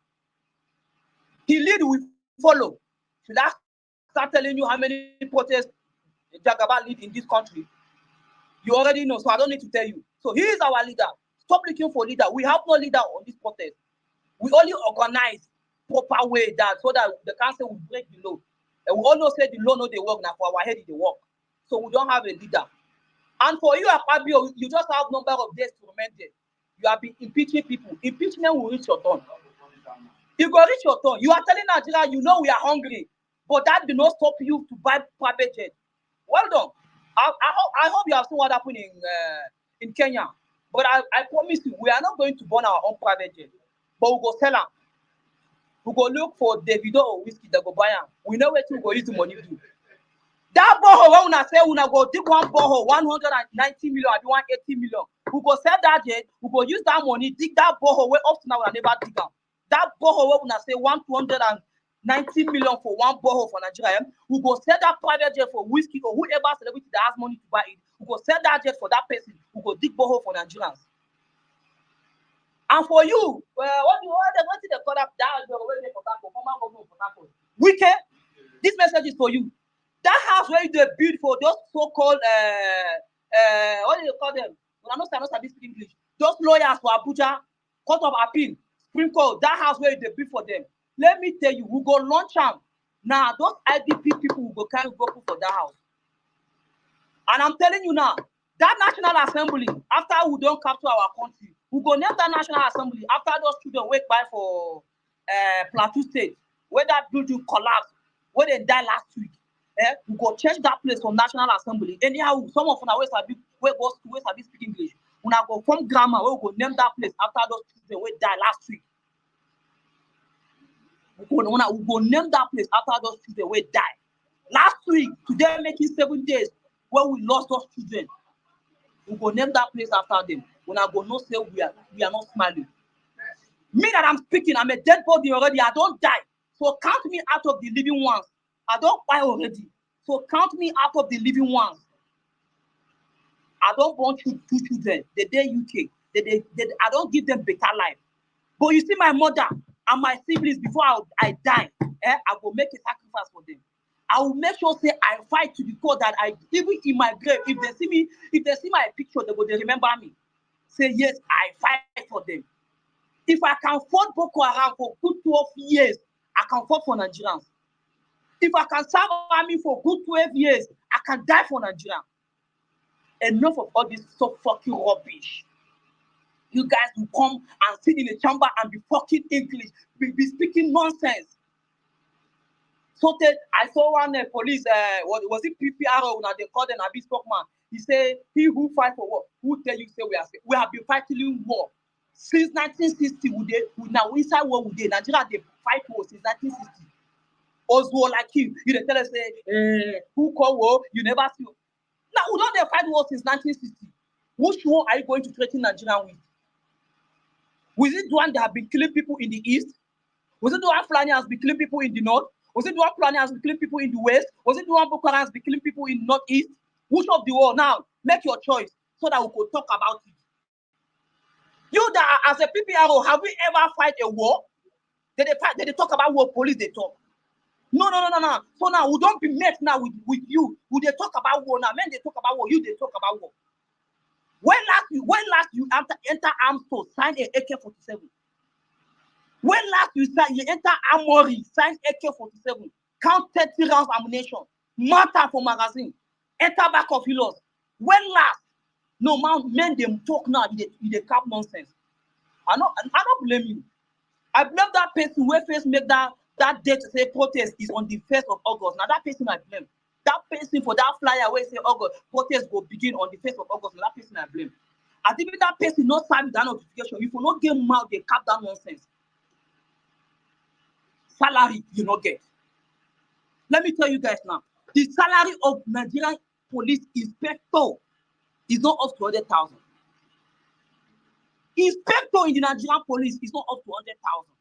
He lead, we follow. Should I start telling you how many protests Jagaban lead in this country? You already know, so I don't need to tell you. So he is our leader. Stop looking for leader. We have no leader on this protest. We only organize proper way so that the council will break the law. And we all know say the law no they work now for our head they work. So we don't have a leader. And for you, Akpabio, you just have number of days to remain there. You have been impeaching people. Impeachment will reach your turn. You go reach your turn. You are telling Nigeria, you know we are hungry, but that did not stop you to buy private jet. Well done. I hope you have seen what happened in Kenya. But I promise you, we are not going to burn our own private jet. But we go sell them. We go look for Davido or whiskey that go buy them. We know where to go use the money to. That borehole, when we say we go dig one borehole, 190 million, I 180 million. We go sell that jet, we go use that money, dig that borehole where up to now we never dig them. That borehole where we say 290 million for one borehole for Nigeria. We go sell that private jet for whiskey or whoever celebrity that has money to buy it. We go sell that jet for that person. We go dig borehole for Nigerians. And for you, what did they call that? Wicked, this message is for you. That house where they build for those so-called what do you call them? Well, I know speak English. Those lawyers for Abuja, Court of Appeal, Supreme Court, that house where they build for them. Let me tell you, we go launch them. Now, those IDP people will go carry go put for that house. And I'm telling you now, that National Assembly, after we don't capture our country, we go name that National Assembly after those children wake by for Plateau State, where that building collapsed, where they died last week. We go change that place from National Assembly. Anyhow, some of our where go speak English. We go from grammar, we go name that place after those children where died last week. We go name that place after those children where died. Last week, today making 7 days, when we lost those children. We go name that place after them. When I go no say we are not smiling. Me that I'm speaking, I'm a dead body already. I don't die. So count me out of the living ones. I don't die already. So count me out of the living ones. I don't want two children. They UK. I don't give them better life. But you see my mother and my siblings before I die, I will make a sacrifice for them. I will make sure say I fight to the core that I even in my grave, if they see my picture, they will remember me. Say yes, I fight for them. If I can fight Boko Haram for good 12 years, I can fight for Nigerians. If I can serve army for good 12 years, I can die for Nigeria. Enough of all this so fucking rubbish. You guys will come and sit in a chamber and be fucking English, be speaking nonsense. So I saw one police, what was it PPRO, now they called an Abyss Spokesman. He said, he who fight for war, who tell you say we have been fighting war. Since 1960, we now inside war we did. Nigeria they fight war since 1960. Oswald like you they tell us who call war, you never see. Now we don't they fight war since 1960. Which war are you going to threaten Nigeria with? Was it the one that have been killing people in the east? Was it the one Fulani has been killing people in the north? Was it the one Fulani has been killing people in the west? Was it the one Boko Haram has been killing people in northeast? Which of the war? Now, make your choice so that we could talk about it. You that as a PPRO, have we ever fight a war? Did they talk about war? Police they talk. No. So now we don't be met now with you. Would they talk about war now? Men they talk about war. You they talk about war. When last you enter arms store, sign a AK-47. When last you enter armory, sign AK-47, count 30 rounds ammunition, matter for magazine, enter back of healers. When last? No man, men them talk now, they cap nonsense. I don't blame you. I blame that person who first make that date to say protest is on the 1st of August. Now that person I blame. That person for that flyer where say August protest will begin on the 1st of August. Now that person I blame. I think that person not sign that notification. If you not get mouth, they cap that nonsense. Salary you not get. Let me tell you guys now. The salary of Nigerian police inspector is not up to 100,000. Inspector in the Nigerian police is not up to 100,000.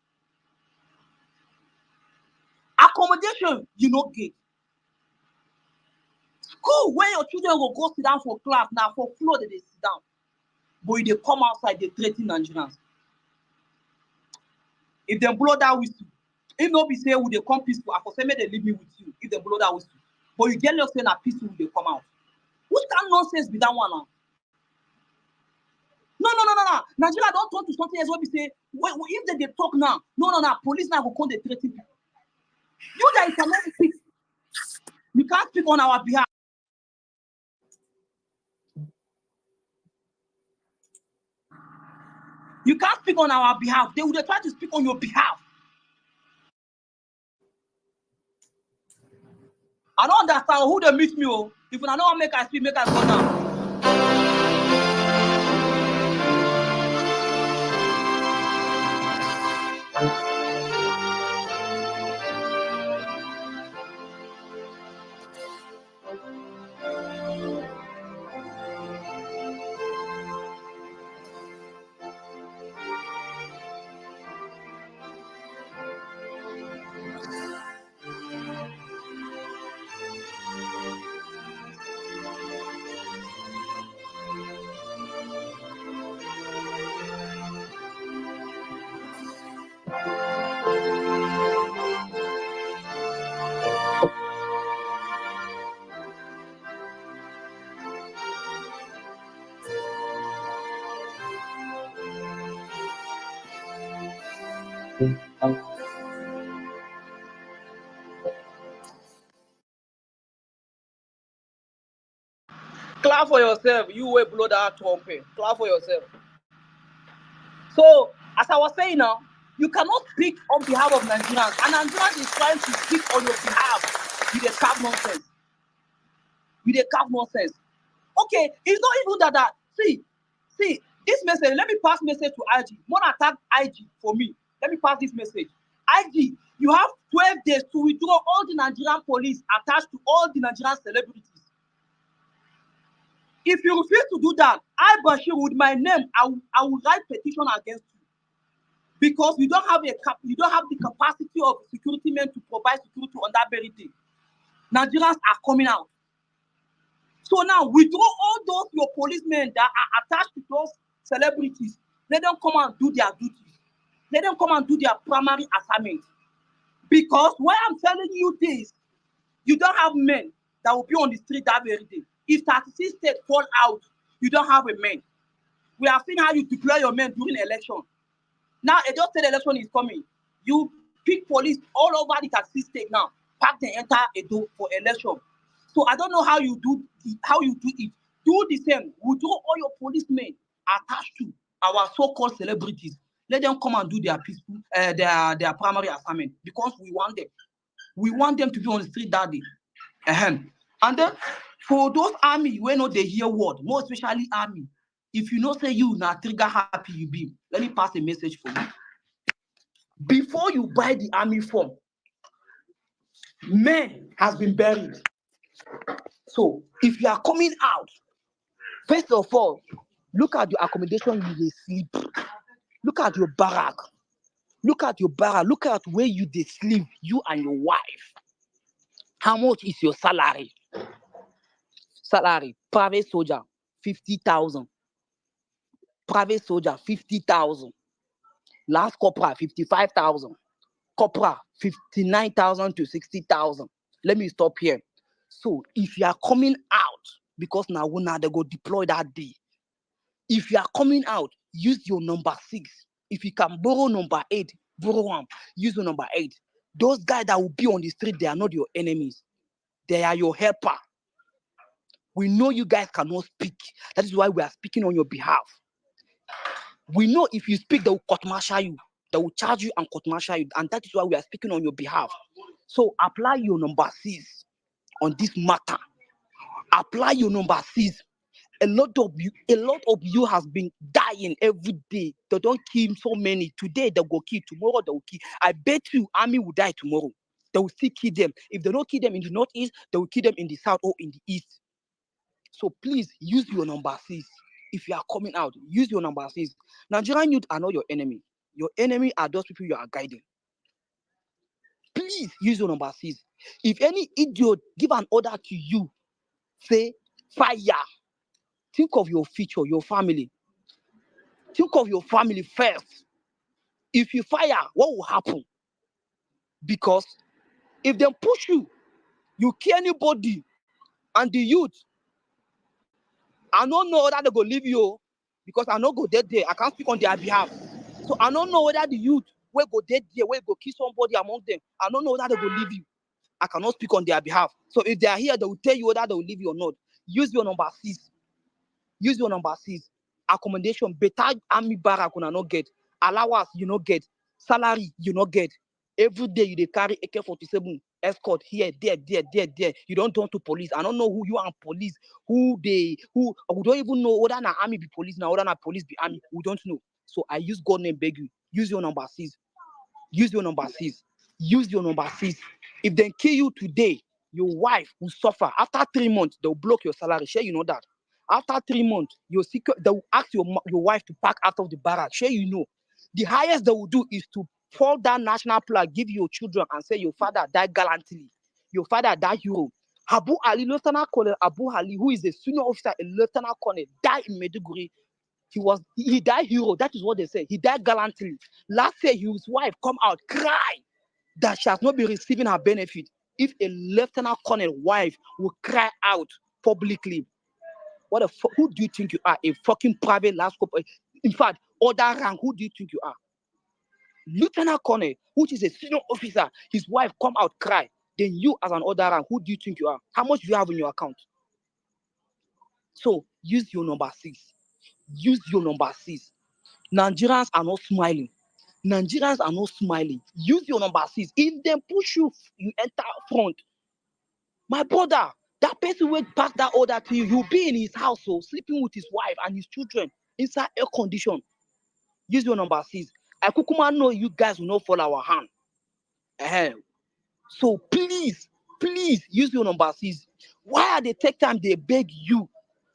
Accommodation you not get. School where your children will go sit down for class now for floor they sit down. But if they come outside, they threaten Nigerians. If they blow that whistle, if not be say would they come peaceful, I for say may they leave me with you if they blow that whistle. But you get lost saying that peaceful will they come out. Which kind of nonsense be that one now? No. Nigeria don't talk to something else where we say if they talk now, no, police now will come they threaten people. You guys cannot speak. You can't speak on our behalf. You can't speak on our behalf. They would try to speak on your behalf. I don't understand who they meet me. Oh. If I don't make I speak, make I go now. Clap for yourself. You will blow that trumpet. Clap for yourself. So, as I was saying now, you cannot speak on behalf of Nigerians, and Nigerians is trying to speak on your behalf with a cap nonsense. With a cap nonsense. Okay, it's not even that. See, this message. Let me pass message to IG. More attack IG for me. Let me pass this message. IG, you have 12 days to withdraw all the Nigerian police attached to all the Nigerian celebrities. If you refuse to do that, I, Bashir, with my name, I will write petition against you. Because you don't have the capacity of security men to provide security on that very day. Nigerians are coming out. So now withdraw all those your policemen that are attached to those celebrities. Let them come and do their duties. Let them come and do their primary assignment. Because why I'm telling you this, you don't have men that will be on the street that very day. If 36 states fall out, you don't have a man. We have seen how you deploy your men during election. Now, a just state election is coming. You pick police all over the 36 states now, pack the entire Edo for election. So I don't know how you do it. Do the same. We do all your policemen attached to our so-called celebrities. Let them come and do their peaceful, their primary assignment because we want them. We want them to be on the street that day. And then for those army, when not they hear word, more especially army. If you know say you now trigger happy you be, let me pass a message for you. Before you buy the army form, men has been buried. So if you are coming out, first of all, look at your accommodation you dey sleep. Look at your barrack. Look at your barrack. Look at where you dey sleep, you and your wife. How much is your salary? Private soldier, 50,000. Private soldier, 50,000. Last corporal, 55,000. Corporal, 59,000 to 60,000. Let me stop here. So if you are coming out, because now they go deploy that day. If you are coming out, use your number 6. If you can borrow number 8, borrow one. Use your number 8. Those guys that will be on the street, they are not your enemies. They are your helper. We know you guys cannot speak. That is why we are speaking on your behalf. We know if you speak, they will court-martial you. They will charge you and court-martial you. And that is why we are speaking on your behalf. So apply your number 6 on this matter. Apply your number 6. A lot of you has been dying every day. They don't kill so many. Today they go kill. Tomorrow they will kill. I bet you army will die tomorrow. They will still kill them. If they don't kill them in the northeast, they will kill them in the south or in the east. So please use your number 6. If you are coming out, use your number 6. Nigerian youth are not your enemy. Your enemy are those people you are guiding. Please use your number 6. If any idiot give an order to you, say fire. Think of your future, your family. Think of your family first. If you fire, what will happen? Because if they push you, you kill anybody, and the youth, I don't know whether they go leave you because I don't go dead there. I can't speak on their behalf. So I don't know whether the youth will go dead there, will go kill somebody among them. I don't know whether they go leave you. I cannot speak on their behalf. So if they are here, they will tell you whether they will leave you or not. Use your number 6. Use your number 6. Accommodation, better army barrack you not get. Allowance you not get. Salary you not get. Every day you dey carry AK-47 escort here, there. You don't turn to police. I don't know who you are police. We don't even know whether na army be police now, whether na police be army. We don't know. So I use God name beg you. Use your number 6. Use your number 6. Use your number 6. If they kill you today, your wife will suffer. After 3 months, they'll block your salary. Sure, you know that. After 3 months, they will ask your wife to pack out of the barrack. Sure, you know. The highest they will do is to fall down national flag, give your children, and say your father died gallantly. Your father died hero. Abu Ali, Lieutenant Colonel Abu Ali, who is a senior officer, a Lieutenant Colonel, died in Maiduguri. He died hero. That is what they say. He died gallantly. Last year, his wife come out, cry that she has not been receiving her benefit. If a Lieutenant Colonel wife will cry out publicly, who do you think you are? A fucking private last corporal? In fact, other rank, who do you think you are? Lieutenant Colonel, which is a senior officer, his wife come out cry. Then you as an other rank, who do you think you are? How much do you have in your account? So use your number 6. Use your number 6. Nigerians are not smiling. Nigerians are not smiling. Use your number 6. If they push you, you enter front. My brother, that person will pass that order to you. You'll be in his house, so sleeping with his wife and his children inside air condition. Use your number 6. I kukuma know you guys will not fall our hand. So please use your number 6. Why are they take time? They beg you.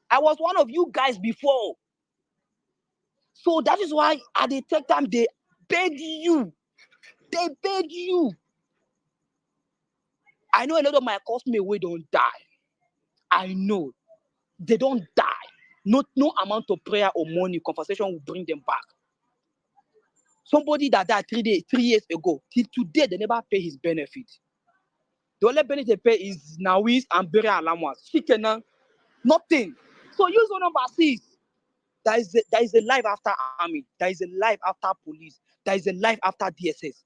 I was one of you guys before. So that is why at the take time they beg you. They beg you. I know a lot of my classmates we don't die. I know they don't die. No amount of prayer or money, conversation will bring them back. Somebody that died 3 years ago, till today they never pay his benefit. The only benefit they pay is Nawis and burial allowance. Nothing. So use your number 6. There is a life after army. There is a life after police. There is a life after DSS.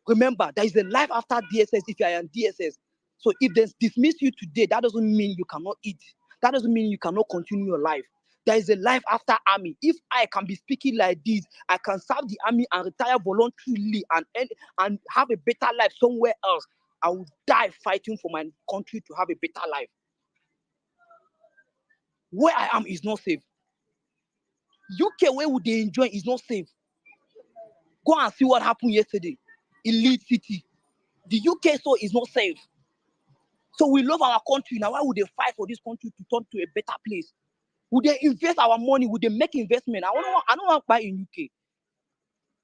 Remember, there is a life after DSS if you are in DSS. So if they dismiss you today, that doesn't mean you cannot eat. That doesn't mean you cannot continue your life. There is a life after army. If I can be speaking like this, I can serve the army and retire voluntarily and have a better life somewhere else. I will die fighting for my country to have a better life. Where I am is not safe. UK, where would they enjoy, is not safe. Go and see what happened yesterday in Leeds City. The UK so is not safe. So we love our country. Now why would they fight for this country to turn to a better place? Would they invest our money? Would they make investment? I don't want to buy in UK.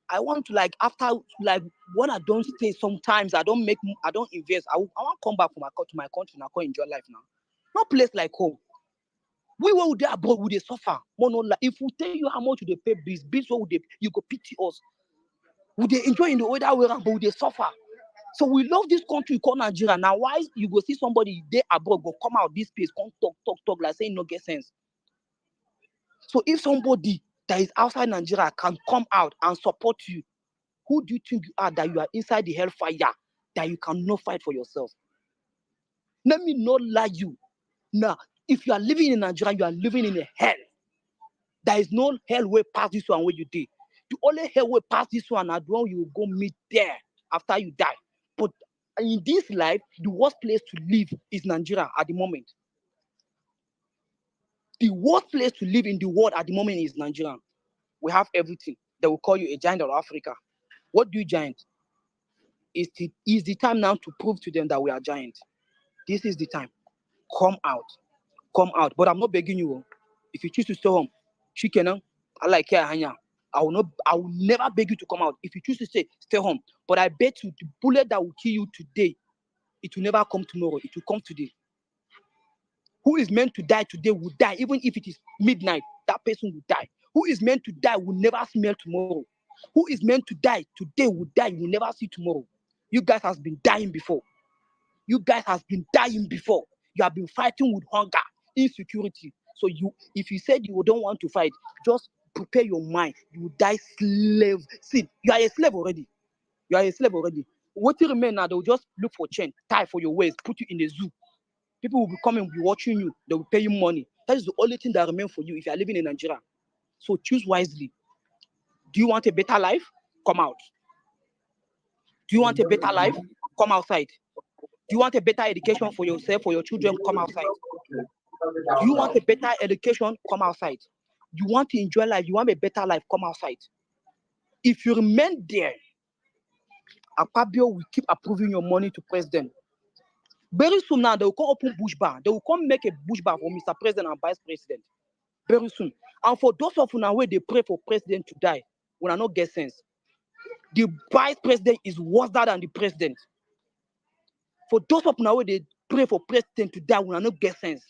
I want to after when I don't stay sometimes, I don't invest. I want to come back to my country and I can enjoy life now. No place like home. We would they abroad, would they suffer? If we tell you how much would they pay bills, what would they, you go pity us. Would they enjoy in the other way around, but would they suffer? So we love this country called Nigeria. Now, why you go see somebody there abroad go come out this place, come talk like saying no get sense. So if somebody that is outside Nigeria can come out and support you, who do you think you are that you are inside the hellfire that you cannot fight for yourself? Let me not lie you. Now, if you are living in Nigeria, you are living in a hell. There is no hell way past this one where you did. The only hell way past this one is when you will go meet there after you die. But in this life, the worst place to live is Nigeria at the moment. The worst place to live in the world at the moment is Nigeria. We have everything. They will call you a giant of Africa. What do you giant? Is the time now to prove to them that we are giant. This is the time. Come out. Come out. But I'm not begging you. If you choose to stay home, chicken, I like hanya. I will never beg you to come out. If you choose to stay home. But I bet you the bullet that will kill you today, it will never come tomorrow. It will come today. Who is meant to die today will die. Even if it is midnight, that person will die. Who is meant to die will never smell tomorrow. Who is meant to die today will die. You will never see tomorrow. You guys have been dying before. You guys have been dying before. You have been fighting with hunger, insecurity. So if you said you don't want to fight, just prepare your mind. You will die slave. See, you are a slave already. You are a slave already. What you remain now, they will just look for chain, tie for your waist, put you in the zoo. People will be coming, be watching you. They will pay you money. That is the only thing that remains for you if you are living in Nigeria. So choose wisely. Do you want a better life? Come out. Do you want a better life? Come outside. Do you want a better education for yourself, for your children? Come outside. Do you want a better education? Come outside. You want to enjoy life? You want a better life? Come outside. If you remain there, Akpabio will keep approving your money to president. Very soon now, they will come open bush bar. They will come make a bush bar for Mr. President and Vice President. Very soon. And for those of you now where they pray for president to die, we are not get sense. The Vice President is worse than the president. For those of you now where they pray for president to die, we are not get sense.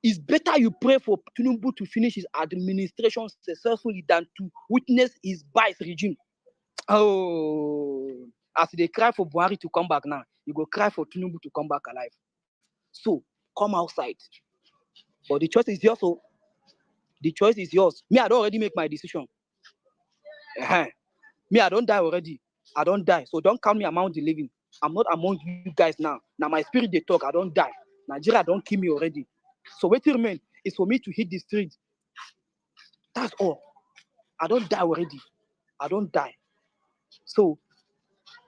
It's better you pray for Tinubu to finish his administration successfully than to witness his vice regime. Oh, as they cry for Buhari to come back now, you go cry for Tinubu to come back alive. So come outside. But the choice is yours. So the choice is yours. Me, I don't already make my decision. Me, I don't die already. I don't die. So don't count me among the living. I'm not among you guys now. Now my spirit they talk. I don't die. Nigeria don't kill me already. So what remain is for me to hit the street. That's all. I don't die already. I don't die. So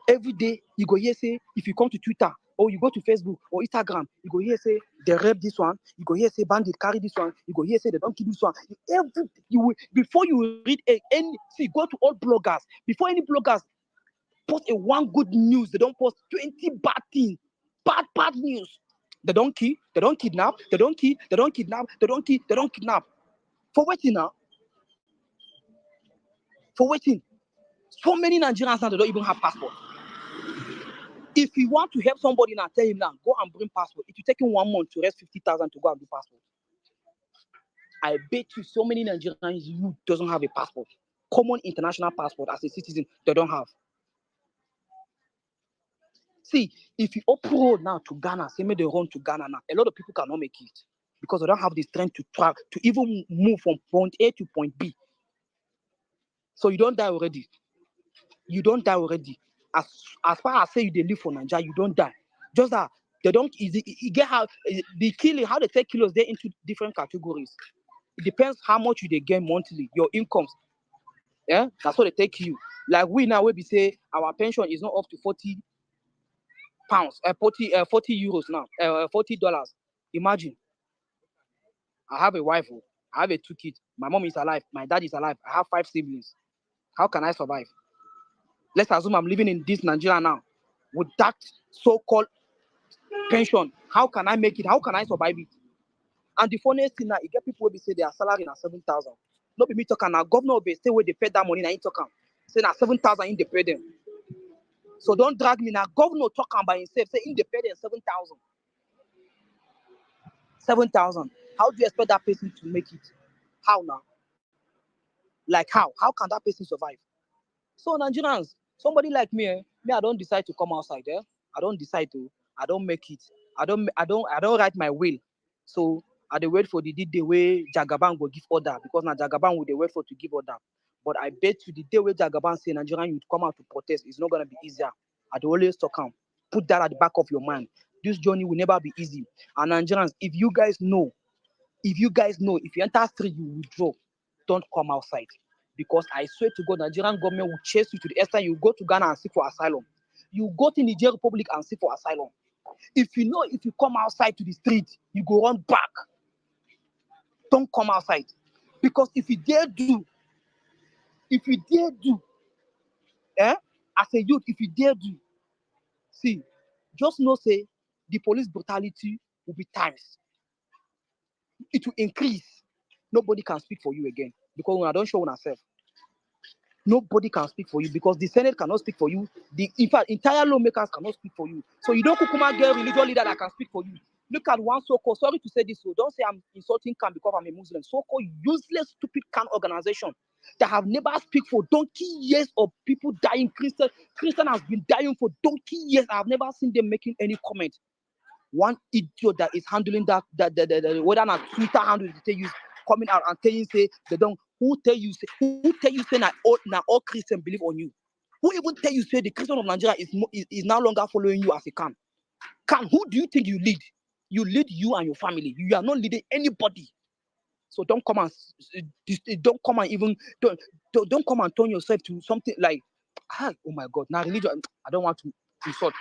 every day you go here say, if you come to Twitter or you go to Facebook or Instagram, you go here say they rape this one. You go here say bandit carry this one. You go here say they don't kill this one. Every you will, before you read any see go to all bloggers before any bloggers post a one good news. They don't post 20 bad things, bad news. They don't kill, they don't kidnap, they don't kill, they don't kidnap, they don't kill, they don't kidnap. For waiting now, for waiting. So many Nigerians now they don't even have passport. If you want to help somebody now, tell him now, go and bring passport. It will take him 1 month to raise 50,000 to go and do passport. I bet you so many Nigerians you doesn't have a passport. Common international passport as a citizen, they don't have. See, if you uproad now to Ghana, say may they run to Ghana now, a lot of people cannot make it because they don't have the strength to try to even move from point A to point B. So you don't die already. You don't die already. As far as say you they live for Nigeria, you don't die. Just that they don't. You get how the killing, how they take kilos, they into different categories. It depends how much you they gain monthly, your incomes. Yeah, that's what they take you. Like we now, we be say our pension is not up to 40 pounds, 40 euros now, $40. Imagine, I have a wife, I have 2 kids. My mom is alive, my dad is alive. I have 5 siblings. How can I survive? Let's assume I'm living in this Nigeria now with that so-called pension. How can I make it? How can I survive it? And the funniest thing now, you get people will be say their salary na 7,000. Not be me talking now. Governor will be say where they pay that money, now ain't talking. Say na 7,000 in they pay them. So don't drag me now. Governor talking by himself, say in they pay them 7,000. 7,000. How do you expect that person to make it? How now? Like how? How can that person survive? So Nigerians, somebody like me, I don't decide to come outside. I don't decide to. I don't make it. I don't write my will. So I dey wait for the day where Jagaban will give order because now Jagaban will dey wait for to give order. But I bet you the day where Jagaban say Nigerian youth come out to protest, it's not gonna be easier. I dey always talk am. Put that at the back of your mind. This journey will never be easy. And Nigerians, if you guys know, if you enter street, you withdraw. Don't come outside. Because I swear to God, Nigerian government will chase you to the extent you go to Ghana and seek for asylum. You go to Niger Republic and seek for asylum. If you know if you come outside to the street, you go run back. Don't come outside. Because if you dare do, as a youth, if you dare do, see, just know say the police brutality will be times. It will increase. Nobody can speak for you again. Because when I don't show on ourselves. Nobody can speak for you because the Senate cannot speak for you. In fact, entire lawmakers cannot speak for you. So you don't kukuma get a religious leader that can speak for you. Look at one so-called, sorry to say this, so don't say I'm insulting CAN because I'm a Muslim. So-called useless, stupid CAN organization that have never speak for donkey years of people dying. Christian has been dying for donkey years. I have never seen them making any comment. One idiot that is handling that whether not Twitter handle they use coming out and telling say they don't who tell you say now all Christians believe on you. Who even tell you say the Christian of Nigeria is no longer following you as a CAN? CAN, who do you think you lead? You lead you and your family. You are not leading anybody. So don't come and don't come and turn yourself to something like oh my God, now religion. I don't want to insult.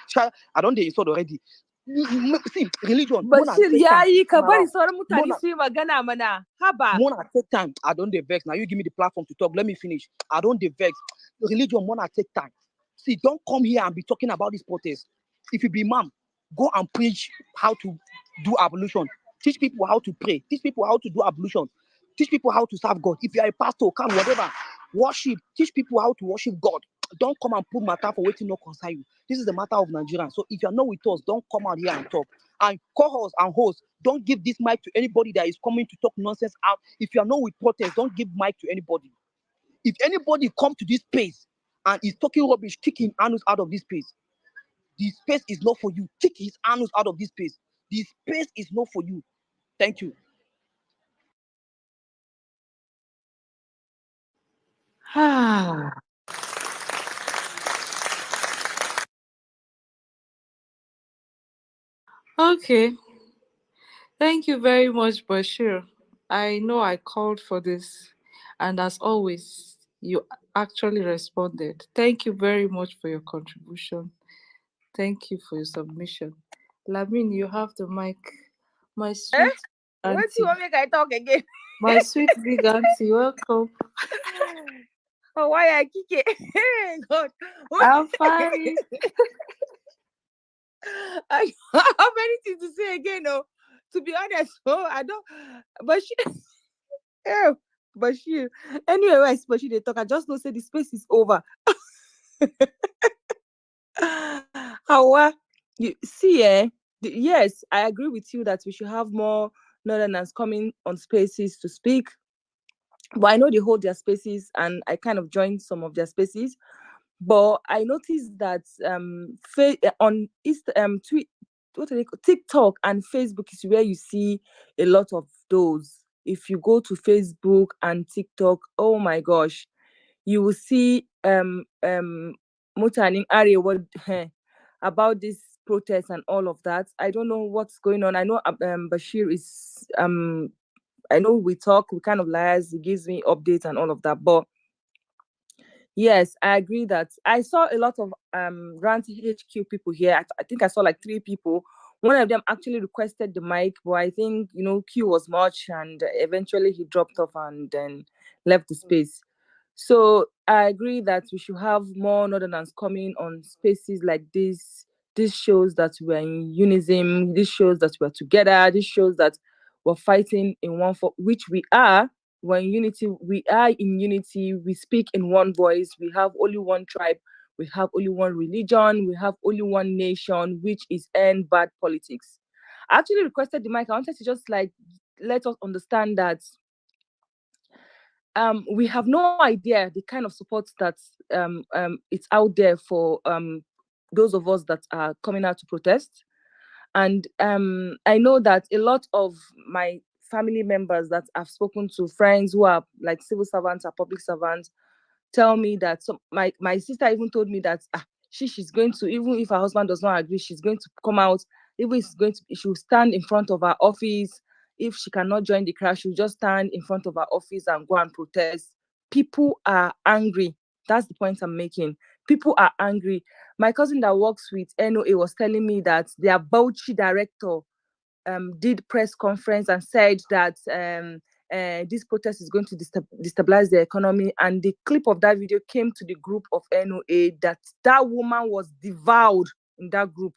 I don't dey insult already. See, religion. Bashir yayi ka bari sauran mutane Mona, su yi magana mana. Haba. Mona take time. I don't dey vex. Now you give me the platform to talk. Let me finish. I don't dey vex. Religion, Mona take time. See, don't come here and be talking about this protest. If you be imam, go and preach how to do ablution. Teach people how to pray. Teach people how to do ablution. Teach people how to serve God. If you are a pastor, come whatever. Worship. Teach people how to worship God. Don't come and put matter for waiting no concern you. This is the matter of Nigeria. So if you're not with us, don't come out here and talk. And co-hosts and hosts, don't give this mic to anybody that is coming to talk nonsense out. If you're not with protest, don't give mic to anybody. If anybody come to this space and is talking rubbish, kick his anus out of this space. The space is not for you. Kick his anus out of this space. The space is not for you. Thank you. Ah. Okay. Thank you very much, Bashir. I know I called for this, and as always, you actually responded. Thank you very much for your contribution. Thank you for your submission. Lamin, you have the mic. My sweet What you auntie. want make I talk again? My sweet big auntie, welcome. Oh, why I kick it? God. I'm fine. I have anything to say again, no. To be honest, oh, I don't. But she, oh, but she. Anyway, when I see Bashir they talk, I just know say the space is over. How you see, yes, I agree with you that we should have more Northerners coming on spaces to speak. But I know they hold their spaces, and I kind of joined some of their spaces. But I noticed that on what do they call, TikTok and Facebook is where you see a lot of those. If you go to Facebook and TikTok, oh my gosh, you will see mutaning area what about this protest and all of that. I don't know what's going on. I know Bashir is I know we talk, we kind of liars, he gives me updates and all of that, but yes, I agree that I saw a lot of Rant HQ people here. I think I saw like 3 people. One of them actually requested the mic, but I think Q was much, and eventually he dropped off and then left the space. So I agree that we should have more Northerners coming on spaces like this. This shows that we're in unison. This shows that we're together. This shows that we're fighting in one for which we are. We're in unity. We are in unity. We speak in one voice. We have only one tribe. We have only one religion. We have only one nation, which is end bad politics. I actually requested the mic. I wanted to just like let us understand that we have no idea the kind of support that it's out there for those of us that are coming out to protest. And I know that a lot of my family members that I've spoken to, friends who are like civil servants or public servants, tell me that my sister even told me that she's going to, even if her husband does not agree, she's going to come out. Even if she'll stand in front of her office. If she cannot join the crowd, she'll just stand in front of her office and go and protest. People are angry. That's the point I'm making. People are angry. My cousin that works with NOA was telling me that their Bauchi director did press conference and said that this protest is going to destabilize the economy. And the clip of that video came to the group of NOA that woman was devoured in that group.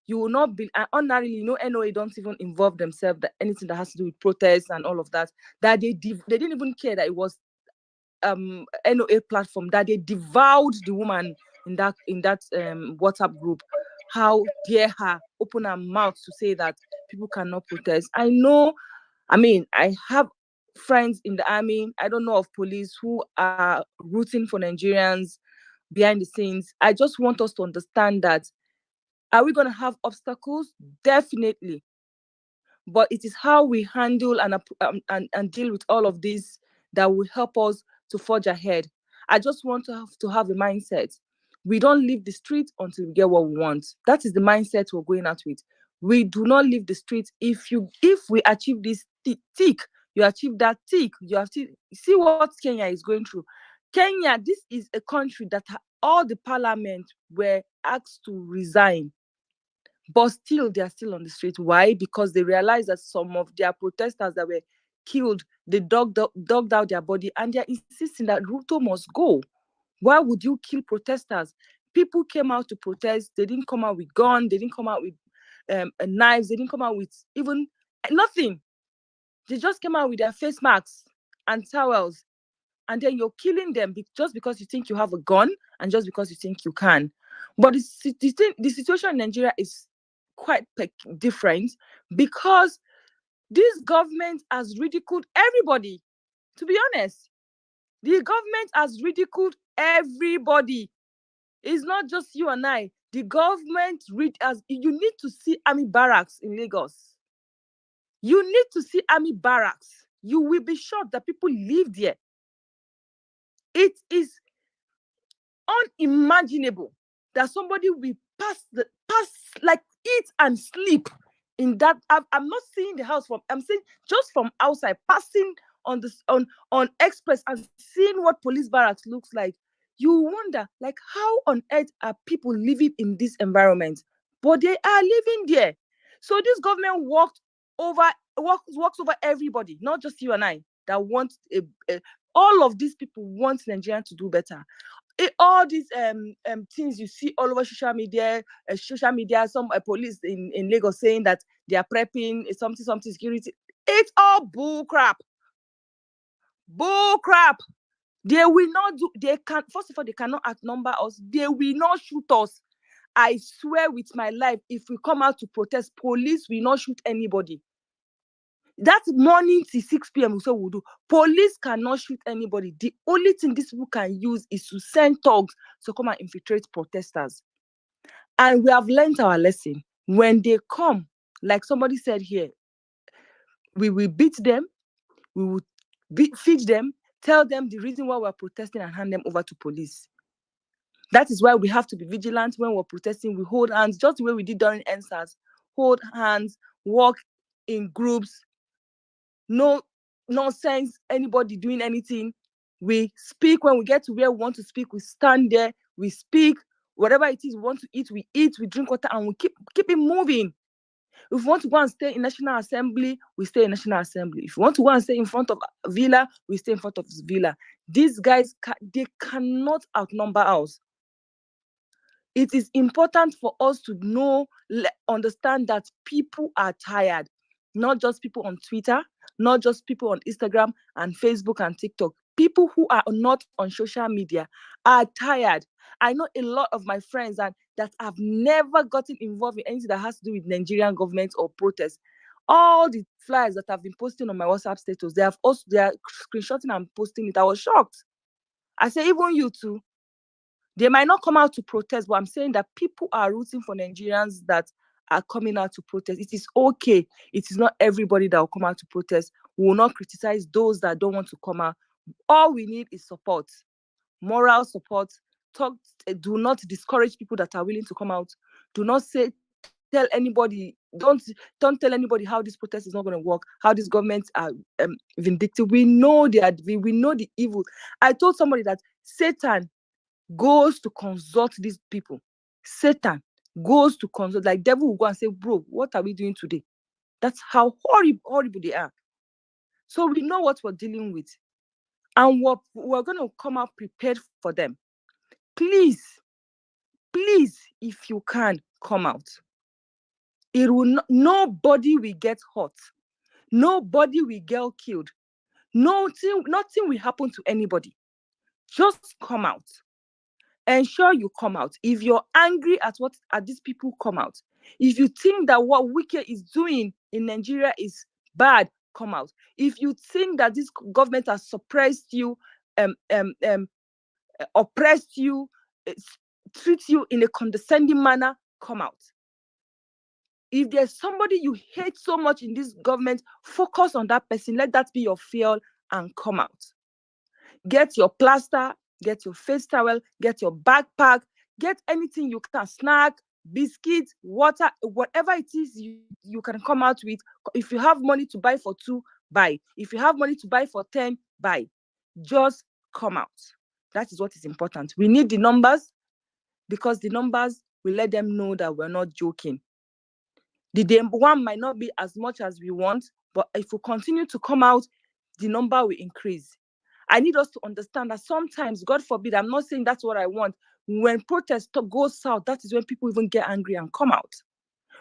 You will not be, and ordinarily, NOA don't even involve themselves that anything that has to do with protests and all of that. That they didn't even care that it was NOA platform, that they devoured the woman in that WhatsApp group. How dare her open her mouth to say that people cannot protest? I have friends in the army. I don't know of police who are rooting for Nigerians behind the scenes. I just want us to understand that, are we going to have obstacles? Definitely. But it is how we handle and deal with all of this that will help us to forge ahead. I just want to have a mindset. We don't leave the street until we get what we want. That is the mindset we're going out with. We do not leave the street. If we achieve this tick, you achieve that tick. You have to see what Kenya is going through. Kenya, this is a country that all the parliament were asked to resign, but still they are still on the street. Why? Because they realized that some of their protesters that were killed, they dug out their body, and they're insisting that Ruto must go. Why would you kill protesters? People came out to protest. They didn't come out with guns. They didn't come out with knives. They didn't come out with even nothing. They just came out with their face masks and towels. And then you're killing them just because you think you have a gun and just because you think you can. But the situation in Nigeria is quite different, because this government has ridiculed everybody. To be honest, the government has ridiculed everybody. It's not just you and I. The government you need to see army barracks in Lagos. You need to see army barracks. You will be shocked that people live there. It is unimaginable that somebody will pass like eat and sleep in that. I'm not seeing the house from. I'm seeing just from outside, passing on this on express and seeing what police barracks looks like. You wonder, like, how on earth are people living in this environment? But they are living there. So this government walks over everybody, not just you and I that want all of these people want Nigeria to do better. All these things you see all over social media, some police in Lagos saying that they are prepping something security. It's all bull crap. Bull crap. They will not do. They can. First of all, they cannot outnumber us. They will not shoot us. I swear with my life, if we come out to protest, police will not shoot anybody. That morning till 6 p.m. we say we'll do. Police cannot shoot anybody. The only thing these people can use is to send thugs to come and infiltrate protesters. And we have learned our lesson. When they come, like somebody said here, we will beat them, we will feed them, tell them the reason why we're protesting and hand them over to police. That is why we have to be vigilant when we're protesting. We hold hands, just the way we did during NSAS. Hold hands, walk in groups. No nonsense, anybody doing anything. We speak when we get to where we want to speak. We stand there, we speak. Whatever it is we want to eat, we drink water, and we keep it moving. If we want to go and stay in National Assembly, we stay in National Assembly. If we want to go and stay in front of Villa, we stay in front of Villa. These guys, they cannot outnumber us. It is important for us to understand that people are tired. Not just people on Twitter, not just people on Instagram and Facebook and TikTok. People who are not on social media are tired. I know a lot of my friends that have never gotten involved in anything that has to do with Nigerian government or protests. All the flyers that I've been posting on my WhatsApp status, they are screenshotting and posting it. I was shocked. I say, even you too. They might not come out to protest, but I'm saying that people are rooting for Nigerians that are coming out to protest. It is okay. It is not everybody that will come out to protest. We will not criticize those that don't want to come out. All we need is support, moral support. Do not discourage people that are willing to come out. Do not tell anybody, don't tell anybody how this protest is not going to work, how these governments are vindictive. We know we know the evil. I told somebody that Satan goes to consult these people. Satan goes to consult, like devil will go and say, bro, what are we doing today? That's how horrible they are. So we know what we're dealing with. And we're going to come out prepared for them. Please, if you can, come out. It will nobody will get hurt. Nobody will get killed. Nothing will happen to anybody. Just come out. Ensure you come out. If you're angry at these people, come out. If you think that what Wike is doing in Nigeria is bad, come out. If you think that this government has suppressed you, oppressed you, treat you in a condescending manner, come out. If there's somebody you hate so much in this government, focus on that person. Let that be your fuel and come out. Get your plaster, get your face towel, get your backpack, get anything you can, snack, biscuits, water, whatever it is you can come out with. If you have money to buy for 2, buy. If you have money to buy for 10, buy. Just come out. That is what is important. We need the numbers, because the numbers will let them know that we're not joking. The one might not be as much as we want, but if we continue to come out, the number will increase. I need us to understand that sometimes, God forbid, I'm not saying that's what I want. When protests go south, that is when people even get angry and come out.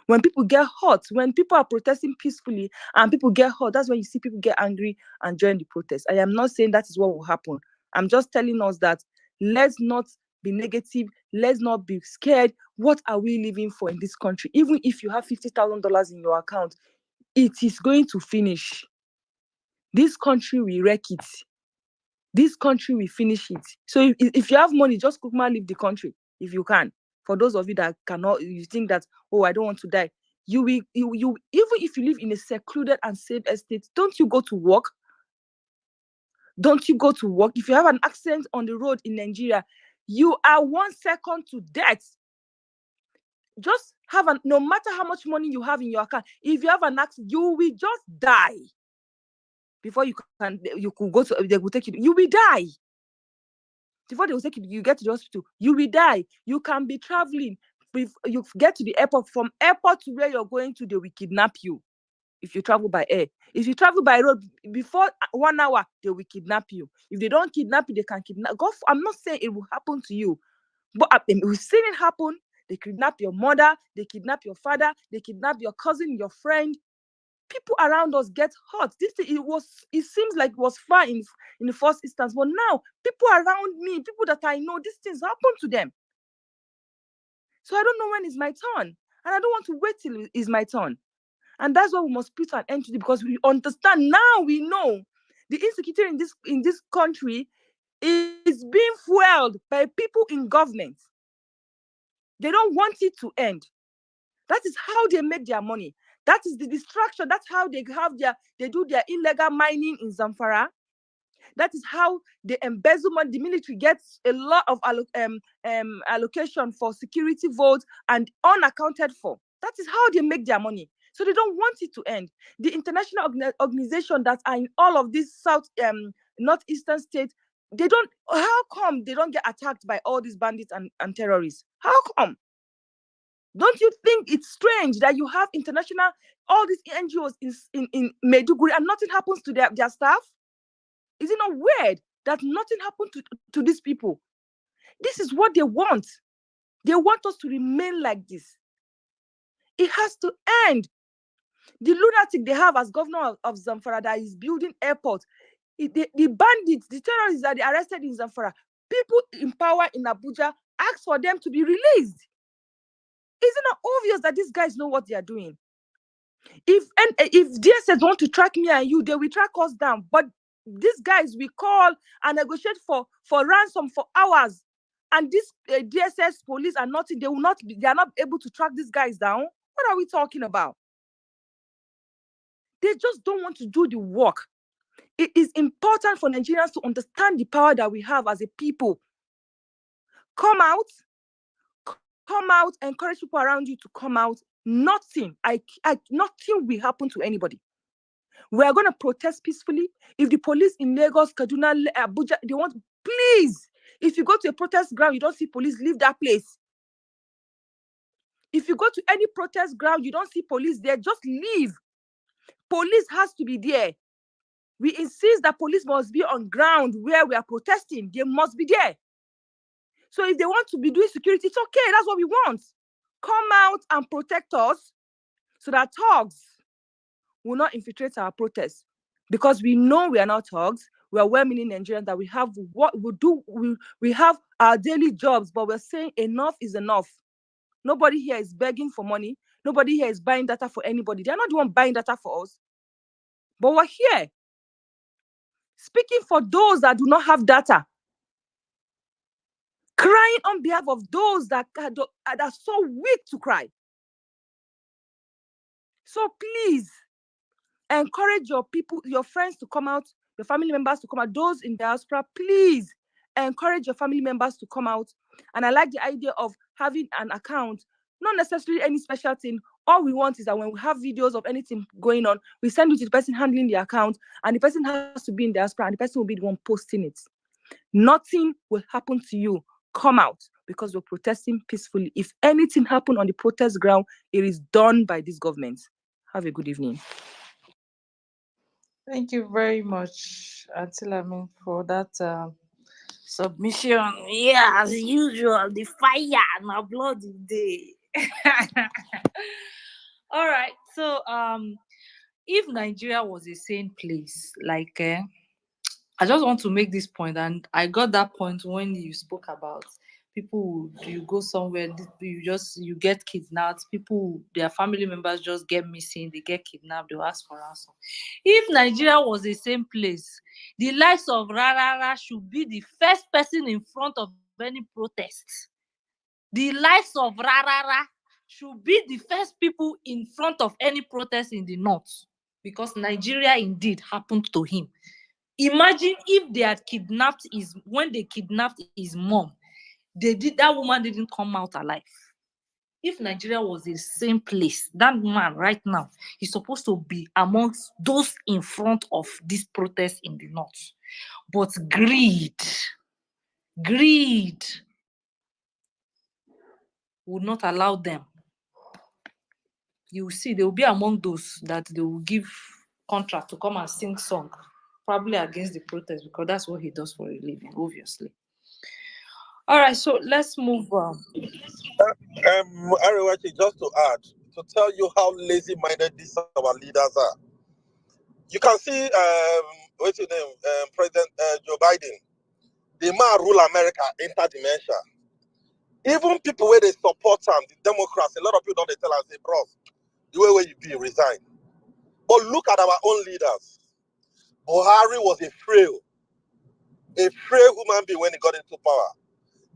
When people get hot, when people are protesting peacefully and people get hot, that's when you see people get angry and join the protest. I am not saying that is what will happen. I'm just telling us that let's not be negative. Let's not be scared. What are we living for in this country? Even if you have $50,000 in your account, it is going to finish. This country will wreck it. This country will finish it. So if you have money, just quickly leave the country if you can. For those of you that cannot, you think that, oh, I don't want to die. You even if you live in a secluded and safe estate, don't you go to work? Don't you go to work? If you have an accident on the road in Nigeria, you are 1 second to death. Just have no matter how much money you have in your account, if you have an accident, you will just die before you could go to, they will take you. You will die before they will take you get to the hospital. You will die. You can be traveling. You get to the airport. From airport to where you're going to, they will kidnap you. If you travel by air, if you travel by road, before 1 hour, they will kidnap you. If they don't kidnap you, they can kidnap. I'm not saying it will happen to you, but we've seen it happen. They kidnap your mother, they kidnap your father, they kidnap your cousin, your friend. People around us get hurt. It seems like it was far in the first instance, but now people around me, people that I know, these things happen to them. So I don't know when it's my turn, and I don't want to wait till it's my turn. And that's why we must put an end to it, because we understand now. We know the insecurity in this country is being fueled by people in government. They don't want it to end. That is how they make their money. That is the distraction. That's how they do their illegal mining in Zamfara. That is how the embezzlement, the military gets a lot of allocation for security votes and unaccounted for. That is how they make their money. So they don't want it to end. The international organization that are in all of these northeastern states, how come they don't get attacked by all these bandits and terrorists? How come? Don't you think it's strange that you have all these NGOs in Maiduguri and nothing happens to their staff? Is it not weird that nothing happened to these people? This is what they want. They want us to remain like this. It has to end. The lunatic they have as governor of Zamfara that is building airports, the bandits, the terrorists that they arrested in Zamfara, people in power in Abuja ask for them to be released. Is it not obvious that these guys know what they are doing? If DSS want to track me and you, they will track us down. But these guys we call and negotiate for ransom for hours, and this DSS police are nothing. They are not able to track these guys down. What are we talking about? They just don't want to do the work. It is important for Nigerians to understand the power that we have as a people. Come out, encourage people around you to come out. Nothing will happen to anybody. We are going to protest peacefully. If the police in Lagos, Kaduna, Abuja, please, if you go to a protest ground, you don't see police, leave that place. If you go to any protest ground, you don't see police there, just leave. Police has to be there. We insist that police must be on ground where we are protesting. They must be there. So if they want to be doing security, it's okay. That's what we want. Come out and protect us so that thugs will not infiltrate our protests. Because we know we are not thugs. We are well-meaning Nigerians, that we have what we do. We have our daily jobs, but we're saying enough is enough. Nobody here is begging for money. Nobody here is buying data for anybody. They're not the one buying data for us. But we're here speaking for those that do not have data, crying on behalf of those that are so weak to cry. So please encourage your people, your friends to come out, your family members to come out. Those in diaspora, please encourage your family members to come out. And I like the idea of having an account, not necessarily any special thing. All we want is that when we have videos of anything going on, we send it to the person handling the account, and the person has to be in diaspora, and the person will be the one posting it. Nothing will happen to you. Come out, because we're protesting peacefully. If anything happens on the protest ground, it is done by this government. Have a good evening. Thank you very much, Auntie Lamin, for that submission. Yeah, as usual, the fire and my blood day. All right. So if Nigeria was a sane place, like I just want to make this point, and I got that point when you spoke about people. You go somewhere, you get kidnapped. People, their family members just get missing. They get kidnapped. They ask for ransom. If Nigeria was the same place, the likes of Rarara should be the first person in front of any protest. The likes of Rarara should be the first people in front of any protest in the north, because Nigeria indeed happened to him. Imagine if they had kidnapped when they kidnapped his mom, that woman didn't come out alive. If Nigeria was the same place, that man right now is supposed to be amongst those in front of this protest in the north. But greed would not allow them. You will see they will be among those that they will give contract to come and sing song, probably against the protest, because that's what he does for a living, obviously. All right, so let's move on. Ariwachi, just to add, to tell you how lazy-minded these our leaders are. You can see, what's your name, President Joe Biden. The man rule America interdimension. Even people where they support him, the Democrats, a lot of people don't they tell us, say, bros, the way where you be, resign. But look at our own leaders. Buhari was a frail human being when he got into power.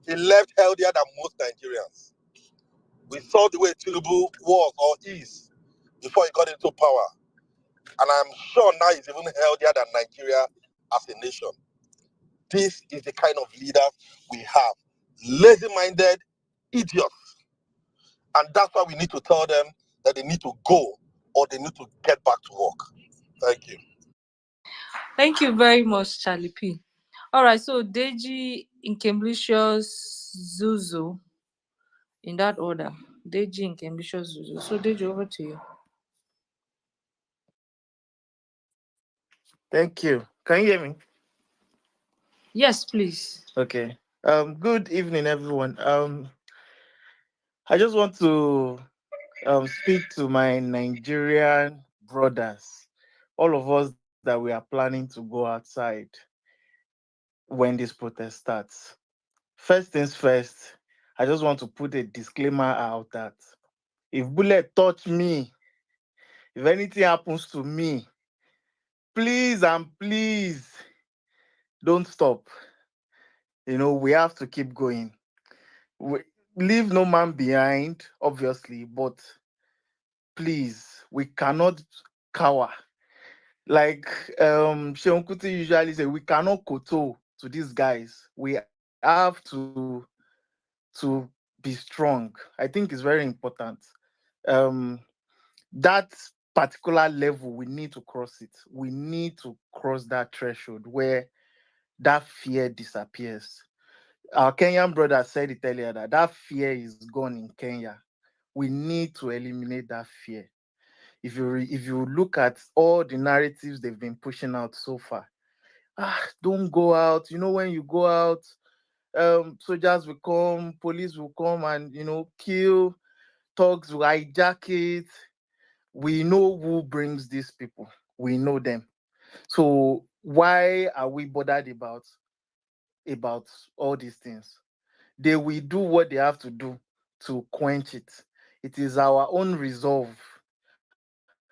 He left healthier than most Nigerians. We saw the way Tinubu was or is before he got into power. And I'm sure now he's even healthier than Nigeria as a nation. This is the kind of leaders we have. Lazy-minded idiots. And that's why we need to tell them that they need to go or they need to get back to work. Thank you. Thank you very much, Charlie P. All right, so Deji, Incamblicious, Zuzu, in that order. Deji, Incamblicious, Zuzu. So Deji, over to you. Thank you. Can you hear me? Yes, please. Okay. Good evening, everyone. I just want to speak to my Nigerian brothers, all of us that we are planning to go outside when this protest starts. First things first, I just want to put a disclaimer out that if bullet touch me, if anything happens to me, please and please don't stop. We have to keep going. We leave no man behind, obviously, but please, we cannot cower. Like Seun Kuti usually say, we cannot kowtow to these guys. We have to be strong. I think it's very important. Um, that particular level, we need to cross it. We need to cross that threshold where that fear disappears. Our Kenyan brother said it earlier that fear is gone in Kenya. We need to eliminate that fear. If you look at all the narratives they've been pushing out so far, don't go out. When you go out, soldiers will come, police will come and kill, thugs will hijack it. We know who brings these people. We know them. So why are we bothered about all these things? They will do what they have to do to quench it. It is our own resolve,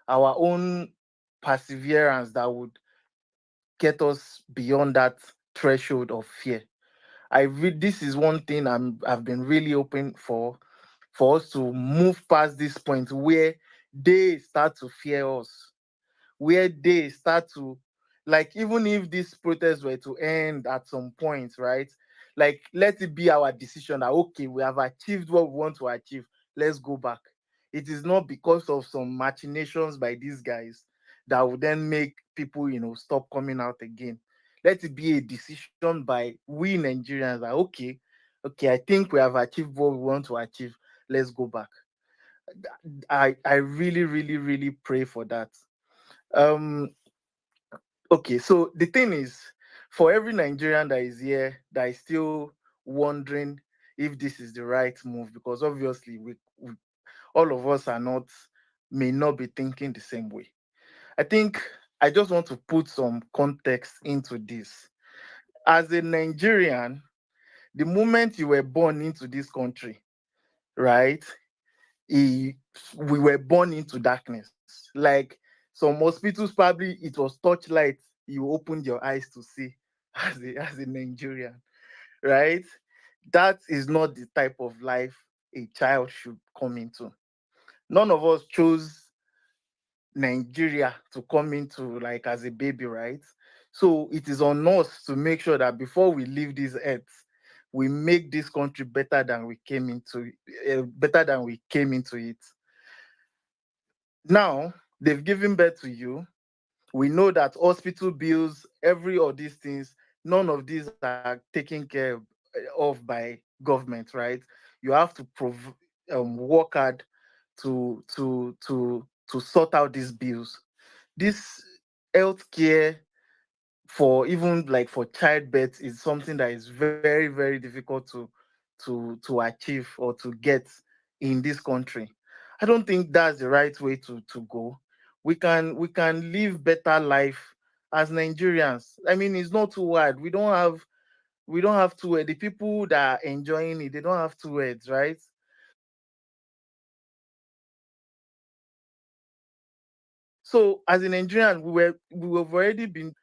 our own perseverance that would get us beyond that threshold of fear. This is one thing I've been really hoping for us to move past this point where they start to fear us, where they start to, like, even if this protest were to end at some point, right? Like, let it be our decision that, okay, we have achieved what we want to achieve, let's go back. It is not because of some machinations by these guys that will then make people stop coming out again. Let it be a decision by we Nigerians that, okay, I think we have achieved what we want to achieve, let's go back. I really, really, really pray for that. um okay, so the thing is, for every Nigerian that is here that is still wondering if this is the right move, because obviously we all of us may not be thinking the same way. I think I just want to put some context into this. As a Nigerian, the moment you were born into this country, right, he, we were born into darkness. Like, some hospitals, probably it was torchlight you opened your eyes to see as a Nigerian, right? That is not the type of life a child should come into. None of us chose Nigeria to come into, like, as a baby, right? So it is on us to make sure that before we leave this earth, we make this country better than we came into, better than we came into it. Now they've given birth to you. We know that hospital bills, every of these things, none of these are taken care of by government, right? You have to work hard to sort out these bills. This healthcare for even like for childbirth is something that is very, very difficult to achieve or to get in this country. I don't think that's the right way to go. We can live better life as Nigerians. I mean, it's not too hard. We don't have two heads. The people that are enjoying it, they don't have two heads, right? So as a Nigerian, we've already been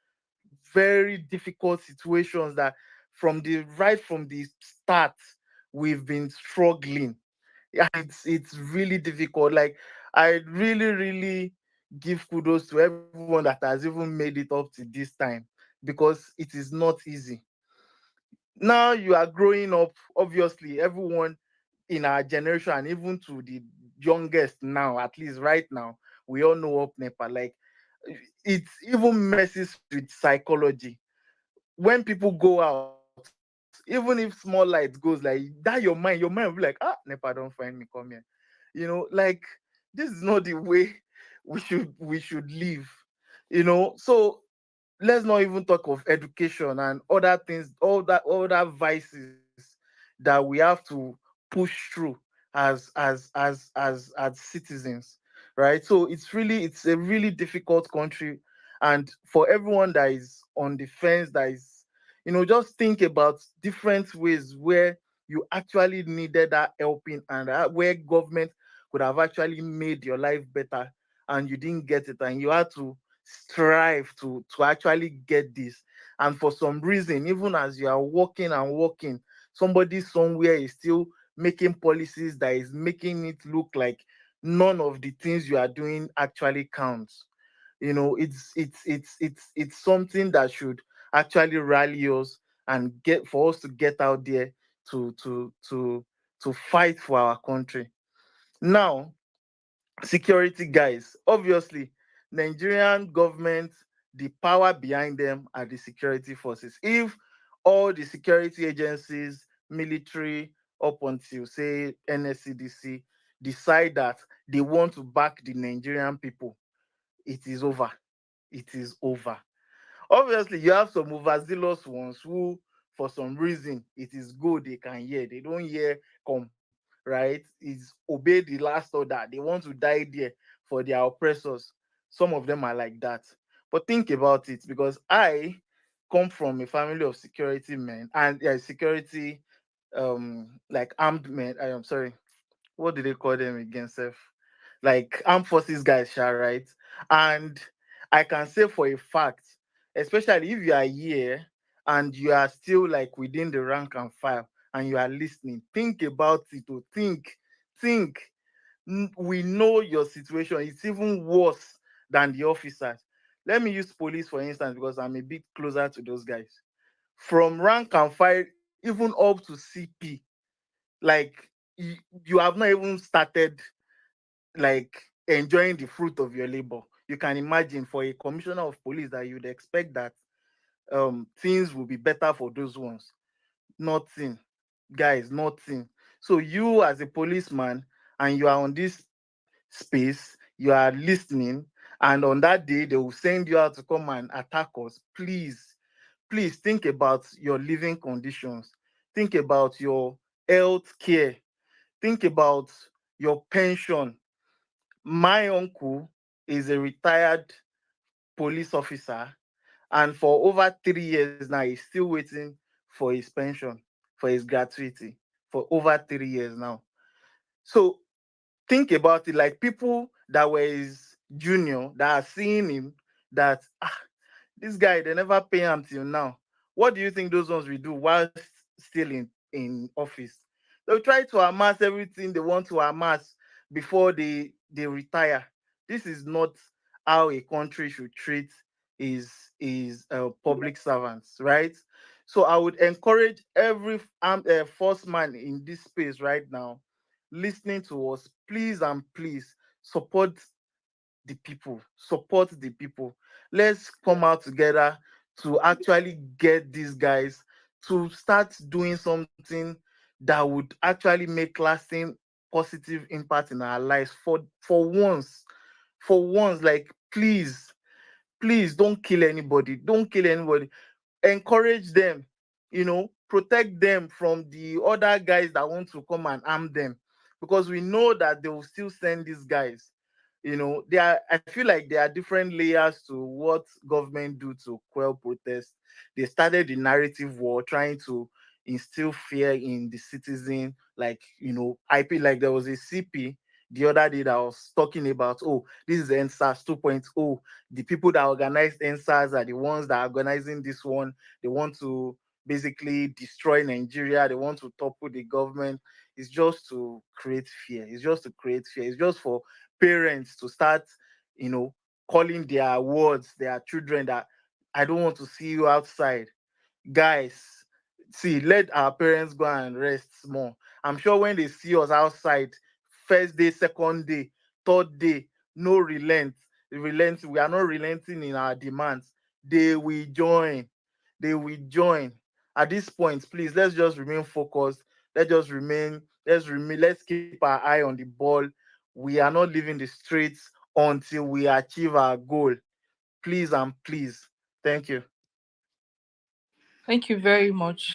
very difficult situations that from the start we've been struggling. Yeah, it's really difficult. Like, I really give kudos to everyone that has even made it up to this time, because it is not easy. Now you are growing up, obviously everyone in our generation, and even to the youngest now, at least right now, we all know up NEPA. Like, it even messes with psychology. When people go out, even if small light goes, like that, your mind will be like, ah, NEPA don't find me, come here. Like, this is not the way we should live. So let's not even talk of education and other things, all that other vices that we have to push through as citizens, right? So it's a really difficult country. And for everyone that is on the fence, that is, just think about different ways where you actually needed that helping, and where government could have actually made your life better, and you didn't get it, and you had to strive to actually get this. And for some reason, even as you are working and working, somebody somewhere is still making policies that is making it look like none of the things you are doing actually counts. It's something that should actually rally us and get for us to get out there to fight for our country. Now, security guys, obviously, Nigerian government, the power behind them are the security forces. If all the security agencies, military, up until say NSCDC, decide that they want to back the Nigerian people, it is over. It is over. Obviously, you have some overzealous ones who, for some reason, it is good they can hear. They don't hear come, right? It's obey the last order. They want to die there for their oppressors. Some of them are like that. But think about it, because I come from a family of security men and security, like armed men. I am sorry, what do they call them again, Seth? Like armed forces guys, right? And I can say for a fact, especially if you are here and you are still like within the rank and file and you are listening, think about it. To think. We know your situation. It's even worse than the officers. Let me use police for instance, because I'm a bit closer to those guys. From rank and file, even up to CP, like, you have not even started like enjoying the fruit of your labor. You can imagine for a commissioner of police that you'd expect that things will be better for those ones. Nothing, guys, nothing. So you as a policeman, and you are on this space, you are listening, and on that day they will send you out to come and attack us. Please think about your living conditions. Think about your health care. Think about your pension. My uncle is a retired police officer, and for over 3 years now, he's still waiting for his pension, for his gratuity, for over 3 years now. So think about it, like people that were his junior that are seeing him, that this guy, they never pay him till now. What do you think those ones will do while still in office? They'll try to amass everything they want to amass before they retire. This is not how a country should treat is public servants, right? So I would encourage every first man in this space right now listening to us, please and please support the people, support the people. Let's come out together to actually get these guys to start doing something that would actually make lasting positive impact in our lives for once. For once, like, please don't kill anybody, don't kill anybody. Encourage them, protect them from the other guys that want to come and arm them, because we know that they will still send these guys. I feel like there are different layers to what government do to quell protest. They started the narrative war, trying to instill fear in the citizen. Like, IP, like there was a CP the other day that was talking about, oh, this is NSAS 2.0. The people that organized NSAS are the ones that are organizing this one. They want to basically destroy Nigeria. They want to topple the government. It's just to create fear. It's just to create fear. It's just for parents to start, calling their wards, their children, that I don't want to see you outside. Guys, see, let our parents go and rest more. I'm sure when they see us outside, first day, second day, third day, no relent, we are not relenting in our demands. They will join. They will join. At this point, please, let's just remain focused. Let's keep our eye on the ball. We are not leaving the streets until we achieve our goal. Please and please. Thank you. Thank you very much.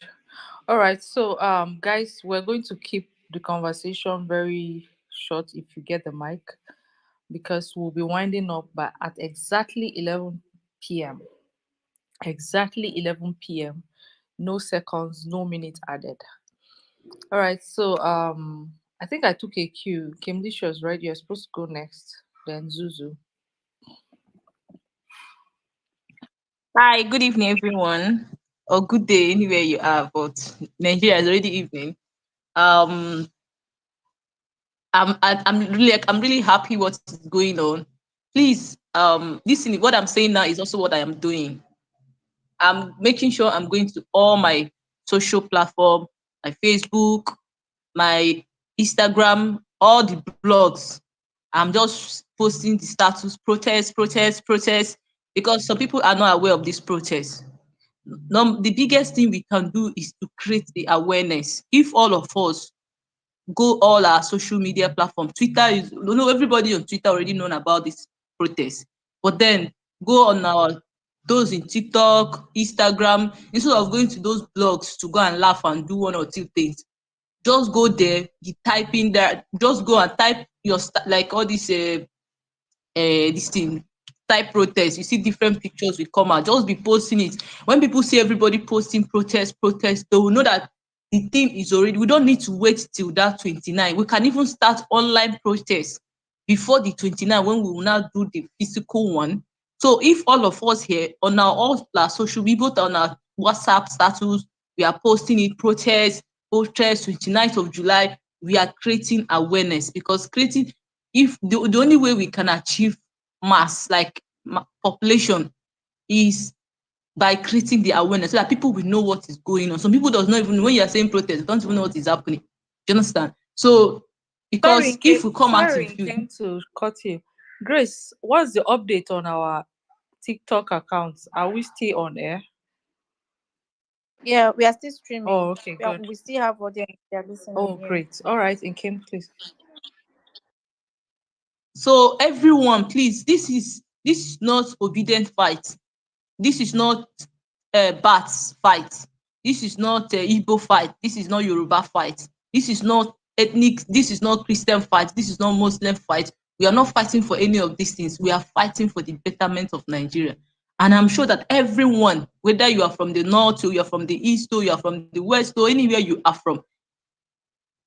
All right, so guys, we're going to keep the conversation very short if you get the mic, because we'll be winding up by at exactly 11 p.m. Exactly 11 p.m. No seconds, no minutes added. All right, so I think I took a cue. Kim Licious, right? You're supposed to go next. Then Zuzu. Hi, good evening, everyone, or good day anywhere you are. But Nigeria is already evening. Um, I'm really happy what's going on. Please, listen. What I'm saying now is also what I am doing. I'm making sure I'm going to all my social platform, my Facebook, my Instagram, all the blogs. I'm just posting the status, protest, because some people are not aware of this protest. The biggest thing we can do is to create the awareness. If all of us go all our social media platform, Twitter is, everybody on Twitter already known about this protest, but then go on our those in TikTok, Instagram, instead of going to those blogs to go and laugh and do one or two things, just go there, you type in there, just go and type your like all this thing, type protest, you see different pictures will come out, just be posting it. When people see everybody posting protest, they will know that the thing is already, we don't need to wait till that 29. We can even start online protest before the 29, when we will now do the physical one. So if all of us here on all our social, we both on our WhatsApp status, we are posting it, protest 29th of July, we are creating awareness, because creating, if the only way we can achieve mass, like population, is by creating the awareness, so that people will know what is going on. Some people does not even, when you are saying protest, don't even know what is happening. Do you understand? So because if we come out Sorry, came to cut you. Grace, what's the update on our TikTok accounts? Are we still on air? Yeah, we are still streaming. Oh, okay, good. We still have audience. They are listening. Oh, Yeah. great. All right, and Kim, please. So everyone, please, this is not obedient fight. This is not Bats fight. This is not Igbo fight. This is not Yoruba fight. This is not ethnic. This is not Christian fight. This is not Muslim fight. We are not fighting for any of these things. We are fighting for the betterment of Nigeria. And I'm sure that everyone, whether you are from the north or you are from the east or you are from the west or anywhere you are from,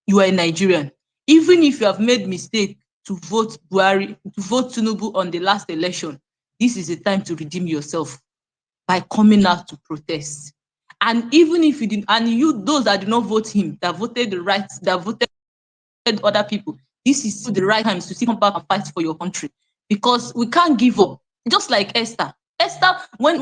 you are a Nigerian. Even if you have made mistake to vote Buhari, to vote Tinubu on the last election, this is a time to redeem yourself by coming out to protest. And even if you didn't, and you, those that did not vote him, that voted the right, that voted other people, this is still the right time to still come back and fight for your country, because we can't give up. Just like Esther. Esther, when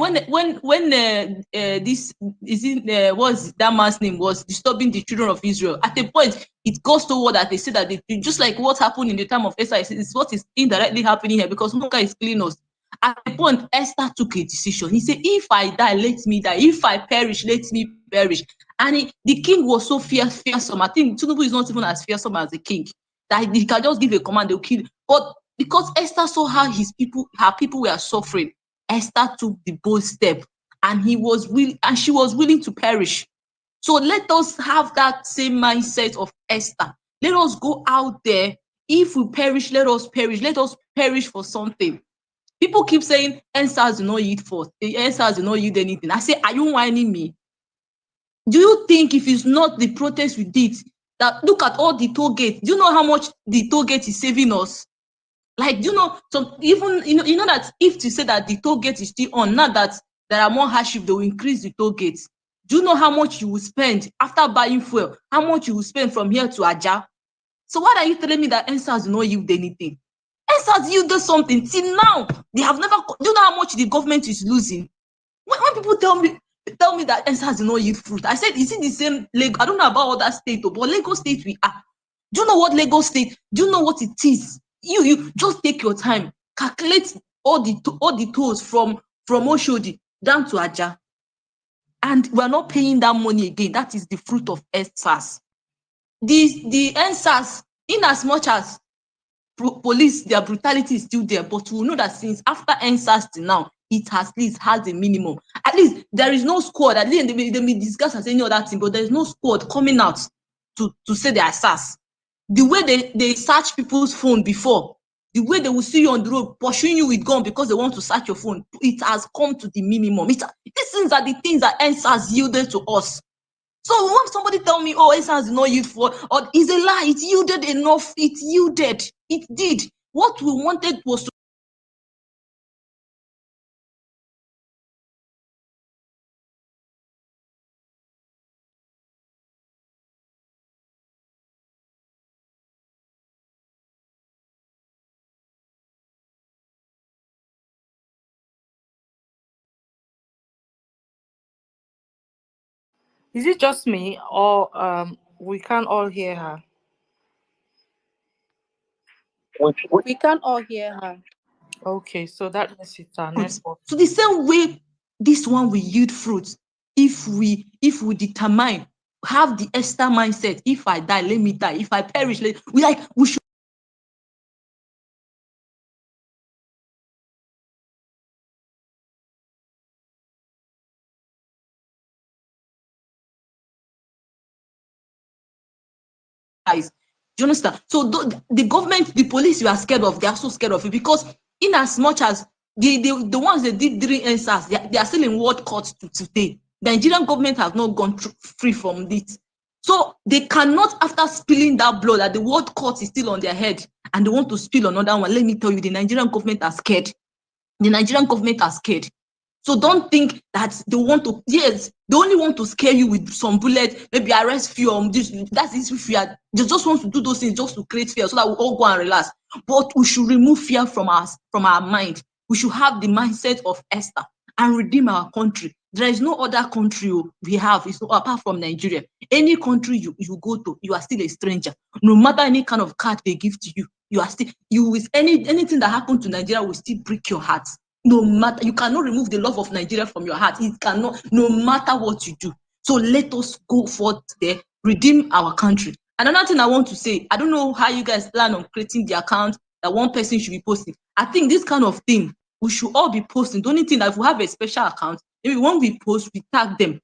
this is it what's that man's name was disturbing the children of Israel. At a point, it goes toward that they say that they just like what happened in the time of Esther is what is indirectly happening here because Muka is killing us. At a point, Esther took a decision. He said, "If I die, let me die. If I perish, let me perish." And the king was so fearsome. I think Tinubu is not even as fearsome as the king. That he can just give a command, they'll kill. But because Esther saw how her people were suffering, Esther took the bold step, and she was willing to perish. So let us have that same mindset of Esther. Let us go out there. If we perish, let us perish. Let us perish for something. People keep saying answers do not yield forth. The answers do not yield anything. I say, are you whining me? Do you think if it's not the protest we did, that look at all the toll gates? Do you know how much the toll gate is saving us? Like, do you know, so even you know that if to say that the toll gate is still on, now that there are more hardship, they will increase the toll gates. Do you know how much you will spend after buying fuel? How much you will spend from here to Aja? So why are you telling me that NSAS do not yield anything? NSAS yielded something. Till now, they have never. Do you know how much the government is losing? When people tell me that NSAS do not yield fruit, I said, is it the same Lagos? I don't know about other states, but Lagos State we are. Do you know what Lagos State? Do you know what it is? You just take your time, calculate all the tolls from Oshodi down to Aja, and we are not paying that money again. That is the fruit of NSAS. The NSAS, in as much as police, their brutality is still there, but we know that since after NSAS till now, it has at least has a minimum. At least there is no squad. At least they may discuss as any other thing, but there is no squad coming out to say they are SARS. The way they search people's phone before, the way they will see you on the road pursuing you with gun because they want to search your phone, it has come to the minimum. These things are the things that NSAS yielded to us. So when somebody tell me, oh, NSAS did not yield for, or is a lie, it yielded enough, it yielded, it did. What we wanted was to Is it just me or we can't all hear her? We can't all hear her. Okay, so that means it's our fruit. network. So the same way this one will yield fruit if we determine, have the Esther mindset. If I die, let me die. If I perish, we should eyes. Do you understand? So the government, the police you are scared of, they are so scared of it because in as much as the ones that did during NSAS, they are still in world court to today. The Nigerian government has not gone free from it. So they cannot, after spilling that blood, that the world court is still on their head and they want to spill another one. Let me tell you, the Nigerian government are scared. The Nigerian government are scared. So don't think that they want to, yes, they only want to scare you with some bullet, maybe arrest fear. That's this fear. They just want to do those things just to create fear so that we all go and relax. But we should remove fear from our mind. We should have the mindset of Esther and redeem our country. There is no other country we have, it's not, apart from Nigeria. Any country you go to, you are still a stranger. No matter any kind of card they give to you, you are still, you with anything that happened to Nigeria will still break your heart. No matter, you cannot remove the love of Nigeria from your heart. It cannot, no matter what you do. So let us go forth there, redeem our country. Another thing I want to say, I don't know how you guys plan on creating the account that one person should be posting. I think this kind of thing, we should all be posting. The only thing that if we have a special account, maybe when we post, we tag them.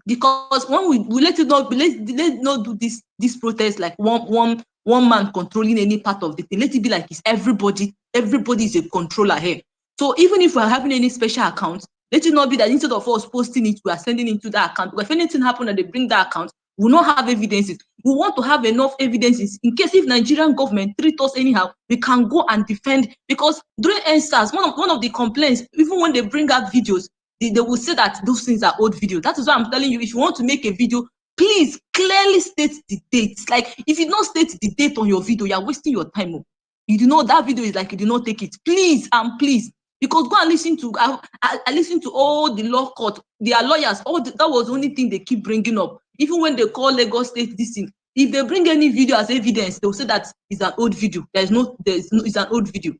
Because when we let it not, let's not do this protest like one man controlling any part of the thing. Let it be like it's everybody is a controller here. So even if we're having any special account, let it not be that instead of us posting it, we are sending it to that account. Because if anything happens and they bring that account, we will not have evidences. We want to have enough evidences in case if Nigerian government treat us anyhow, we can go and defend. Because during NSAS, one of the complaints, even when they bring out videos, they will say that those things are old videos. That is why I'm telling you, if you want to make a video, please clearly state the dates. Like if you don't state the date on your video, you're wasting your time. You do know that video is like you do not take it. Please and please. Because go and listen to, I listen to all the law court, their lawyers, that was the only thing they keep bringing up. Even when they call Lagos State this thing, if they bring any video as evidence, they'll say that it's an old video. It's an old video.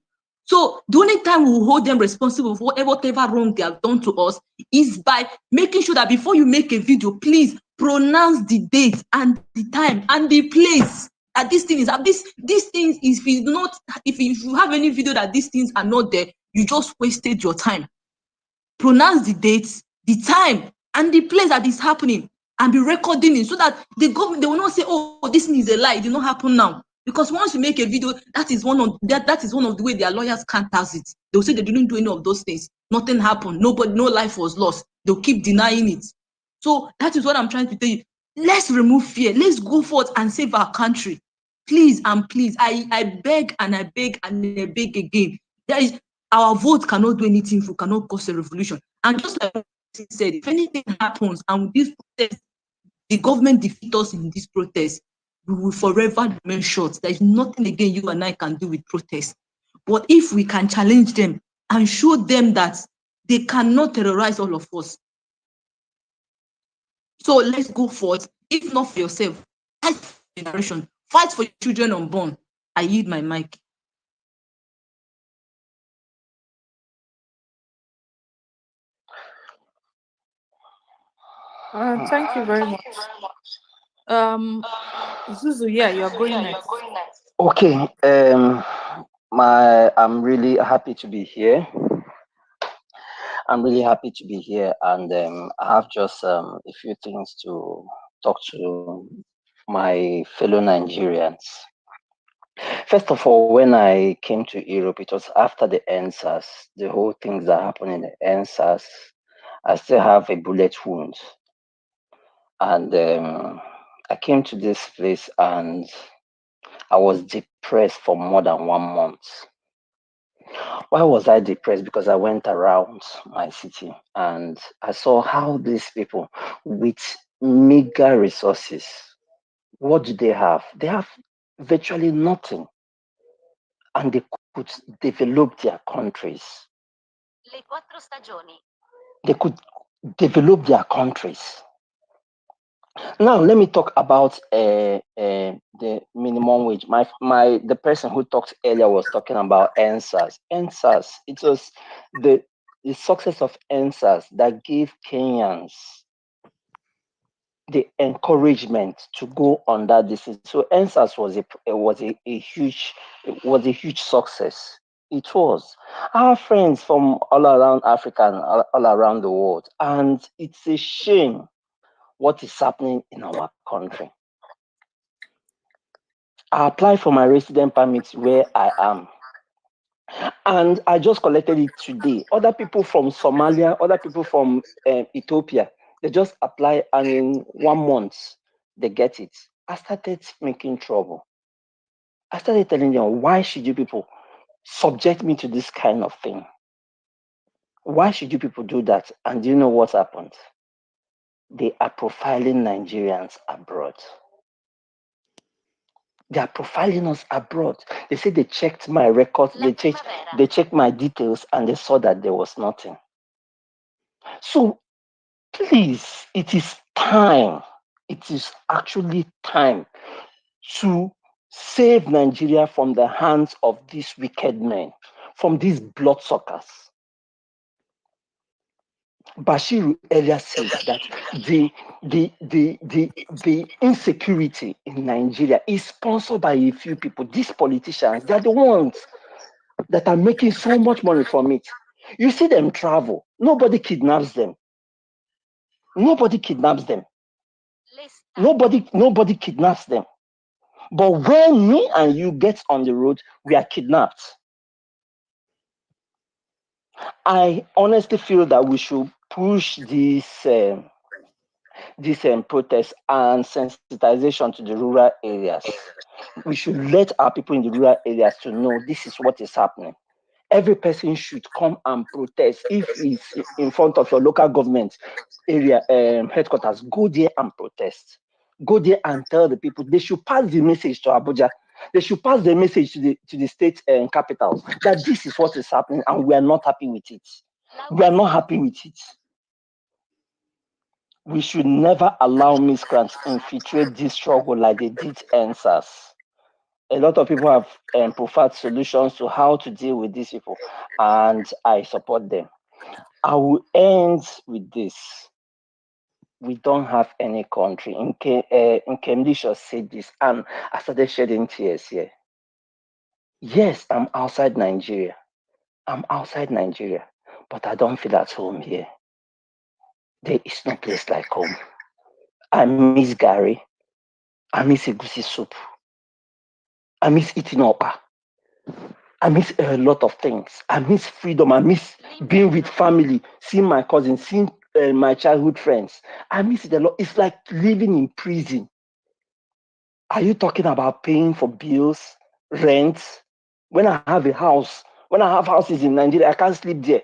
So the only time we will hold them responsible for whatever wrong they have done to us is by making sure that before you make a video, please pronounce the date and the time and the place that this thing is. These things, if you have any video that these things are not there, you just wasted your time. Pronounce the dates, the time, and the place that is happening, and be recording it so that the government, they will not say, oh, this thing is a lie, it did not happen now. Because once you make a video, that is one of the way their lawyers counters it. They'll say they didn't do any of those things. Nothing happened. No life was lost. They'll keep denying it. So that is what I'm trying to tell you. Let's remove fear. Let's go forth and save our country. Please and please. I beg and I beg and I beg again. Our vote cannot do anything if we cannot cause a revolution. And just like I said, if anything happens and this protest, the government defeat us in this protest, we will forever remain short. There is nothing again you and I can do with protest. But if we can challenge them and show them that they cannot terrorize all of us. So let's go forth. If not for yourself, fight for your generation, fight for your children unborn. I yield my mic. Thank you very much. Zuzu, yeah, you're going next. Okay. I'm really happy to be here. I'm really happy to be here, and I have just a few things to talk to my fellow Nigerians. First of all, when I came to Europe, it was after the NSAS, the whole things that happened in the NSAS. I still have a bullet wound, and I came to this place and I was depressed for more than 1 month. Why was I depressed? Because I went around my city and I saw how these people with meager resources, what do they have? They have virtually nothing. And they could develop their countries. Le 4 stagioni. They could develop their countries. Now let me talk about the minimum wage. The person who talked earlier was talking about NSAS. NSAS, it was the success of NSAS that gave Kenyans the encouragement to go on that distance. So NSAS was a huge success. It was. Our friends from all around Africa and all around the world, and it's a shame what is happening in our country. I applied for my resident permit where I am, and I just collected it today. Other people from Somalia, other people from Ethiopia, they just apply, and in 1 month they get it. I started making trouble. I started telling them, why should you people subject me to this kind of thing? Why should you people do that? And do you know what happened? They are profiling Nigerians abroad. They are profiling us abroad. They say they checked my records, they checked my details, and they saw that there was nothing. So please, it is time. It is actually time to save Nigeria from the hands of these wicked men, from these bloodsuckers. Bashir earlier said that the insecurity in Nigeria is sponsored by a few people. These politicians, they are the ones that are making so much money from it. You see them travel. Nobody kidnaps them. Nobody kidnaps them. Nobody kidnaps them. But when me and you get on the road, we are kidnapped. I honestly feel that we should push this protest and sensitization to the rural areas. We should let our people in the rural areas to know this is what is happening. Every person should come and protest. If it's in front of your local government area headquarters, go there and protest. Go there and tell the people. They should pass the message to Abuja They should pass the message to the state capitals that this is what is happening, and we are not happy with it. We are not happy with it. We should never allow miscreants infiltrate this struggle like they did NSAS. A lot of people have preferred solutions to how to deal with these people, and I support them. I will end with this. We don't have any country. Nkemdisha said this, and I started shedding tears here. Yes, I'm outside Nigeria. But I don't feel at home here. There is no place like home. I miss Gary. I miss Egusi soup. I miss eating okpa. I miss a lot of things. I miss freedom. I miss being with family, seeing my cousins, seeing my childhood friends. I miss it a lot. It's like living in prison. Are you talking about paying for bills, rent? When I have a house, when I have houses in Nigeria, I can't sleep there.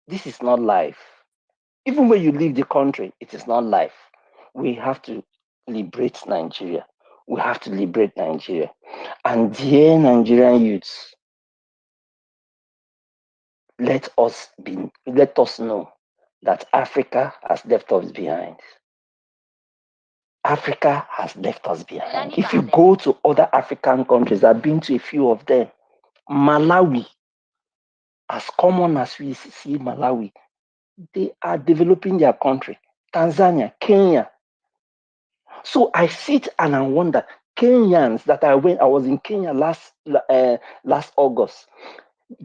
This is not life. Even when you leave the country, it is not life. We have to liberate Nigeria. We have to liberate Nigeria. And dear Nigerian youths, let us know that Africa has left us behind. Africa has left us behind. If you go to other African countries, I've been to a few of them. Malawi, as common as we see Malawi, they are developing their country. Tanzania, Kenya. So I sit and I wonder, Kenyans that I was in Kenya last August.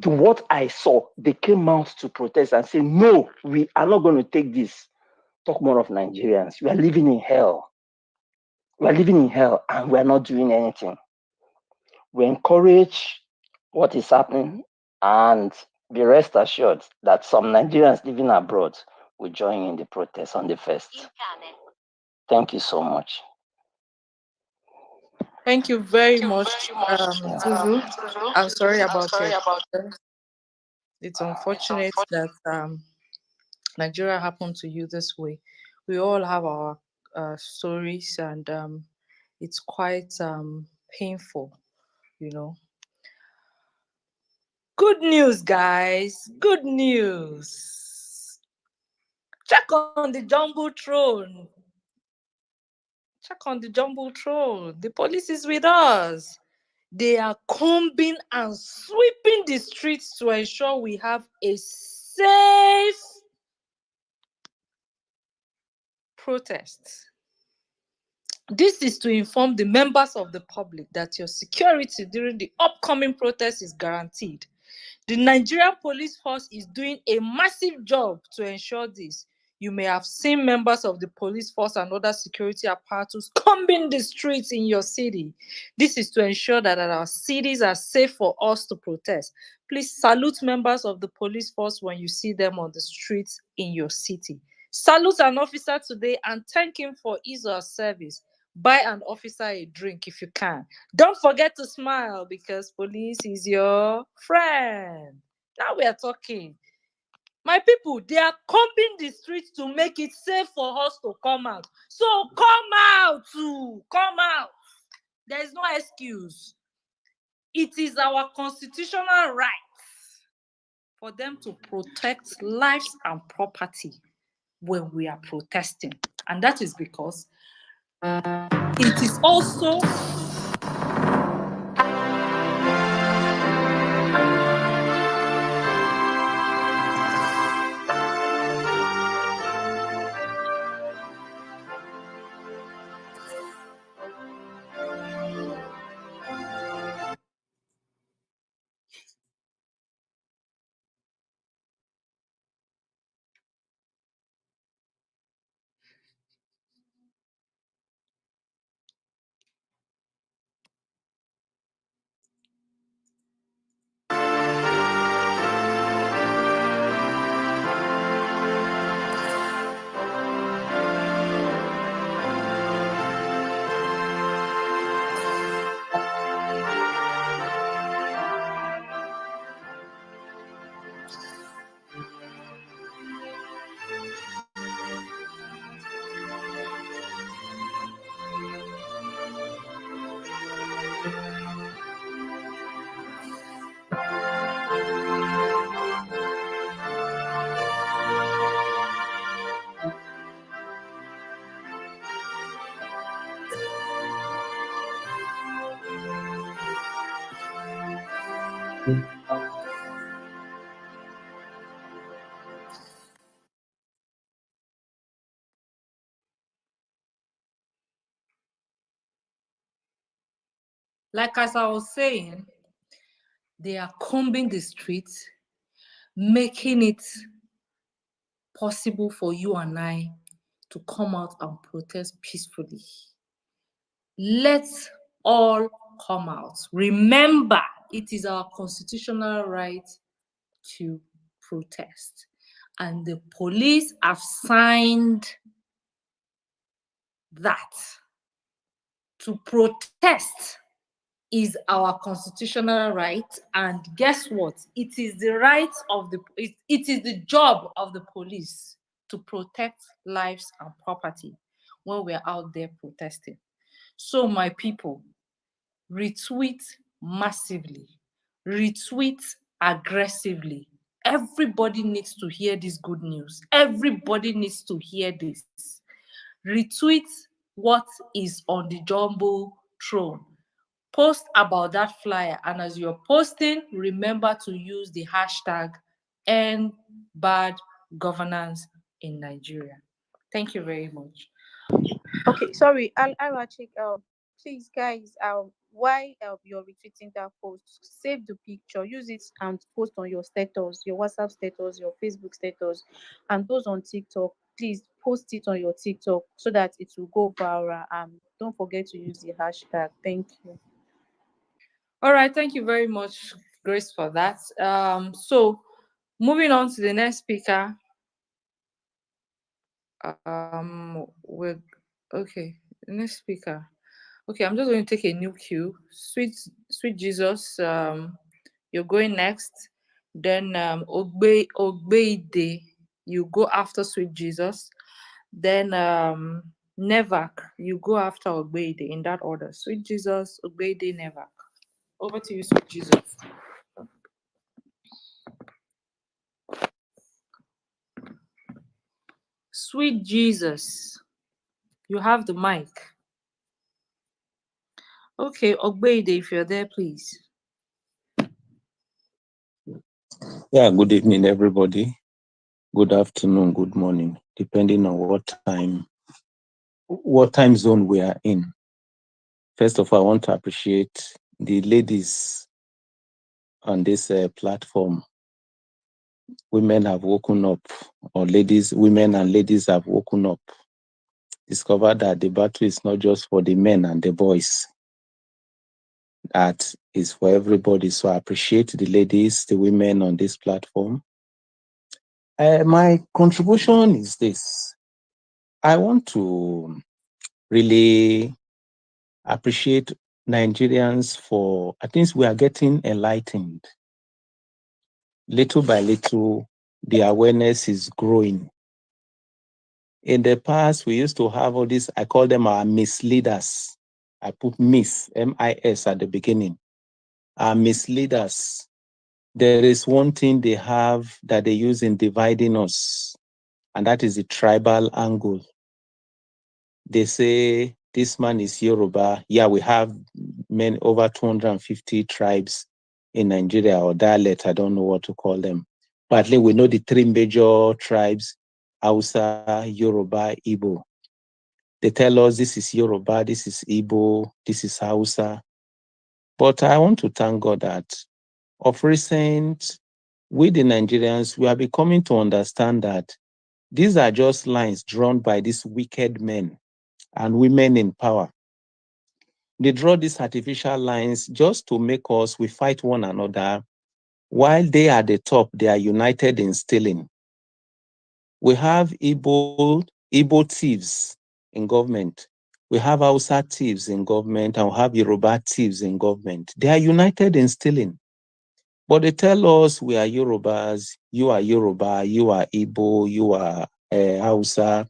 What I saw, they came out to protest and say, no, we are not going to take this. Talk more of Nigerians. We are living in hell. We are living in hell and we are not doing anything. We encourage what is happening and be rest assured that some Nigerians living abroad will join in the protest on the 1st. Thank you so much. Thank you very much, Tuzu. I'm sorry about your death. It's unfortunate that Nigeria happened to you this way. We all have our stories, and it's quite painful, you know. Good news, guys. Good news. Check on the jumbotron. Check on the jumbotron. The police is with us. They are combing and sweeping the streets to ensure we have a safe protest. This is to inform the members of the public that your security during the upcoming protest is guaranteed. The Nigerian police force is doing a massive job to ensure this. You may have seen members of the police force and other security apparatus combing the streets in your city. This is to ensure that our cities are safe for us to protest. Please salute members of the police force when you see them on the streets in your city. Salute an officer today and thank him for his or her service. Buy an officer a drink if you can. Don't forget to smile because police is your friend. Now we are talking. My people, they are combing the streets to make it safe for us to come out. So come out too. Come out. There is no excuse. It is our constitutional right for them to protect lives and property when we are protesting. And that is because it is also Like as I was saying, they are combing the streets, making it possible for you and I to come out and protest peacefully. Let's all come out. Remember, it is our constitutional right to protest. And the police have signed that. To protest is our constitutional right, and guess what? It is the right of it is the job of the police to protect lives and property when we're out there protesting. So my people, retweet massively, retweet aggressively. Everybody needs to hear this good news. Everybody needs to hear this. Retweet what is on the jumbotron. Post about that flyer, and as you're posting, remember to use the hashtag end bad governance in Nigeria. Thank you very much. Okay, sorry, I'll check. Please, guys, why you're retweeting that post? Save the picture, use it, and post on your status, your WhatsApp status, your Facebook status, and those on TikTok. Please post it on your TikTok so that it will go viral. Don't forget to use the hashtag. Thank you. All right, thank you very much, Grace, for that. So moving on to the next speaker. We're okay. The next speaker. Okay, I'm just going to take a new cue. Sweet Jesus, you're going next. Then Ogbeide, you go after Sweet Jesus. Then Nevak, you go after Ogbeide in that order. Sweet Jesus, Ogbeide, Nevak. Over to you, Sweet Jesus. Sweet Jesus, you have the mic. Okay, Ogbeide, if you're there, please. Yeah, good evening, everybody. Good afternoon, good morning, depending on what time zone we are in. First of all, I want to appreciate the ladies on this platform. Women have woken up, or women and ladies have woken up, discovered that the battle is not just for the men and the boys, that is for everybody. So I appreciate the ladies, the women on this platform. My contribution is this. I want to really appreciate Nigerians for, I think we are getting enlightened. Little by little, the awareness is growing. In the past, we used to have all this, I call them our misleaders. I put M-I-S at the beginning. Our misleaders. There is one thing they have that they use in dividing us, and that is the tribal angle. They say this man is Yoruba. Yeah, we have over 250 tribes in Nigeria, or dialect, I don't know what to call them. But at least we know the three major tribes, Hausa, Yoruba, Igbo. They tell us this is Yoruba, this is Igbo, this is Hausa. But I want to thank God that of recent, we the Nigerians, we are becoming to understand that these are just lines drawn by these wicked men and women in power. They draw these artificial lines just to make us, we fight one another. While they are at the top, they are united in stealing. We have Igbo thieves in government. We have Hausa thieves in government, and we have Yoruba thieves in government. They are united in stealing. But they tell us we are Yorubas, you are Yoruba, you are Igbo, you are Hausa,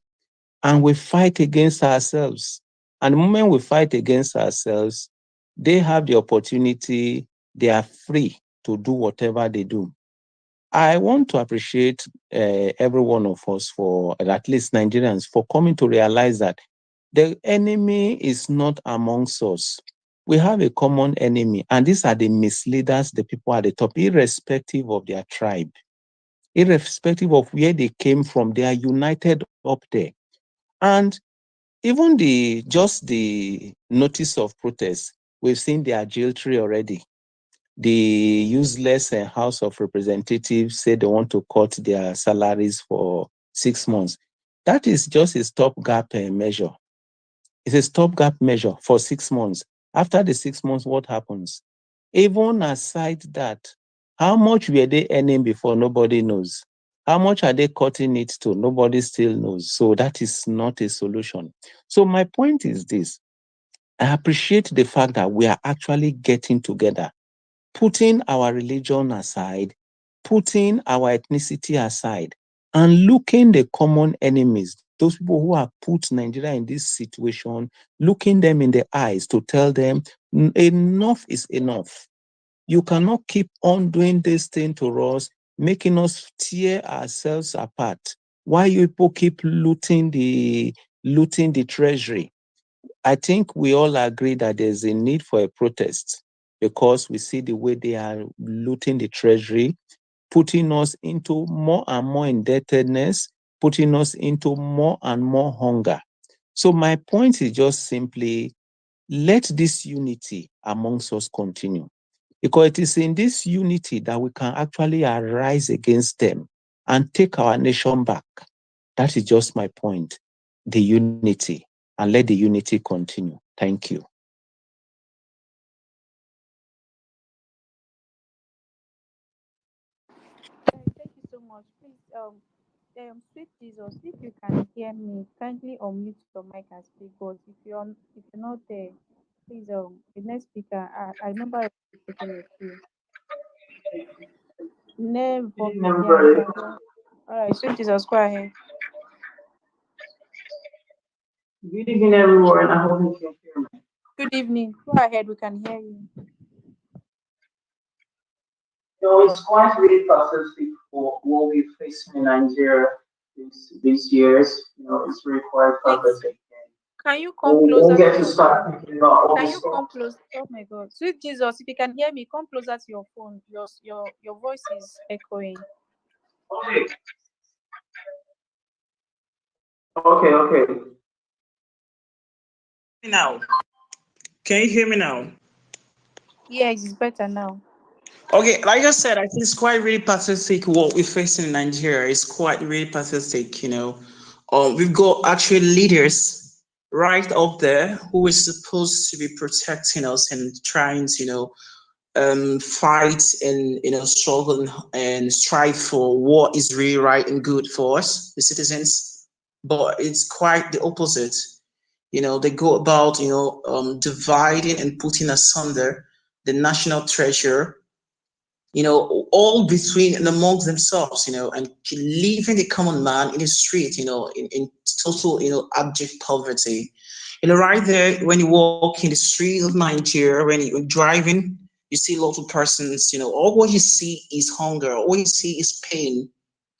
and we fight against ourselves. And the moment we fight against ourselves, they have the opportunity, they are free to do whatever they do. I want to appreciate every one of us, for at least Nigerians, for coming to realize that the enemy is not amongst us. We have a common enemy, and these are the misleaders, the people at the top, irrespective of their tribe, irrespective of where they came from. They are united up there. And even just the notice of protest, we've seen the adultery already. The useless House of Representatives say they want to cut their salaries for 6 months. That is just a stopgap measure. It's a stopgap measure for 6 months. After the 6 months, what happens? Even aside that, how much were they earning before? Nobody knows. How much are they cutting it to? Nobody still knows. So that is not a solution. So my point is this. I appreciate the fact that we are actually getting together, putting our religion aside, putting our ethnicity aside, and looking the common enemies, those people who have put Nigeria in this situation, looking them in the eyes to tell them enough is enough. You cannot keep on doing this thing to us, making us tear ourselves apart. Why you people keep looting the treasury? I think we all agree that there's a need for a protest because we see the way they are looting the treasury, putting us into more and more indebtedness, putting us into more and more hunger. So my point is just simply, let this unity amongst us continue, because it is in this unity that we can actually arise against them and take our nation back. That is just my point, the unity, and let the unity continue. Thank you. Thank you so much. Please, sweet Jesus, if you can hear me, kindly unmute your mic and speak. But if you're not there, please, the next speaker, I remember speaking with you. Never, yeah, we can go. All right, sweet Jesus, go ahead. Good evening, everyone. I hope you can hear me. Good evening. Go ahead, we can hear you. It's quite really pathetic for what we're facing in Nigeria these years. It's really quite Please, pathetic. can you come We'll closer to get to your start phone? thinking about all Can this you stuff. come close? Oh my God, sweet Jesus, if you can hear me, come closer to your phone. Your voice is echoing. Okay, okay. Now, can you hear me now? Yes, it's better now. Okay, like I said, I think it's quite really pathetic what we're facing in Nigeria. It's quite really pathetic. We've got actually leaders right up there who is supposed to be protecting us and trying to fight and struggle and strive for what is really right and good for us, the citizens. But it's quite the opposite. They go about dividing and putting asunder the national treasure, all between and amongst themselves, and leaving the common man in the street, in total, abject poverty. Right there, when you walk in the street of Nigeria, when you're driving, you see lots of persons, all what you see is hunger, all you see is pain,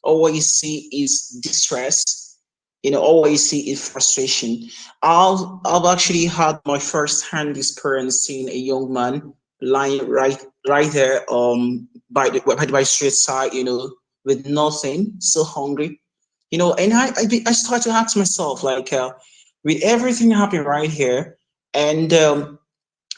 all what you see is distress, all what you see is frustration. I've actually had my first hand experience seeing a young man lying right there by street side, with nothing, so hungry. And I started to ask myself, like, with everything happening right here, and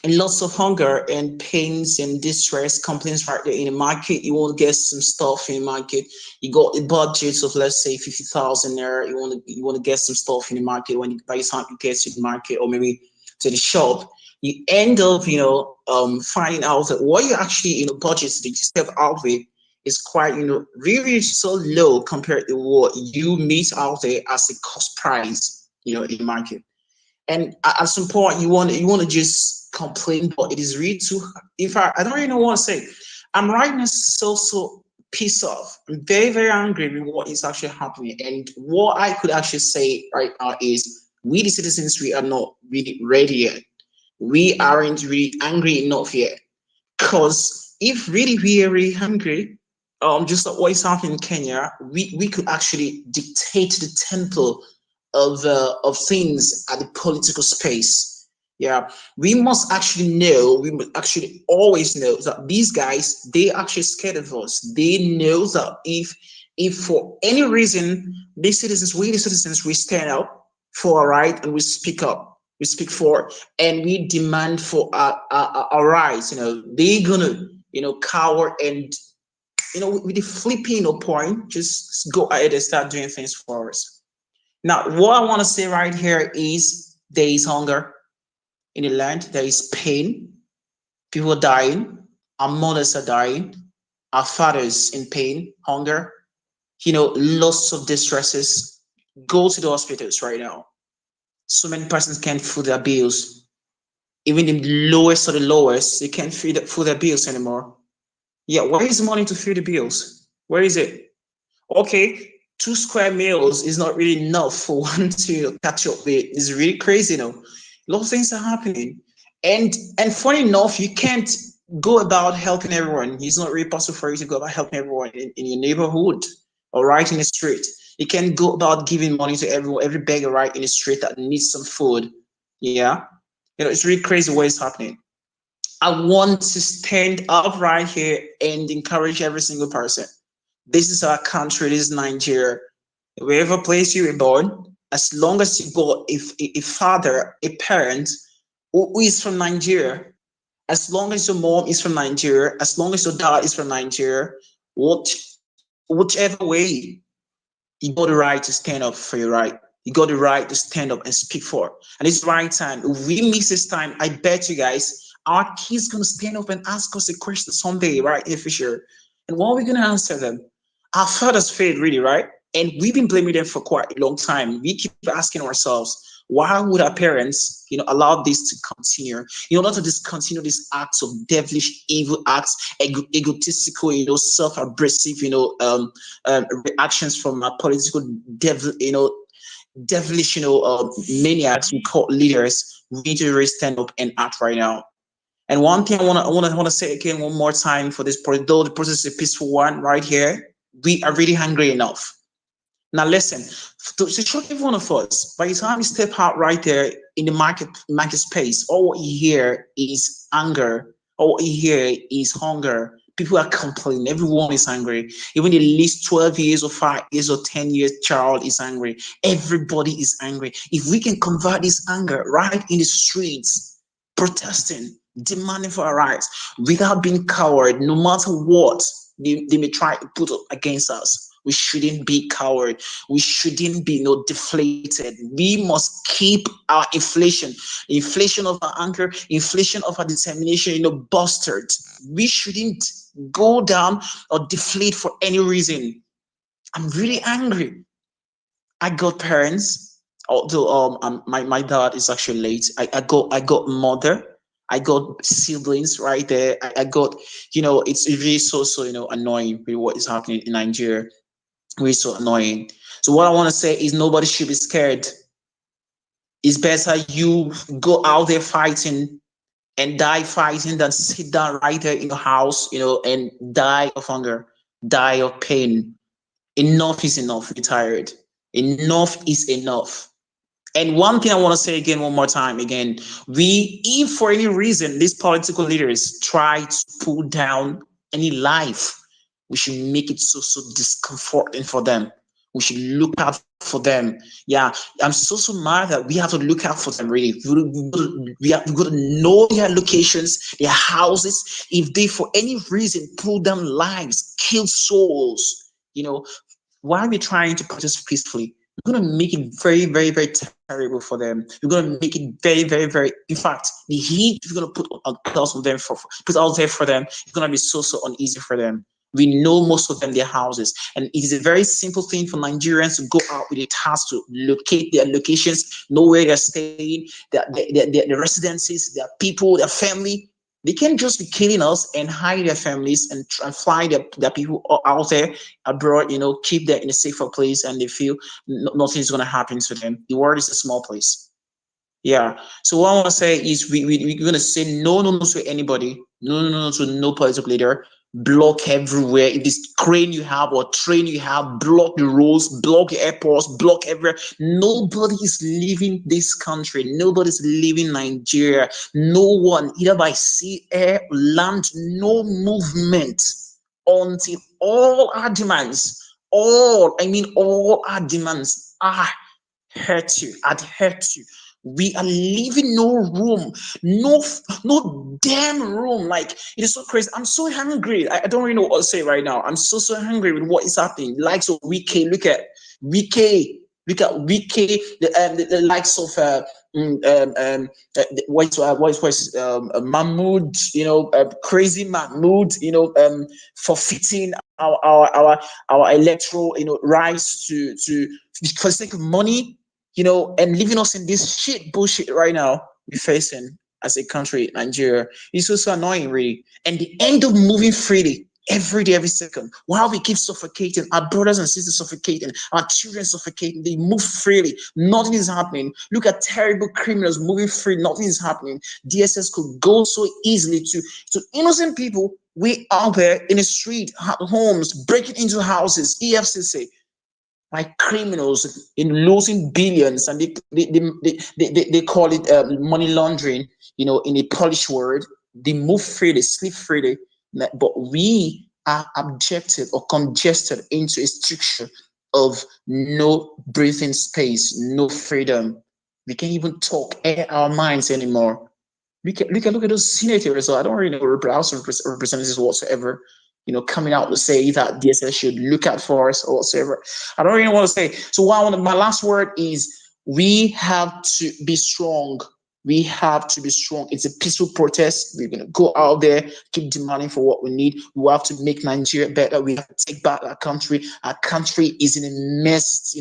lots of hunger and pains and distress, complaints right there in the market. You want to get some stuff in the market. You got a budget of, let's say, 50,000 there. You want to get some stuff in the market. By the time you get to the market or maybe to the shop, you end up finding out that what you actually budgets that you step out with is quite really so low compared to what you meet out there as a cost price in the market. And at some point you want to just complain, but it is really too. In fact, I don't really know what to say. I'm right now so pissed off. I'm very, very angry with what is actually happening. And what I could actually say right now is, we the citizens, we are not really ready yet. We aren't really angry enough yet. Because if really we are really hungry, just like what is happening in Kenya, we could actually dictate the tempo of things at the political space. Yeah, we must actually know, we must actually always know that these guys, they actually scared of us. They know that if for any reason these citizens, we the citizens, we stand up for our right and we speak up, we speak for, and we demand for our rights, they're gonna, cower and with the flipping point, just go ahead and start doing things for us. Now, what I want to say right here is there is hunger in the land, there is pain, people are dying, our mothers are dying, our fathers in pain, hunger, lots of distresses. Go to the hospitals right now. So many persons can't foot their bills. Even the lowest of the lowest, they can't foot their bills anymore. Yeah, where is the money to feed the bills? Where is it? Okay, 2 square meals is not really enough for one to catch up with. It's really crazy, A lot of things are happening, and funny enough, you can't go about helping everyone. It's not really possible for you to go about helping everyone in your neighborhood or right in the street. You can't go about giving money to everyone, every beggar right in the street that needs some food. Yeah, it's really crazy what is happening. I want to stand up right here and encourage every single person. This is our country. This is Nigeria. Wherever place you were born, as long as you got a father, a parent who is from Nigeria, as long as your mom is from Nigeria, as long as your dad is from Nigeria, what, whichever way, you got the right to stand up for your right. You got the right to stand up and speak for. And it's the right time. If we miss this time, I bet you guys, our kids gonna stand up and ask us a question someday, right in the future. And what are we gonna answer them? Our fathers failed, really, right? And we've been blaming them for quite a long time. We keep asking ourselves, why would our parents, allow this to continue? Not to discontinue these acts of devilish, evil acts, egotistical, self-abrasive, reactions from political devil, devilish, maniacs we call leaders. We need to really stand up and act right now. And one thing I want to say again one more time for this project, though the process is a peaceful one right here, we are really hungry enough. Now listen, to shock every one of us, by the time you step out right there in the market space, all what you hear is anger, all what you hear is hunger. People are complaining, everyone is angry. Even the least 12 years or 5 years or 10 years child is angry. Everybody is angry. If we can convert this anger right in the streets, protesting, demanding for our rights, without being coward, no matter what they may try to put up against us. We shouldn't be coward. We shouldn't be deflated. We must keep our inflation, inflation of our anger, inflation of our determination, bolstered. We shouldn't go down or deflate for any reason. I'm really angry. I got parents, although my dad is actually late. I got mother. I got siblings right there. I got, it's really so annoying with what is happening in Nigeria. Really so annoying. So what I want to say is nobody should be scared. It's better you go out there fighting and die fighting than sit down right there in your house, and die of hunger, die of pain. Enough is enough. You're tired. Enough is enough. And one thing I want to say again, one more time, again, if for any reason these political leaders try to pull down any life, we should make it so discomforting for them. We should look out for them. Yeah, I'm so mad that we have to look out for them. Really, we got to know their locations, their houses. If they, for any reason, pull down lives, kill souls, why are we trying to protest peacefully? We're going to make it very, very, very terrible for them. We're going to make it very, very, very. In fact, the heat we're going to put out there for them, it's going to be so uneasy for them. We know most of them, their houses, and it is a very simple thing for Nigerians to go out with a task to locate their locations, know where they're staying, their residences, their people, their family. They can't just be killing us and hide their families and fly their people out there abroad, keep them in a safer place, and they feel nothing's going to happen to them. The world is a small place. Yeah. So what I want to say is we're going to say no to anybody. No to no political leader. block everywhere. If this crane you have or train you have, block the roads, block the airports, block everywhere. Nobody is leaving this country. Nobody's leaving Nigeria. No one, either by sea, air, land, no movement until all our demands, all our demands are adhere to. We are leaving no room, no damn room. Like, it is so crazy. I'm so hungry. I don't really know what to say right now. I'm so hungry with what is happening. Likes of Wiki, look at Wiki, the likes of Mahmoud, crazy Mahmoud, forfeiting our electoral, rights to for the sake of money, and leaving us in this shit bullshit right now we're facing as a country, Nigeria. It's so annoying, really. And the end of moving freely every day, every second, while we keep suffocating, our brothers and sisters suffocating, our children suffocating, they move freely, nothing is happening. Look at terrible criminals moving free, nothing is happening. DSS could go so easily to innocent people. We out there in the street, homes, breaking into houses, EFCC, like criminals in losing billions, and they call it money laundering, in a Polish word. They move freely, sleep freely, but we are objected or congested into a structure of no breathing space, no freedom. We can't even talk, air our minds anymore. Look at those senators. So I don't really know House of Representatives whatsoever, coming out to say that DSS should look out for us or whatsoever. I don't really want to say. So my last word is, we have to be strong. We have to be strong. It's a peaceful protest. We're gonna go out there, keep demanding for what we need. We have to make Nigeria better. We have to take back our country. Our country is in a mess,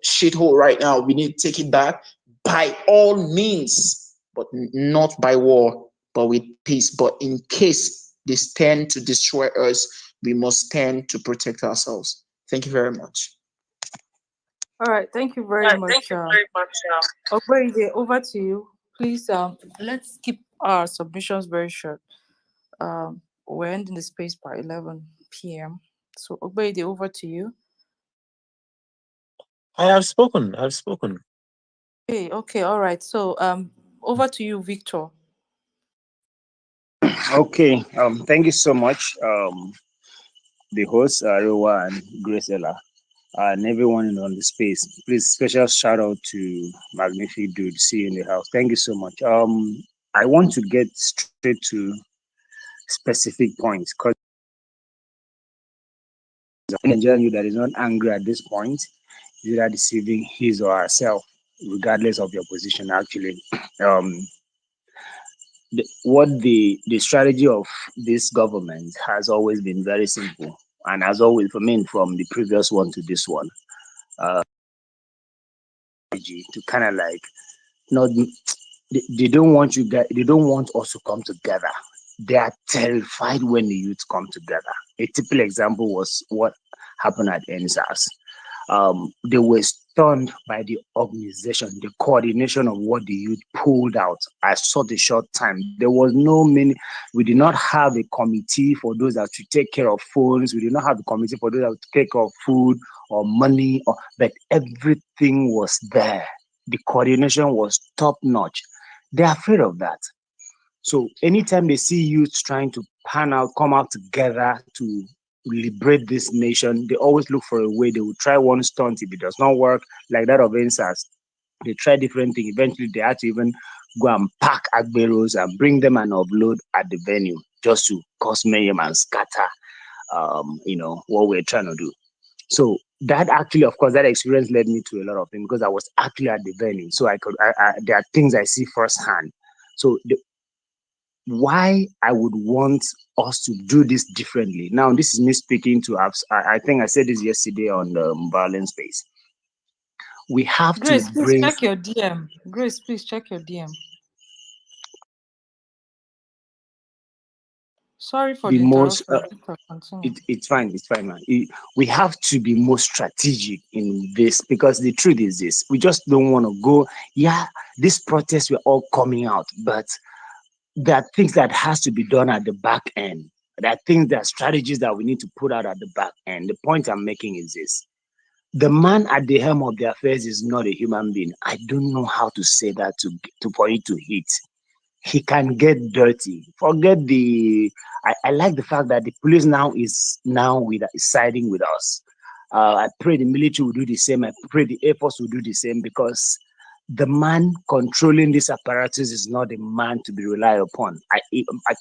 shithole right now. We need to take it back by all means, but not by war, but with peace. But in case they stand to destroy us, we must stand to protect ourselves. Thank you very much. All right, thank you very much. Ogberide, over to you. Please, let's keep our submissions very short. We're ending the space by 11 p.m. So, Ogberide, over to you. I have spoken. I've spoken. Okay, all right. So, over to you, Victor. Okay, thank you so much, the host, Arewa and Grace Ella, and everyone on the space. Please, special shout out to Magnific Dude. See you in the house. Thank you so much. I want to get straight to specific points because Nigerian youth that is not angry at this point is either deceiving his or herself, regardless of your position. Actually, the strategy of this government has always been very simple, and has always, from the previous one to this one, to kind of like not. They don't want you guys. They don't want us to come together. They are terrified when the youth come together. A typical example was what happened at NSAS. They were stunned by the organization, the coordination of what the youth pulled out at such a short time. There was we did not have a committee for those that should take care of phones. We did not have a committee for those that would take care of food or money, but everything was there. The coordination was top notch. They're afraid of that. So anytime they see youth trying to come out together to liberate this nation, they always look for a way. They will try one stunt. If it does not work, like that of NSAS, they try different things. Eventually, they had to even go and pack Agberos and bring them and upload at the venue just to cause mayhem and scatter, what we're trying to do. So that actually, of course, that experience led me to a lot of things because I was actually at the venue. So there are things I see firsthand. So why I would want us to do this differently. Now, this is me speaking to I think I said this yesterday on the violence space. We have Grace, to please bring. check your DM. Grace, please check your DM. Sorry for the interruption. It's fine. It's fine, man. We have to be more strategic in this because the truth is this: we just don't want to go. Yeah, this protest we're all coming out, but there are things that has to be done at the back end. There are things, there are strategies that we need to put out at the back end. The point I'm making is this: the man at the helm of the affairs is not a human being. I don't know how to say that to for it to hit. He can get dirty. Forget the. I like the fact that the police now is siding with us. I pray the military will do the same. I pray the Air Force will do the same, because the man controlling this apparatus is not a man to be relied upon. I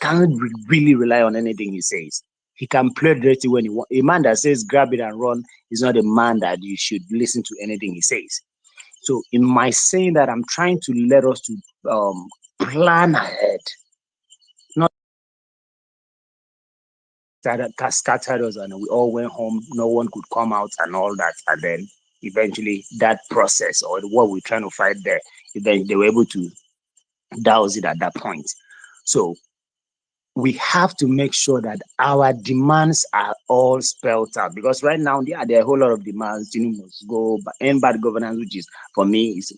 cannot really rely on anything he says. He can play dirty when he wants. A man that says grab it and run is not a man that you should listen to anything he says. So in my saying that, I'm trying to let us to plan ahead, not that scattered us and we all went home, no one could come out and all that. And then eventually that process or what we're trying to fight there, then they were able to douse it at that point. So we have to make sure that our demands are all spelled out, because right now there are a whole lot of demands. Must go, end bad governance, which is for me is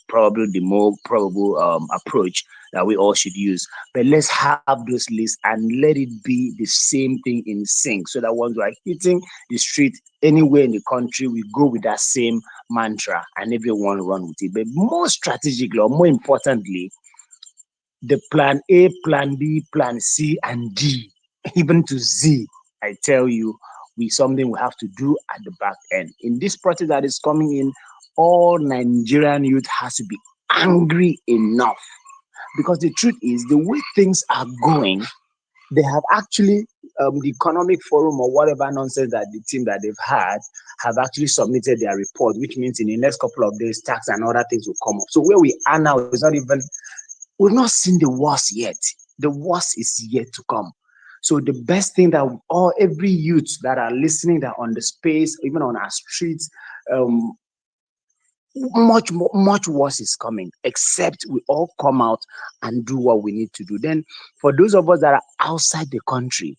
probably the more probable approach that we all should use. But let's have those lists and let it be the same thing in sync, so that once we are hitting the street anywhere in the country, we go with that same mantra and everyone run with it. But more strategically, or more importantly, the plan A, plan B, plan C, and D, even to Z, I tell you, something we have to do at the back end. In this process that is coming in, all Nigerian youth has to be angry enough. Because the truth is, the way things are going, they have actually, the economic forum or whatever nonsense that the team that they've had have actually submitted their report, which means in the next couple of days, tax and other things will come up. So where we are now is not even, we've not seen the worst yet. The worst is yet to come. So the best thing that every youth that are listening, that are on the space, even on our streets, much worse is coming, except we all come out and do what we need to do. Then for those of us that are outside the country,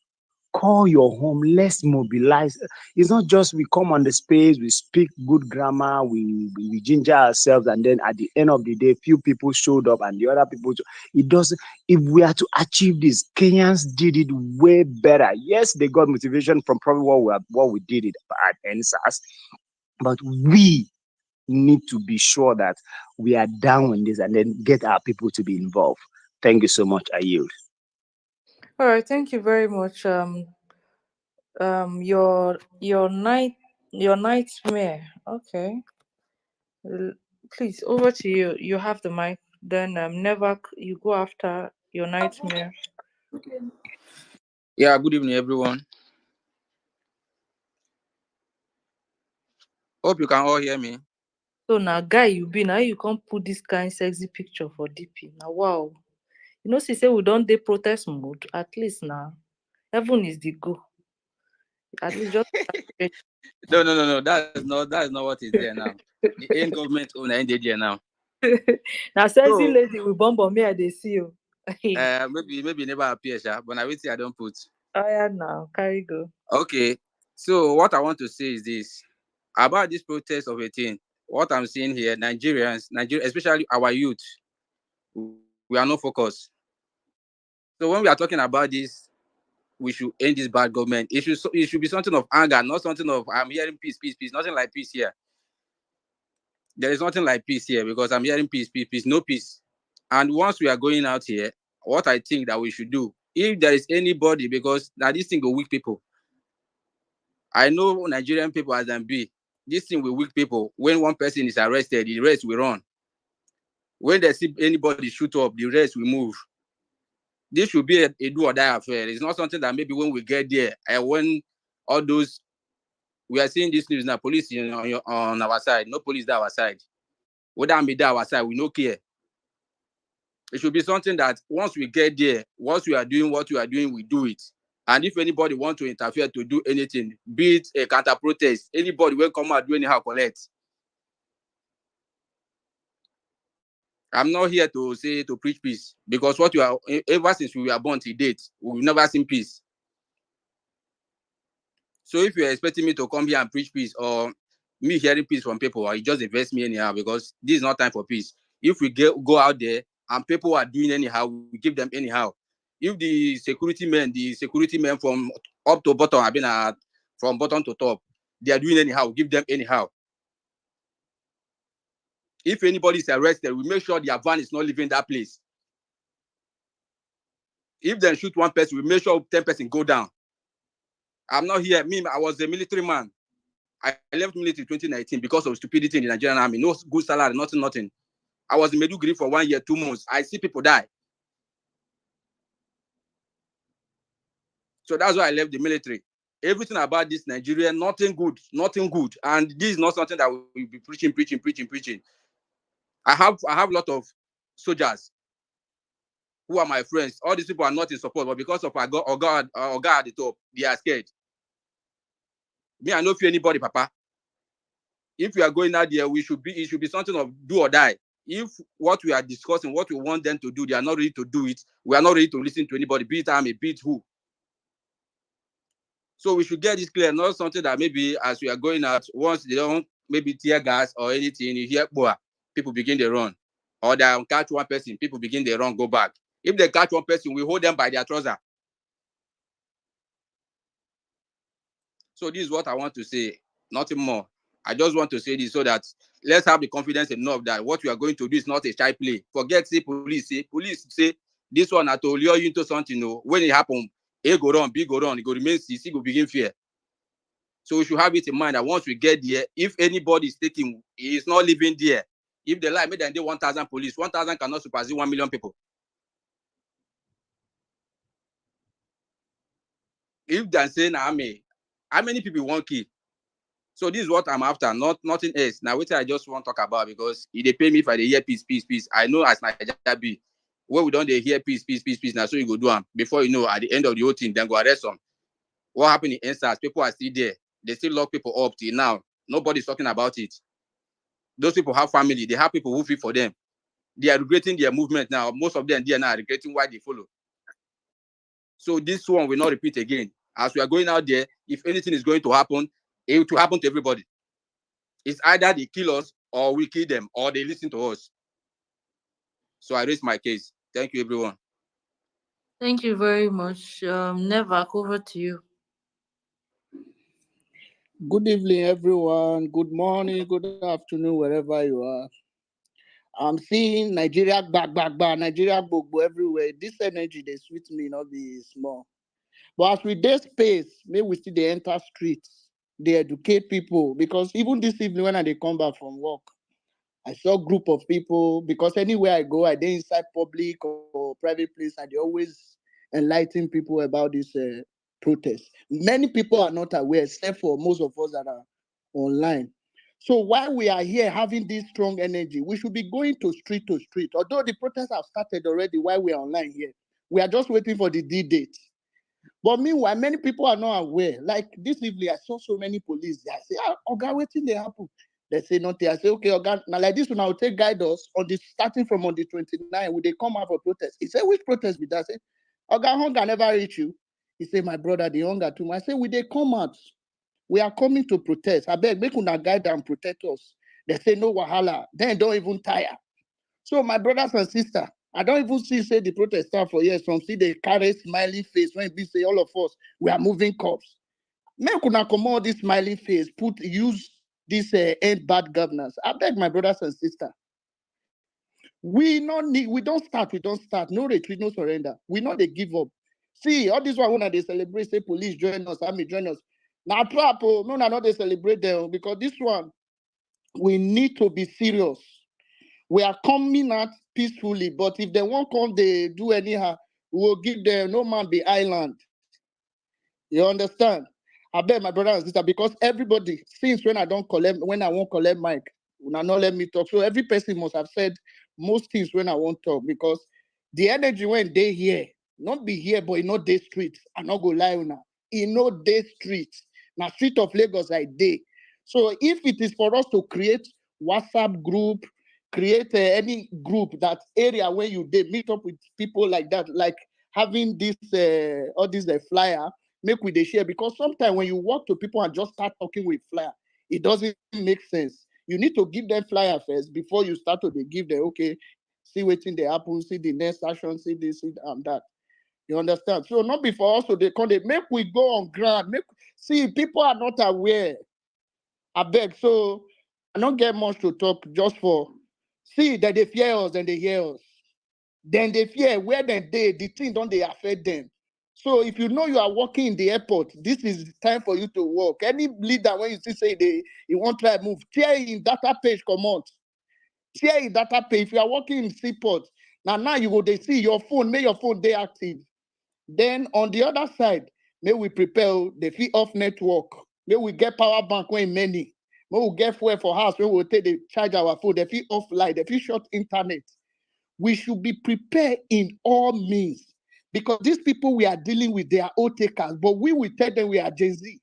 call your home, let's mobilize. It's not just we come on the space, we speak good grammar, we ginger ourselves, and then at the end of the day, few people showed up and the other people. It doesn't. If we are to achieve this, Kenyans did it way better. Yes, they got motivation from probably what we did it at NSAS, but we need to be sure that we are down in this and then get our people to be involved. Thank you so much. I yield. All right, thank you very much. Your nightmare. Okay. L- Please, over to you. You have the mic. Then never you go after your nightmare. Yeah, good evening, everyone. Hope you can all hear me. So now, guy, you be now you can't put this kind sexy picture for DP. Now, wow. You know, she say we don't dey protest mode. At least now, heaven is the go. At least just. No. That is not what is there now. The end government own NDJ now. Now, sexy So lady with bomb on me, I dey see you. maybe never appear, sha, but I will see I don't put. Oh yeah, now carry go. Okay. So what I want to say is this about this protest of 18. What I'm seeing here, Nigeria, especially our youth, we are not focused. So when we are talking about this, we should end this bad government. It should be something of anger, not something of I'm hearing peace. Nothing like peace here. There is nothing like peace here because I'm hearing peace, no peace. And once we are going out here, what I think that we should do, if there is anybody, because now this thing will weak people. I know Nigerian people as them be. This thing will weak people. When one person is arrested, the rest will run. When they see anybody shoot up, the rest will move. This should be a do or die affair. It's not something that maybe when we get there, and when all those, we are seeing this news now, police on our side, no police on our side. Whether I'm there our side, we no care. It should be something that once we get there, once we are doing what we are doing, we do it. And if anybody want to interfere to do anything, be it a counter protest, anybody will come out do anyhow collect. I'm not here to say to preach peace because what you are ever since we were born to date, we've never seen peace. So if you're expecting me to come here and preach peace or me hearing peace from people, or you just invest me anyhow because this is not time for peace. If we go out there and people are doing anyhow, we give them anyhow. If the security men from up to bottom, I mean, from bottom to top, they are doing anyhow, give them anyhow. If anybody is arrested, we make sure their van is not leaving that place. If they shoot one person, we make sure 10 person go down. I'm not here. I was a military man. I left military 2019 because of stupidity in the Nigerian army. No good salary, nothing. I was in Meduguri for 1 year, 2 months. I see people die. So that's why I left the military. Everything about this Nigeria, nothing good. And this is not something that we'll be preaching. I have a lot of soldiers who are my friends. All these people are not in support, but because of our God at the top, they are scared. Me, I don't fear anybody, Papa. If we are going out there, it should be something of do or die. If what we are discussing, what we want them to do, they are not ready to do it, we are not ready to listen to anybody, be it army, be it who. So we should get this clear, not something that maybe as we are going out, once they don't maybe tear gas or anything, you hear, boy, people begin to run. Or they catch one person, people begin to run, go back. If they catch one person, we hold them by their trouser. So this is what I want to say, nothing more. I just want to say this so that let's have the confidence enough that what we are going to do is not a child play. Forget police say this one to lure you into something. When it happens, A go run, B go run, it go remain C, C go begin fear. So we should have it in mind that once we get there, if anybody is taking, he is not living there. If they lie, maybe they 1,000 police, 1,000 cannot supersede 1 million people. If they're saying army, how many people want kill? So this is what I'm after, nothing else. Now, which I just want to talk about because if they pay me for the hear peace. I know as Nigeria be, where we don't they hear peace. Now, so you go do them. Before you know, at the end of the whole thing, then go arrest them. What happened in NSAS? People are still there. They still lock people up till now. Nobody's talking about it. Those people have family. They have people who feel for them. They are regretting their movement now. Most of them, they are now regretting why they follow. So this one will not repeat again. As we are going out there, if anything is going to happen, it will happen to everybody. It's either they kill us or we kill them or they listen to us. So I raise my case. Thank you, everyone. Thank you very much. Never over to you. Good evening, everyone. Good morning, good afternoon, wherever you are. I'm seeing Nigeria back, Nigeria bobo everywhere. This energy, they sweet me, not be small. But as we dey space, maybe we still dey enter streets, they educate people. Because even this evening when I come back from work, I saw a group of people, because anywhere I go, I dey inside public or private place, and they always enlighten people about this protest. Many people are not aware, except for most of us that are online. So while we are here having this strong energy, we should be going to street. Although the protests have started already while we are online here, we are just waiting for the D-date. But meanwhile, many people are not aware. Like this evening, I saw so many police. I say, Oga, wetin dey happen? They say nothing. I say, okay, Oga, now like this one, I will take guide us on the starting from on the 29th. Will they come out for protest? He said, which protest be that? I say, Oga, hunger never reach you. He said, my brother, the hunger too much. I say, will they come out? We are coming to protest. I beg, make una guide and protect us. They say, no wahala. Then don't even tire. So my brothers and sisters, I don't even see say the protest start for years. Some see they carry smiley face when we say all of us we are moving cops. Make una comot this smiley face, use this end bad governance. I beg my brothers and sisters. We don't start. No retreat, no surrender. We know they give up. See, all this one when they celebrate, say police join us, army join us. Now trap, no, not they celebrate them because this one we need to be serious. We are coming out peacefully, but if they won't come, they do anyhow, we will give them no man be island. You understand? I beg my brother and sister, because everybody, since when I won't collect mic, will not let me talk. So every person must have said most things when I won't talk, because the energy when they here, not be here, but in no day streets. I not go lie now. In no day streets. Now street of Lagos I day. So if it is for us to create WhatsApp group, create any group, that area where you did meet up with people like that, like having this all this flyer, make with the share, because sometimes when you walk to people and just start talking with flyer, it doesn't make sense. You need to give them flyer first before you start to give them, okay, see waiting they happen, see the next action, see this, see that. You understand? So not before also they come, they make we go on ground. See, people are not aware. I beg. So I don't get much to talk just for see that they fear us and they hear us. Then they fear where the thing don't they affect them. So if you know you are working in the airport, this is time for you to work. Any leader when you see say you want to try move, tear in data page come out. Share in data pay. If you are working in seaport, now you go they see your phone, make your phone they active. Then on the other side, may we prepare the fee off network. May we get power bank when many. May we get fuel for house when we take the charge our phone, the fee off light, the fee short internet. We should be prepared in all means because these people we are dealing with, they are all takers, but we will tell them we are Gen Z.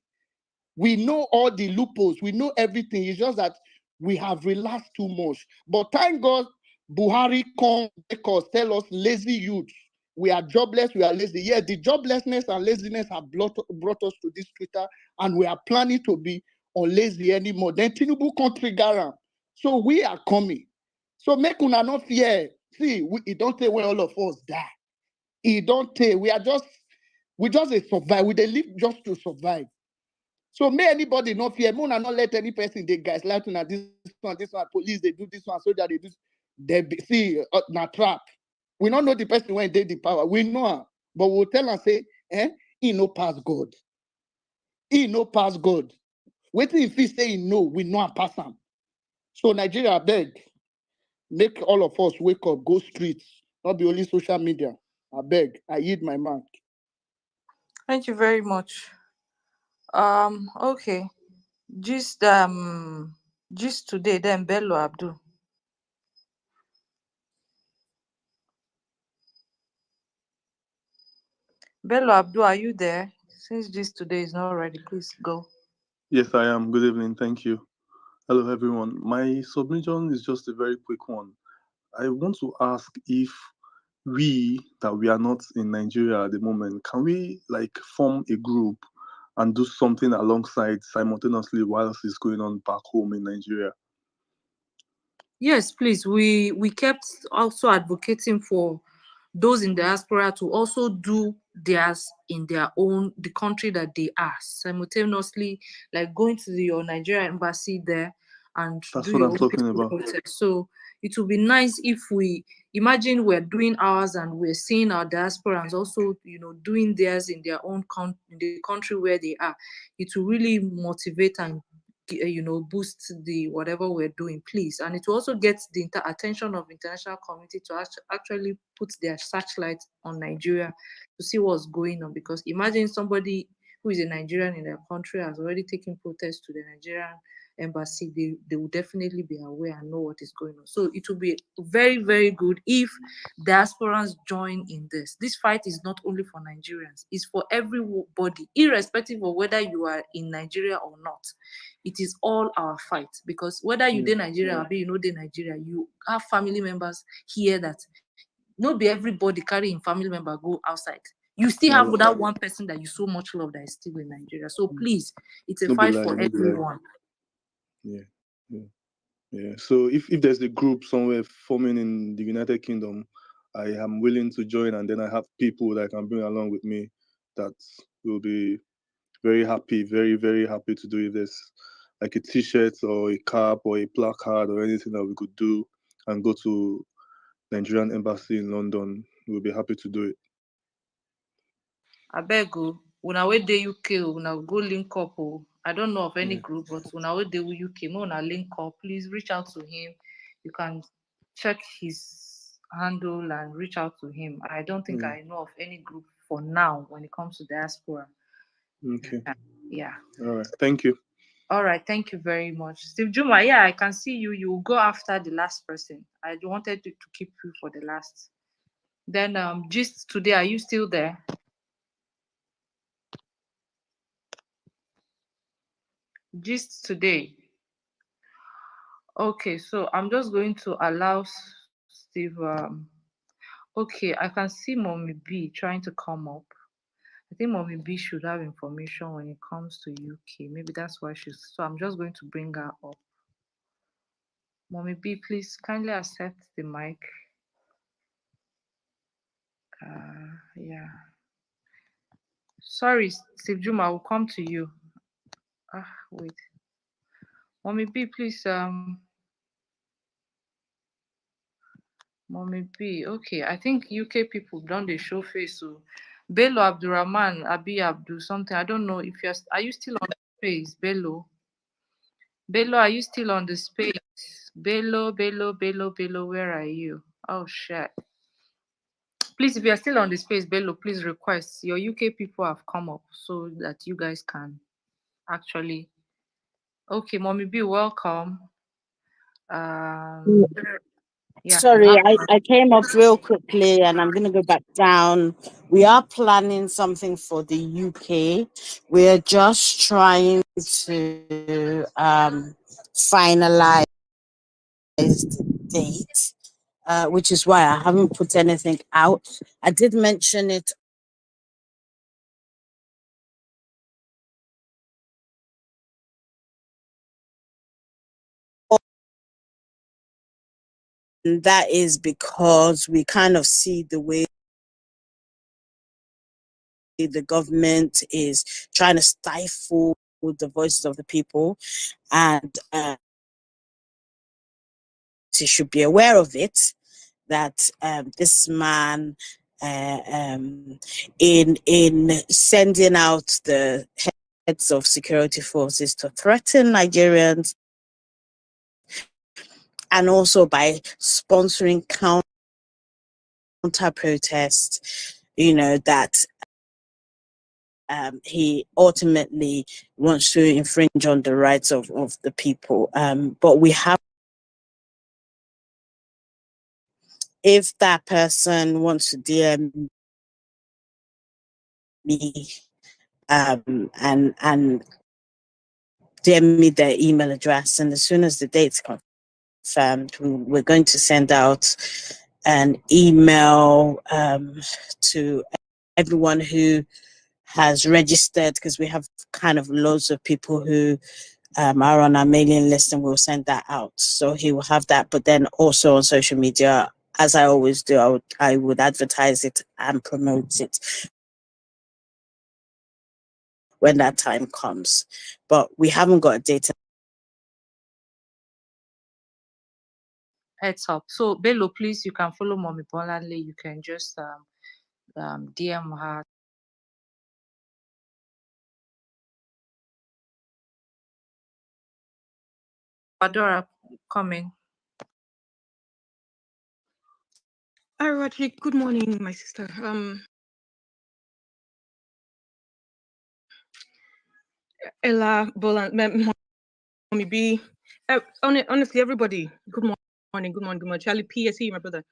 We know all the loopholes. We know everything. It's just that we have relaxed too much. But thank God, Buhari come because tell us lazy youth. We are jobless. We are lazy. Yeah, the joblessness and laziness have brought us to this Twitter, and we are planning to be unlazy anymore. Then Tinubu can't trigger am. So we are coming. So make una not fear. See, it don't take when all of us die. It don't take. We just a survive. We dey live just to survive. So may anybody not fear. May not let any person they guys like to this one, police they do this one, soldier they do. See na trap. We don't know the person when they the power. We know her, but we'll tell and say, he no pass God. He no pass God. Waiting if he say he no, we know and pass him. So Nigeria beg, make all of us wake up, go streets, not be only social media. I beg, I yield my mark. Thank you very much. Okay. Just today, then Bello Abdul. Bello Abdul, are you there? Since this today is not ready, please go. Yes, I am. Good evening. Thank you. Hello, everyone. My submission is just a very quick one. I want to ask if that we are not in Nigeria at the moment, can we like form a group and do something alongside simultaneously whilst it's going on back home in Nigeria? Yes, please. We kept also advocating for those in diaspora to also do theirs in their own the country that they are simultaneously, like going to your Nigerian embassy there and That's do what your I'm own talking peaceful about. protest. So it would be nice if we imagine we're doing ours and we're seeing our diasporans also, doing theirs in their own in the country where they are. It will really motivate and boost the whatever we're doing, please. And it will also get the attention of international community to actually put their searchlight on Nigeria to see what's going on. Because imagine somebody who is a Nigerian in their country has already taken protest to the Nigerian embassy. They will definitely be aware and know what is going on. So it will be very, very good if diasporans join in this. This fight is not only for Nigerians, it's for everybody, irrespective of whether you are in Nigeria or not. It is all our fight, because whether you in Nigeria or you know in Nigeria, you have family members here that not be everybody carry in family member go outside. You still have that one person that you so much love that is still in Nigeria. So please, it's a fight for everyone. Yeah. Yeah. So if there's a group somewhere forming in the United Kingdom, I am willing to join, and then I have people that I can bring along with me that will be very happy, very, very happy to do this. Like a t-shirt or a cap or a placard or anything that we could do and go to Nigerian embassy in London. We'll be happy to do it. I beg you, when I wait the UK, when I go link up. I don't know of any group, but when I wait the UK, when I link up, please reach out to him. You can check his handle and reach out to him. I don't think I know of any group for now when it comes to diaspora. Okay. Yeah. All right. Thank you. All right. Thank you very much. Steve Juma, yeah, I can see you. You will go after the last person. I wanted to keep you for the last. Then just today, are you still there? Just today. Okay, so I'm just going to allow Steve. Okay, I can see Mommy B trying to come up. I think Mommy B should have information when it comes to UK. Maybe that's why she's. So I'm just going to bring her up. Mommy B, please kindly accept the mic. Yeah. Sorry, Steve Juma, I will come to you. Wait. Mommy B, please, Mommy B. Okay, I think UK people don't they show face. So, Bello Abdurrahman, Abi Abdul something. I don't know if are you still on the space, Bello? Bello, are you still on the space? Bello, where are you? Oh shit. Please, if you are still on the space, Bello, please request. Your UK people have come up so that you guys can actually. Okay, Mommy B, welcome. Yeah, you Sorry, have. I came up real quickly and I'm going to go back down. We are planning something for the UK. We're just trying to finalize the date, which is why I haven't put anything out. I did mention it. And that is because we kind of see the way the government is trying to stifle the voices of the people, and you should be aware of it, that this man, in sending out the heads of security forces to threaten Nigerians, and also by sponsoring counter protests, that he ultimately wants to infringe on the rights of the people. But we have, if that person wants to DM me, and DM me their email address, and as soon as the date's confirmed, we're going to send out an email to everyone who has registered, because we have kind of loads of people who are on our mailing list, and we'll send that out. So he will have that, but then also on social media, as I always do, I would advertise it and promote it when that time comes. But we haven't got a date. Heads up. So Bello, please, you can follow Mommy Bolanle. You can just DM her. Adora coming. Hi, Roger. Good morning, my sister. Ella, Bolan, Mommy B. Honestly, everybody. Good morning. Good morning. Good morning. Charlie P. I see you, my brother.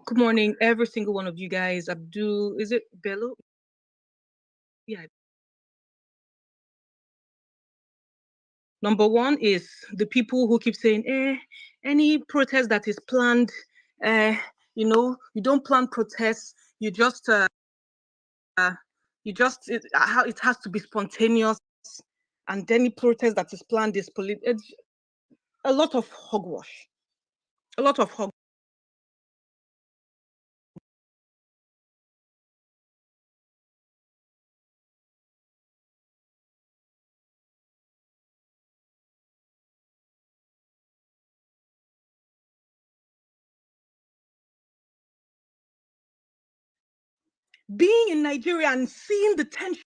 Good morning, every single one of you guys. Abdul, is it Bello? Yeah. Number one is the people who keep saying, any protest that is planned, you don't plan protests. You just, it has to be spontaneous. And any protest that is planned is it's a lot of hogwash. A lot of hog. Being in Nigeria and seeing the tension.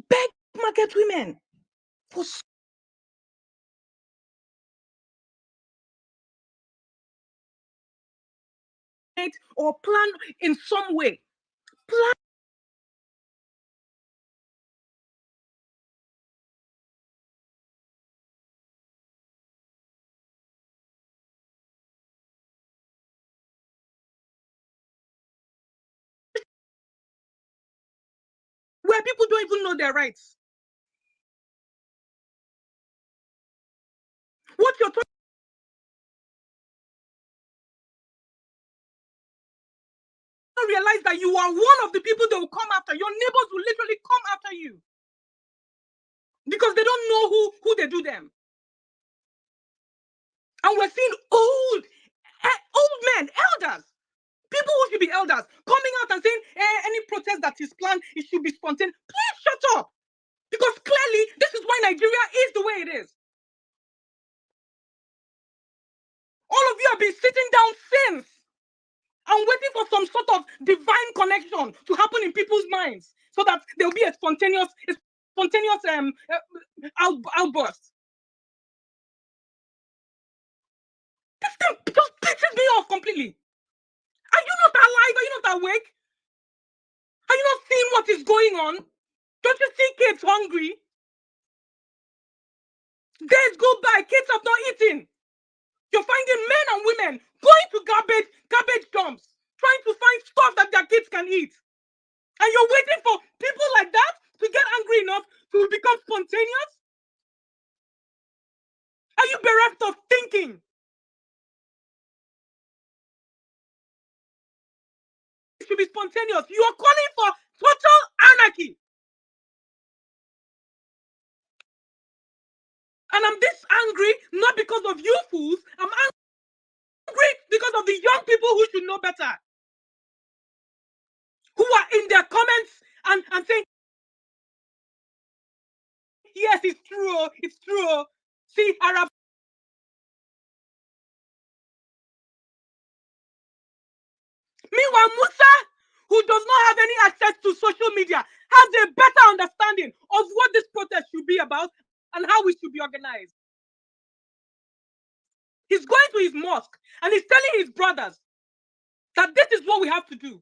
Beg market women for or plan in some way. Plan where people don't even know their rights. What you're talking realize that you are one of the people that will come after. Your neighbors will literally come after you because they don't know who they do them. And we're seeing old men, elders, people who should be elders, coming out and saying any protest that is planned, it should be spontaneous. Please shut up. Because clearly, this is why Nigeria is the way it is. All of you have been sitting down since and waiting for some sort of divine connection to happen in people's minds so that there will be a spontaneous outburst. This thing just pisses me off completely. Are you not alive? Are you not awake? Are you not seeing what is going on? Don't you see kids hungry? Days go by, kids have not eaten. You're finding men and women going to garbage dumps, trying to find stuff that their kids can eat. And you're waiting for people like that to get angry enough to become spontaneous? Are you bereft of thinking? It should be spontaneous. You are calling for total anarchy. And I'm this angry not because of you fools. I'm angry because of the young people who should know better. Who are in their comments and saying, yes, it's true, it's true. See, Arab. Meanwhile, Musa, who does not have any access to social media, has a better understanding of what this protest should be about and how we should be organized. He's going to his mosque and he's telling his brothers that this is what we have to do.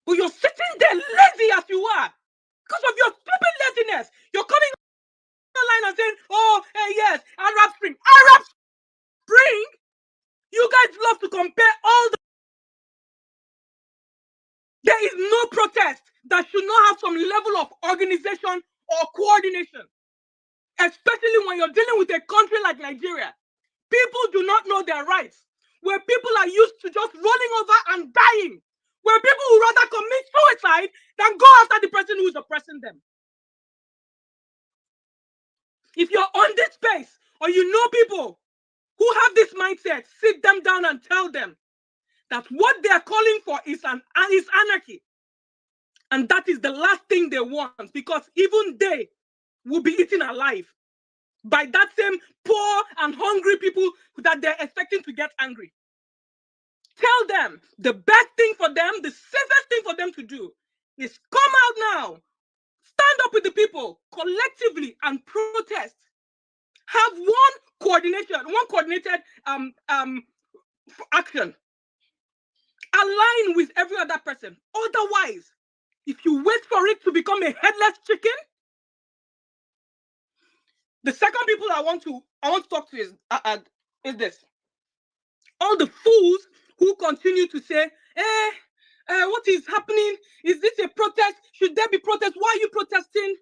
But you're sitting there lazy as you are because of your stupid laziness. You're coming online and saying, oh, yes, Arab Spring. Arab Spring? You guys love to compare all the... There is no protest that should not have some level of organization or coordination, especially when you're dealing with a country like Nigeria. People do not know their rights, where people are used to just rolling over and dying, where people would rather commit suicide than go after the person who is oppressing them. If you're on this space or you know people who have this mindset, sit them down and tell them that what they're calling for is anarchy. And that is the last thing they want, because even they will be eaten alive by that same poor and hungry people that they're expecting to get angry. Tell them the best thing for them, the safest thing for them to do is come out now, stand up with the people collectively and protest. Have one coordinated action. Align with every other person. Otherwise, if you wait for it to become a headless chicken, the second people I want to talk to is this. All the fools who continue to say, what is happening? Is this a protest? Should there be protest? Why are you protesting?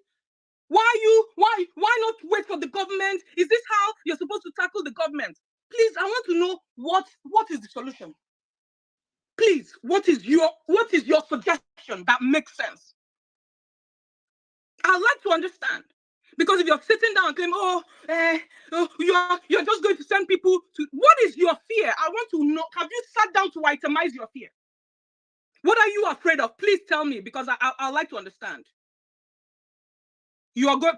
Why not wait for the government? Is this how you're supposed to tackle the government? Please, I want to know what is the solution. Please, what is your suggestion that makes sense? I'd like to understand. Because if you're sitting down and claim, you're just going to send people to... What is your fear? I want to know. Have you sat down to itemize your fear? What are you afraid of? Please tell me, because I'd like to understand.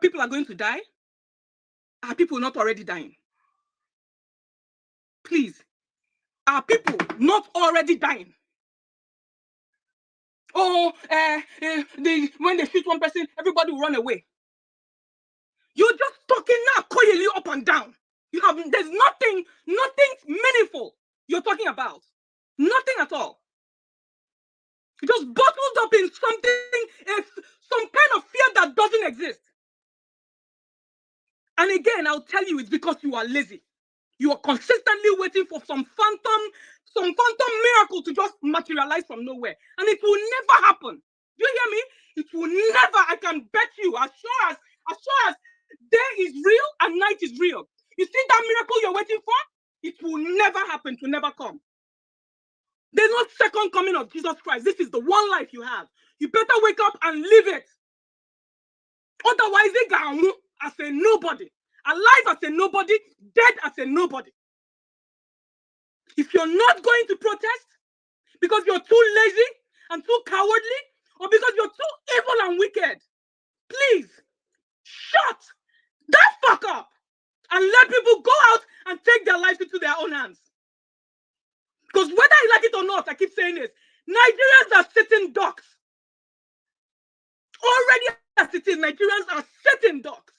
People are going to die? Are people not already dying? Please. Are people not already dying? When they shoot one person, everybody will run away. You're just talking now, coyly up and down. There's nothing meaningful you're talking about. Nothing at all. You just bottled up in something, some kind of fear that doesn't exist. And again, I'll tell you, it's because you are lazy. You are consistently waiting for some phantom miracle to just materialize from nowhere. And it will never happen. Do you hear me? It will never, I can bet you, as sure as day is real and night is real. You see that miracle you're waiting for? It will never happen, to never come. There's no second coming of Jesus Christ. This is the one life you have. You better wake up and live it. Otherwise, they got as a nobody. alive as a nobody, dead as a nobody. If you're not going to protest because you're too lazy and too cowardly, or because you're too evil and wicked, please shut that fuck up and let people go out and take their lives into their own hands. Because whether you like it or not, I keep saying this, Nigerians are sitting ducks. Already as it is, Nigerians are sitting ducks.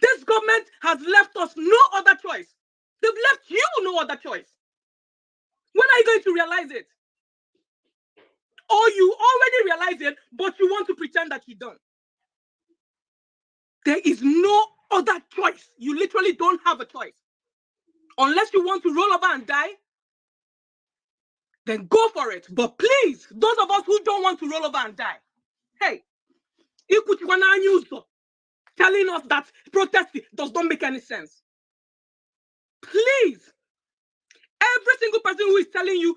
This government has left us no other choice. They've left you no other choice. When are you going to realize it? Or you already realize it, but you want to pretend that you don't. There is no other choice. You literally don't have a choice. Unless you want to roll over and die, then go for it. But please, those of us who don't want to roll over and die, hey, telling us that protesting does not make any sense. Please, every single person who is telling you,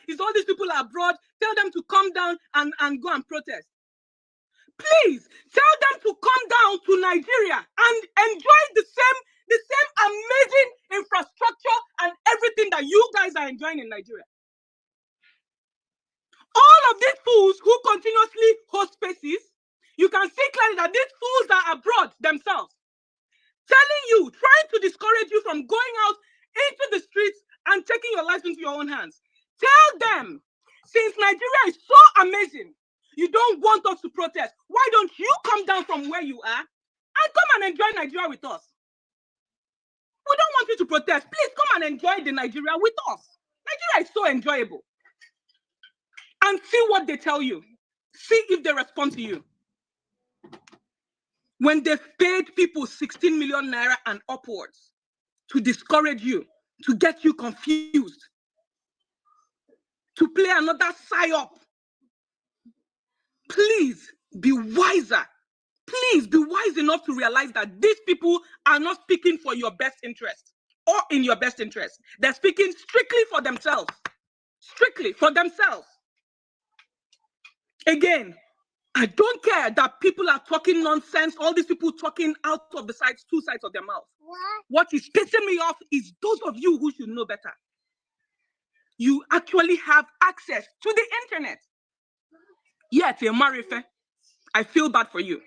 it's all these people abroad, tell them to come down and go and protest. Please, tell them to come down to Nigeria and enjoy the same amazing infrastructure and everything that you guys are enjoying in Nigeria. All of these fools who continuously host spaces, you can see clearly that these fools are abroad themselves, telling you, trying to discourage you from going out into the streets and taking your life into your own hands. Tell them, since Nigeria is so amazing, you don't want us to protest. Why don't you come down from where you are and come and enjoy Nigeria with us? We don't want you to protest. Please come and enjoy the Nigeria with us. Nigeria is so enjoyable. And see what they tell you. See if they respond to you. When they've paid people 16 million naira and upwards to discourage you, to get you confused, to play another psyop, please be wiser. Please be wise enough to realize that these people are not speaking for your best interest or in your best interest. They're speaking strictly for themselves. Strictly for themselves. Again, I don't care that people are talking nonsense, all these people talking out of the sides, two sides of their mouth. What is pissing me off is those of you who should know better. You actually have access to the internet. Yeah, Marife, I feel bad for you.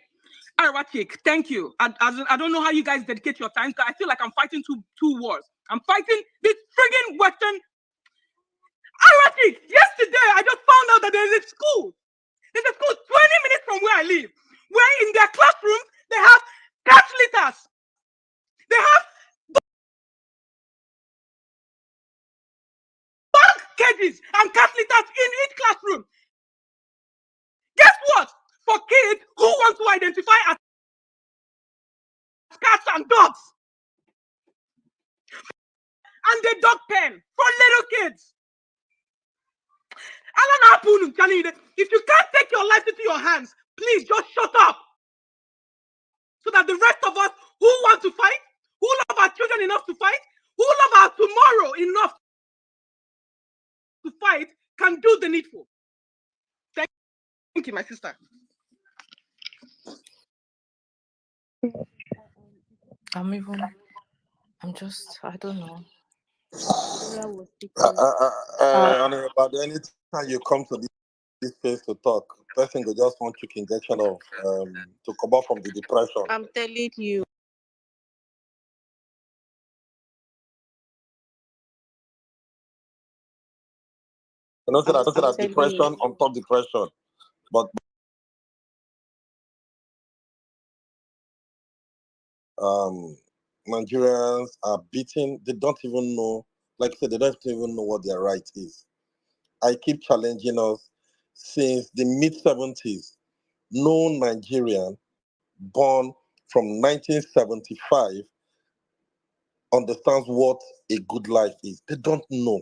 Aratik, thank you. I don't know how you guys dedicate your time, because I feel like I'm fighting two wars. I'm fighting this friggin' Western. Aratik, yesterday I just found out that there's a school. There's a school 20 minutes from where I live, where in their classrooms they have cat litters. They have dog cages and cat litters in each classroom. Guess what? For kids who want to identify as cats and dogs. And the dog pen for little kids. If you can't take your life into your hands, please just shut up. So that the rest of us who want to fight, who love our children enough to fight, who love our tomorrow enough to fight, can do the needful. Thank you, my sister. I don't know. But anytime you come to this place to talk, person will just want quick injection of to come out from the depression. I'm telling you. You know, so I'm that telling depression you. on top depression. But Nigerians are beaten. They don't even know, like I said, they don't even know what their right is. I keep challenging us since the mid-70s. No Nigerian born from 1975 understands what a good life is. They don't know.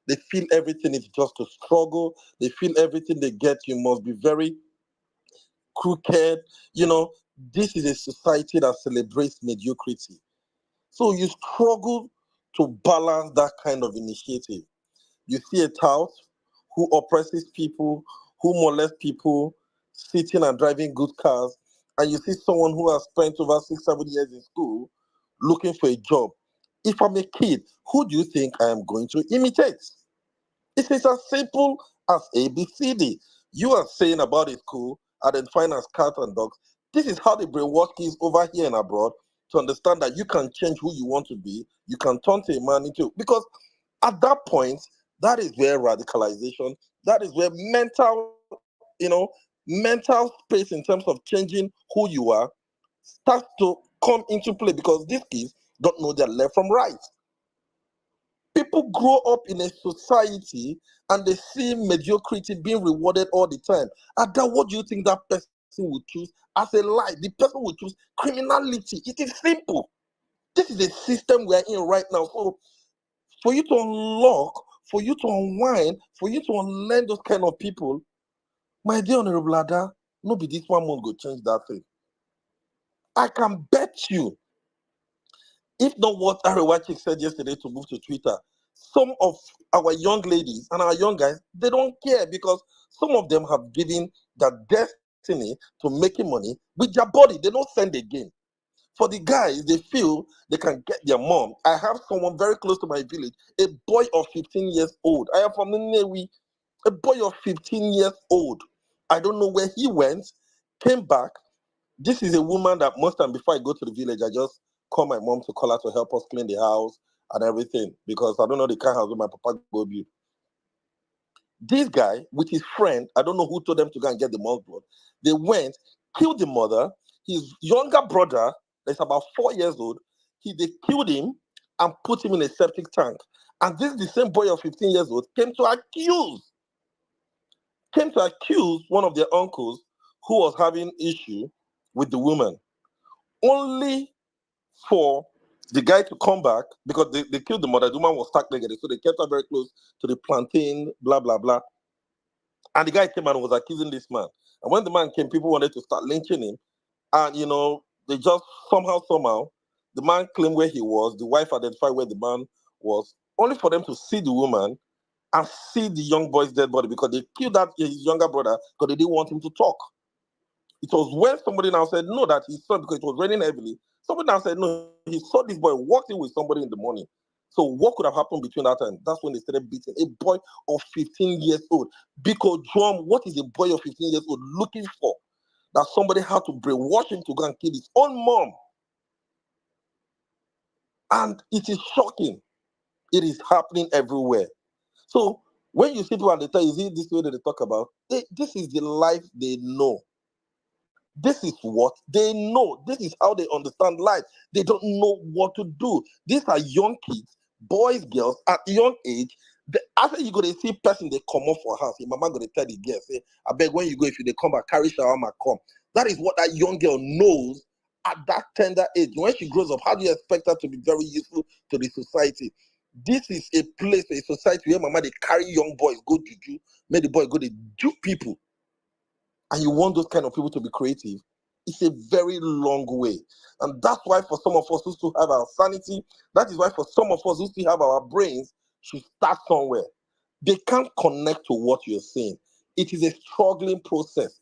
They feel everything is just a struggle. They feel everything they get, you must be very crooked. You know, this is a society that celebrates mediocrity. So you struggle to balance that kind of initiative. You see a tout who oppresses people, who molests people, sitting and driving good cars, and you see someone who has spent over 6, 7 years in school looking for a job. If I'm a kid, who do you think I am going to imitate? It is as simple as ABCD. You are saying about a school, identifying as cats and dogs. This is how they brainwash kids over here and abroad to understand that you can change who you want to be. You can turn to a man into, because at that point, that is where radicalization, that is where mental space in terms of changing who you are starts to come into play, because these kids don't know their left from right. People grow up in a society and they see mediocrity being rewarded all the time. And then what do you think that person would choose as a lie? The person would choose criminality. It is simple. This is the system we are in right now. So for you to unlock, for you to unwind, for you to unlearn those kind of people, my dear Honorable Ada, no be this one month go change that thing. I can bet you, if not what Arewachik said yesterday to move to Twitter, some of our young ladies and our young guys, they don't care, because some of them have given their destiny to making money with their body. They don't send again. For the guys, they feel they can get their mom. I have someone very close to my village, a boy of 15 years old. I am from Nnewi, a boy of 15 years old. I don't know where he went, came back. This is a woman that most time before I go to the village, I just call my mom to call her to help us clean the house and everything, because I don't know the kind of house where my papa go build. This guy with his friend, I don't know who told them to go and get the mom blood. They went, killed the mother, his younger brother, that's about 4 years old, they killed him and put him in a septic tank. And this is the same boy of 15 years old came to accuse one of their uncles who was having issue with the woman, only for the guy to come back, because they killed the mother. The woman was stuck negative, so they kept her very close to the plantain, blah, blah, blah. And the guy came and was accusing this man. And when the man came, people wanted to start lynching him. And, they just somehow, the man claimed where he was. The wife identified where the man was, only for them to see the woman and see the young boy's dead body, because they killed that his younger brother because they didn't want him to talk. It was when somebody now said no, that he saw, because it was raining heavily. Somebody now said no, he saw this boy walking with somebody in the morning. So what could have happened between that time? That's when they started beating a boy of 15 years old. Because John, what is a boy of 15 years old looking for? That somebody had to brainwash him to go and kill his own mom. And it is shocking. It is happening everywhere. So when you see people and they tell you, is it this way that they talk about? This is the life they know. This is what they know. This is how they understand life. They don't know what to do. These are young kids, boys, girls, at young age. After you go to see person, they come off for house. Your mama going to tell the girl, say, I beg when you go, if you they come back, carry shawarma, come. That is what that young girl knows at that tender age. When she grows up, how do you expect her to be very useful to the society? This is a place, a society where mama, they carry young boys, go juju, make the boy go to juke people. And you want those kind of people to be creative, it's a very long way. And that's why for some of us who still have our sanity, that is why for some of us who still have our brains, should start somewhere. They can't connect to what you're saying. It is a struggling process.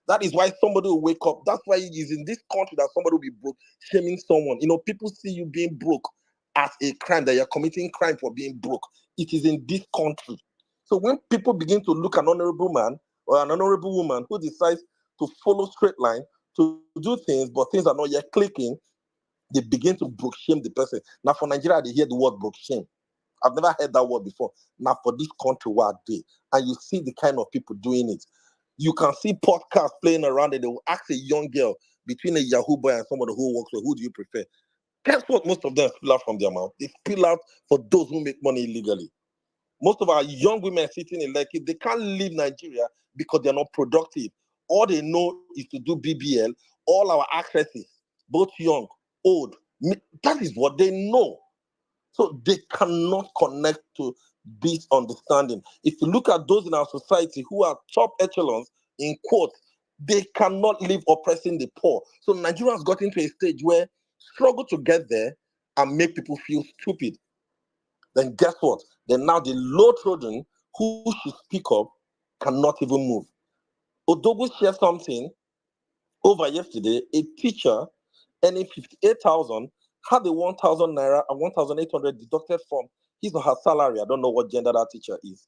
That is why somebody will wake up. That's why it is in this country that somebody will be broke, shaming someone. People see you being broke as a crime, that you're committing crime for being broke. It is in this country. So when people begin to look at an honorable man or an honorable woman who decides to follow straight line, to do things, but things are not yet clicking, they begin to broke shame the person. Now for Nigeria, they hear the word broke shame. I've never heard that word before. Now for this country, what they, and you see the kind of people doing it. You can see podcasts playing around and they will ask a young girl between a Yahoo boy and somebody who works with, who do you prefer? Guess what? Most of them spill out from their mouth. They spill out for those who make money illegally. Most of our young women sitting in Lekki, they can't leave Nigeria because they're not productive. All they know is to do BBL. All our actresses, both young, old, that is what they know. So they cannot connect to this understanding. If you look at those in our society who are top echelons, in quotes, they cannot live oppressing the poor. So Nigerians got into a stage where struggle to get there and make people feel stupid. Then guess what? Then now the low children who should speak up cannot even move. Odogu shared something over yesterday, a teacher earning 58,000 had the 1,000 naira and 1,800 deducted from his or her salary. I don't know what gender that teacher is,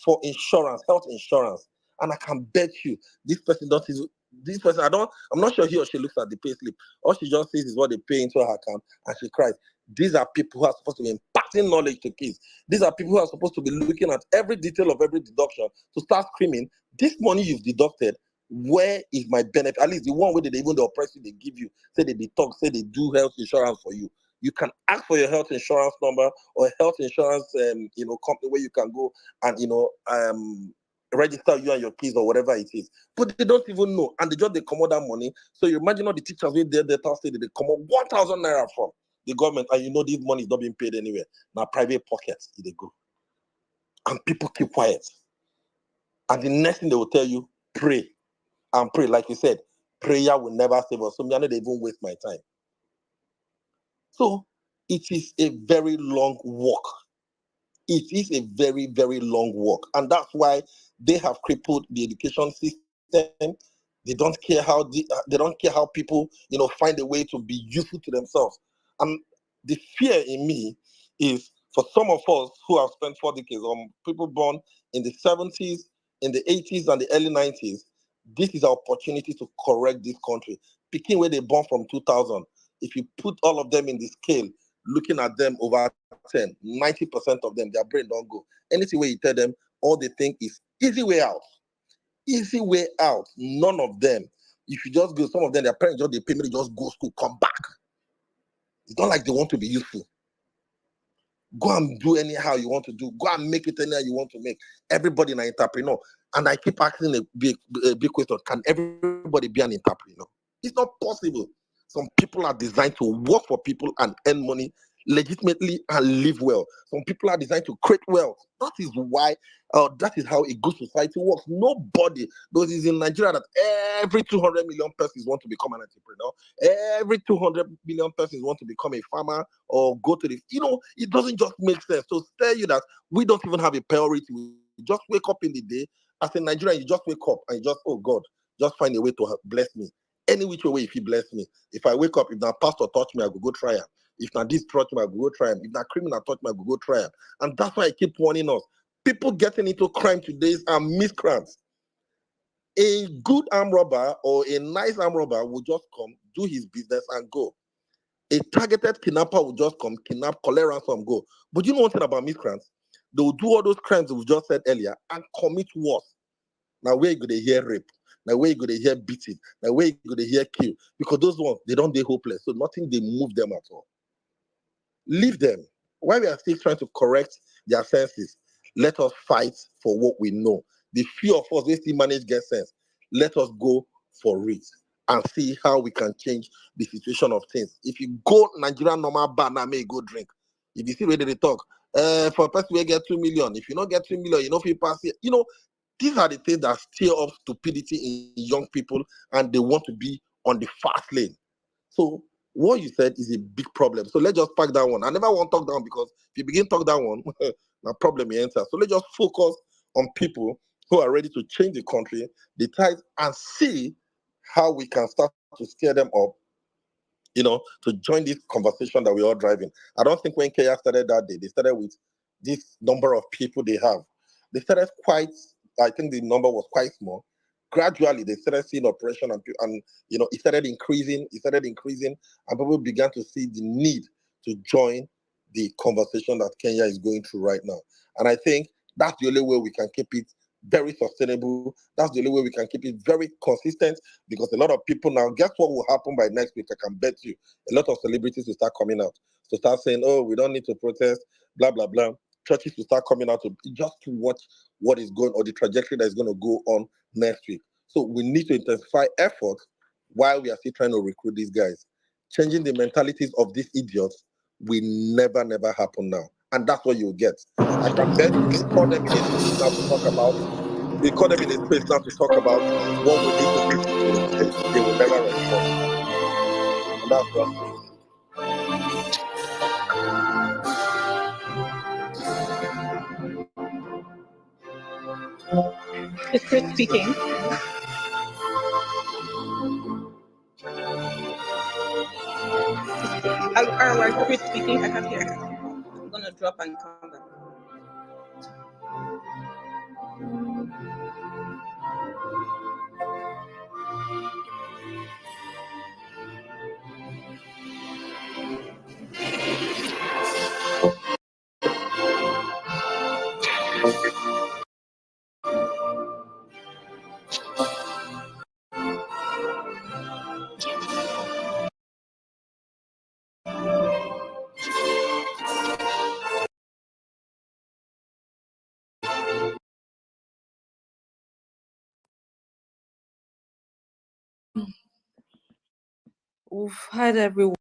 for insurance, health insurance. And I can bet you this person I'm not sure he or she looks at the pay slip. All she just sees is what they pay into her account and she cries. These are people who are supposed to be imparting knowledge to kids. These are people who are supposed to be looking at every detail of every deduction to start screaming, this money you've deducted, where is my benefit? At least the one way that even the oppressive they give you, say they detox, say they do health insurance for you. You can ask for your health insurance number or health insurance company where you can go and register you and your kids or whatever it is. But they don't even know. And they come out that money. So you imagine all the teachers with their Thursday, they come out 1,000 naira from the government, and this money is not being paid anywhere. Now private pockets, they go. And people keep quiet. And the next thing they will tell you, pray. And pray. Like you said, prayer will never save us. So me, I don't even waste my time. So it is a very long walk. It is a very, very long walk. And that's why they have crippled the education system. They don't care how people, find a way to be useful to themselves. And the fear in me is for some of us who have spent 4 decades, people born in the 70s, in the 80s, and the early 90s, this is our opportunity to correct this country. Picking where they born from 2000, if you put all of them in the scale, looking at them over 10, 90% of them, their brain don't go. Anything where you tell them, all they think is easy way out. Easy way out. None of them. If you just go, some of them, their parents just they pay me, they just go school, come back. It's not like they want to be useful. Go and do anyhow you want to do. Go and make it anyhow you want to make. Everybody an entrepreneur. And I keep asking a big question. Can everybody be an entrepreneur? It's not possible. Some people are designed to work for people and earn money legitimately and live well. Some people are designed to create wealth. That is why, that is how a good society works. Nobody, because it's in Nigeria that every 200 million persons want to become an entrepreneur. Every 200 million persons want to become a farmer or go to the, it doesn't just make sense. To tell you that we don't even have a priority. We just wake up in the day. As a Nigerian, you just wake up and you just, oh God, just find a way to bless me. Any which way, if he bless me. If I wake up, if that pastor touch me, I go try him. If not this touch me, I go try him. If that criminal touch me, I go try him. And that's why I keep warning us. People getting into crime today are miscreants. A good armed robber or a nice armed robber will just come, do his business and go. A targeted kidnapper will just come, kidnap, collect ransom, go. But you know one thing about miscreants? They will do all those crimes we just said earlier and commit worse. Now where you go to hear rape? Now where you go to hear beating? Now where you go to hear kill? Because those ones, they don't they hopeless. So nothing they move them at all. Leave them. While we are still trying to correct their senses, let us fight for what we know. The few of us, they still manage get sense. Let us go for it and see how we can change the situation of things. If you go Nigerian normal bar now, may go drink. If you see where they talk, for a person we get 2 million. If you don't get 2 million, if you pass it, these are the things that stir up stupidity in young people, and they want to be on the fast lane. So what you said is a big problem. So let's just pack that one. I never want to talk down, because if you begin to talk that one, no problem will enter. So let's just focus on people who are ready to change the country, the tides, and see how we can start to scare them up, to join this conversation that we're all driving. I don't think when Kenya started that day, they started with this number of people they have. They started I think the number was quite small. Gradually, they started seeing operation and it started increasing, and people began to see the need to join the conversation that Kenya is going through right now. And I think that's the only way we can keep it very sustainable. That's the only way we can keep it very consistent, because a lot of people now, guess what will happen by next week? I can bet you a lot of celebrities will start coming out to start saying, oh, we don't need to protest, blah, blah, blah. Churches will start coming out just to watch what is going, or the trajectory that is going to go on next week. So we need to intensify efforts while we are still trying to recruit these guys. Changing the mentalities of these idiots will never, never happen now. And that's what you'll get. I can bet you, if you call them in a space now to talk about, what we need to do to change, they will never respond. And that's just it. Is Chris speaking? Alright, repeat speaking. I can hear. I'm gonna drop and come back. We've had everyone.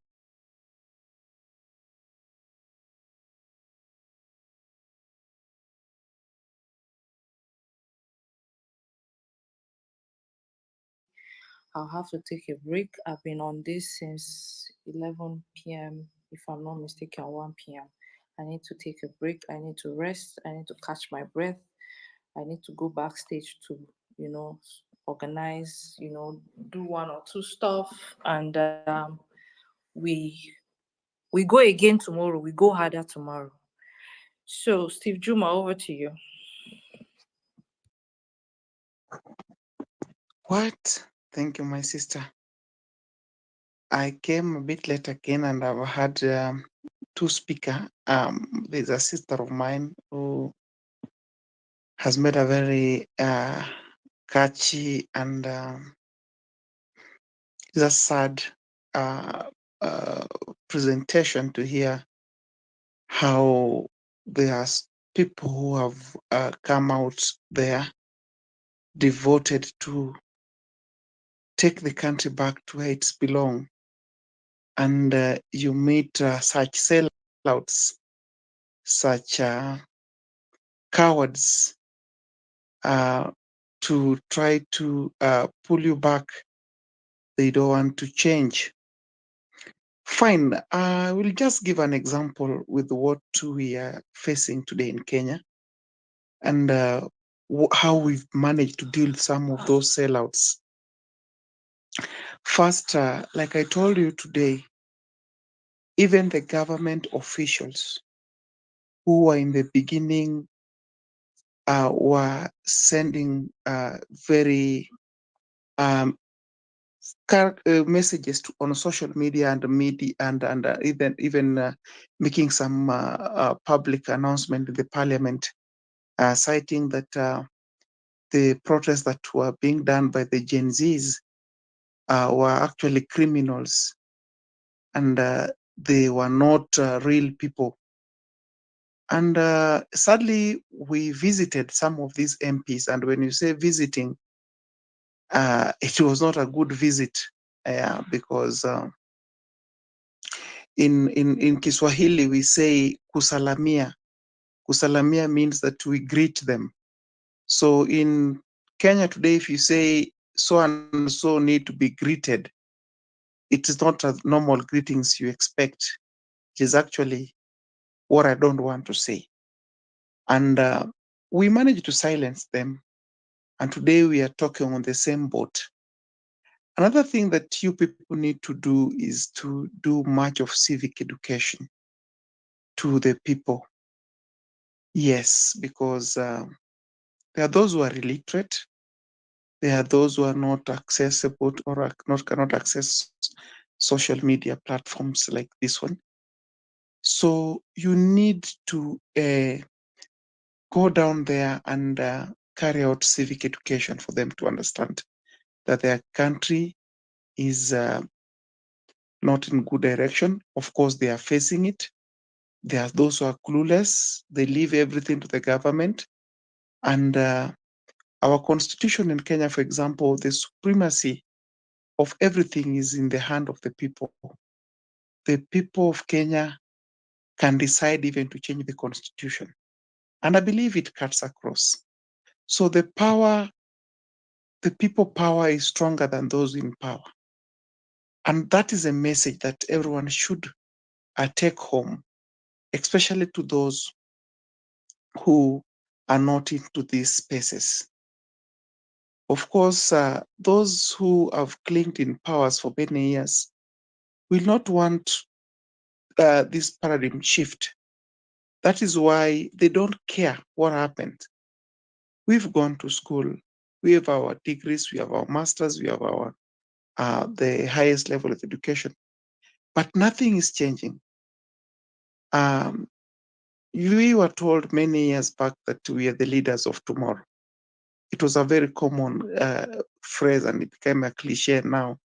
I'll have to take a break. I've been on this since 11 p.m. If I'm not mistaken, 1 p.m. I need to take a break. I need to rest. I need to catch my breath. I need to go backstage to, organize, do one or two stuff, and we we go again tomorrow. We go harder tomorrow. So, Steve Juma, over to you. What? Thank you, my sister. I came a bit late again, and I've had two speaker. There's a sister of mine who has made a very catchy and it's a sad uh, uh, presentation to hear how there are people who have come out there devoted to take the country back to where it's belong. And you meet such sellouts, such cowards to try to pull you back. They don't want to change. Fine. I will just give an example with what we are facing today in Kenya and how we've managed to deal with some of those sellouts. First, like I told you today, even the government officials who were in the beginning were sending very um, messages on social media and media and even making some public announcement in the parliament, citing that the protests that were being done by the Gen Zs were actually criminals and they were not real people. And sadly, we visited some of these MPs. And when you say visiting, it was not a good visit because in Kiswahili we say kusalamia. Kusalamia means that we greet them. So in Kenya today, if you say so and so need to be greeted, it is not a normal greetings you expect. It is actually what I don't want to say. And we managed to silence them. And today we are talking on the same boat. Another thing that you people need to do is to do much of civic education to the people. Yes, because there are those who are illiterate. There are those who are not accessible or cannot access social media platforms like this one. So you need to go down there and carry out civic education for them to understand that their country is not in good direction. Of course, they are facing it. There are those who are clueless. They leave everything to the government. And our constitution in Kenya, for example, the supremacy of everything is in the hand of the people. The people of Kenya can decide even to change the constitution. And I believe it cuts across. So the people power is stronger than those in power. And that is a message that everyone should take home, especially to those who are not into these spaces. Of course, those who have clinged in powers for many years will not want this paradigm shift. That is why they don't care what happened. We've gone to school. We have our degrees. We have our masters. We have our the highest level of education. But nothing is changing. Um, we were told many years back that we are the leaders of tomorrow. It was a very common phrase, and it became a cliche now.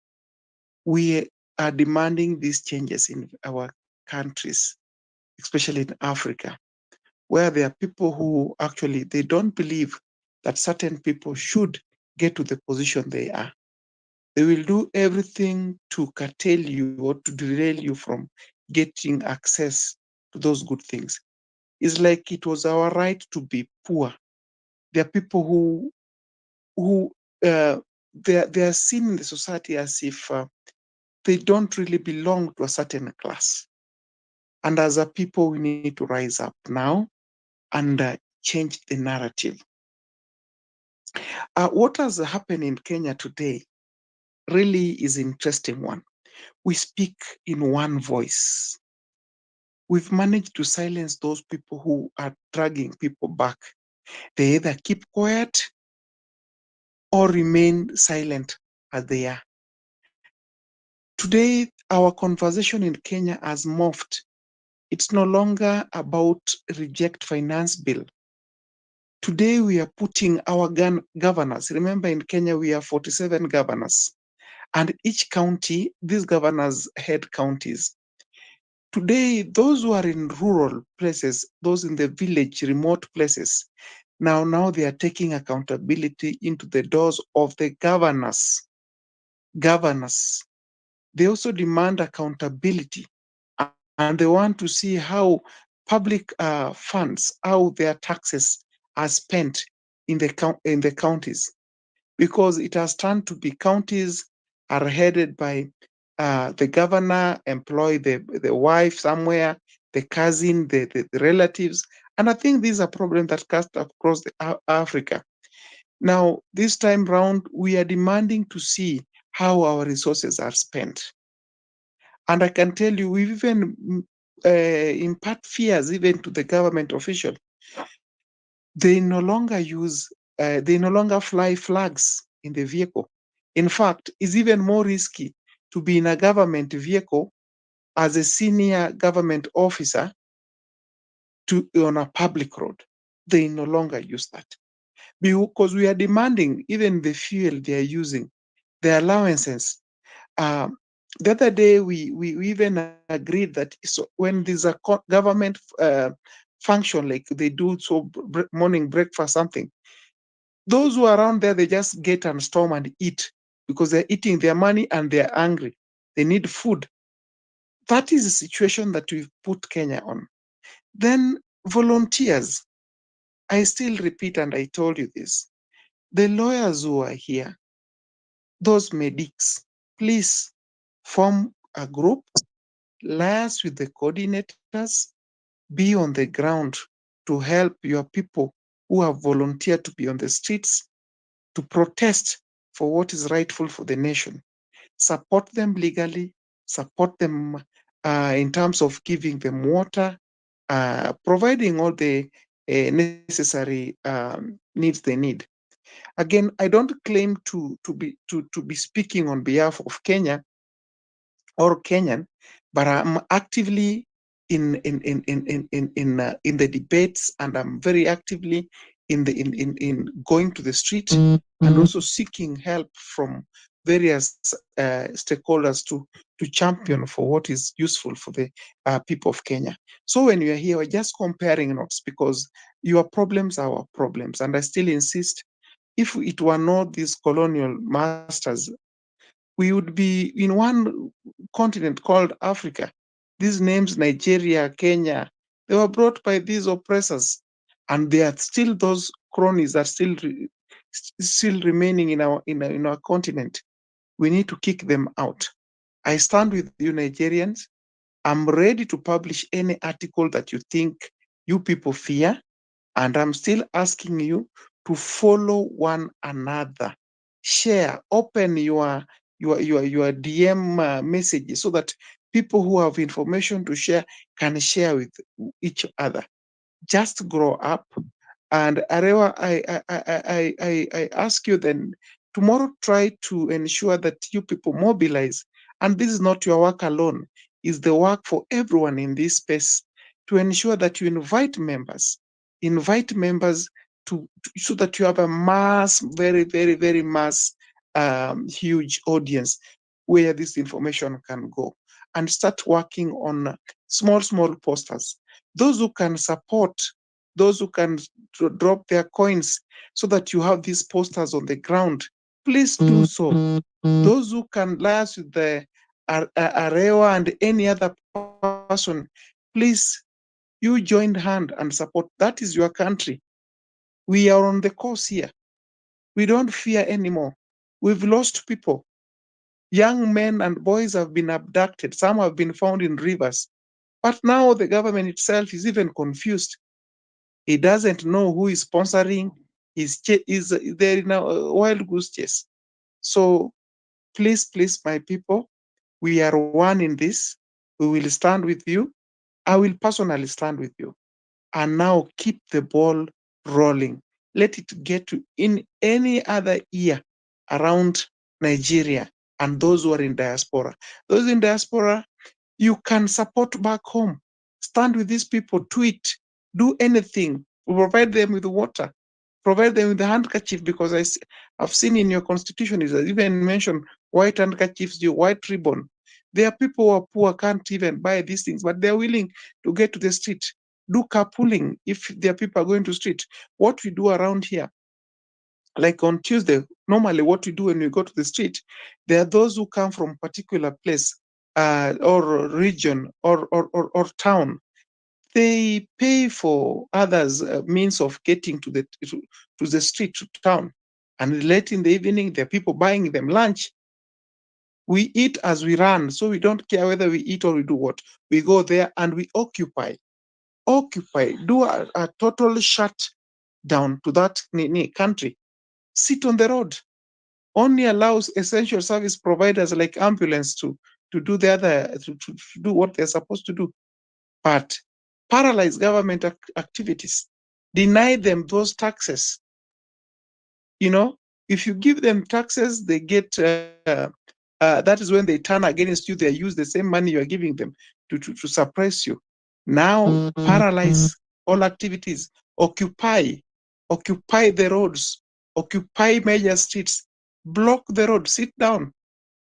We are demanding these changes in our countries, especially in Africa, where there are people who actually they don't believe that certain people should get to the position they are. They will do everything to curtail you or to derail you from getting access to those good things. It's like it was our right to be poor. There are people who they are seen in the society as if they don't really belong to a certain class. And as a people, we need to rise up now and change the narrative. What has happened in Kenya today really is an interesting one. We speak in one voice. We've managed to silence those people who are dragging people back. They either keep quiet or remain silent as they are. Today, our conversation in Kenya has morphed. It's no longer about reject finance bill. Today, we are putting our governors. Remember, in Kenya, we have 47 governors. And each county, these governors head counties. Today, those who are in rural places, those in the village, remote places, now they are taking accountability into the doors of the governors. Governors. They also demand accountability, and they want to see how public funds, how their taxes are spent in the counties, because it has turned to be counties are headed by the governor, employ the wife somewhere, the cousin, the relatives. And I think these are problems that cast across Africa. Now, this time round, we are demanding to see how our resources are spent. And I can tell you, we've even impart fears even to the government official. They no longer they no longer fly flags in the vehicle. In fact, it's even more risky to be in a government vehicle as a senior government officer on a public road. They no longer use that because we are demanding even the fuel they are using, the allowances. Um, the other day, we even agreed that when there's a government function, like they do morning breakfast, something, those who are around there, they just get and storm and eat because they're eating their money and they're angry. They need food. That is the situation that we've put Kenya on. Then volunteers. I still repeat, and I told you this. The lawyers who are here, those medics, please form a group, liaise with the coordinators, be on the ground to help your people who have volunteered to be on the streets to protest for what is rightful for the nation. Support them legally, support them in terms of giving them water, providing all the necessary needs they need. Again, I don't claim to be speaking on behalf of Kenya or Kenyan, but I'm actively in the debates, and I'm very actively in going to the street and also seeking help from various stakeholders to champion for what is useful for the people of Kenya. So when we are here, we're just comparing notes because your problems are our problems, and I still insist. If it were not these colonial masters, we would be in one continent called Africa. These names, Nigeria, Kenya, they were brought by these oppressors, and they are still those cronies that still remaining in our continent. We need to kick them out. I stand with you, Nigerians. I'm ready to publish any article that you think you people fear, and I'm still asking you to follow one another. Share, open your DM messages so that People who have information to share can share with each other. Just grow up. And Arewa, I ask you then, tomorrow try to ensure that you people mobilize. And this is not your work alone, it's the work for everyone in this space, to ensure that you invite members so that you have a mass, very, very, very mass, huge audience where this information can go, and start working on small posters. Those who can support, those who can drop their coins so that you have these posters on the ground, please do so. Those who can liaise with the Arewa and any other person, please, you join hand and support. That is your country. We are on the course here. We don't fear anymore. We've lost people. Young men and boys have been abducted. Some have been found in rivers. But now the government itself is even confused. He doesn't know who is sponsoring. Is there now a wild goose chase? So please, my people, we are one in this. We will stand with you. I will personally stand with you. And now keep the ball rolling. Let it get to in any other year around Nigeria and those who are in diaspora. Those in diaspora, you can support back home. Stand with these people, tweet, do anything. We provide them with water, provide them with the handkerchief, because I've seen in your constitution is even mentioned white handkerchiefs, your white ribbon. There are people who are poor, can't even buy these things, but they're willing to get to the street. Do carpooling if their people are going to street. What we do around here, like on Tuesday, normally what we do when we go to the street, there are those who come from particular place or region or town. They pay for others means of getting to the street, to town. And late in the evening, there are people buying them lunch. We eat as we run, so we don't care whether we eat or we do what. We go there and we occupy, do a total shut down to that country. Sit on the road. Only allows essential service providers like ambulance to do the other, to do what they're supposed to do. But paralyze government activities, deny them those taxes. If you give them taxes, they get, that is when they turn against you. They use the same money you are giving them to suppress you. Now, paralyze all activities, occupy the roads, occupy major streets, block the road, sit down,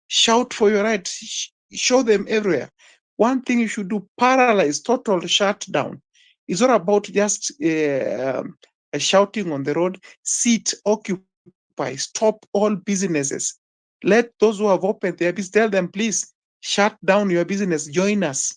shout for your rights, show them everywhere. One thing you should do, paralyze, total shutdown. It's not about just shouting on the road. Sit, occupy, stop all businesses. Let those who have opened their business, tell them, please, shut down your business, join us.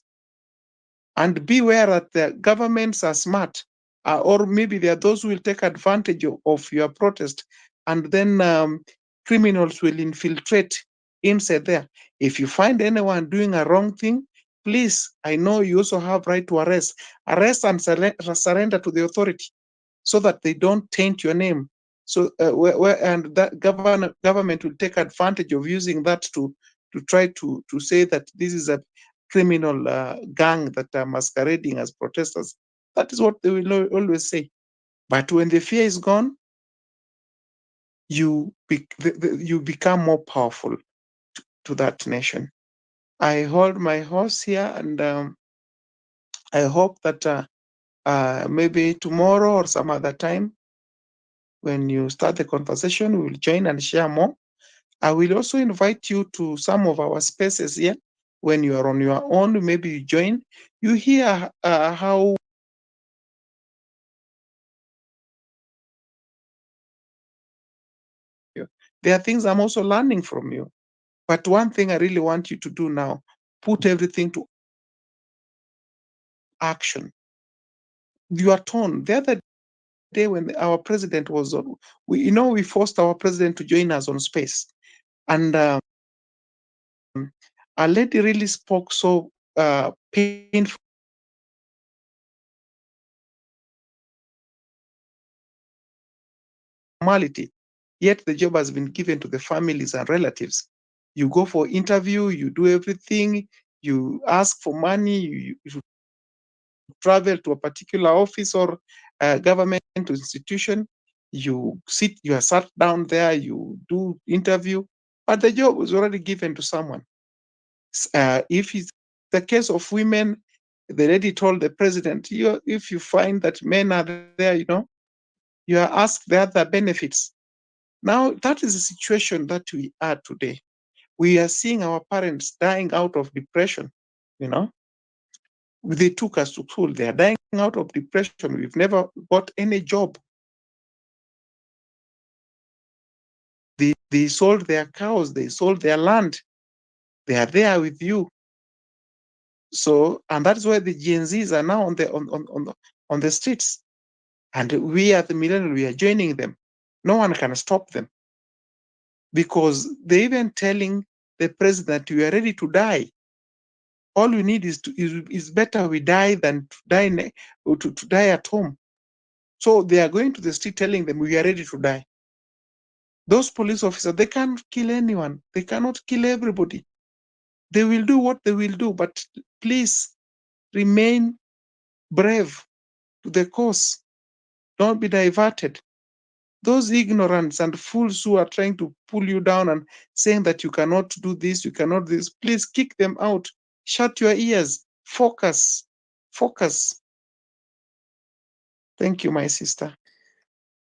And beware that the governments are smart, or maybe there are those who will take advantage of your protest, and then criminals will infiltrate inside there. If you find anyone doing a wrong thing, please, I know you also have right to arrest and surrender to the authority, so that they don't taint your name. So and that government will take advantage of using that to try to say that this is a criminal gang that are masquerading as protesters. That is what they will always say. But when the fear is gone, you become more powerful to that nation. I hold my horse here, and I hope that maybe tomorrow or some other time, when you start the conversation, we will join and share more. I will also invite you to some of our spaces here. When you are on your own, maybe you join. You hear how there are things I'm also learning from you. But one thing I really want you to do now, put everything to action. Your tone. The other day when our president was on, we forced our president to join us on space. And a lady really spoke so painful. Normality, yet the job has been given to the families and relatives. You go for interview, you do everything, You ask for money, you travel to a particular office or government institution, you are sat down there, you do interview, but the job was already given to someone. If it's the case of women, the lady told the president, if you find that men are there, you are asked the other benefits. Now, that is the situation that we are today. We are seeing our parents dying out of depression, you know. They took us to school. They are dying out of depression. We've never got any job. They sold their cows. They sold their land. They are there with you. So, and that's why the Gen Zs are now on the streets. And we at the millennial, we are joining them. No one can stop them because they're even telling the president, we are ready to die. All we need is better we die than to die at home. So they are going to the street telling them we are ready to die. Those police officers, they can't kill anyone. They cannot kill everybody. They will do what they will do, but please remain brave to the cause. Don't be diverted. Those ignorants and fools who are trying to pull you down and saying that you cannot do this, you cannot do this, please kick them out. Shut your ears. Focus. Focus. Thank you, my sister.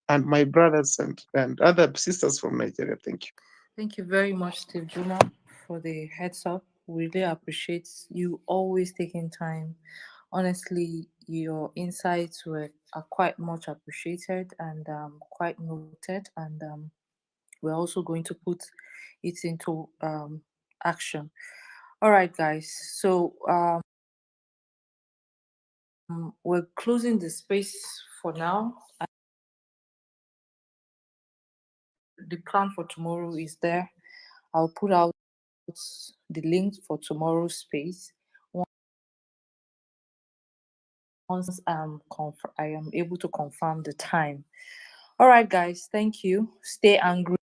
And my brothers and other sisters from Nigeria. Thank you. Thank you very much, Steve Juma, for the heads up. We really appreciate you always taking time. Honestly, your insights are quite much appreciated and quite noted. And we're also going to put it into action. All right, guys. So we're closing the space for now. The plan for tomorrow is there. I'll put out the link for tomorrow's space once I am able to confirm the time. All right, guys. Thank you. Stay angry.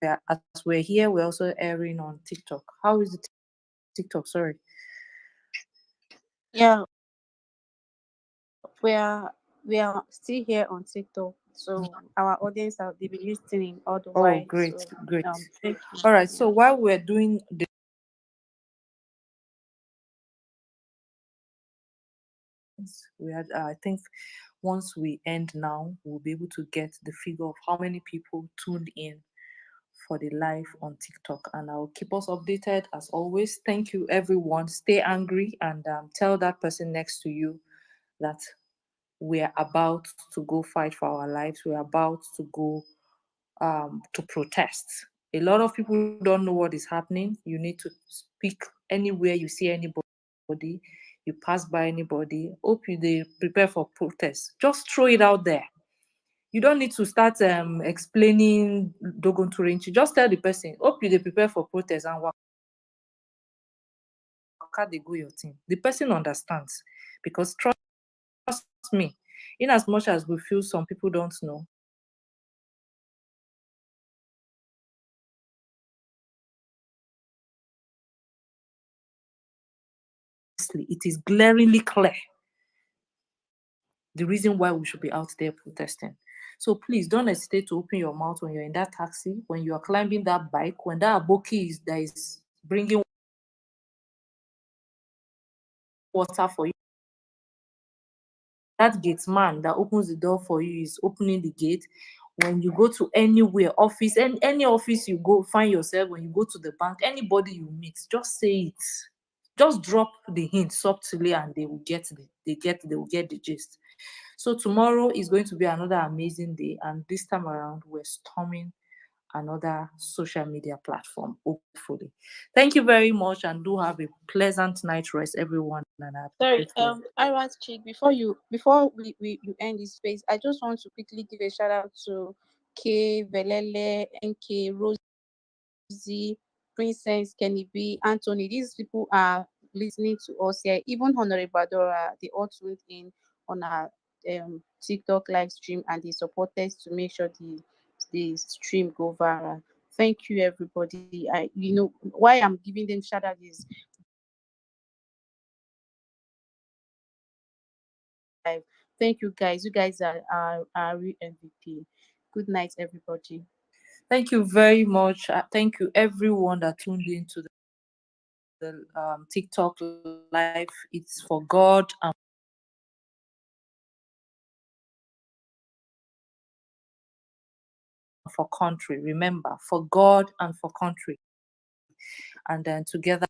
As we're here, we're also airing on TikTok. How is the TikTok? Sorry. Yeah, we are still here on TikTok, so our audience have they be listening all the Oh, while. great, So great. thank you. All right. Yeah. So while we're doing the we had I think once we end now, we'll be able to get the figure of how many people tuned in for the live on TikTok, and I'll keep us updated as always. Thank you, everyone. Stay angry and tell that person next to you that we're about to go fight for our lives. We're about to go to protest. A lot of people don't know what is happening. You need to speak anywhere you see anybody, you pass by anybody. Hope you they prepare for protest. Just throw it out there. You don't need to start explaining Dogon Turinchi. Just tell the person, hope you they prepare for protest and waka they go your team. The person understands because trust me, in as much as we feel some people don't know, it is glaringly clear the reason why we should be out there protesting. So please don't hesitate to open your mouth when you're in that taxi, when you are climbing that bike, when that aboki that is bringing water for you. That gate man that opens the door for you is opening the gate. When you go to anywhere, office, and any office you go, find yourself, when you go to the bank, anybody you meet, just say it. Just drop the hint subtly and they will get the gist. So tomorrow is going to be another amazing day, and this time around we're storming another social media platform, hopefully. Thank you very much and do have a pleasant night rest, everyone. And I Sorry, appreciate you. Iras Chick, before we end this space, I just want to quickly give a shout out to K, Velele, NK, Rosie, Princess, Kenny B, Anthony. These people are listening to us here. Even Honorable Badora, they all tuned in on our TikTok live stream and they supported to make sure the stream go viral. Thank you, everybody. Why I'm giving them shout out is thank you guys. You guys are real MVP. Good night, everybody. Thank you very much. Thank you everyone that tuned into the TikTok live. It's for God and for country. Remember, for God and for country. And then together